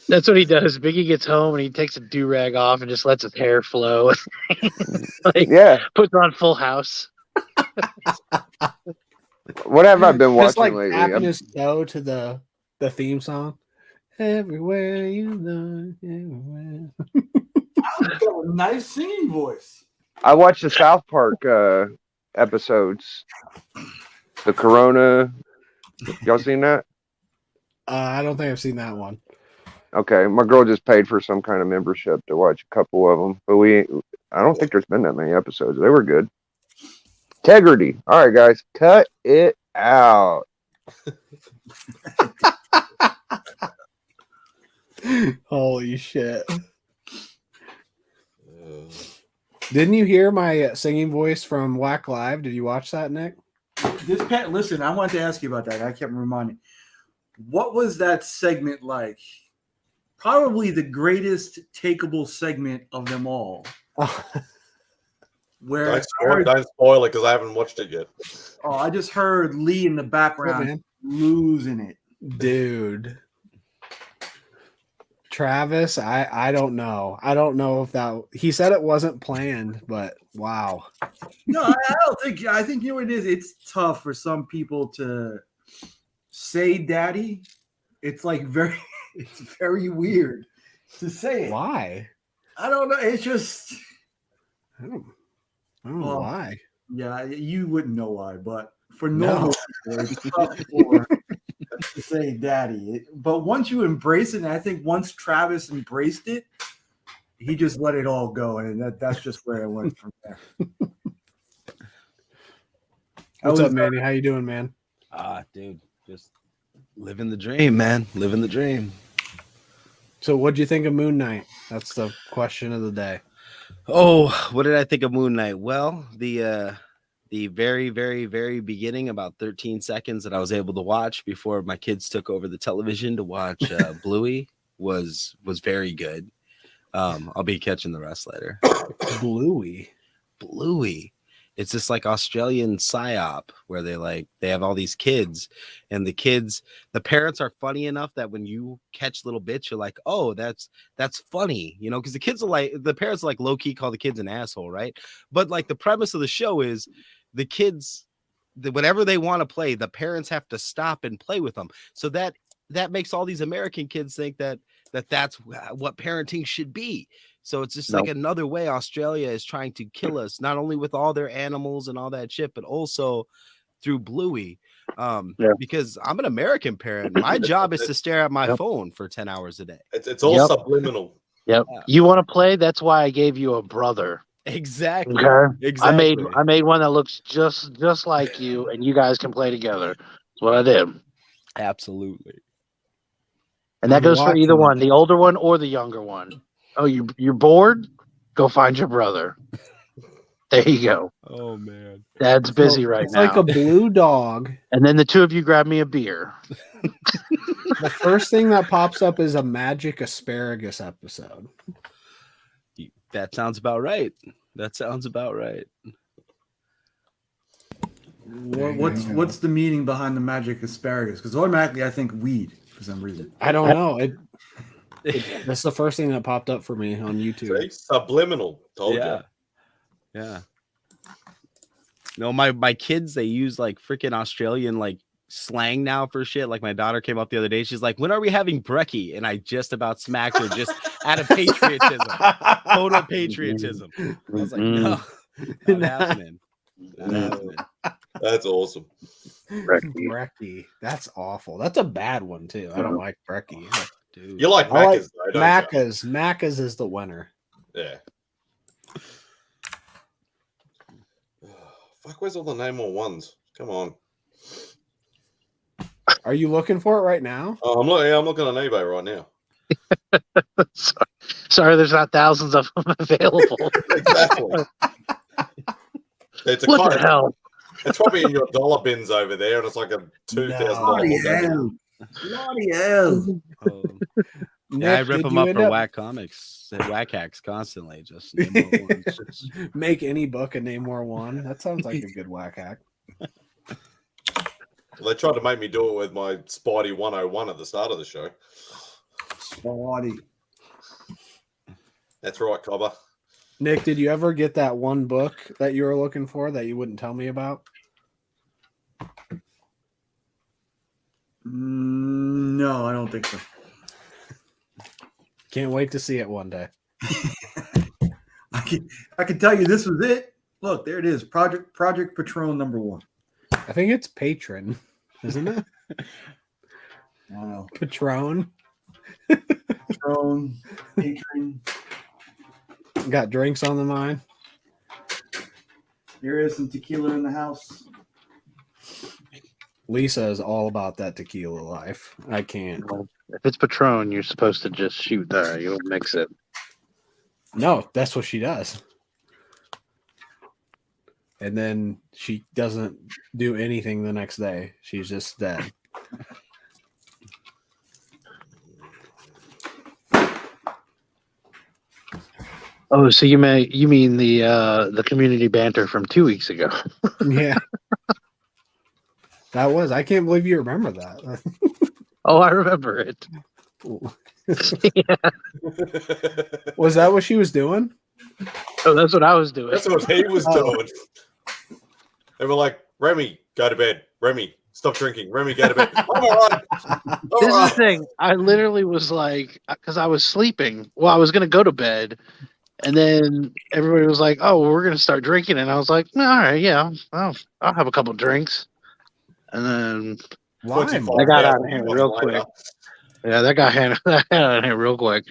That's what he does. Biggie gets home and he takes a do-rag off and just lets his hair flow. Yeah. Puts on Full House. What have I been Just watching like lately? tapping his toe to the theme song. Everywhere you look, everywhere. I've got a nice singing voice. I watched the South Park episodes. The Corona. Y'all seen that? I don't think I've seen that one. Okay, my girl just paid for some kind of membership to watch a couple of them, but I don't think there's been that many episodes. They were good. Integrity. All right, guys, cut it out. Holy shit. Didn't you hear my singing voice from Whack Live? Did you watch that, Nick? Listen, I wanted to ask you about that. I kept reminding. What was that segment like? Probably the greatest takeable segment of them all. Where Don't spoil it because I haven't watched it yet. Oh, I just heard Lee in the background losing it. Dude. Travis, I don't know. I don't know if that he said it wasn't planned, but wow. No, I don't think I think you know what it is. It's tough for some people to say daddy. It's like it's very weird to say it. Why? I don't know. It's just I don't know why. Yeah, you wouldn't know why, but for normal people, it's tough to say daddy. But once you embrace it, and I think once Travis embraced it, he just let it all go, and that's just where it went from there. What's up, Manny? How you doing, man? Dude, just living the dream, man. Living the dream. So what'd you think of Moon Knight? That's the question of the day. Oh, what did I think of Moon Knight? Well, the very, very, very beginning, about 13 seconds that I was able to watch before my kids took over the television to watch Bluey was very good. I'll be catching the rest later. Bluey. It's this like Australian psyop where they have all these kids, and the parents are funny enough that when you catch little bits, you're like, oh, that's funny, you know, because the parents like low key call the kids an asshole, right? But like the premise of the show is the kids, whatever they want to play, the parents have to stop and play with them. So that makes all these American kids think that's what parenting should be. So it's just like another way Australia is trying to kill us, not only with all their animals and all that shit, but also through Bluey. Because I'm an American parent. My job is to stare at my phone for 10 hours a day. It's all subliminal. Yep. You want to play? That's why I gave you a brother. Exactly. Okay. Exactly. I made one that looks just like you, and you guys can play together. That's what I did. Absolutely. And that goes for either one, the older one or the younger one. Oh, you're bored? Go find your brother. There you go. Oh man, Dad's busy right it's now. It's like a blue dog. And then the two of you grab me a beer. The first thing that pops up is a magic asparagus episode. That sounds about right. What's the meaning behind the magic asparagus? Because automatically I think weed for some reason. I don't know. That's the first thing that popped up for me on YouTube. See? Subliminal. Told you. Yeah. No, my kids, they use like freaking Australian like slang now for shit. Like my daughter came up the other day. She's like, when are we having brekkie? And I just about smacked her just out of patriotism. Total patriotism. I was like, no, not happening. That's awesome. Brekkie. That's awful. That's a bad one too. I don't like brekkie. Dude. You like Macca's though, don't Macca's. You? Macca's is the winner. Yeah. Fuck, where's all the name on ones? Come on. Are you looking for it right now? Oh, I'm looking on eBay right now. Sorry, there's not thousands of them available. Exactly. It's a What the hell? It's probably in your dollar bins over there, and it's like a $2,000. Bloody hell! Bloody hell! Yeah, I Nick, rip did them you up end for up- whack comics, whack hacks constantly. Just name more ones. Make any book a name more one. That sounds like a good whack hack. They tried to make me do it with my Spidey 101 at the start of the show. Spidey. That's right, Cobber. Nick, did you ever get that one book that you were looking for that you wouldn't tell me about? No, I don't think so. Can't wait to see it one day. I can tell you this was it. Look, there it is. Project Patron #1. I think it's Patron, isn't it? Wow. Patron. Patron. Patron. Got drinks on the mind. There is some tequila in the house. Lisa is all about that tequila life. I can't. If it's Patron, you're supposed to just shoot there. You don't mix it. No, that's what she does. And then she doesn't do anything the next day. She's just dead. Oh, so you mean the community banter from 2 weeks ago? Yeah. That was. I can't believe you remember that. Oh, I remember it. Yeah. Was that what she was doing? Oh, that's what I was doing. That's what he was doing. They were like, Remy, go to bed. Remy, stop drinking. Remy, go to bed. All right. This is the thing. I literally was like, because I was sleeping. Well, I was going to go to bed. And then everybody was like, oh, well, we're going to start drinking. And I was like, all right, yeah, I'll have a couple drinks. And then I got out of here real quick. Yeah, that got out of here real quick.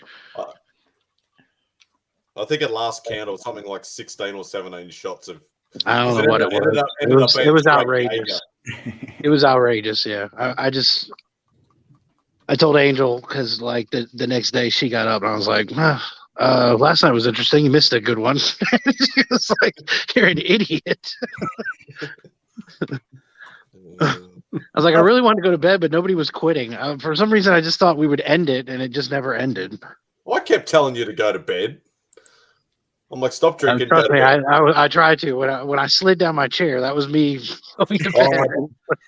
I think at last count it was something like 16 or 17 shots of. I don't know what it was. It was outrageous. It was outrageous. Yeah, I told Angel because like the next day she got up and I was like, last night was interesting. You missed a good one. She was like, you're an idiot. I was like, I really wanted to go to bed, but nobody was quitting. For some reason, I just thought we would end it, and it just never ended. I kept telling you to go to bed. I'm like, stop drinking. Trust me, I tried to. When I slid down my chair, that was me going to bed.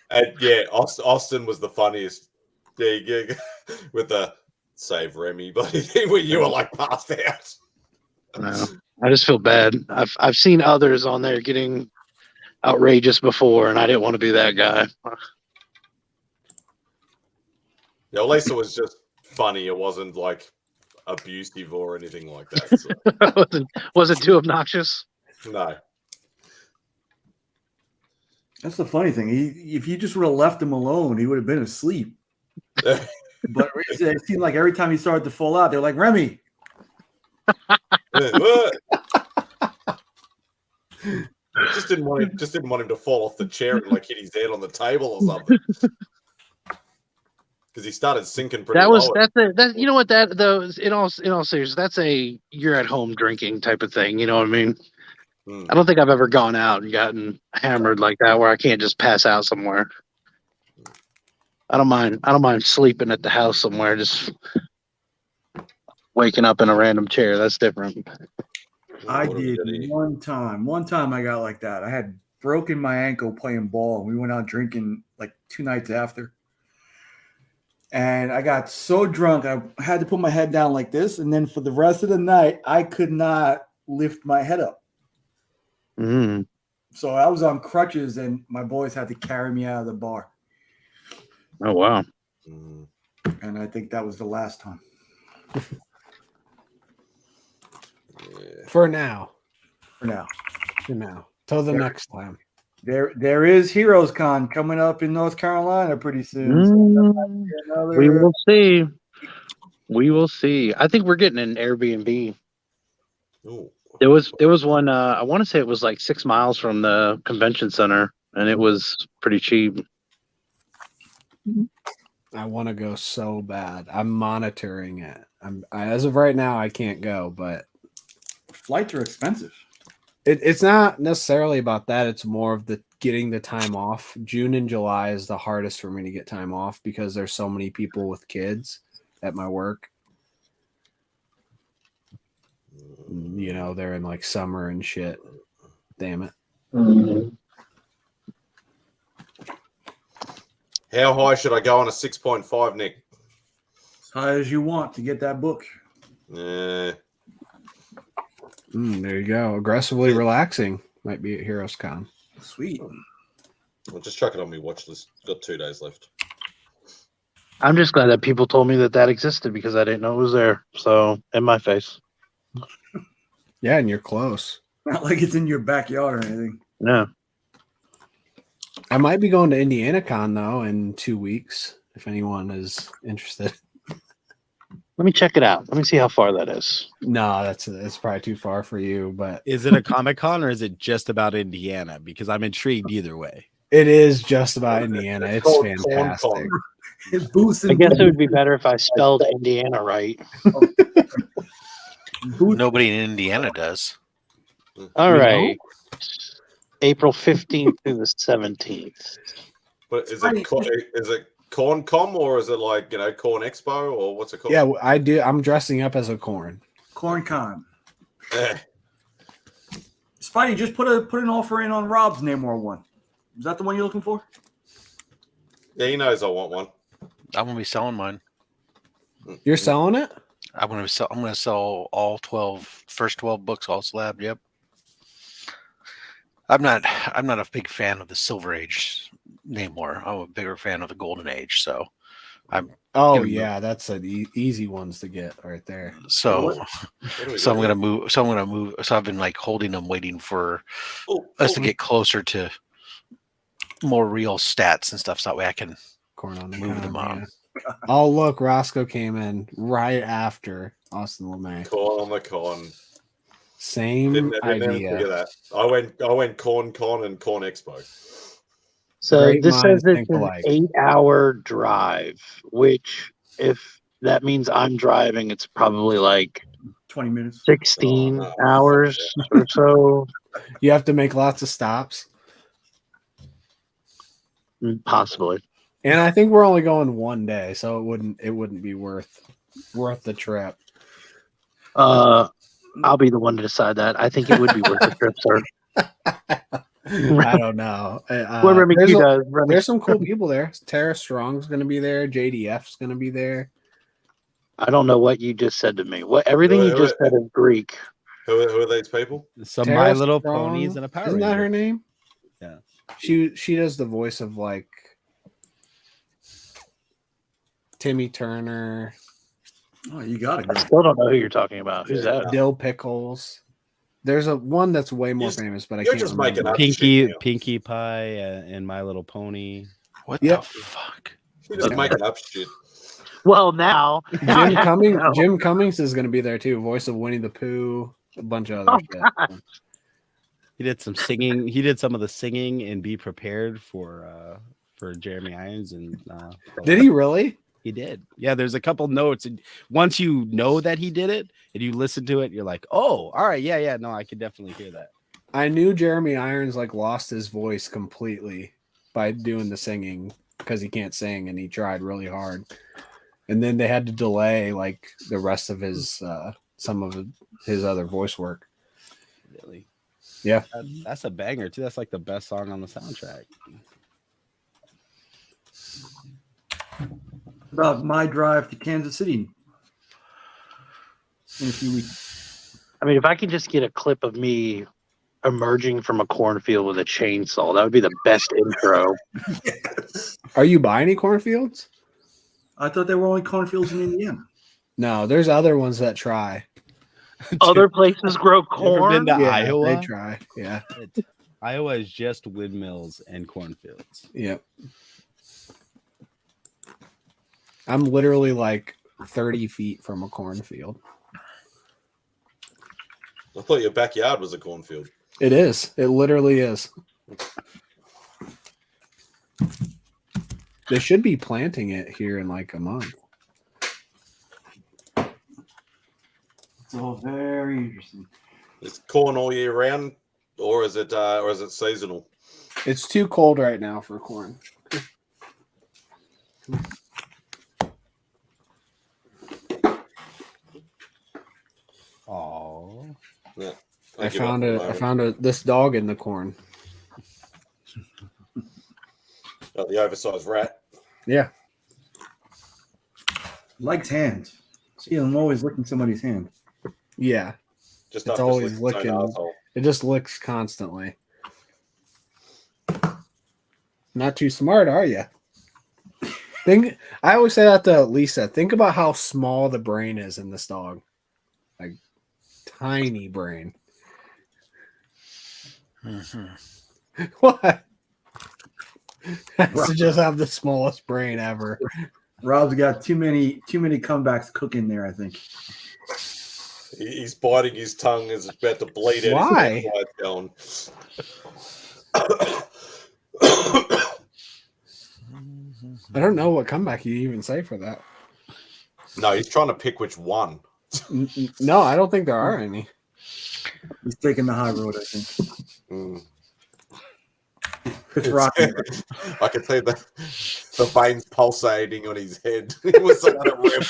And yeah, Austin was the funniest. Yeah, you go with the save Remy, buddy thing where you were like passed out. No, I just feel bad. I've seen others on there getting outrageous before, and I didn't want to be that guy. Yeah, Lisa was just funny. It wasn't like abusive or anything like that. So. wasn't too obnoxious. No. That's the funny thing. If you just would have left him alone, he would have been asleep. But it seemed like every time he started to fall out, they're like, Remy. Just didn't want him to fall off the chair and like hit his head on the table or something. Because he started sinking pretty low. You know what, that though, in all seriousness, that's a you're at home drinking type of thing. You know what I mean? I don't think I've ever gone out and gotten hammered like that where I can't just pass out somewhere. I don't mind sleeping at the house somewhere, just waking up in a random chair. That's different. I did one time. One time I got like that. I had broken my ankle playing ball. We went out drinking like 2 nights after. And I got so drunk, I had to put my head down like this. And then for the rest of the night, I could not lift my head up. Mm. So I was on crutches and my boys had to carry me out of the bar. Oh, wow. And I think that was the last time. For now. For now. Till the next time. There is Heroes Con coming up in North Carolina pretty soon. We will see. We will see. I think we're getting an Airbnb. Ooh. There was one. I want to say it was like 6 miles from the convention center, and it was pretty cheap. I want to go so bad. I'm monitoring it. As of right now, I can't go, but flights are expensive. It's not necessarily about that. It's more of the getting the time off. June and July is the hardest for me to get time off because there's so many people with kids at my work. You know, they're in like summer and shit. Damn it. How high should I go on a 6.5, Nick? As high as you want to get that book. Yeah. There you go. Aggressively relaxing might be at Heroes Con. Sweet. I'll just chuck it on my watch list. Got 2 days left. I'm just glad that people told me that existed because I didn't know it was there. So, in my face. Yeah, and you're close. Not like it's in your backyard or anything. No. I might be going to Indiana Con though in 2 weeks if anyone is interested. Let me check it out. Let me see how far that is. No, it's probably too far for you. But is it a Comic-Con or is it just about Indiana? Because I'm intrigued either way. It is just about Indiana. It's fantastic. I guess it would be better if I spelled Indiana right. Nobody in Indiana does. All right. April 15th through the 17th. But is it CornCom or is it like, Corn Expo or what's it called? Yeah, I do. I'm dressing up as a corn. CornCon. Spidey, just put an offer in on Rob's Namor one. Is that the one you're looking for? Yeah, he knows I want one. I'm gonna be selling mine. You're selling it? I'm gonna sell all first 12 books, all slab. Yep. I'm not a big fan of the Silver Age Namor. I'm a bigger fan of the Golden Age. So I'm. Oh yeah, that's an easy ones to get right there. So I'm gonna move. So I've been like holding them, waiting for us to get closer to more real stats and stuff, so that way I can move them on. Yeah. Oh look, Roscoe came in right after Austin LeMay. Corn on the con. Same didn't idea. Figure that. I went CornCon and Corn Expo. So Great this says minds it's think an alike. 8-hour drive, which if that means I'm driving, it's probably like 20 minutes, 16 hours or so. You have to make lots of stops. Possibly. And I think we're only going one day, so it wouldn't be worth the trip. I'll be the one to decide that. I think it would be worth the trip, sir. I don't know. There's some cool people there. Tara Strong's going to be there. JDF's going to be there. I don't know what you just said to me. Everything you just said is Greek. Who are these people? Some Tara My Little Strong, Ponies and a Power Isn't that Ranger. her name? Yeah. She does the voice of like Timmy Turner. Oh, you got it. I still don't know who you're talking about. Who's that? Dill Pickles. There's one that's way more famous, but I you're can't just remember. making up Pinkie Pie and My Little Pony. What the fuck? You're just making up shit. Well, now Jim Cummings is going to be there too. Voice of Winnie the Pooh, a bunch of other shit. God. He did some singing. He did some of the singing and Be Prepared for Jeremy Irons. And Did he really? He did. Yeah, there's a couple notes, and once you know that he did it and you listen to it, you're like, oh, all right, yeah, no, I could definitely hear that. I knew Jeremy Irons like lost his voice completely by doing the singing because he can't sing, and he tried really hard. And then they had to delay like the rest of his some of his other voice work. Really? Yeah. That's a banger too. That's like the best song on the soundtrack. About my drive to Kansas City in a few weeks. I mean, if I could just get a clip of me emerging from a cornfield with a chainsaw, that would be the best intro. Yes. Are you by any cornfields? I thought there were only cornfields in Indiana. No, there's other ones that try. Other places grow corn. Ever been to Yeah, Iowa? they try. Yeah. Iowa is just windmills and cornfields. Yep. I'm literally like 30 feet from a cornfield. I thought your backyard was a cornfield. It is. It literally is. They should be planting it here in like a month. It's all very interesting. Is corn all year round, or is it seasonal? It's too cold right now for corn. Oh, yeah. I found this dog in the corn. The oversized rat. Yeah. Likes hands. See, I'm always licking somebody's hand. Yeah. Just it's always licking. It just licks constantly. Not too smart, are you? I always say that to Lisa. Think about how small the brain is in this dog. Like tiny brain. Mm-hmm. What? To just have the smallest brain ever. Rob's got too many comebacks cooking there, I think. He's biting his tongue as it's about to bleed out. Why? Down. I don't know what comeback you even say for that. No, he's trying to pick which one. No, I don't think there are any. He's taking the high road, I think. Mm. It's rocking. I can see the veins pulsating on his head. He was so out of rip.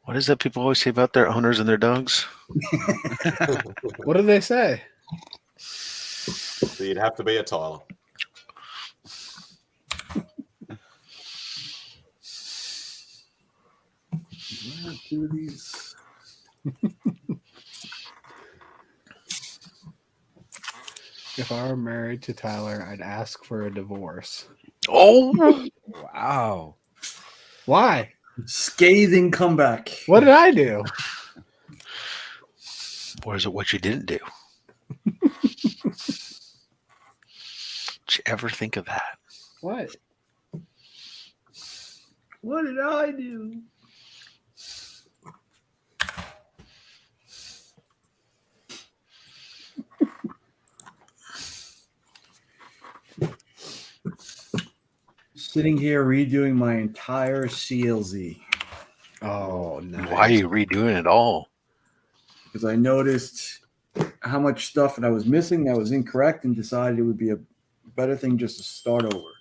What is that people always say about their owners and their dogs? What do they say? So you'd have to be a Tyler. Do these. If I were married to Tyler, I'd ask for a divorce. Oh, wow. Why? Scathing comeback. What did I do? Or is it what you didn't do? Did you ever think of that? What? What did I do? Sitting here redoing my entire CLZ. Oh, nice. Why are you redoing it all? Because I noticed how much stuff that I was missing that was incorrect and decided it would be a better thing just to start over.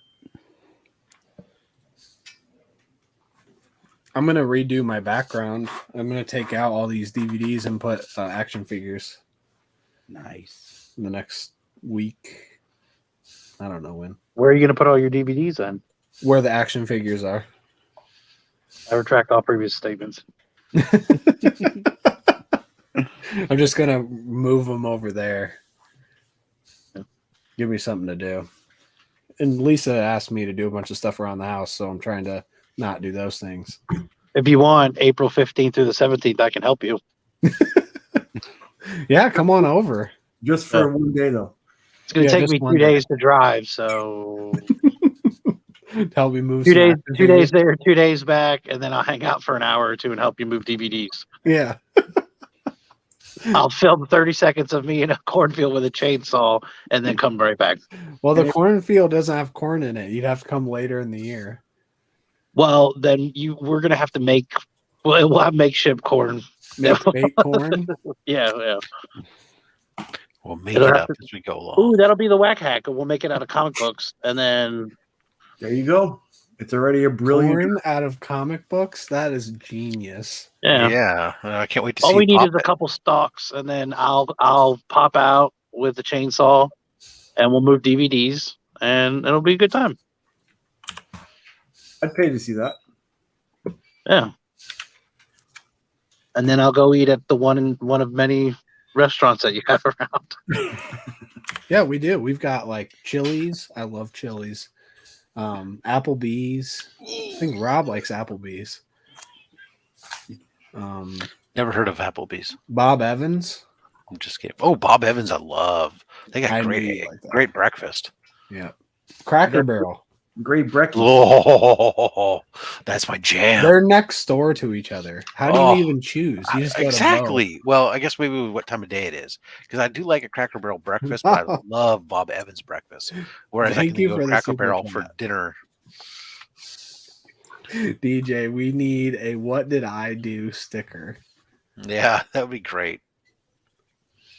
I'm going to redo my background. I'm going to take out all these DVDs and put action figures. Nice. In the next week. I don't know when. Where are you going to put all your DVDs in? Where the action figures are. I retract all previous statements. I'm just going to move them over there. Give me something to do. And Lisa asked me to do a bunch of stuff around the house, so I'm trying to not do those things. If you want, April 15th through the 17th, I can help you. Yeah, come on over. Just for one day, though. It's going to take me 2 days to drive, so... Help me move 2 days, 2 days there, 2 days back, and then I'll hang out for an hour or two and help you move DVDs. Yeah. I'll film 30 seconds of me in a cornfield with a chainsaw and then come right back. Well, the cornfield doesn't have corn in it. You'd have to come later in the year. Well, then we're going to have to make... Well, we'll have makeshift corn. Make corn? Yeah. We'll make it up as we go along. Ooh, that'll be the whack hack. We'll make it out of comic books, and then there you go. It's already a brilliant corn out of comic books. That is genius. Yeah. I can't wait to see. All we need is a couple stalks, and then I'll pop out with the chainsaw, and we'll move DVDs, and it'll be a good time. I'd pay to see that. Yeah. And then I'll go eat at the one of many restaurants that you have around. Yeah, we do. We've got like Chili's. I love Chili's. Applebee's. I think Rob likes Applebee's. Never heard of Applebee's. Bob Evans. I'm just kidding. Oh, Bob Evans, I love. They got great breakfast. Yeah. Cracker Barrel. Gray Breckie. Oh, that's my jam. They're next door to each other. How do you even choose? You just go exactly. Well, I guess maybe what time of day it is, because I do like a Cracker Barrel breakfast, but I love Bob Evans breakfast. Whereas I can go to Cracker Barrel for dinner. DJ, we need a "What did I do" sticker. Yeah, that would be great.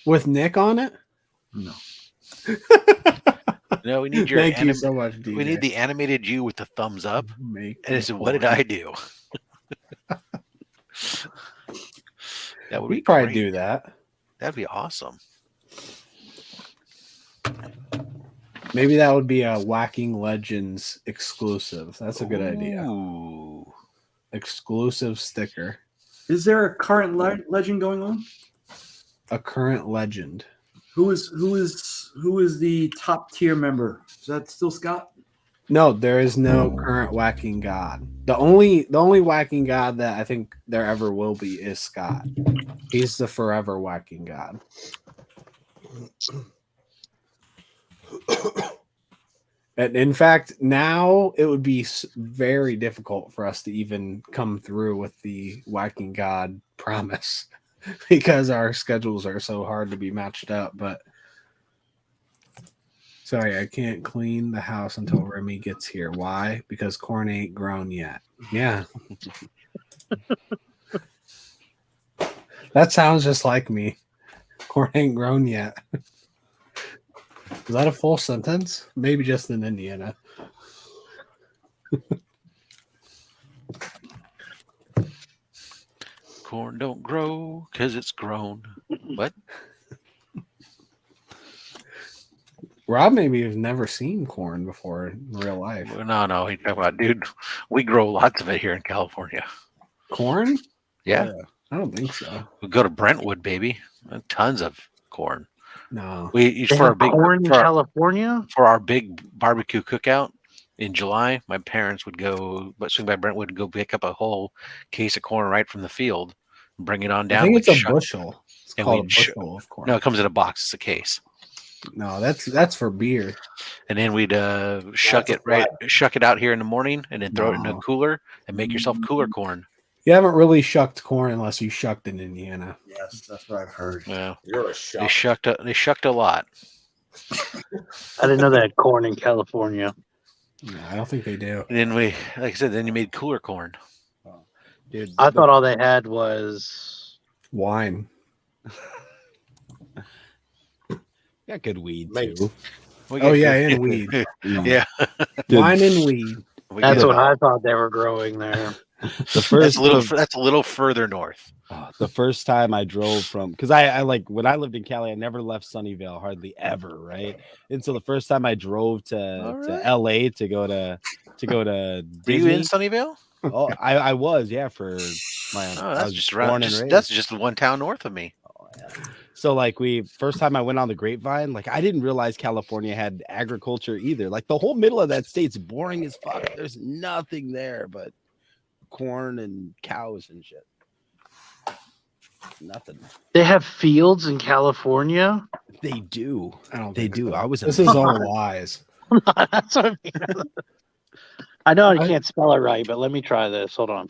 With Nick on it? No. No, we need your. Thank you so much, DJ. We need the animated you with the thumbs up, and it's what did I do? That would We'd be probably great. do that. That'd be awesome. Maybe that would be a Whacking Legends exclusive. That's a good idea. Ooh. Exclusive sticker. Is there a current legend going on? A current legend. Who is the top tier member? Is that still Scott? No, there is no current Whacking God. The only Whacking God that I think there ever will be is Scott. He's the forever Whacking God. And in fact, now it would be very difficult for us to even come through with the Whacking God promise because our schedules are so hard to be matched up. But sorry, I can't clean the house until Remy gets here. Why? Because corn ain't grown yet. Yeah. That sounds just like me. Corn ain't grown yet. Is that a full sentence? Maybe just in Indiana. Corn don't grow because it's grown. What? Rob maybe has never seen corn before in real life. No. He's talking about, dude, we grow lots of it here in California. Corn? Yeah. I don't think so. We go to Brentwood, baby. Tons of corn. No. We They for our have big corn in California? For our big barbecue cookout in July, my parents would go swing by Brentwood and go pick up a whole case of corn right from the field and bring it on down. I think it's a bushel. It's called a bushel of corn. No, it comes in a box. It's a case. No, that's for beer. And then we'd shuck it out here in the morning and then throw it in a cooler and make yourself cooler corn. You haven't really shucked corn unless you shucked in Indiana. Yes, that's what I've heard. Yeah. You're a shuck. They shucked a lot. I didn't know they had corn in California. No, I don't think they do. And then like I said, then you made cooler corn. Dude, I thought all they had was wine. Got good weed too. And weed. Yeah. Wine and weed. That's what I thought they were growing there. The first that's a little further north. The first time I drove from, because I like when I lived in Cali, I never left Sunnyvale hardly ever, right? And so the first time I drove to LA to go to Disney. Were you in Sunnyvale? Oh, I was, yeah, for my. That's just around. That's just one town north of me. Oh, yeah. So like first time I went on the Grapevine, like I didn't realize California had agriculture either. Like the whole middle of that state's boring as fuck. There's nothing there but corn and cows and shit. Nothing. They have fields in California. They do. I don't. They do. So. This is all lies. That's what I mean. I know I can't spell it right, but let me try this. Hold on.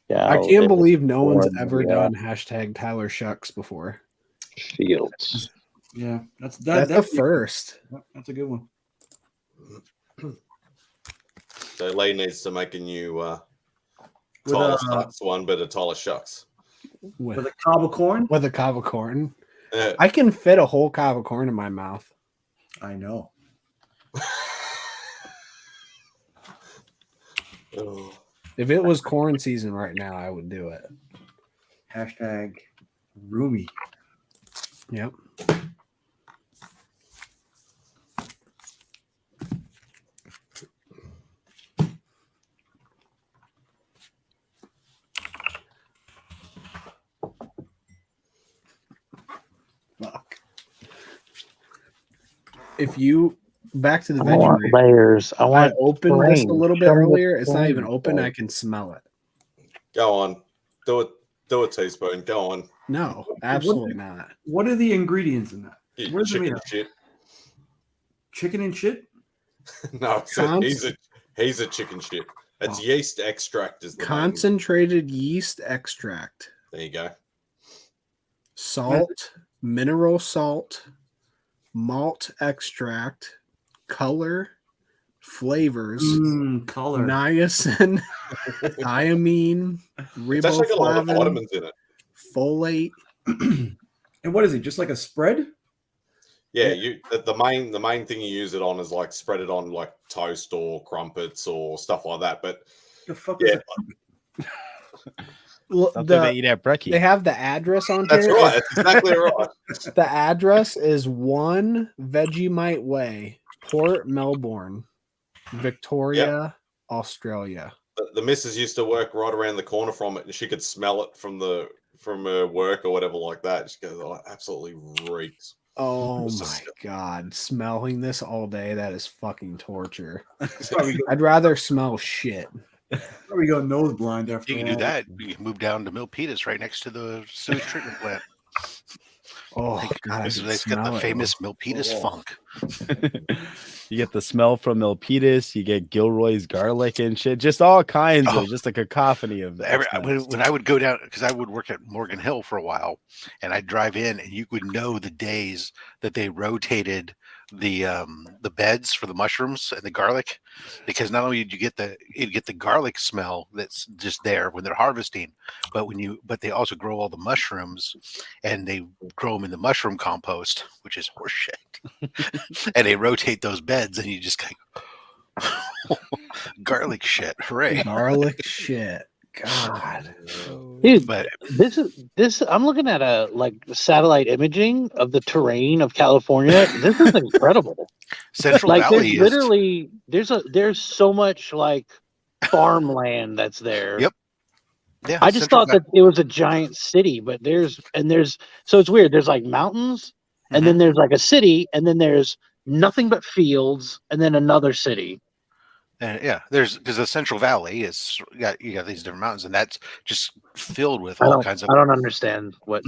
Yeah, I can't believe no one's ever done hashtag Tyler Shucks before. Fields. Yeah, that's the first. That's a good one. So Lee needs to make a new Tyler Shucks one, but a Tyler Shucks. With a cob of corn? With a cob of corn. I can fit a whole cob of corn in my mouth. I know. If it was corn season right now, I would do it. Hashtag roomy. Yep. Fuck. If you back to the veggie layers. I opened this a little bit earlier. It's not even open. I can smell it. Go on. Do a teaspoon. Go on. No, absolutely not. What are the ingredients in that? Chicken and shit. Chicken and shit? No, he's a chicken shit. It's yeast extract is the concentrated yeast extract. There you go. Salt, mineral salt, malt extract, color, flavors, color, niacin, thiamine, It's actually got a lot of riboflavin, vitamins in it. folate. And what is it? Just like a spread? Yeah, the main thing you use it on is like spread it on like toast or crumpets or stuff like that. But the fuck is it? Well, Something they eat at brekkie. They have the address on That's here. right. That's exactly right. The address is 1 Vegemite Way, Port Melbourne, Victoria, Australia. The missus used to work right around the corner from it, and she could smell it from her work or whatever like that. She goes, "Oh, it absolutely reeks." Oh my god, smelling this all day, that is fucking torture. I'd rather smell shit. We go nose blind after You can do that. You can move down to Milpitas right next to the sewage treatment plant. Oh god, They've got the famous Milpitas funk. You get the smell from Milpitas, you get Gilroy's garlic and shit, just all kinds of just a cacophony of when I would go down, because I would work at Morgan Hill for a while, and I'd drive in, and you would know the days that they rotated the beds for the mushrooms and the garlic, because not only did you get the garlic smell that's just there when they're harvesting, but they also grow all the mushrooms, and they grow them in the mushroom compost, which is horseshit. And they rotate those beds, and you just go, garlic shit, hooray! Garlic shit. God, dude, but this. I'm looking at a satellite imaging of the terrain of California. This is incredible. Central Valley there's literally there's so much like farmland that's there. Yep. Yeah. I just thought that it was a giant city, but there's so it's weird. There's like mountains, and then there's like a city, and then there's nothing but fields, and then another city. And because the Central Valley is you got these different mountains, and that's just filled with all kinds of. I don't understand what.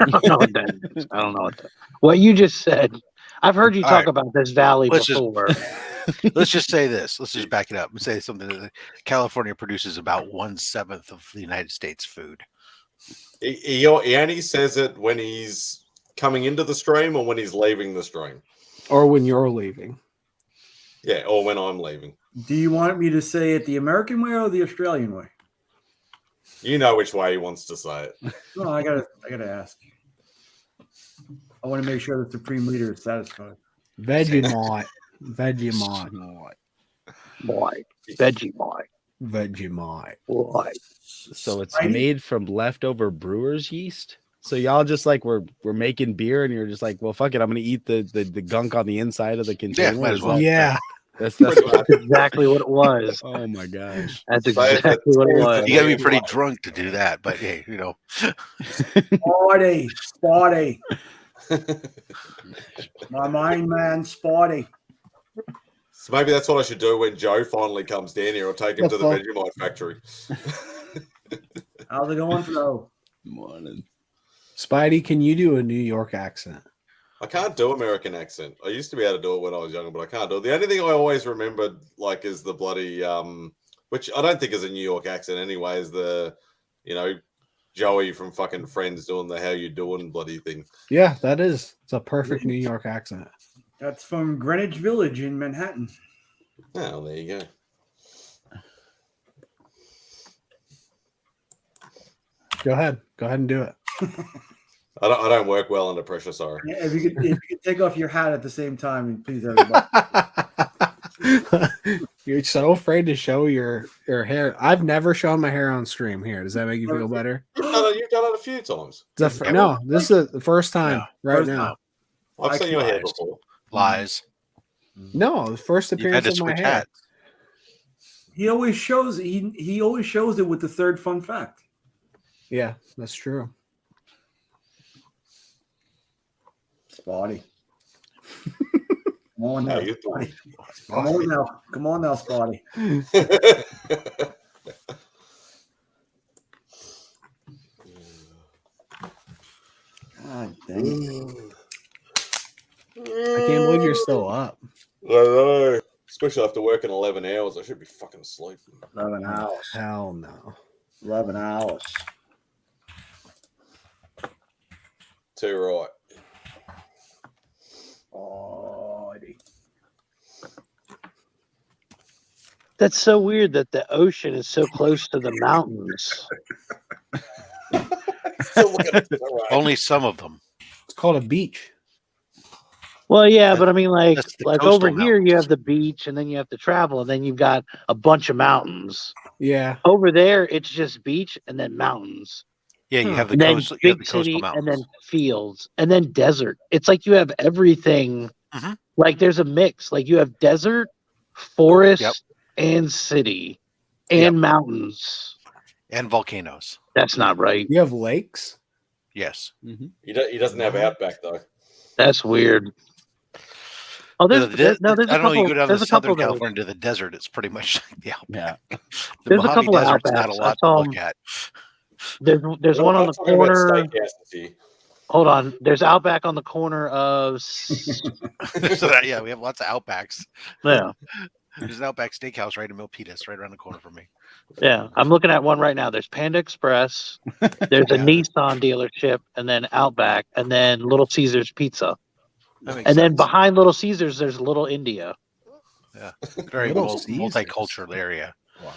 I don't know what that is. I don't know what you just said. I've heard you talk about this valley before. Let's just say this. Let's just back it up and say something that California produces about 1/7 of the United States food. He only says it when he's coming into the stream or when he's leaving the stream, or when you're leaving. Yeah, or when I'm leaving. Do you want me to say it the American way or the Australian way? You know which way he wants to say it. No, I gotta ask. I want to make sure the Supreme Leader is satisfied. Vegemite. So it's made from leftover brewer's yeast. So y'all just like we're making beer, and you're just like, well, fuck it, I'm gonna eat the gunk on the inside of the container. Yeah, might as well. Yeah. That's exactly what it was. Oh my gosh. That's exactly what it was. You gotta be pretty drunk to do that, but hey, Spotty. My main man, Spotty. So maybe that's what I should do when Joe finally comes down here. I'll take him to the Vegemite factory. How's it going, Flo? Morning. Spidey, can you do a New York accent? I can't do American accent. I used to be able to do it when I was younger, but I can't do it. The only thing I always remembered, like, is the bloody, which I don't think is a New York accent anyway, is the, Joey from fucking Friends doing the how you doing bloody thing. Yeah, that is. It's a perfect New York accent. That's from Greenwich Village in Manhattan. Oh, there you go. Go ahead and do it. I don't work well under pressure. Sorry. Yeah, if you could take off your hat at the same time, please, everybody. You're so afraid to show your hair. I've never shown my hair on stream. Here, does that make you feel better? You've done it a few times. No, this is the first time now. I've seen your hair before. Lies. No, the first appearance of my hair. He always shows it with the third fun fact. Yeah, that's true. Spotty. Come on now, Spotty. Come on now, Spotty. God dang it. I can't believe you're still up. I know. Especially after working 11 hours, I should be fucking asleep. 11 hours. Hell no. 11 hours. Too right. Alrighty. That's so weird that the ocean is so close to the mountains. Only some of them. It's called a beach. Well, yeah, but I mean, like coastal over here, you have the beach, and then you have to travel, and then you've got a bunch of mountains. Yeah. Over there, it's just beach and then mountains. Yeah, you have the And then coast, you have big the coastal city, mountains. and then fields, and then desert. It's like you have everything. Mhm. Like there's a mix. Like you have desert, forest, and city, and mountains, and volcanoes. That's not right. You have lakes? Yes. He doesn't have Outback though. That's weird. Oh, there's I no. There's a don't know. couple. You go down There's to a couple Southern of those. California to the desert. It's pretty much like the outback. Yeah. The There's a Mojave couple of Desert's not a Outbacks. lot I to saw look at. There's one on the talking about corner. steakhouses here. Hold on. There's Outback on the corner of. So that, yeah, we have lots of Outbacks. Yeah. There's an Outback Steakhouse right in Milpitas, right around the corner from me. Yeah, I'm looking at one right now. There's Panda Express, there's a Nissan dealership, and then Outback, and then Little Caesars Pizza. And then behind Little Caesars, there's Little India. Yeah, very multicultural area. Wow.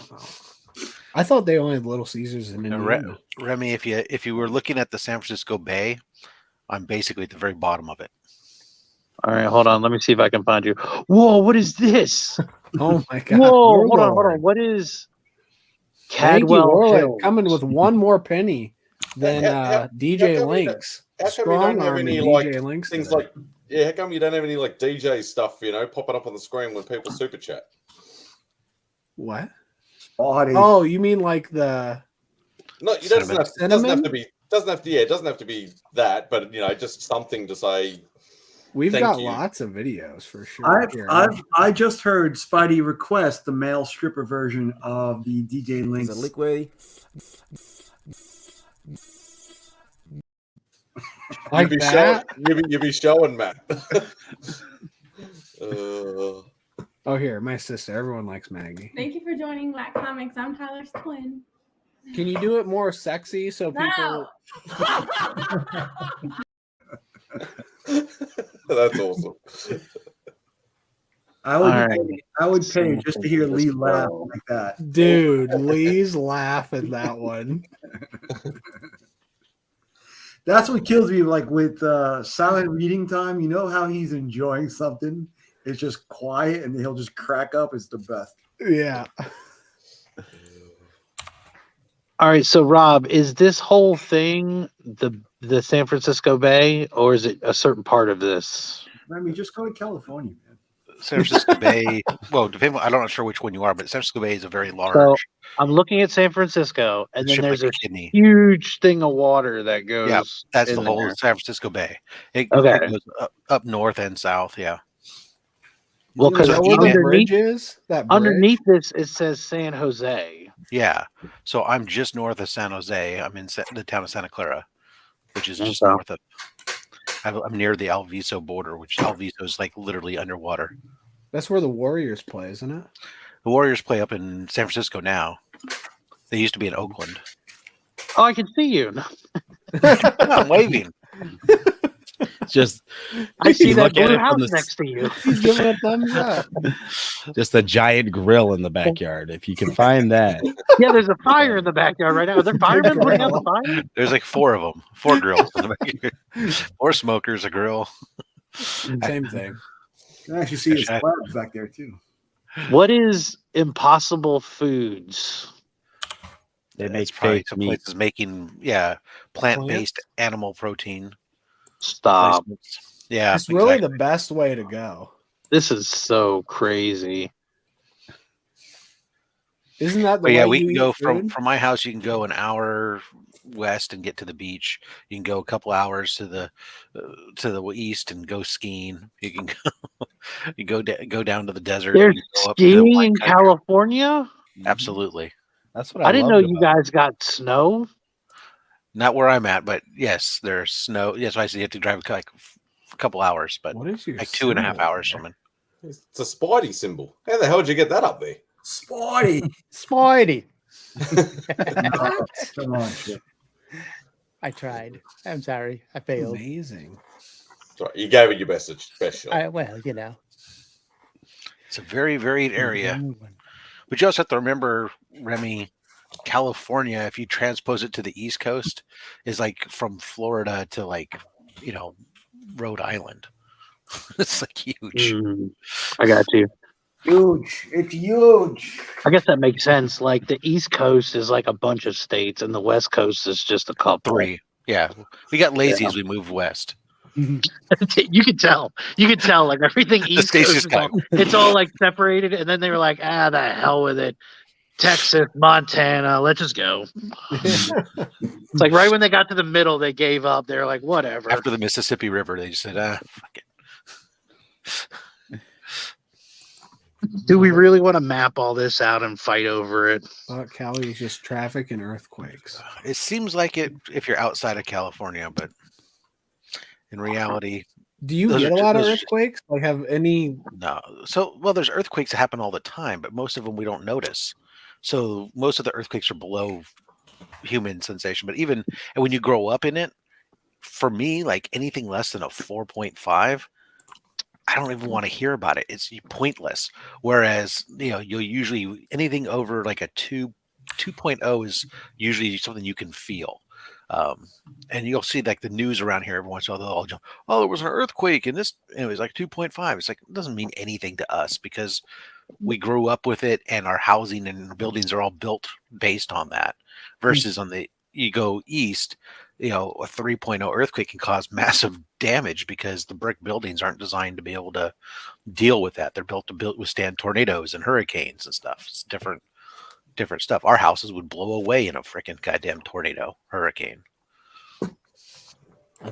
I thought they only had Little Caesars in Indiana. Remy, if you were looking at the San Francisco Bay, I'm basically at the very bottom of it. All right, hold on. Let me see if I can find you. Whoa, what is this? Oh my God. Whoa, hold on. What is Cadwell Orland Hills? coming with one more penny than DJ Links. How come you don't have any like DJ Links things today. like how come you don't have any like DJ stuff, popping up on the screen when people super chat? What? Body. Oh, you mean like the No, it doesn't have to be it doesn't have to be that, but just something to say. We've thank got you. lots of videos for sure. I just heard Spidey request the male stripper version of the DJ Links. Is it Liquid? Like you'd be showing Matt. Oh, here, my sister. Everyone likes Maggie. Thank you for joining Black Comics. I'm Tyler's twin. Can you do it more sexy so people? That's awesome. I would pay just to hear Lee laugh like that. Dude, Lee's laugh at that one. That's what kills me. Like with silent reading time, you know how he's enjoying something. It's just quiet, and he'll just crack up. It's the best. Yeah. All right, so Rob, is this whole thing the San Francisco Bay, or is it a certain part of this? I mean, just go to California, man. San Francisco Bay. Well, depending, I'm not sure which one you are, but San Francisco Bay is a very large. So I'm looking at San Francisco, and then there's a huge thing of water that goes. Yeah, that's the whole there. San Francisco Bay. It Okay. goes up north and south. Yeah. Well, because underneath underneath this, it says San Jose. Yeah. So I'm just north of San Jose. I'm in the town of Santa Clara, which is just Okay. north of. I'm near the Alviso border, which Alviso is like literally underwater. That's where the Warriors play, isn't it? The Warriors play up in San Francisco now. They used to be in Oakland. Oh, I can see you. I'm waving. Just I see that look at blue it from house next to you. He's giving a thumbs up. just a giant grill in the backyard. If you can find that. Yeah, there's a fire in the backyard right now. Are there firemen putting out the fire? There's like 4 of them, 4 grills in the backyard. 4 smokers, a grill. Same thing. You can actually see his clouds back there too. What is Impossible Foods? They make It's probably fake some meat. places making plant-based animal protein. Stop. Yeah, It's really exactly. the best way to go. This is so crazy. Isn't that the But way yeah, we you can go eat food? from my house. You can go an hour west and get to the beach. You can go a couple hours to the east and go skiing. You can go down to the desert. There's You can go up to the skiing wine in country. California? Absolutely. That's what I didn't know loved you about guys got snow. Not where I'm at, but yes, there's snow. Yes, I see you have to drive like a couple hours, but What is your like 2.5 symbol hours there? from it. It's a Spidey symbol. How the hell did you get that up there? Spidey. Spidey. Come on. I tried. I'm sorry. I failed. Amazing. Sorry, you gave it your best shot. Well, you know. It's a very varied area. But you also have to remember, Remy, California, if you transpose it to the East Coast, is like from Florida to like, Rhode Island. It's like huge. I got you. Huge. It's huge. I guess that makes sense. Like the East Coast is like a bunch of states, and the West Coast is just a couple. 3. Yeah, we got lazy as we moved west. You could tell. Like everything East Coast is it's all like separated, and then they were like, the hell with it. Texas, Montana, let's just go. It's like right when they got to the middle, they gave up. They're like, whatever. After the Mississippi River, they just said, fuck it. Do we really want to map all this out and fight over it? Cali is just traffic and earthquakes. It seems like it if you're outside of California, but in reality, do you get a lot of earthquakes? Like, have any? No. So, there's earthquakes that happen all the time, but most of them we don't notice. So most of the earthquakes are below human sensation. But even when you grow up in it, for me, like anything less than a 4.5, I don't even want to hear about it. It's pointless. Whereas, you'll usually anything over like a 2.0 is usually something you can feel. And you'll see like the news around here every once in a while. They'll all jump, there was an earthquake and it was like 2.5. It's like, it doesn't mean anything to us because we grew up with it and our housing and buildings are all built based on that versus you go east, a 3.0 earthquake can cause massive damage because the brick buildings aren't designed to be able to deal with that. They're built to withstand tornadoes and hurricanes and stuff. It's different stuff. Our houses would blow away in a freaking goddamn tornado, hurricane.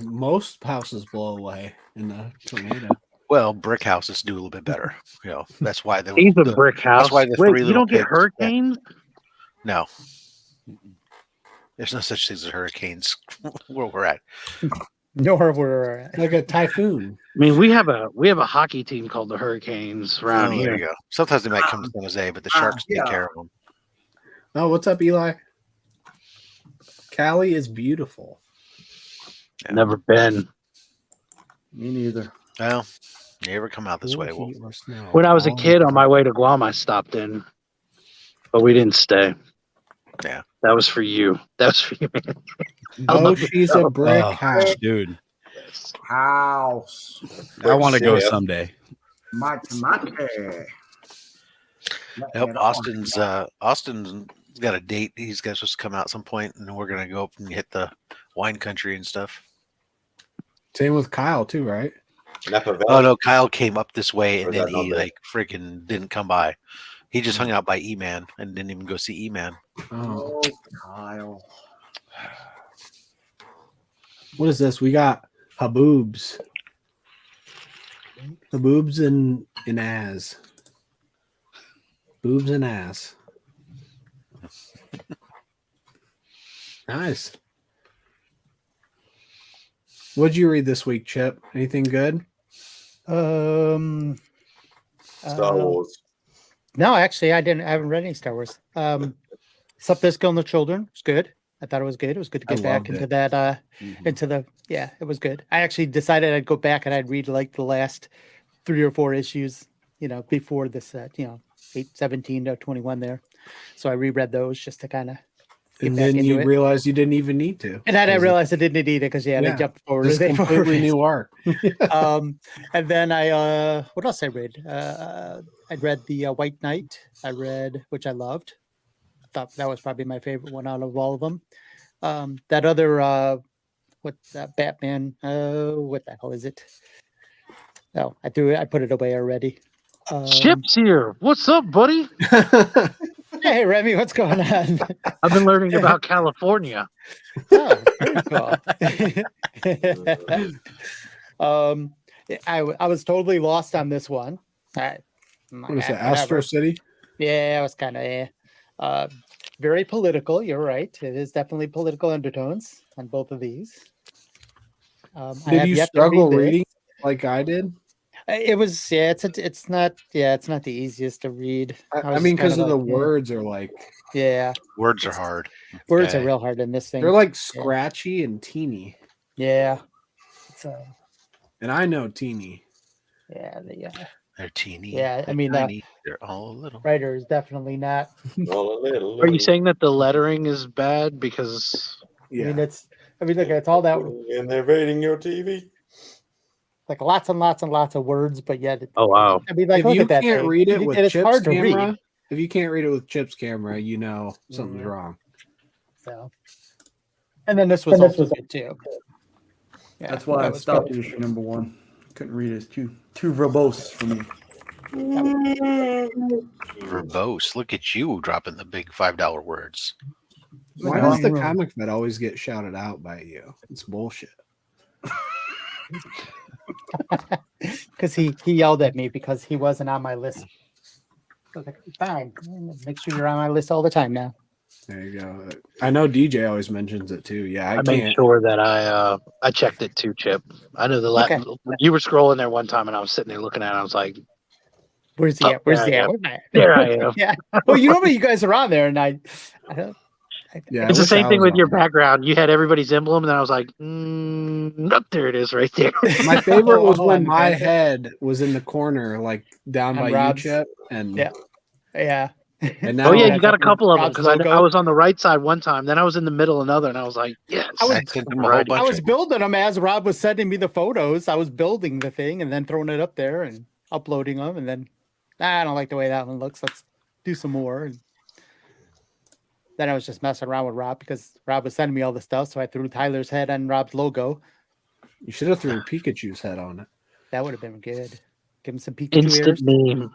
Most houses blow away in a tornado. Well, brick houses do a little bit better. That's why he's a brick house. That's why the Wait, three you little don't get kids, hurricanes? No. There's no such thing as hurricanes where we're at. Nor we're at. Like a typhoon. I mean, we have a hockey team called the Hurricanes around here. There you go. Sometimes they might come to San Jose, but the Sharks take care of them. Oh, what's up, Eli? Cali is beautiful. Yeah. Never been. Me neither. Well, you ever come out this way? When I was a kid on my way to Guam, I stopped in, but we didn't stay. Yeah. That was for you. That's for you, man. Oh, she's a brick house. Dude. House. I want to go someday. Mate. Yep, Austin's got a date. He's supposed to come out at some point, and we're gonna go up and hit the wine country and stuff. Same with Kyle too, right? Oh no, Kyle came up this way, and then he like freaking didn't come by. He just hung out by E-Man and didn't even go see E-Man. Oh, Kyle. What is this? We got Haboobs. Haboobs and ass. Boobs and ass. Nice. What'd you read this week, Chip? Anything good? Star Wars. No, actually, I haven't read any Star Wars. Sup, This Kill and the Children. It's good. I thought it was good. It was good to get back into that. It was good. I actually decided I'd go back and I'd read like the last 3 or 4 issues, before this, 17 to 21 there. So I reread those just to kind of. And then you realized you didn't even need to. And then I realized I didn't need it because they jumped forward. It's a completely new arc. And then what else I read? I read the White Knight. Which I loved. I thought that was probably my favorite one out of all of them. That other, Batman? What the hell is it? No, I put it away already. Chip's here. What's up, buddy? Hey, Remy, what's going on? I've been learning about California. Oh, very cool. I was totally lost on this one. What is it, Astro City? Yeah, I was kind of very political. You're right. It is definitely political undertones on both of these. Did you struggle reading like I did? It was, yeah. It's not the easiest to read. I mean, because of the words are like, yeah, words are hard. Words are real hard in this thing. They're like scratchy and teeny. Yeah. And I know teeny. Yeah, they're teeny. Yeah, I mean, tiny. They're all a little. Writer is definitely not. All a little. Are you saying that the lettering is bad because? I mean, look, it's all that. And they're raiding your TV. Like lots and lots and lots of words, but yet. Oh wow! I mean, like, if look you at that can't thing. read it with it's Chip's hard to camera, read. if you can't read it with Chip's camera, you know something's wrong. So, and then this was also good too. Yeah, that's why I stopped at issue number 1. Couldn't read it. It's too verbose for me. Verbose. Look at you dropping the big $5 words. Why does the comic vet always get shouted out by you? It's bullshit. Because he yelled at me because he wasn't on my list. I was like, fine, make sure you're on my list all the time now. There you go. I know DJ always mentions it too. Yeah, I made sure that I checked it too, Chip. I know you were scrolling there one time, and I was sitting there looking at it. I was like, "Where's the at? Where's the at? There I am." Yeah. Well, you know what? You guys are on there, and I yeah, it's the same thing with your background. You had everybody's emblem, and then I was like, there it is, right there. My favorite was when my head was in the corner, like down by Rob's. you, Chip, and yeah. And now you got a couple of them because I was on the right side one time, then I was in the middle another, and I was like, yes. I was building them as Rob was sending me the photos. I was building the thing and then throwing it up there and uploading them, and then I don't like the way that one looks. Let's do some more. And then I was just messing around with Rob because Rob was sending me all the stuff, so I threw Tyler's head on Rob's logo. You should have threw Pikachu's head on it. That would have been good. Give him some Pikachu Instant ears. meme.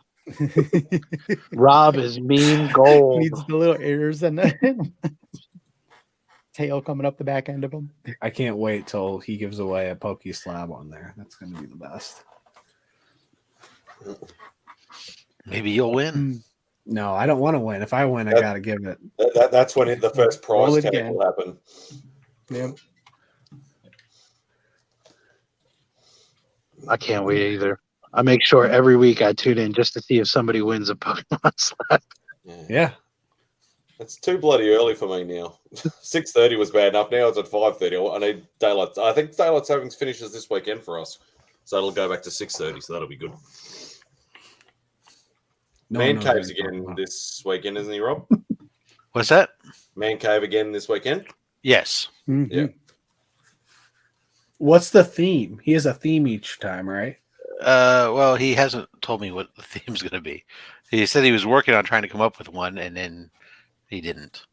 Rob is meme gold. Needs the little ears and the tail coming up the back end of him. I can't wait till he gives away a Poke Slab on there. That's going to be the best. Maybe you'll win. No, I don't want to win. If I win, I got to give it. That's when the first prize tag again. will happen. Yep. I can't wait either. I make sure every week I tune in just to see if somebody wins a Pokemon Slab. Yeah. It's too bloody early for me now. 6:30 was bad enough. Now it's at 5:30. I need daylight. I think daylight savings finishes this weekend for us, so it'll go back to 6:30. So that'll be good. Man Cave's again this weekend, isn't he, Rob? What's that? Man Cave again this weekend. Yes. Mm-hmm. Yeah. What's the theme? He has a theme each time, right? Well, he hasn't told me what the theme's going to be. He said he was working on trying to come up with one, and then he didn't.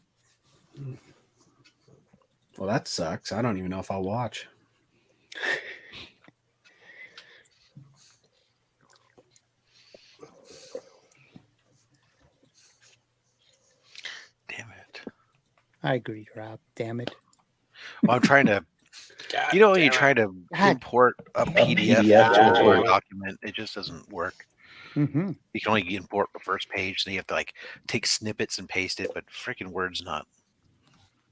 Well, that sucks. I don't even know if I'll watch. Damn it. I agree, Rob. Damn it. Well, I'm trying to... you know when you try to import a PDF into a Word document, it just doesn't work. Mm-hmm. You can only import the first page, so you have to like take snippets and paste it, but freaking Word's not.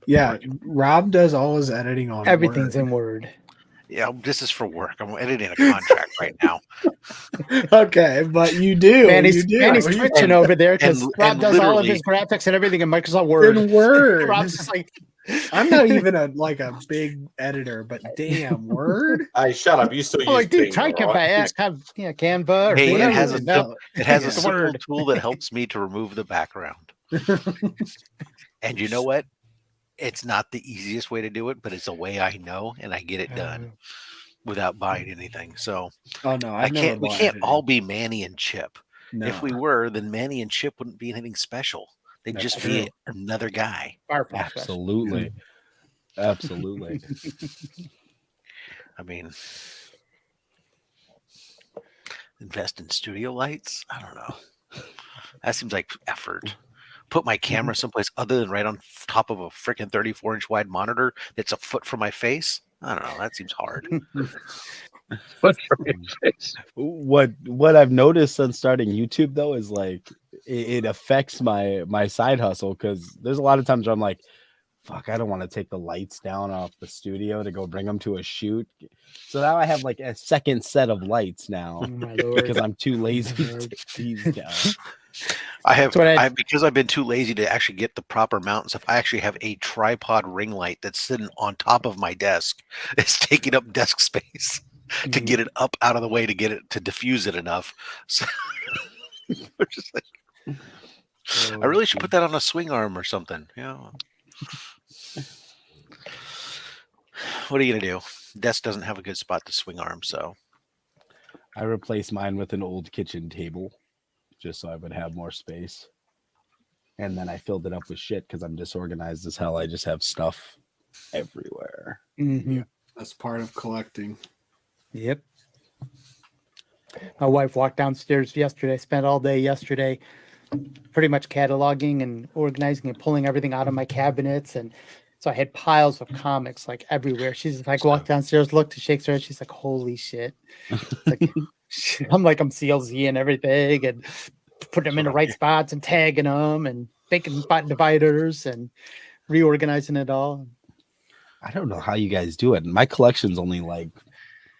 Yeah, Rob does all his editing on Everything's Word. in Word. Yeah, this is for work. I'm editing a contract right now. Okay, but you do. Man, you do. he's twitching over there because and Rob does all of literally- his graphics and everything in Microsoft Word. In Word. Rob's just like, I'm not even a big editor, but damn, Word. Hey, shut up! You still use oh, like, dude, Bing, try all right? Canva or Hey, whatever. it has a No, it's simple Word. tool that helps me to remove the background. And you know what? It's not the easiest way to do it, but it's a way I know, and I get it done without buying anything. So Oh no, I I've never can't. We bought can't editing. all be Manny and Chip. No. If we were, then Manny and Chip wouldn't be anything special. They'd That's just be true. another guy. Absolutely. Absolutely. I mean, invest in studio lights? I don't know. That seems like effort. Put my camera someplace other than right on top of a freaking 34-inch wide monitor that's a foot from my face? I don't know. That seems hard. What I've noticed since starting YouTube though is like it affects my side hustle because there's a lot of times where I'm like, fuck, I don't want to take the lights down off the studio to go bring them to a shoot. So now I have like a second set of lights now because I'm too lazy to take these down. Because I've been too lazy to actually get the proper mount and stuff. I actually have a tripod ring light that's sitting on top of my desk. It's taking up desk space to get it up out of the way to get it to diffuse it enough. So we're just like, I really should put that on a swing arm or something. Yeah. What are you gonna do? Desk doesn't have a good spot to swing arm, so I replaced mine with an old kitchen table just so I would have more space. And then I filled it up with shit because I'm disorganized as hell. I just have stuff everywhere. Mm-hmm. Yeah, that's part of collecting. Yep. My wife walked downstairs yesterday, spent all day yesterday pretty much cataloging and organizing and pulling everything out of my cabinets. And so I had piles of comics like everywhere. She's just like, walked downstairs, looked, shakes her head. She's like, holy shit. Like, I'm like, I'm CLZ and everything and putting them in the right spots and tagging them and making spot dividers and reorganizing it all. I don't know how you guys do it. My collection's only like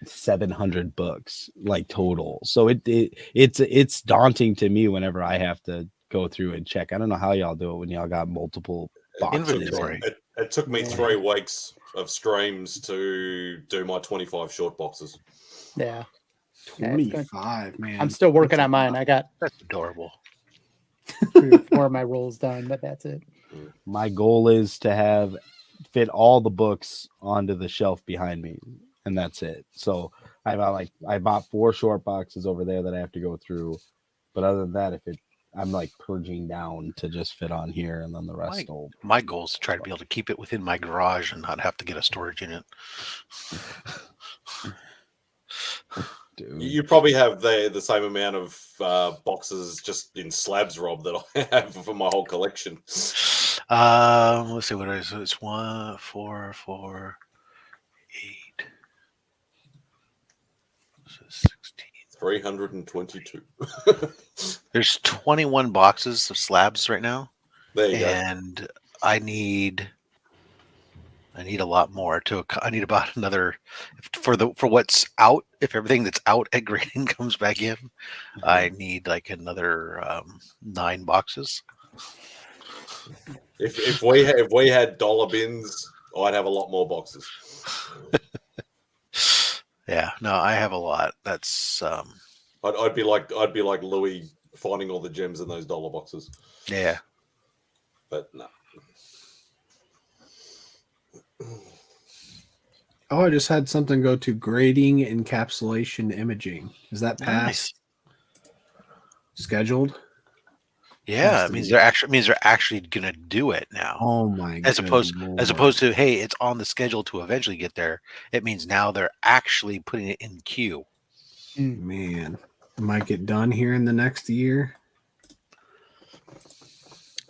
700 books, like total. So it's daunting to me whenever I have to go through and check. I don't know how y'all do it when y'all got multiple boxes. It took me 3 weeks of streams to do my 25 short boxes. Yeah. 25, man. I'm still working on mine. That's adorable. 3 or 4 of my rolls done, but that's it. My goal is to fit all the books onto the shelf behind me, and that's it. So I bought 4 short boxes over there that I have to go through, but other than that, I'm like purging down to just fit on here, and then the rest will. My goal is to try to be able to keep it within my garage and not have to get a storage unit. Dude. You probably have the same amount of boxes just in slabs, Rob, that I have for my whole collection. Let's see what it is. It's 1, 4, 4, 8. 16. 322. There's 21 boxes of slabs right now. There you go. And I need a lot more I need about another for what's out. If everything that's out at grading comes back in, I need like another 9 boxes. If we had dollar bins, I'd have a lot more boxes. Yeah, no, I have a lot. That's I'd be like Louis finding all the gems in those dollar boxes. Yeah, but no. Oh, I just had something go to grading encapsulation imaging. Is that passed? Scheduled? Yeah, it means they're actually gonna do it now. Oh my! As opposed to hey, it's on the schedule to eventually get there. It means now they're actually putting it in queue. Man, it might get done here in the next year.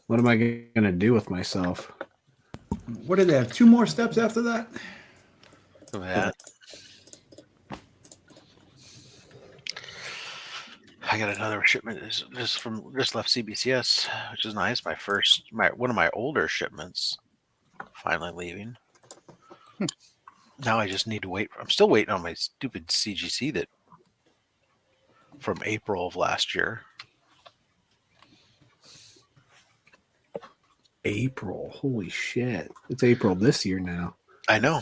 What am I gonna do with myself? What did they have? 2 more steps after that? Yeah. I got another shipment just left CBCS, which is nice. One of my older shipments finally leaving. Now I just need to wait. I'm still waiting on my stupid CGC that from April of last year. April, holy shit! It's April this year now. I know.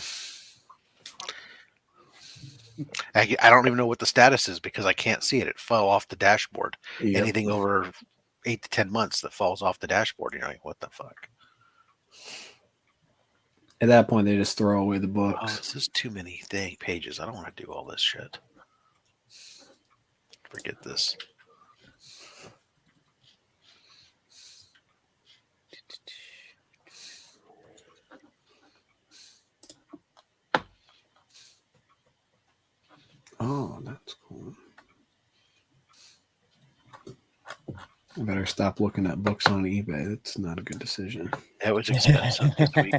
I don't even know what the status is because I can't see it. It fell off the dashboard. Yep. Anything over 8 to 10 months that falls off the dashboard, you're like, what the fuck? At that point, they just throw away the books. Oh, this is too many pages. I don't want to do all this shit. Forget this. Oh, that's cool. I better stop looking at books on eBay. That's not a good decision. That was expensive this week.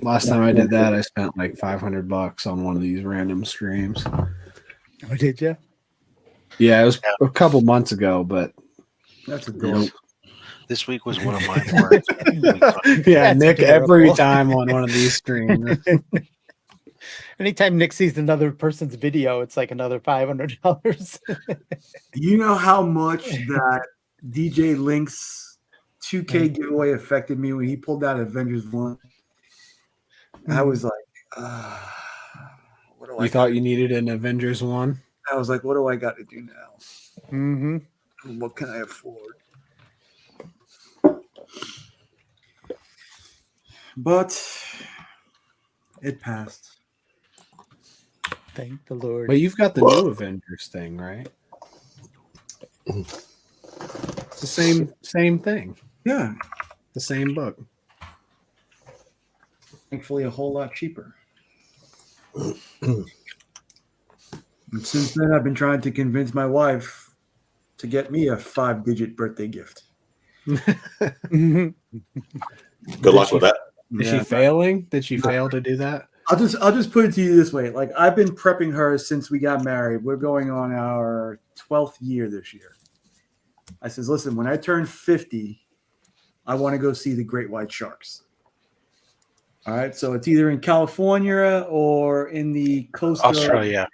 Last time I did that, I spent like $500 on one of these random streams. Oh, did you? Yeah, it was a couple months ago, but that's a good. This week was one of my more. Yeah, That's Nick terrible. every time on one of these streams. Anytime Nick sees another person's video, it's like another $500. You know how much that DJ Link's 2K giveaway affected me when he pulled out Avengers 1? I was like, what do I You thought you needed an Avengers one? I was like, what do I got to do now? Mm-hmm. What can I afford? But it passed. Thank the Lord. But you've got the new Avengers thing, right? It's the same thing. Yeah. The same book. Thankfully, a whole lot cheaper. And since then, I've been trying to convince my wife to get me a 5-digit birthday gift. Good luck with that. Is she failing? Did she fail to do that? I'll just put it to you this way. Like, I've been prepping her since we got married. We're going on our 12th year this year. I says, listen, when I turn 50, I want to go see the great white sharks. All right, so it's either in California or in the coast Australia.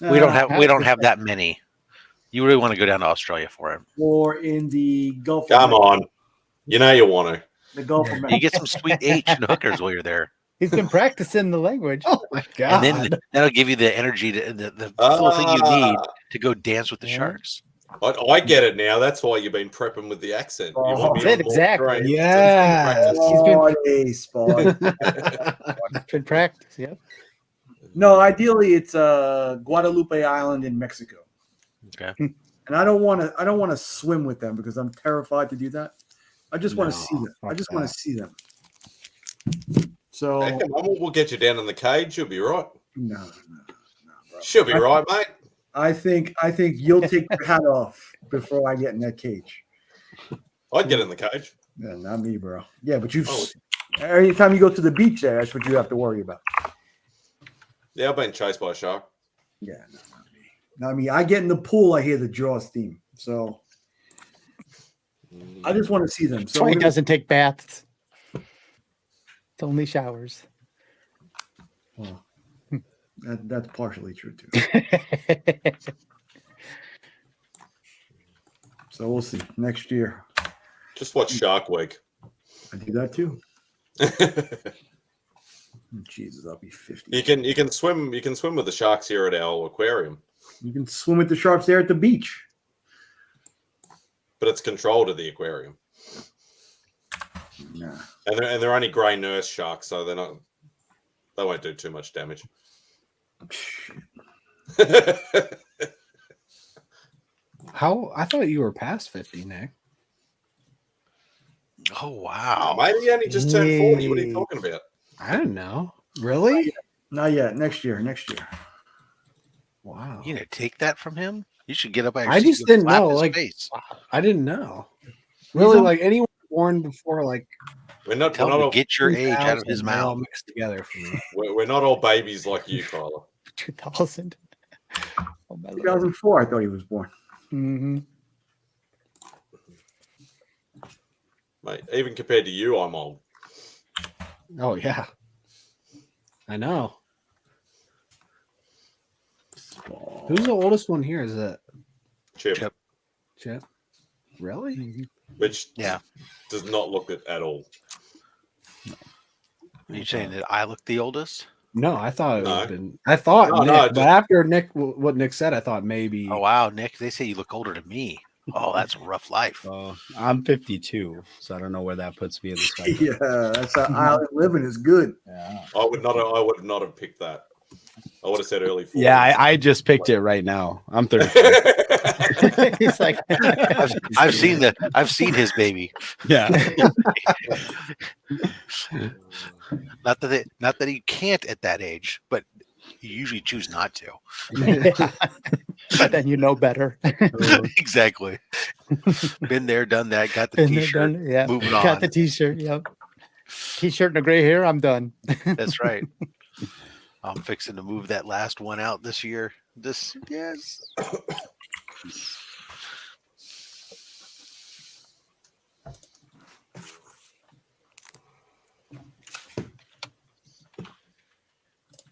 We don't have that many. You really want to go down to Australia for it. or in the Gulf. Come on. You know you want to. The Gulf of Mexico. You get some sweet H and hookers while you're there. He's been practicing the language. Oh my God. And then that'll give you the energy, the little thing you need to go dance with the sharks. I get it now. That's why you've been prepping with the accent. You want me on board exactly. train. Yeah. He's been practice. Yep. No, ideally it's Guadalupe Island in Mexico. Okay. And I don't want to swim with them because I'm terrified to do that. I just want to see them. I just want to see them. So Hey, come on, we'll get you down in the cage. You'll be right. No, bro. She'll be right, mate. I think you'll take your hat off before I get in that cage. I'd get in the cage. Yeah, not me, bro. Yeah, but every time you go to the beach there, that's what you have to worry about. Yeah, I've been chased by a shark. Yeah, no, not me. Not me. I get in the pool, I hear the Jaws theme. So I just want to see them. So Troy doesn't take baths. It's only showers. Well, that's partially true too. So we'll see next year. Just watch Shark Week. I do that too. Jesus, I'll be 50. You can swim with the sharks here at our aquarium. You can swim with the sharks there at the beach. But it's controlled at the aquarium. Nah. And they're only grey nurse sharks, so they won't do too much damage. How I thought you were past 50, Nick. Oh wow. Maybe he only just turned 40. What are you talking about? I don't know. Really? Not yet. Next year. Wow. You gonna take that from him? You should get up. I just didn't know. Like, I didn't know. Really, like anyone born before, like, we're not all get your age out of his mouth. Mixed together for me. We're not all babies like you, Tyler. 2000. 2004, I thought he was born. Mm-hmm. Mate, even compared to you, I'm old. Oh yeah, I know. Who's the oldest one here? Is it Chip? Really? Which does not look it at all. Are you saying that I look the oldest? No, I thought it would have been. I thought Nick, but after what Nick said, I thought maybe. Oh wow, Nick! They say you look older than me. Oh, that's a rough life. I'm 52, so I don't know where that puts me in the spectrum. Yeah, that's how island living is good. Yeah. I would not have picked that. I would have said early 40s. Yeah, I just picked it right now. I'm 35. He's like, I've seen his baby. Yeah. Not that he can't at that age, but you usually choose not to. But then you know better. Exactly. Been there, done that. Got the T-shirt. Yeah. Moving on. Got the T-shirt. Yep. T-shirt and a gray hair. I'm done. That's right. I'm fixing to move that last one out this year. Yes.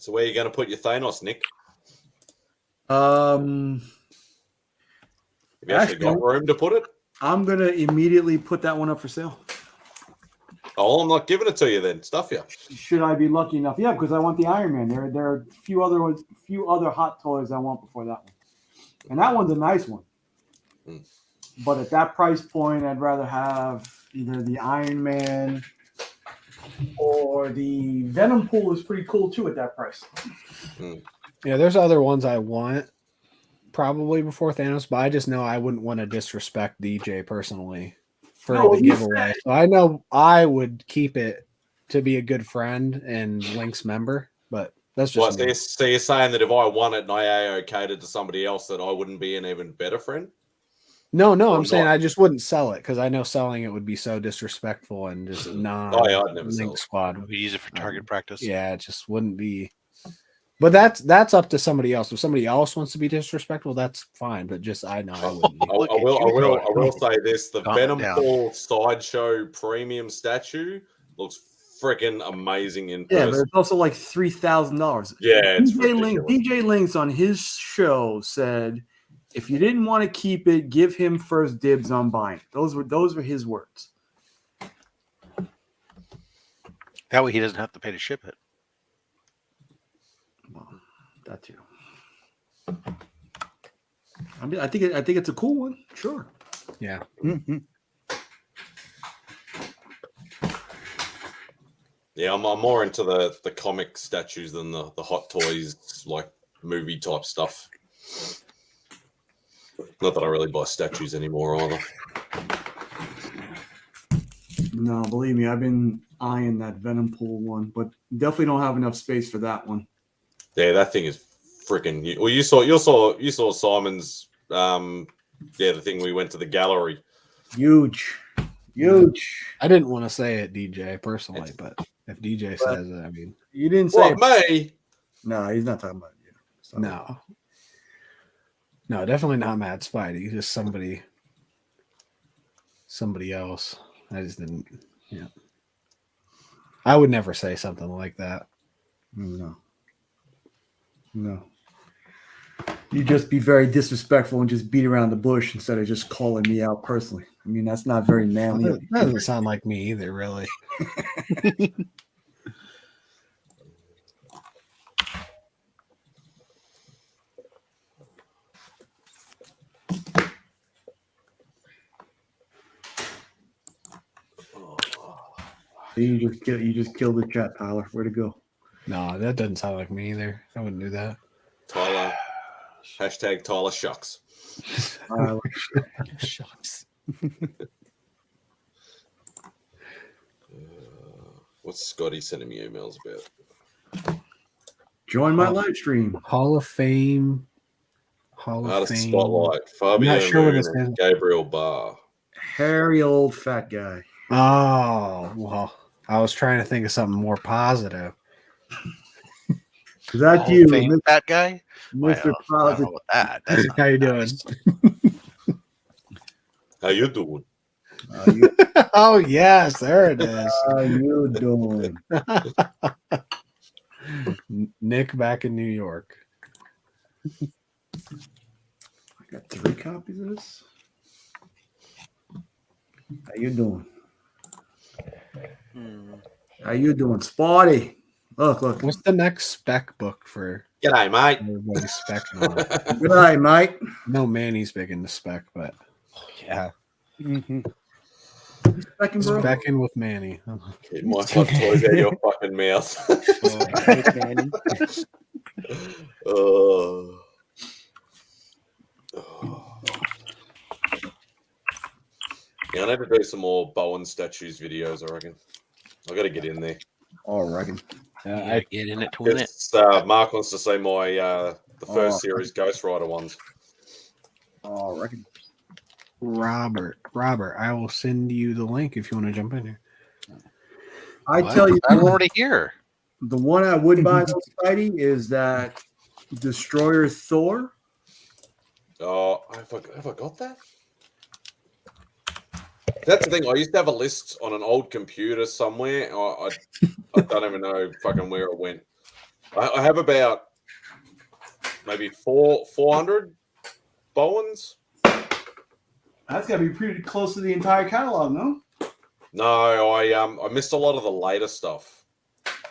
So where are you going to put your Thanos, Nick? Have you actually got room to put it? I'm gonna immediately put that one up for sale. Oh, I'm not giving it to you then. Stuff you. Should I be lucky enough? Yeah, because I want the Iron Man. There are a few other hot toys I want before that one, and that one's a nice one. But at that price point, I'd rather have either the Iron Man or the Venom Pool is pretty cool too at that price. Yeah, there's other ones I want probably before Thanos, but I just know I wouldn't want to disrespect DJ personally for the giveaway. So I know I would keep it to be a good friend and Link's member, but that's just me. So you're saying that if I won it and I AOK'd it to somebody else, that I wouldn't be an even better friend? No, I'm saying I just wouldn't sell it because I know selling it would be so disrespectful and just I'd never sell Link it. squad. We use it for target practice. Yeah, it just wouldn't be. But that's up to somebody else. If somebody else wants to be disrespectful, that's fine. But just I know I wouldn't. I will say this: the Venom Pool Sideshow Premium statue looks freaking amazing in person. Yeah, but it's also like $3,000. Yeah, it's DJ Links on his show said, if you didn't want to keep it, give him first dibs on buying. Those were his words. That way he doesn't have to pay to ship it. Well, that too. I mean, I think it's a cool one. Sure. Yeah. Yeah, I'm more into the comic statues than the hot toys, like movie type stuff. Not that I really buy statues anymore either. No, believe me, I've been eyeing that Venom Pool one, but definitely don't have enough space for that one. Yeah, that thing is freaking. Well, you saw Simon's. The thing we went to the gallery. Huge. I didn't want to say it, DJ, personally, but if DJ says it, I mean, you didn't say me. No, he's not talking about you. No, definitely not Matt Spidey. Just somebody else. I just didn't. Yeah, I would never say something like that. No. You just be very disrespectful and just beat around the bush instead of just calling me out personally. I mean, that's not very manly. That doesn't sound like me either, really. You just killed the chat, Tyler. Where'd it go? No, that doesn't sound like me either. I wouldn't do that. Tyler. Hashtag Tyler Shucks. Shucks. What's Scotty sending me emails about? Join my live stream. Hall of Fame. Artist Spotlight. Fabio not sure what it Moon and Gabriel Barr. Hairy old fat guy. Oh, well, I was trying to think of something more positive. Is that you, that guy? Mr. Positive? That. How you doing? How you doing? Oh yes, there it is. How you doing? Nick back in New York. I got 3 copies of this. How you doing? How you doing, Spotty? Look. What's the next spec book for? G'day, mate. Everybody's spec. G'day, mate. No, Manny's big into spec, but yeah. Specking with Manny. Keep my hot toys out of your fucking mouth. Manny. Yeah, I need to do some more Bowen statues videos, I reckon. I got to get in there. I reckon. I get in it to win it. Mark wants to see my the first series Ghost Rider ones. I reckon. Robert, I will send you the link if you want to jump in here. Tell you, I'm already here. The one I would buy on Spidey is that Destroyer Thor. Oh, have I got that? That's the thing. I used to have a list on an old computer somewhere. I don't even know fucking where it went. I have about maybe 400 Bowens. That's got to be pretty close to the entire catalog, no? No, I missed a lot of the later stuff,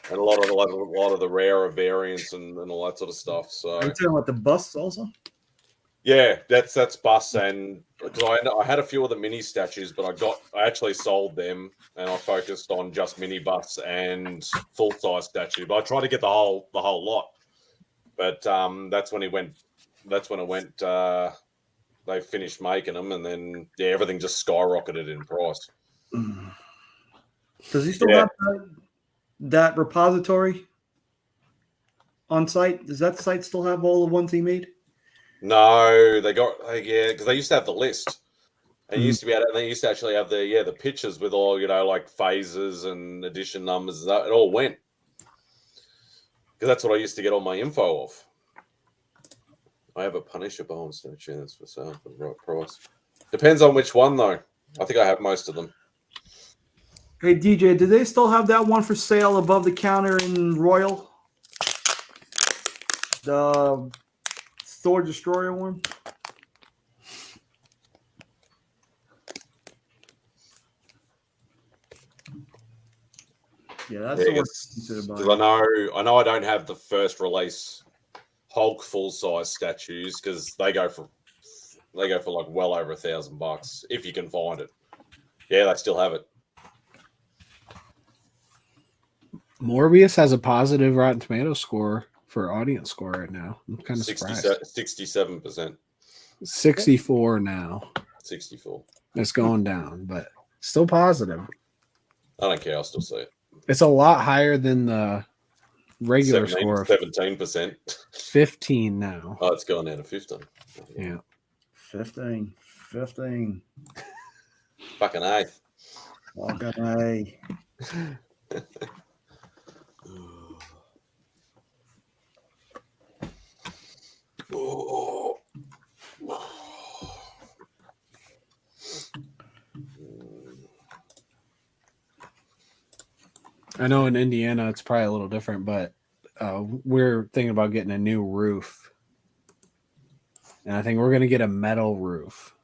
and a lot of the rarer variants and all that sort of stuff. So Are you talking about the busts also? yeah, that's busts, and because I had a few of the mini statues, but I actually sold them, and I focused on just mini busts and full size statue. But I tried to get the whole lot, but that's when it went. They finished making them, and then everything just skyrocketed in price. Does he still have that repository on site? Does that site still have all the ones he made? No, because they used to have the list. And they used to actually have the pictures with all like phases and edition numbers. It all went because that's what I used to get all my info off. I have a Punisher Bowen statue that's for sale for the right price. Depends on which one though. I think I have most of them. Hey DJ, do they still have that one for sale above the counter in Royal? The Thor Destroyer one? Yeah, that's the one. Because I know I don't have the first release Hulk full size statues because they go for like well over $1,000 if you can find it. Yeah, they still have it. Morbius has a positive Rotten Tomato score for audience score right now. I'm kind of surprised. 67%. 64 now. 64. It's going down, but still positive. I don't care. I'll still see it. It's a lot higher than the regular score. 17%. 15 now. Oh, it's going down to 15. Yeah. 15. Fucking A. Fucking A. Oh. I know in Indiana it's probably a little different, but we're thinking about getting a new roof. And I think we're going to get a metal roof.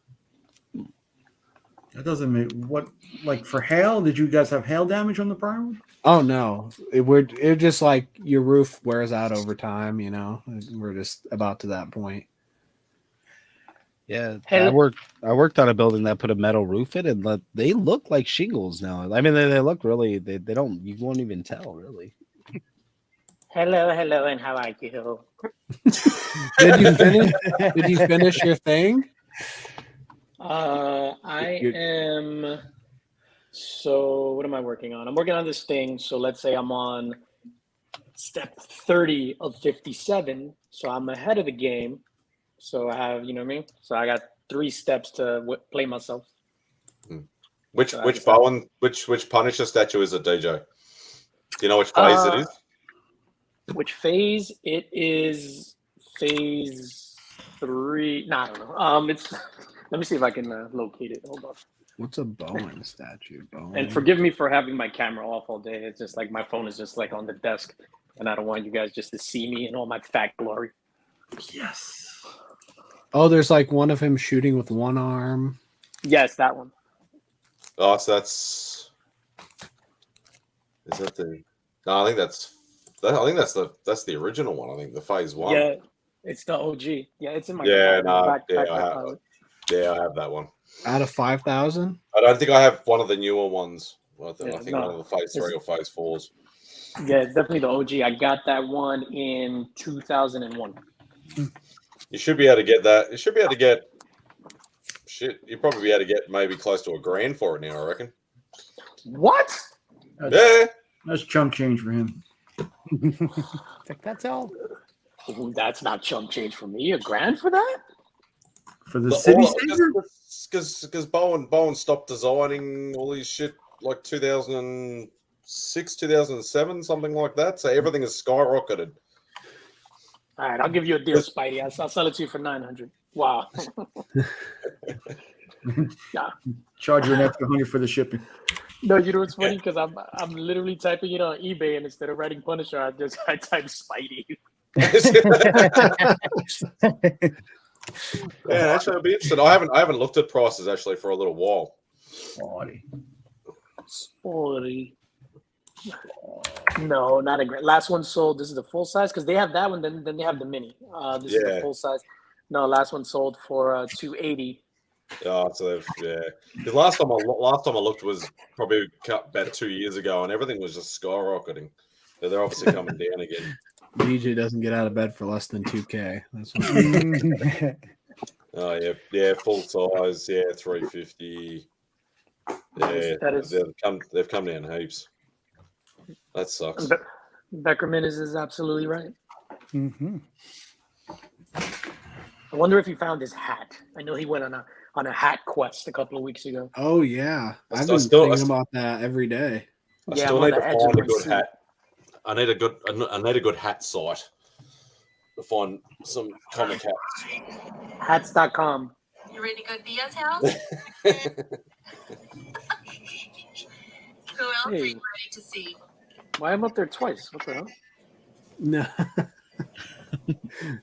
That doesn't make what, like for hail? Did you guys have hail damage on the prior one? Oh no, it just like your roof wears out over time. We're just about to that point. Yeah, I worked on a building that put a metal roof in, and they look like shingles now. I mean, they look really. They don't. You won't even tell really. Hello, and how are you? Did you finish your thing? I am. So what am I working on? I'm working on this thing. So let's say I'm on step 30 of 57. So I'm ahead of the game. So I have, you know what I mean? So I got 3 steps to play myself. Which Punisher statue is it, DJ? Do you know which phase it is? Which phase? It is phase 3. No, I don't know. It's. Let me see if I can locate it. Hold on. What's a Bowen statue? Bowen. And forgive me for having my camera off all day. It's just like my phone is just like on the desk, and I don't want you guys just to see me in all my fat glory. Yes. Oh, there's like one of him shooting with one arm. Yes, that one. Oh, so that's. Is that the? No, I think that's the original one. I think the phase 1. Yeah, it's the OG. Yeah, it's in my. I have that one. Out of 5,000? I don't think I have one of the newer ones. I think one of the phase 3 or phase 4s. Yeah, it's definitely the OG. I got that one in 2001. You should be able to get that. You should be able to get. Shit, you'd probably be able to get maybe close to $1,000 for it now, I reckon. What? That's chump change for him. That's all. Ooh, that's not chump change for me. $1,000 for that? For the city saver? Because Bowen stopped designing all these shit like 2006, 2007, something like that. So everything has skyrocketed. All right, I'll give you a deal, Spidey. I'll sell it to you for $900. Wow. Yeah. Charge you an extra $100 for the shipping. No, you know what's funny? Because I'm literally typing it on eBay, and instead of writing Punisher, I type Spidey. Yeah, actually, I'd be interested. I haven't looked at prices actually for a little while. Spidey. No, not a great. Last one sold. This is the full size because they have that one. Then they have the mini. This is the full size. No, last one sold for $280. Yeah, so because last time I looked was probably about 2 years ago, and everything was just skyrocketing. So they're obviously coming down again. DJ doesn't get out of bed for less than 2K. That's what Oh yeah, full size, 350. Yeah, they've come down heaps. That sucks. Beckerman is absolutely right. Mm-hmm. I wonder if he found his hat. I know he went on a hat quest a couple of weeks ago. Oh yeah, I've been thinking about that every day. I still need to find a good hat. I need a good hat site to find some comic hats. Hats.com. You ready to go to Dia's house? Who else are you ready to see? Why am I up there twice? What the hell? No.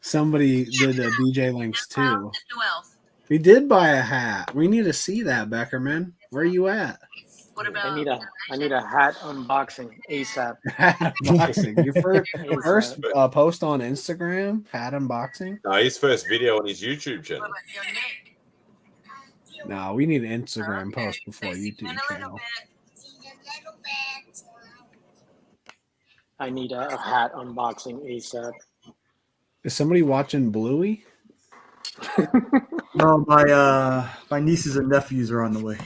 Somebody did a BJ links too. Who else? We did buy a hat. We need to see that, Beckerman. Where are you at? What about? I need a hat unboxing ASAP. Hat unboxing. Your first post on Instagram, hat unboxing. No, his first video on his YouTube channel. No, we need an Instagram post before YouTube channel. I need a hat unboxing ASAP. Is somebody watching Bluey? No, my nieces and nephews are on the way.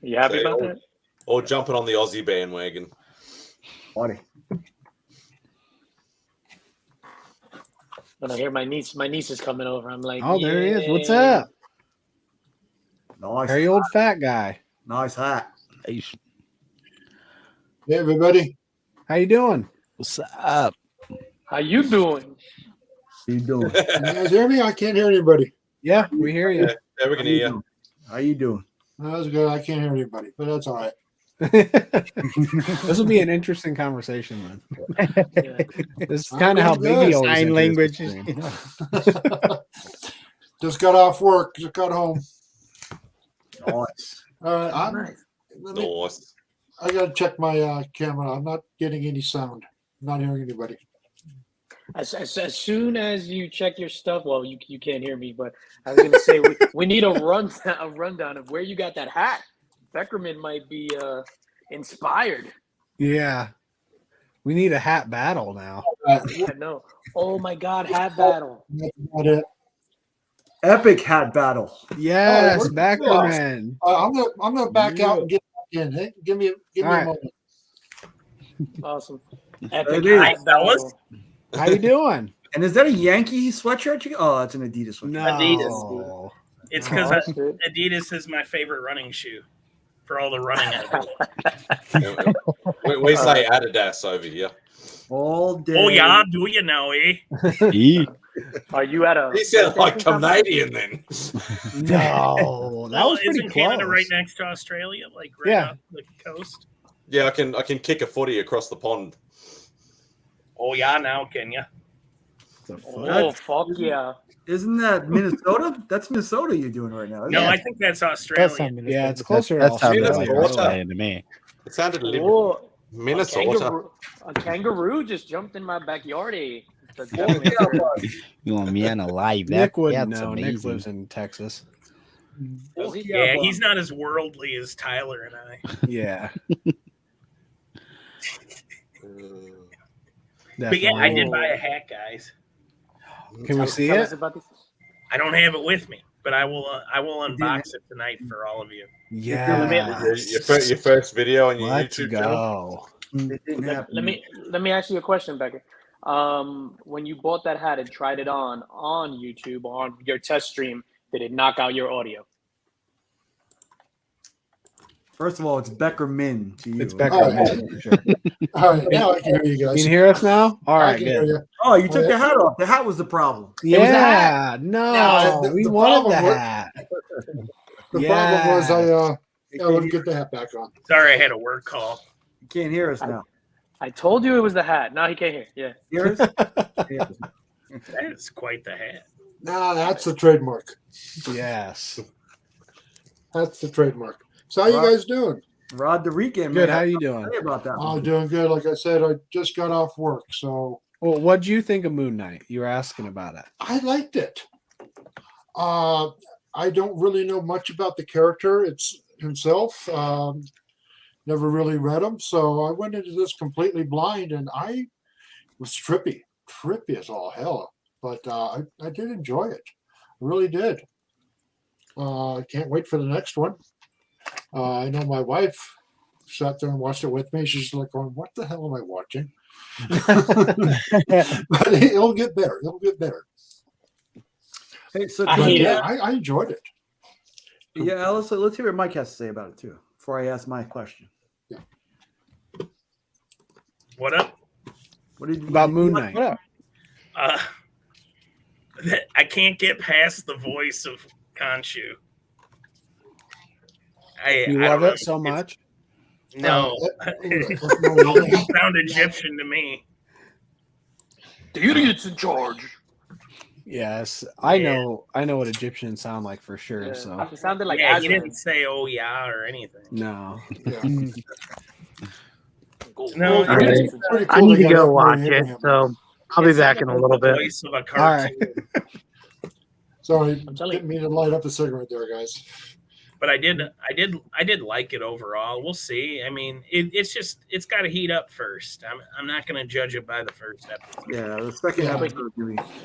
You happy about that? Or jumping on the Aussie bandwagon. Funny. When I hear my niece is coming over, I'm like, oh, there he is. What's up? Nice. Very old fat guy. Nice hat. Hey, everybody. How you doing? What's up? How you doing? How you doing? You guys hear me? I can't hear anybody. Yeah, we hear you. Yeah, we can hear you. How you doing? That was good. I can't hear anybody, but that's all right. This will be an interesting conversation then. This is kind of how Biggie always sign language. Just got off work. Just got home. Nice. All right. Nice. I got to check my camera. I'm not getting any sound. I'm not hearing anybody. As soon as you check your stuff, well, you can't hear me, but I was going to say we need a rundown of where you got that hat. Beckerman might be inspired. Yeah. We need a hat battle now. Yeah, no. Oh my God, hat battle. That's about it. Epic hat battle. Yes, Beckerman. I'm gonna back out and get back in. Hey, give me a moment. Awesome. Epic hat battle. How you doing? And is that a Yankee sweatshirt? Oh, it's an Adidas sweatshirt. No. Adidas. It's because Adidas is my favorite running shoe for all the running I do. We say Adidas over here. All day. Oh yeah, do you know, eh? Are you at a? He sounds like Canadian then. No, that was pretty isn't close. Canada right next to Australia, like right up the coast? Yeah, I can kick a footy across the pond. Oh yeah, now can you? Oh fuck yeah! Isn't that Minnesota? That's Minnesota you're doing right now. No, I think that's Australia. Yeah, it's closer. That sounded like Minnesota. Australian to me. It sounded Oh, Minnesota. A kangaroo just jumped in my backyard. You want me on a live? Nick wouldn't That's know. Nick amazing. lives in Texas. Yeah, he's not as worldly as Tyler and I. Yeah. But yeah, I did buy a hat, guys. Can we see it? I don't have it with me, but I will unbox it tonight for all of you. Yeah. Your first video on your Let's YouTube go. channel. Let me ask you a question, Becker. When you bought that hat and tried it on YouTube on your test stream, did it knock out your audio? First of all, it's Beckerman to you. It's Beckerman. For sure. All right, now I can hear you guys. Can you hear us now? All I right, can hear good. you. Oh, you took the hat off. The hat was the problem. Yeah, No, no, we the wanted the problem was- hat. The problem was I wouldn't get the hat back on. Sorry, I had a work call. You can't hear us now. I told you it was the hat. Now he can't hear. Yeah. Hear us? That is quite the hat. Nah, that's the trademark. Yes. That's the trademark. So how you guys doing? Rod the Weekend. Good. Man. How you doing? Say about that. I'm doing good. Like I said, I just got off work, so. Well, what'd you think of Moon Knight? You were asking about it. I liked it. I don't really know much about the character himself. Never really read him, so I went into this completely blind, and I was trippy as all hell. But I did enjoy it. I really did. I can't wait for the next one. I know my wife sat there and watched it with me. She's like going, "What the hell am I watching?" But it'll get better. It'll get better. Hey, so I enjoyed it. Yeah, Alice, let's hear what Mike has to say about it too before I ask my question. Yeah. What up? What did you about Moon Knight? What up? I can't get past the voice of Khonshu. You love it so much? No. It sound Egyptian to me. The idiot's in charge. Yes, I know what Egyptians sound like for sure. Yeah. So It sounded like He Aslan. didn't say "oh yeah" or anything. no. No, All right. I need to go watch it, so I'll be back in a little bit. Voice of a All cartoon. right. Sorry, didn't mean to light up a cigarette there, guys. But I did like it overall. We'll see. I mean, it's got to heat up first. I'm not going to judge it by the first episode. Yeah, the second episode.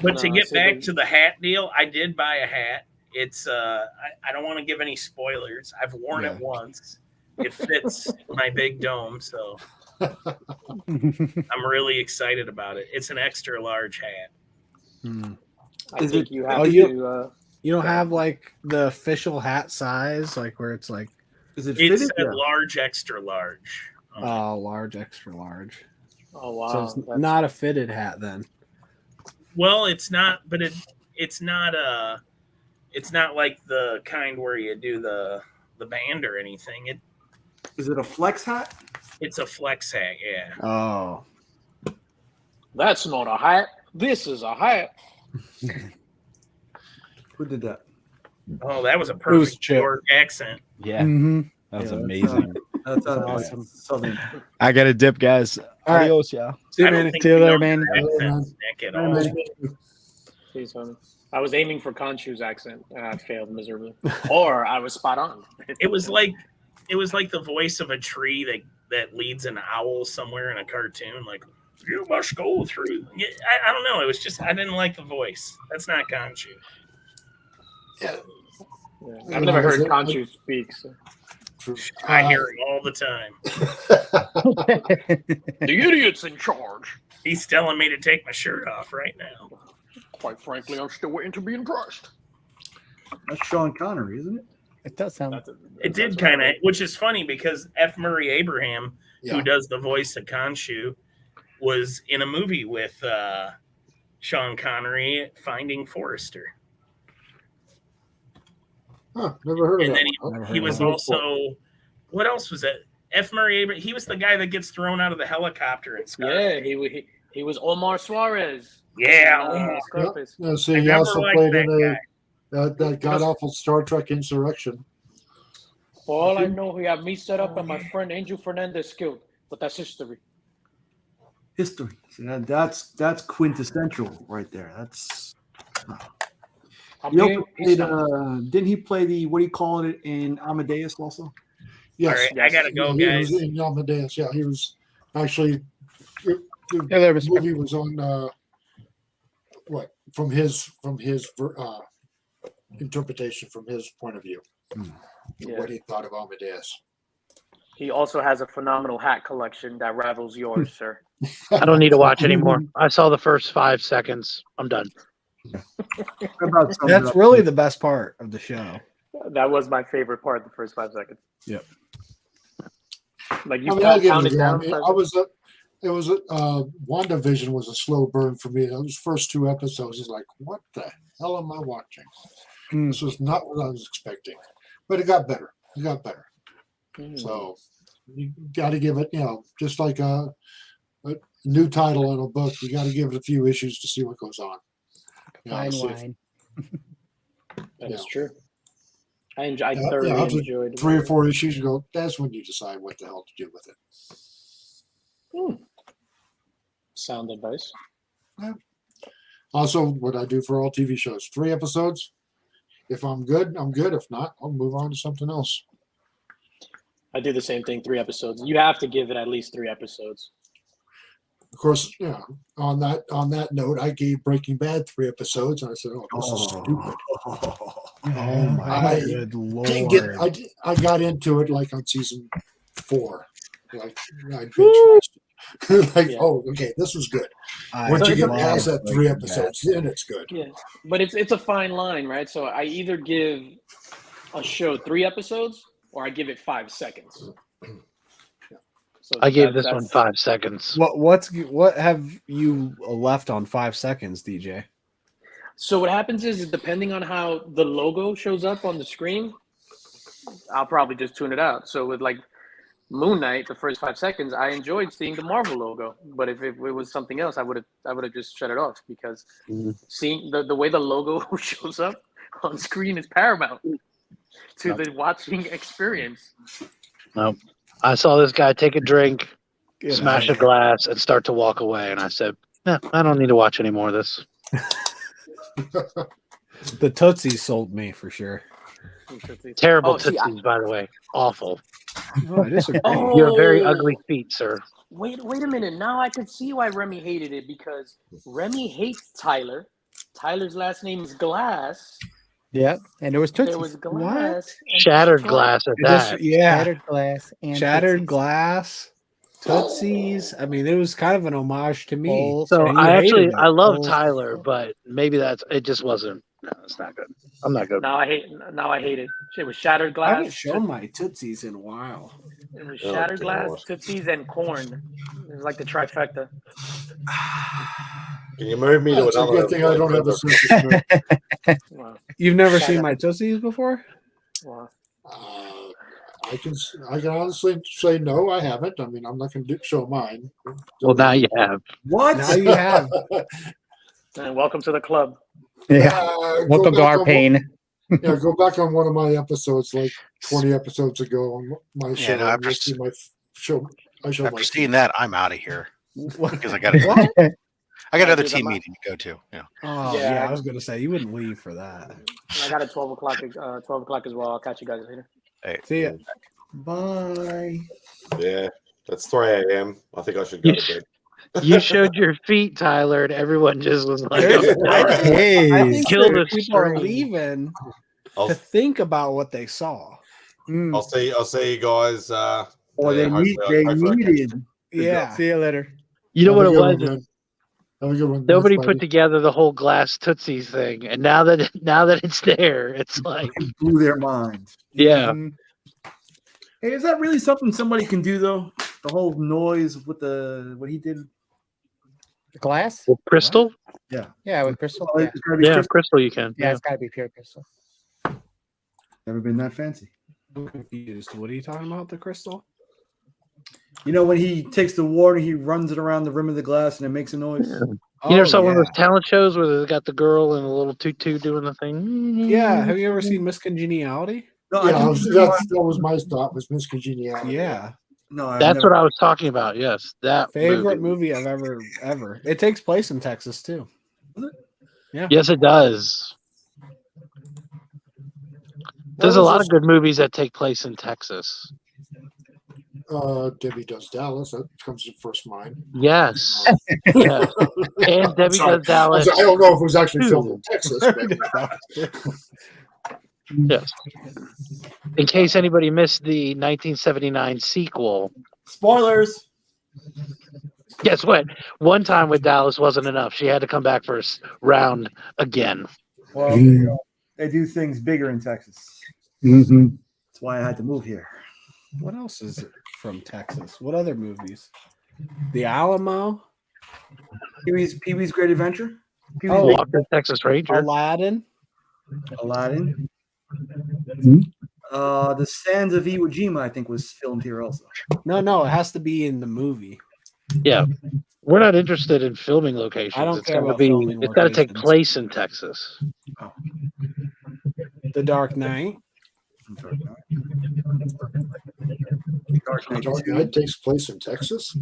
But to get back to the hat deal, I did buy a hat. It's I don't want to give any spoilers. I've worn it once. It fits my big dome, so I'm really excited about it. It's an extra large hat. I think you have to. You don't have like the official hat size, like where it's like. Is it It fitted? said large, extra large. Oh, large, extra large. Oh wow! So it's not a fitted hat then. Well, it's not, but it's not like the kind where you do the band or anything. Is it a flex hat? It's a flex hat, yeah. Oh. That's not a hat. This is a hat. Who did that? Oh, that was a was perfect Chip. York accent. Yeah, Mhm. that was Yeah, amazing. That's awesome. Southern. I got to dip, guys. All right. Adios, y'all. See you, I don't man. think See you we later, know man. your accents, Nick, at all. Jeez, man. I was aiming for Khonshu's accent and I failed miserably. Or I was spot on. It was like the voice of a tree that leads an owl somewhere in a cartoon. Like, you must go through. I don't know. It was just I didn't like the voice. That's not Khonshu. Yeah. I've never heard Khonshu speak. So. I hear it all the time. The idiot's in charge. He's telling me to take my shirt off right now. Quite frankly, I'm still waiting to be impressed. That's Sean Connery, isn't it? It does sound. It did kind of, which is funny because F. Murray Abraham, Yeah. who does the voice of Khonshu, was in a movie with Sean Connery, Finding Forrester. Huh, never heard of And that. then one. he was also, what else was it? F. Murray Abraham. He was the guy that gets thrown out of the helicopter in Scarface. Yeah, he was Omar Suarez. Yeah, Scarface. Yeah, see, I he never also liked played that in that god awful Star Trek Insurrection. For all I know, he had me set up and my friend Angel Fernandez killed, but that's history. History. See, that's quintessential right there. That's. He also played, didn't he play the what do you call it in Amadeus also? Yes, All right, I gotta go, he guys. was in Amadeus. Yeah, he was actually. The there, Mr. movie was on from his interpretation, from his point of view, Yeah. what he thought of Amadeus. He also has a phenomenal hat collection that rivals yours, sir. I don't need to watch anymore. I saw the first 5 seconds. I'm done. That's really the best part of the show. That was my favorite part, the first 5 seconds. Yep. Like I mean, I'll give counted it down. down. WandaVision was a slow burn for me. Those first 2 episodes is like, what the hell am I watching? This was not what I was expecting. but it got better. It got better. So you got to give it, just like a new title in a book, you got to give it a few issues to see what goes on. Fine wine. That is true. I thoroughly after enjoyed 3 or 4 issues. You go, that's when you decide what the hell to do with it. Sound advice. Yeah. Also, what I do for all TV shows: 3 episodes. If I'm good, I'm good. If not, I'll move on to something else. I do the same thing. 3 episodes. You have to give it at least 3 episodes. Of course, on that note, I gave Breaking Bad 3 episodes, and I said, "Oh, this is stupid." Oh my good lord! I got into it like on season 4, like I binge watched it. Oh, okay, this was good. Once you get past that 3 episodes, then it's good. Yeah, but it's a fine line, right? So I either give a show 3 episodes or I give it 5 seconds. So I gave this one 5 seconds. What have you left on 5 seconds, DJ? So what happens is depending on how the logo shows up on the screen, I'll probably just tune it out. So with like Moon Knight, the first 5 seconds, I enjoyed seeing the Marvel logo. But if it was something else, I would have just shut it off because seeing the way the logo shows up on screen is paramount to the watching experience. Nope. I saw this guy take a drink, smash a glass, and start to walk away. And I said, I don't need to watch any more of this. The Tootsies sold me for sure. Terrible Tootsies, by the way. Awful. Oh, I disagree. You have very ugly feet, sir. Wait a minute. Now I could see why Remy hated it because Remy hates Tyler. Tyler's last name is Glass. Yeah, and there was Tootsies. There was glass. Shattered glass at that. Shattered glass. And Shattered Tootsies. glass. Tootsies. I mean, it was kind of an homage to me. So And you I hated it. love Tyler, but maybe it just wasn't. No, it's not good. I'm not good. Now I hate it. It was Shattered I Glass. haven't shown my Tootsies in a while. It was Shattered Glass, Tootsies, and Corn. It was like the trifecta. Can you move me to That's a another? good thing I don't have a sense of smell. You've never seen my Tootsies before? Wow. I can honestly say no, I haven't. I mean, I'm not going to show mine. Well, now you have. What? Now you have. And welcome to the club. Yeah. Welcome to our pain. Go back on one of my episodes, like 20 episodes ago on my show. Yeah, no, and you'll see my show. After seeing that, I'm out of here because I got another team meeting to go to. Yeah. Oh yeah, I was gonna say you wouldn't leave for that. I got a 12 o'clock. 12 o'clock as well. I'll catch you guys later. Hey, see ya. Bye. Yeah, that's 3 a.m. I think I should go to bed. You showed your feet, Tyler, and everyone just was like, I think kill this people are stream. leaving to think about what they saw. I'll see you guys. They needed. Yeah. See you later. You know what it was? Have a good one. Nobody Thanks, put buddy. together the whole glass Tootsies thing, and now that it's there, it's like It blew their mind. yeah. Hey, is that really something somebody can do though? The whole noise with what he did. The glass? With crystal? Yeah. Yeah, with crystal. Oh, Yeah, it's gotta be crystal. Crystal you can. yeah, it's got to be pure crystal. Never been that fancy. I'm confused. What are you talking about? The crystal? You know when he takes the water, he runs it around the rim of the glass and it makes a noise. You never saw one of those talent shows where they got the girl and a little tutu doing the thing? Yeah. Have you ever seen Miss Congeniality? No, Yeah, that was my thought. Was Miss Congeniality? Yeah. No, That's what I was talking about. Yes, that Favorite movie I've ever. It takes place in Texas too. Yeah. Yes, it does. There's a lot of good movies that take place in Texas. Debbie Does Dallas. That comes to first mind. Yes. Yes. And Debbie Sorry. Does Dallas. I don't know if it was actually filmed in Texas. But Yes. In case anybody missed the 1979 sequel. Spoilers. Guess what? One time with Dallas wasn't enough. She had to come back for a round again. Well, they do things bigger in Texas. Mm-hmm. That's why I had to move here. What else is it from Texas? What other movies? The Alamo. Pee-wee's Great Adventure. Pee-wee's Walker, Texas Ranger. Aladdin. Aladdin. The Sands of Iwo Jima, I think, was filmed here also. No, it has to be in the movie. Yeah, we're not interested in filming locations. I don't It's care got to about be. filming It's got to take locations. place in Texas. Oh. The Dark Knight. Dark Knight, Dark Knight takes place in Texas.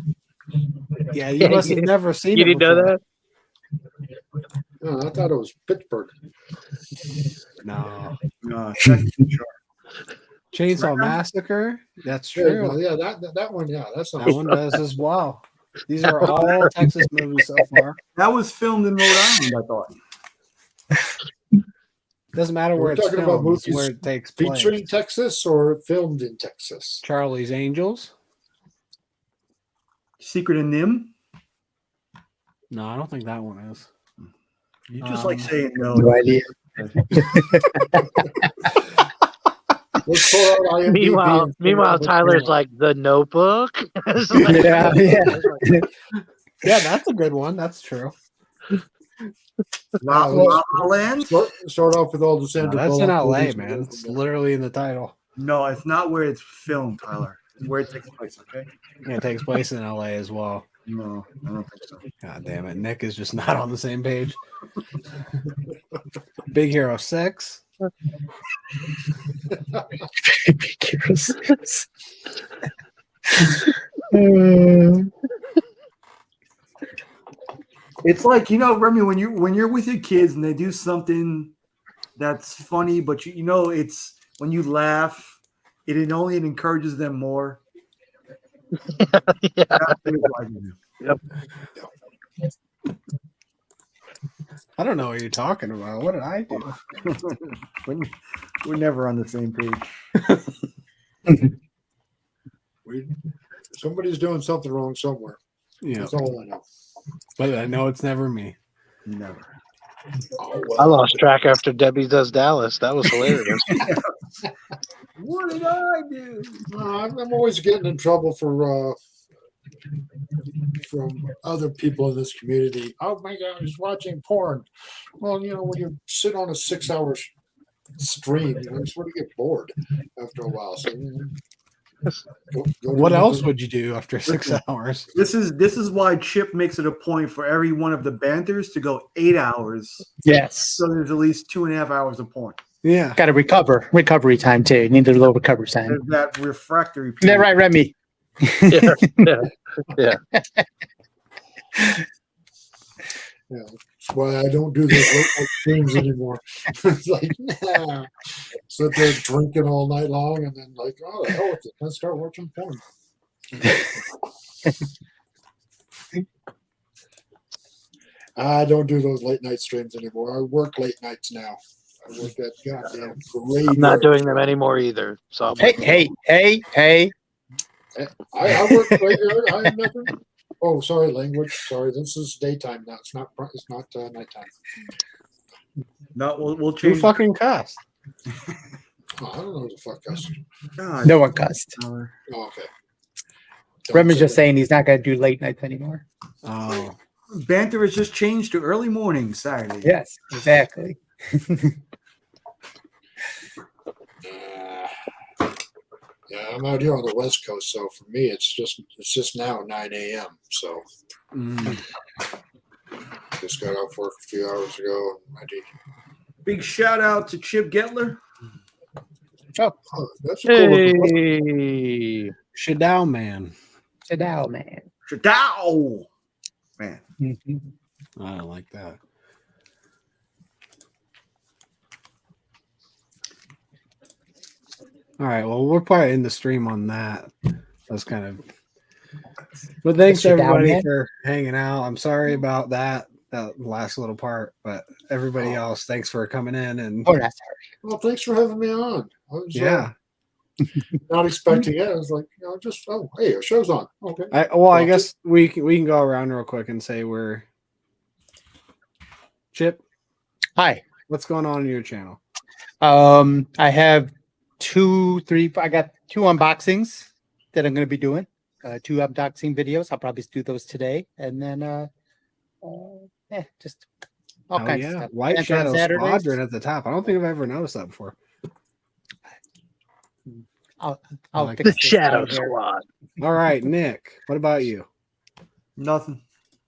Yeah, you must have never seen You it didn't know before. that? No, I thought it was Pittsburgh. No. Sure. Chainsaw Massacre. That's Yeah, true. yeah, that one. Yeah, that's That one does as well. These are all Texas movies so far. That was filmed in Rhode Island, I thought. Doesn't matter where We're it's talking about filmed, it's movies where it takes place. featuring Texas or filmed in Texas. Charlie's Angels. Secret of Nim. No, I don't think that one is. You just like saying no. No idea. Let's pull out IMDb Meanwhile, and figure meanwhile, out what's Tyler's going on. like the Notebook. It's like- Yeah, that's a good one. That's true. La La Land. Start off with all the No, Sandra that's in Bullock LA, movies. man. It's literally in the title. No, it's not where it's filmed, Tyler. It's where it takes place. Okay. Yeah, it takes place in LA as well. No, I don't think so. God damn it. Nick is just not on the same page. Big Hero 6. Big Hero 6. It's like, you know, Remy, when you're with your kids and they do something that's funny, but you know it's when you laugh, it encourages them more. Yeah. Yep. I don't know what you're talking about. What did I do? We're never on the same page. Somebody's doing something wrong somewhere. Yeah. That's all I know. But I know it's never me. Never. Oh, I lost track after Debbie Does Dallas. That was hilarious. What did I do? I'm always getting in trouble for from other people in this community. Oh my God, he's watching porn. Well, you know, when you sit on a 6-hour stream, you sort of get bored after a while. So, What else would you do after 6 hours? This is why Chip makes it a point for every one of the banters to go 8 hours. Yes. So there's at least 2.5 hours of porn. Yeah. Got to recovery time too. Need a little recovery time. There's that refractory Is that right, Remy? Yeah. Yeah, that's why I don't do those late night streams anymore. It's like, nah. Sit there drinking all night long and then like, oh, the hell with it. Let's start watching porn. I don't do those late night streams anymore. I work late nights now. I work that goddamn great. I'm not doing them anymore either. So Hey. I work graveyard. I am never. Oh, sorry, language. Sorry, this is daytime now. It's not. It's not nighttime. No, we'll Who change. fucking cussed? Oh, I don't know who the fuck cussed. God. No one cussed. Oh, okay. Remy's just saying he's not going to do late nights anymore. Oh. Banter has just changed to early morning Saturday. Yes, exactly. Yeah, I'm out here on the West Coast, so for me, it's just now 9 a.m. So just got off work a few hours ago. Big shout out to Chip Getler. Oh, that's a cool looking Hey. Shadow Man. Shadow Man. Shadow Man. I don't like that. All right. Well, we're probably in the stream on that. That's kind of. But thanks Shadow everybody Man? for hanging out. I'm sorry about that last little part, but everybody else, thanks for coming in and. Oh, that's sorry. Well, thanks for having me on. I was Yeah. not expecting it. I was like, hey, a show's on. Okay. I guess we can go around real quick and say we're. Chip. Hi. What's going on in your channel? I have I got 2 unboxings that I'm going to be doing. 2 unboxing videos. I'll probably do those today, and then just all kinds of stuff. White Banter on Shadow Saturdays. Squadron at the top. I don't think I've ever noticed that before. I'll like fix it. this Shadow out here. Squad. All right, Nick. What about you? Nothing.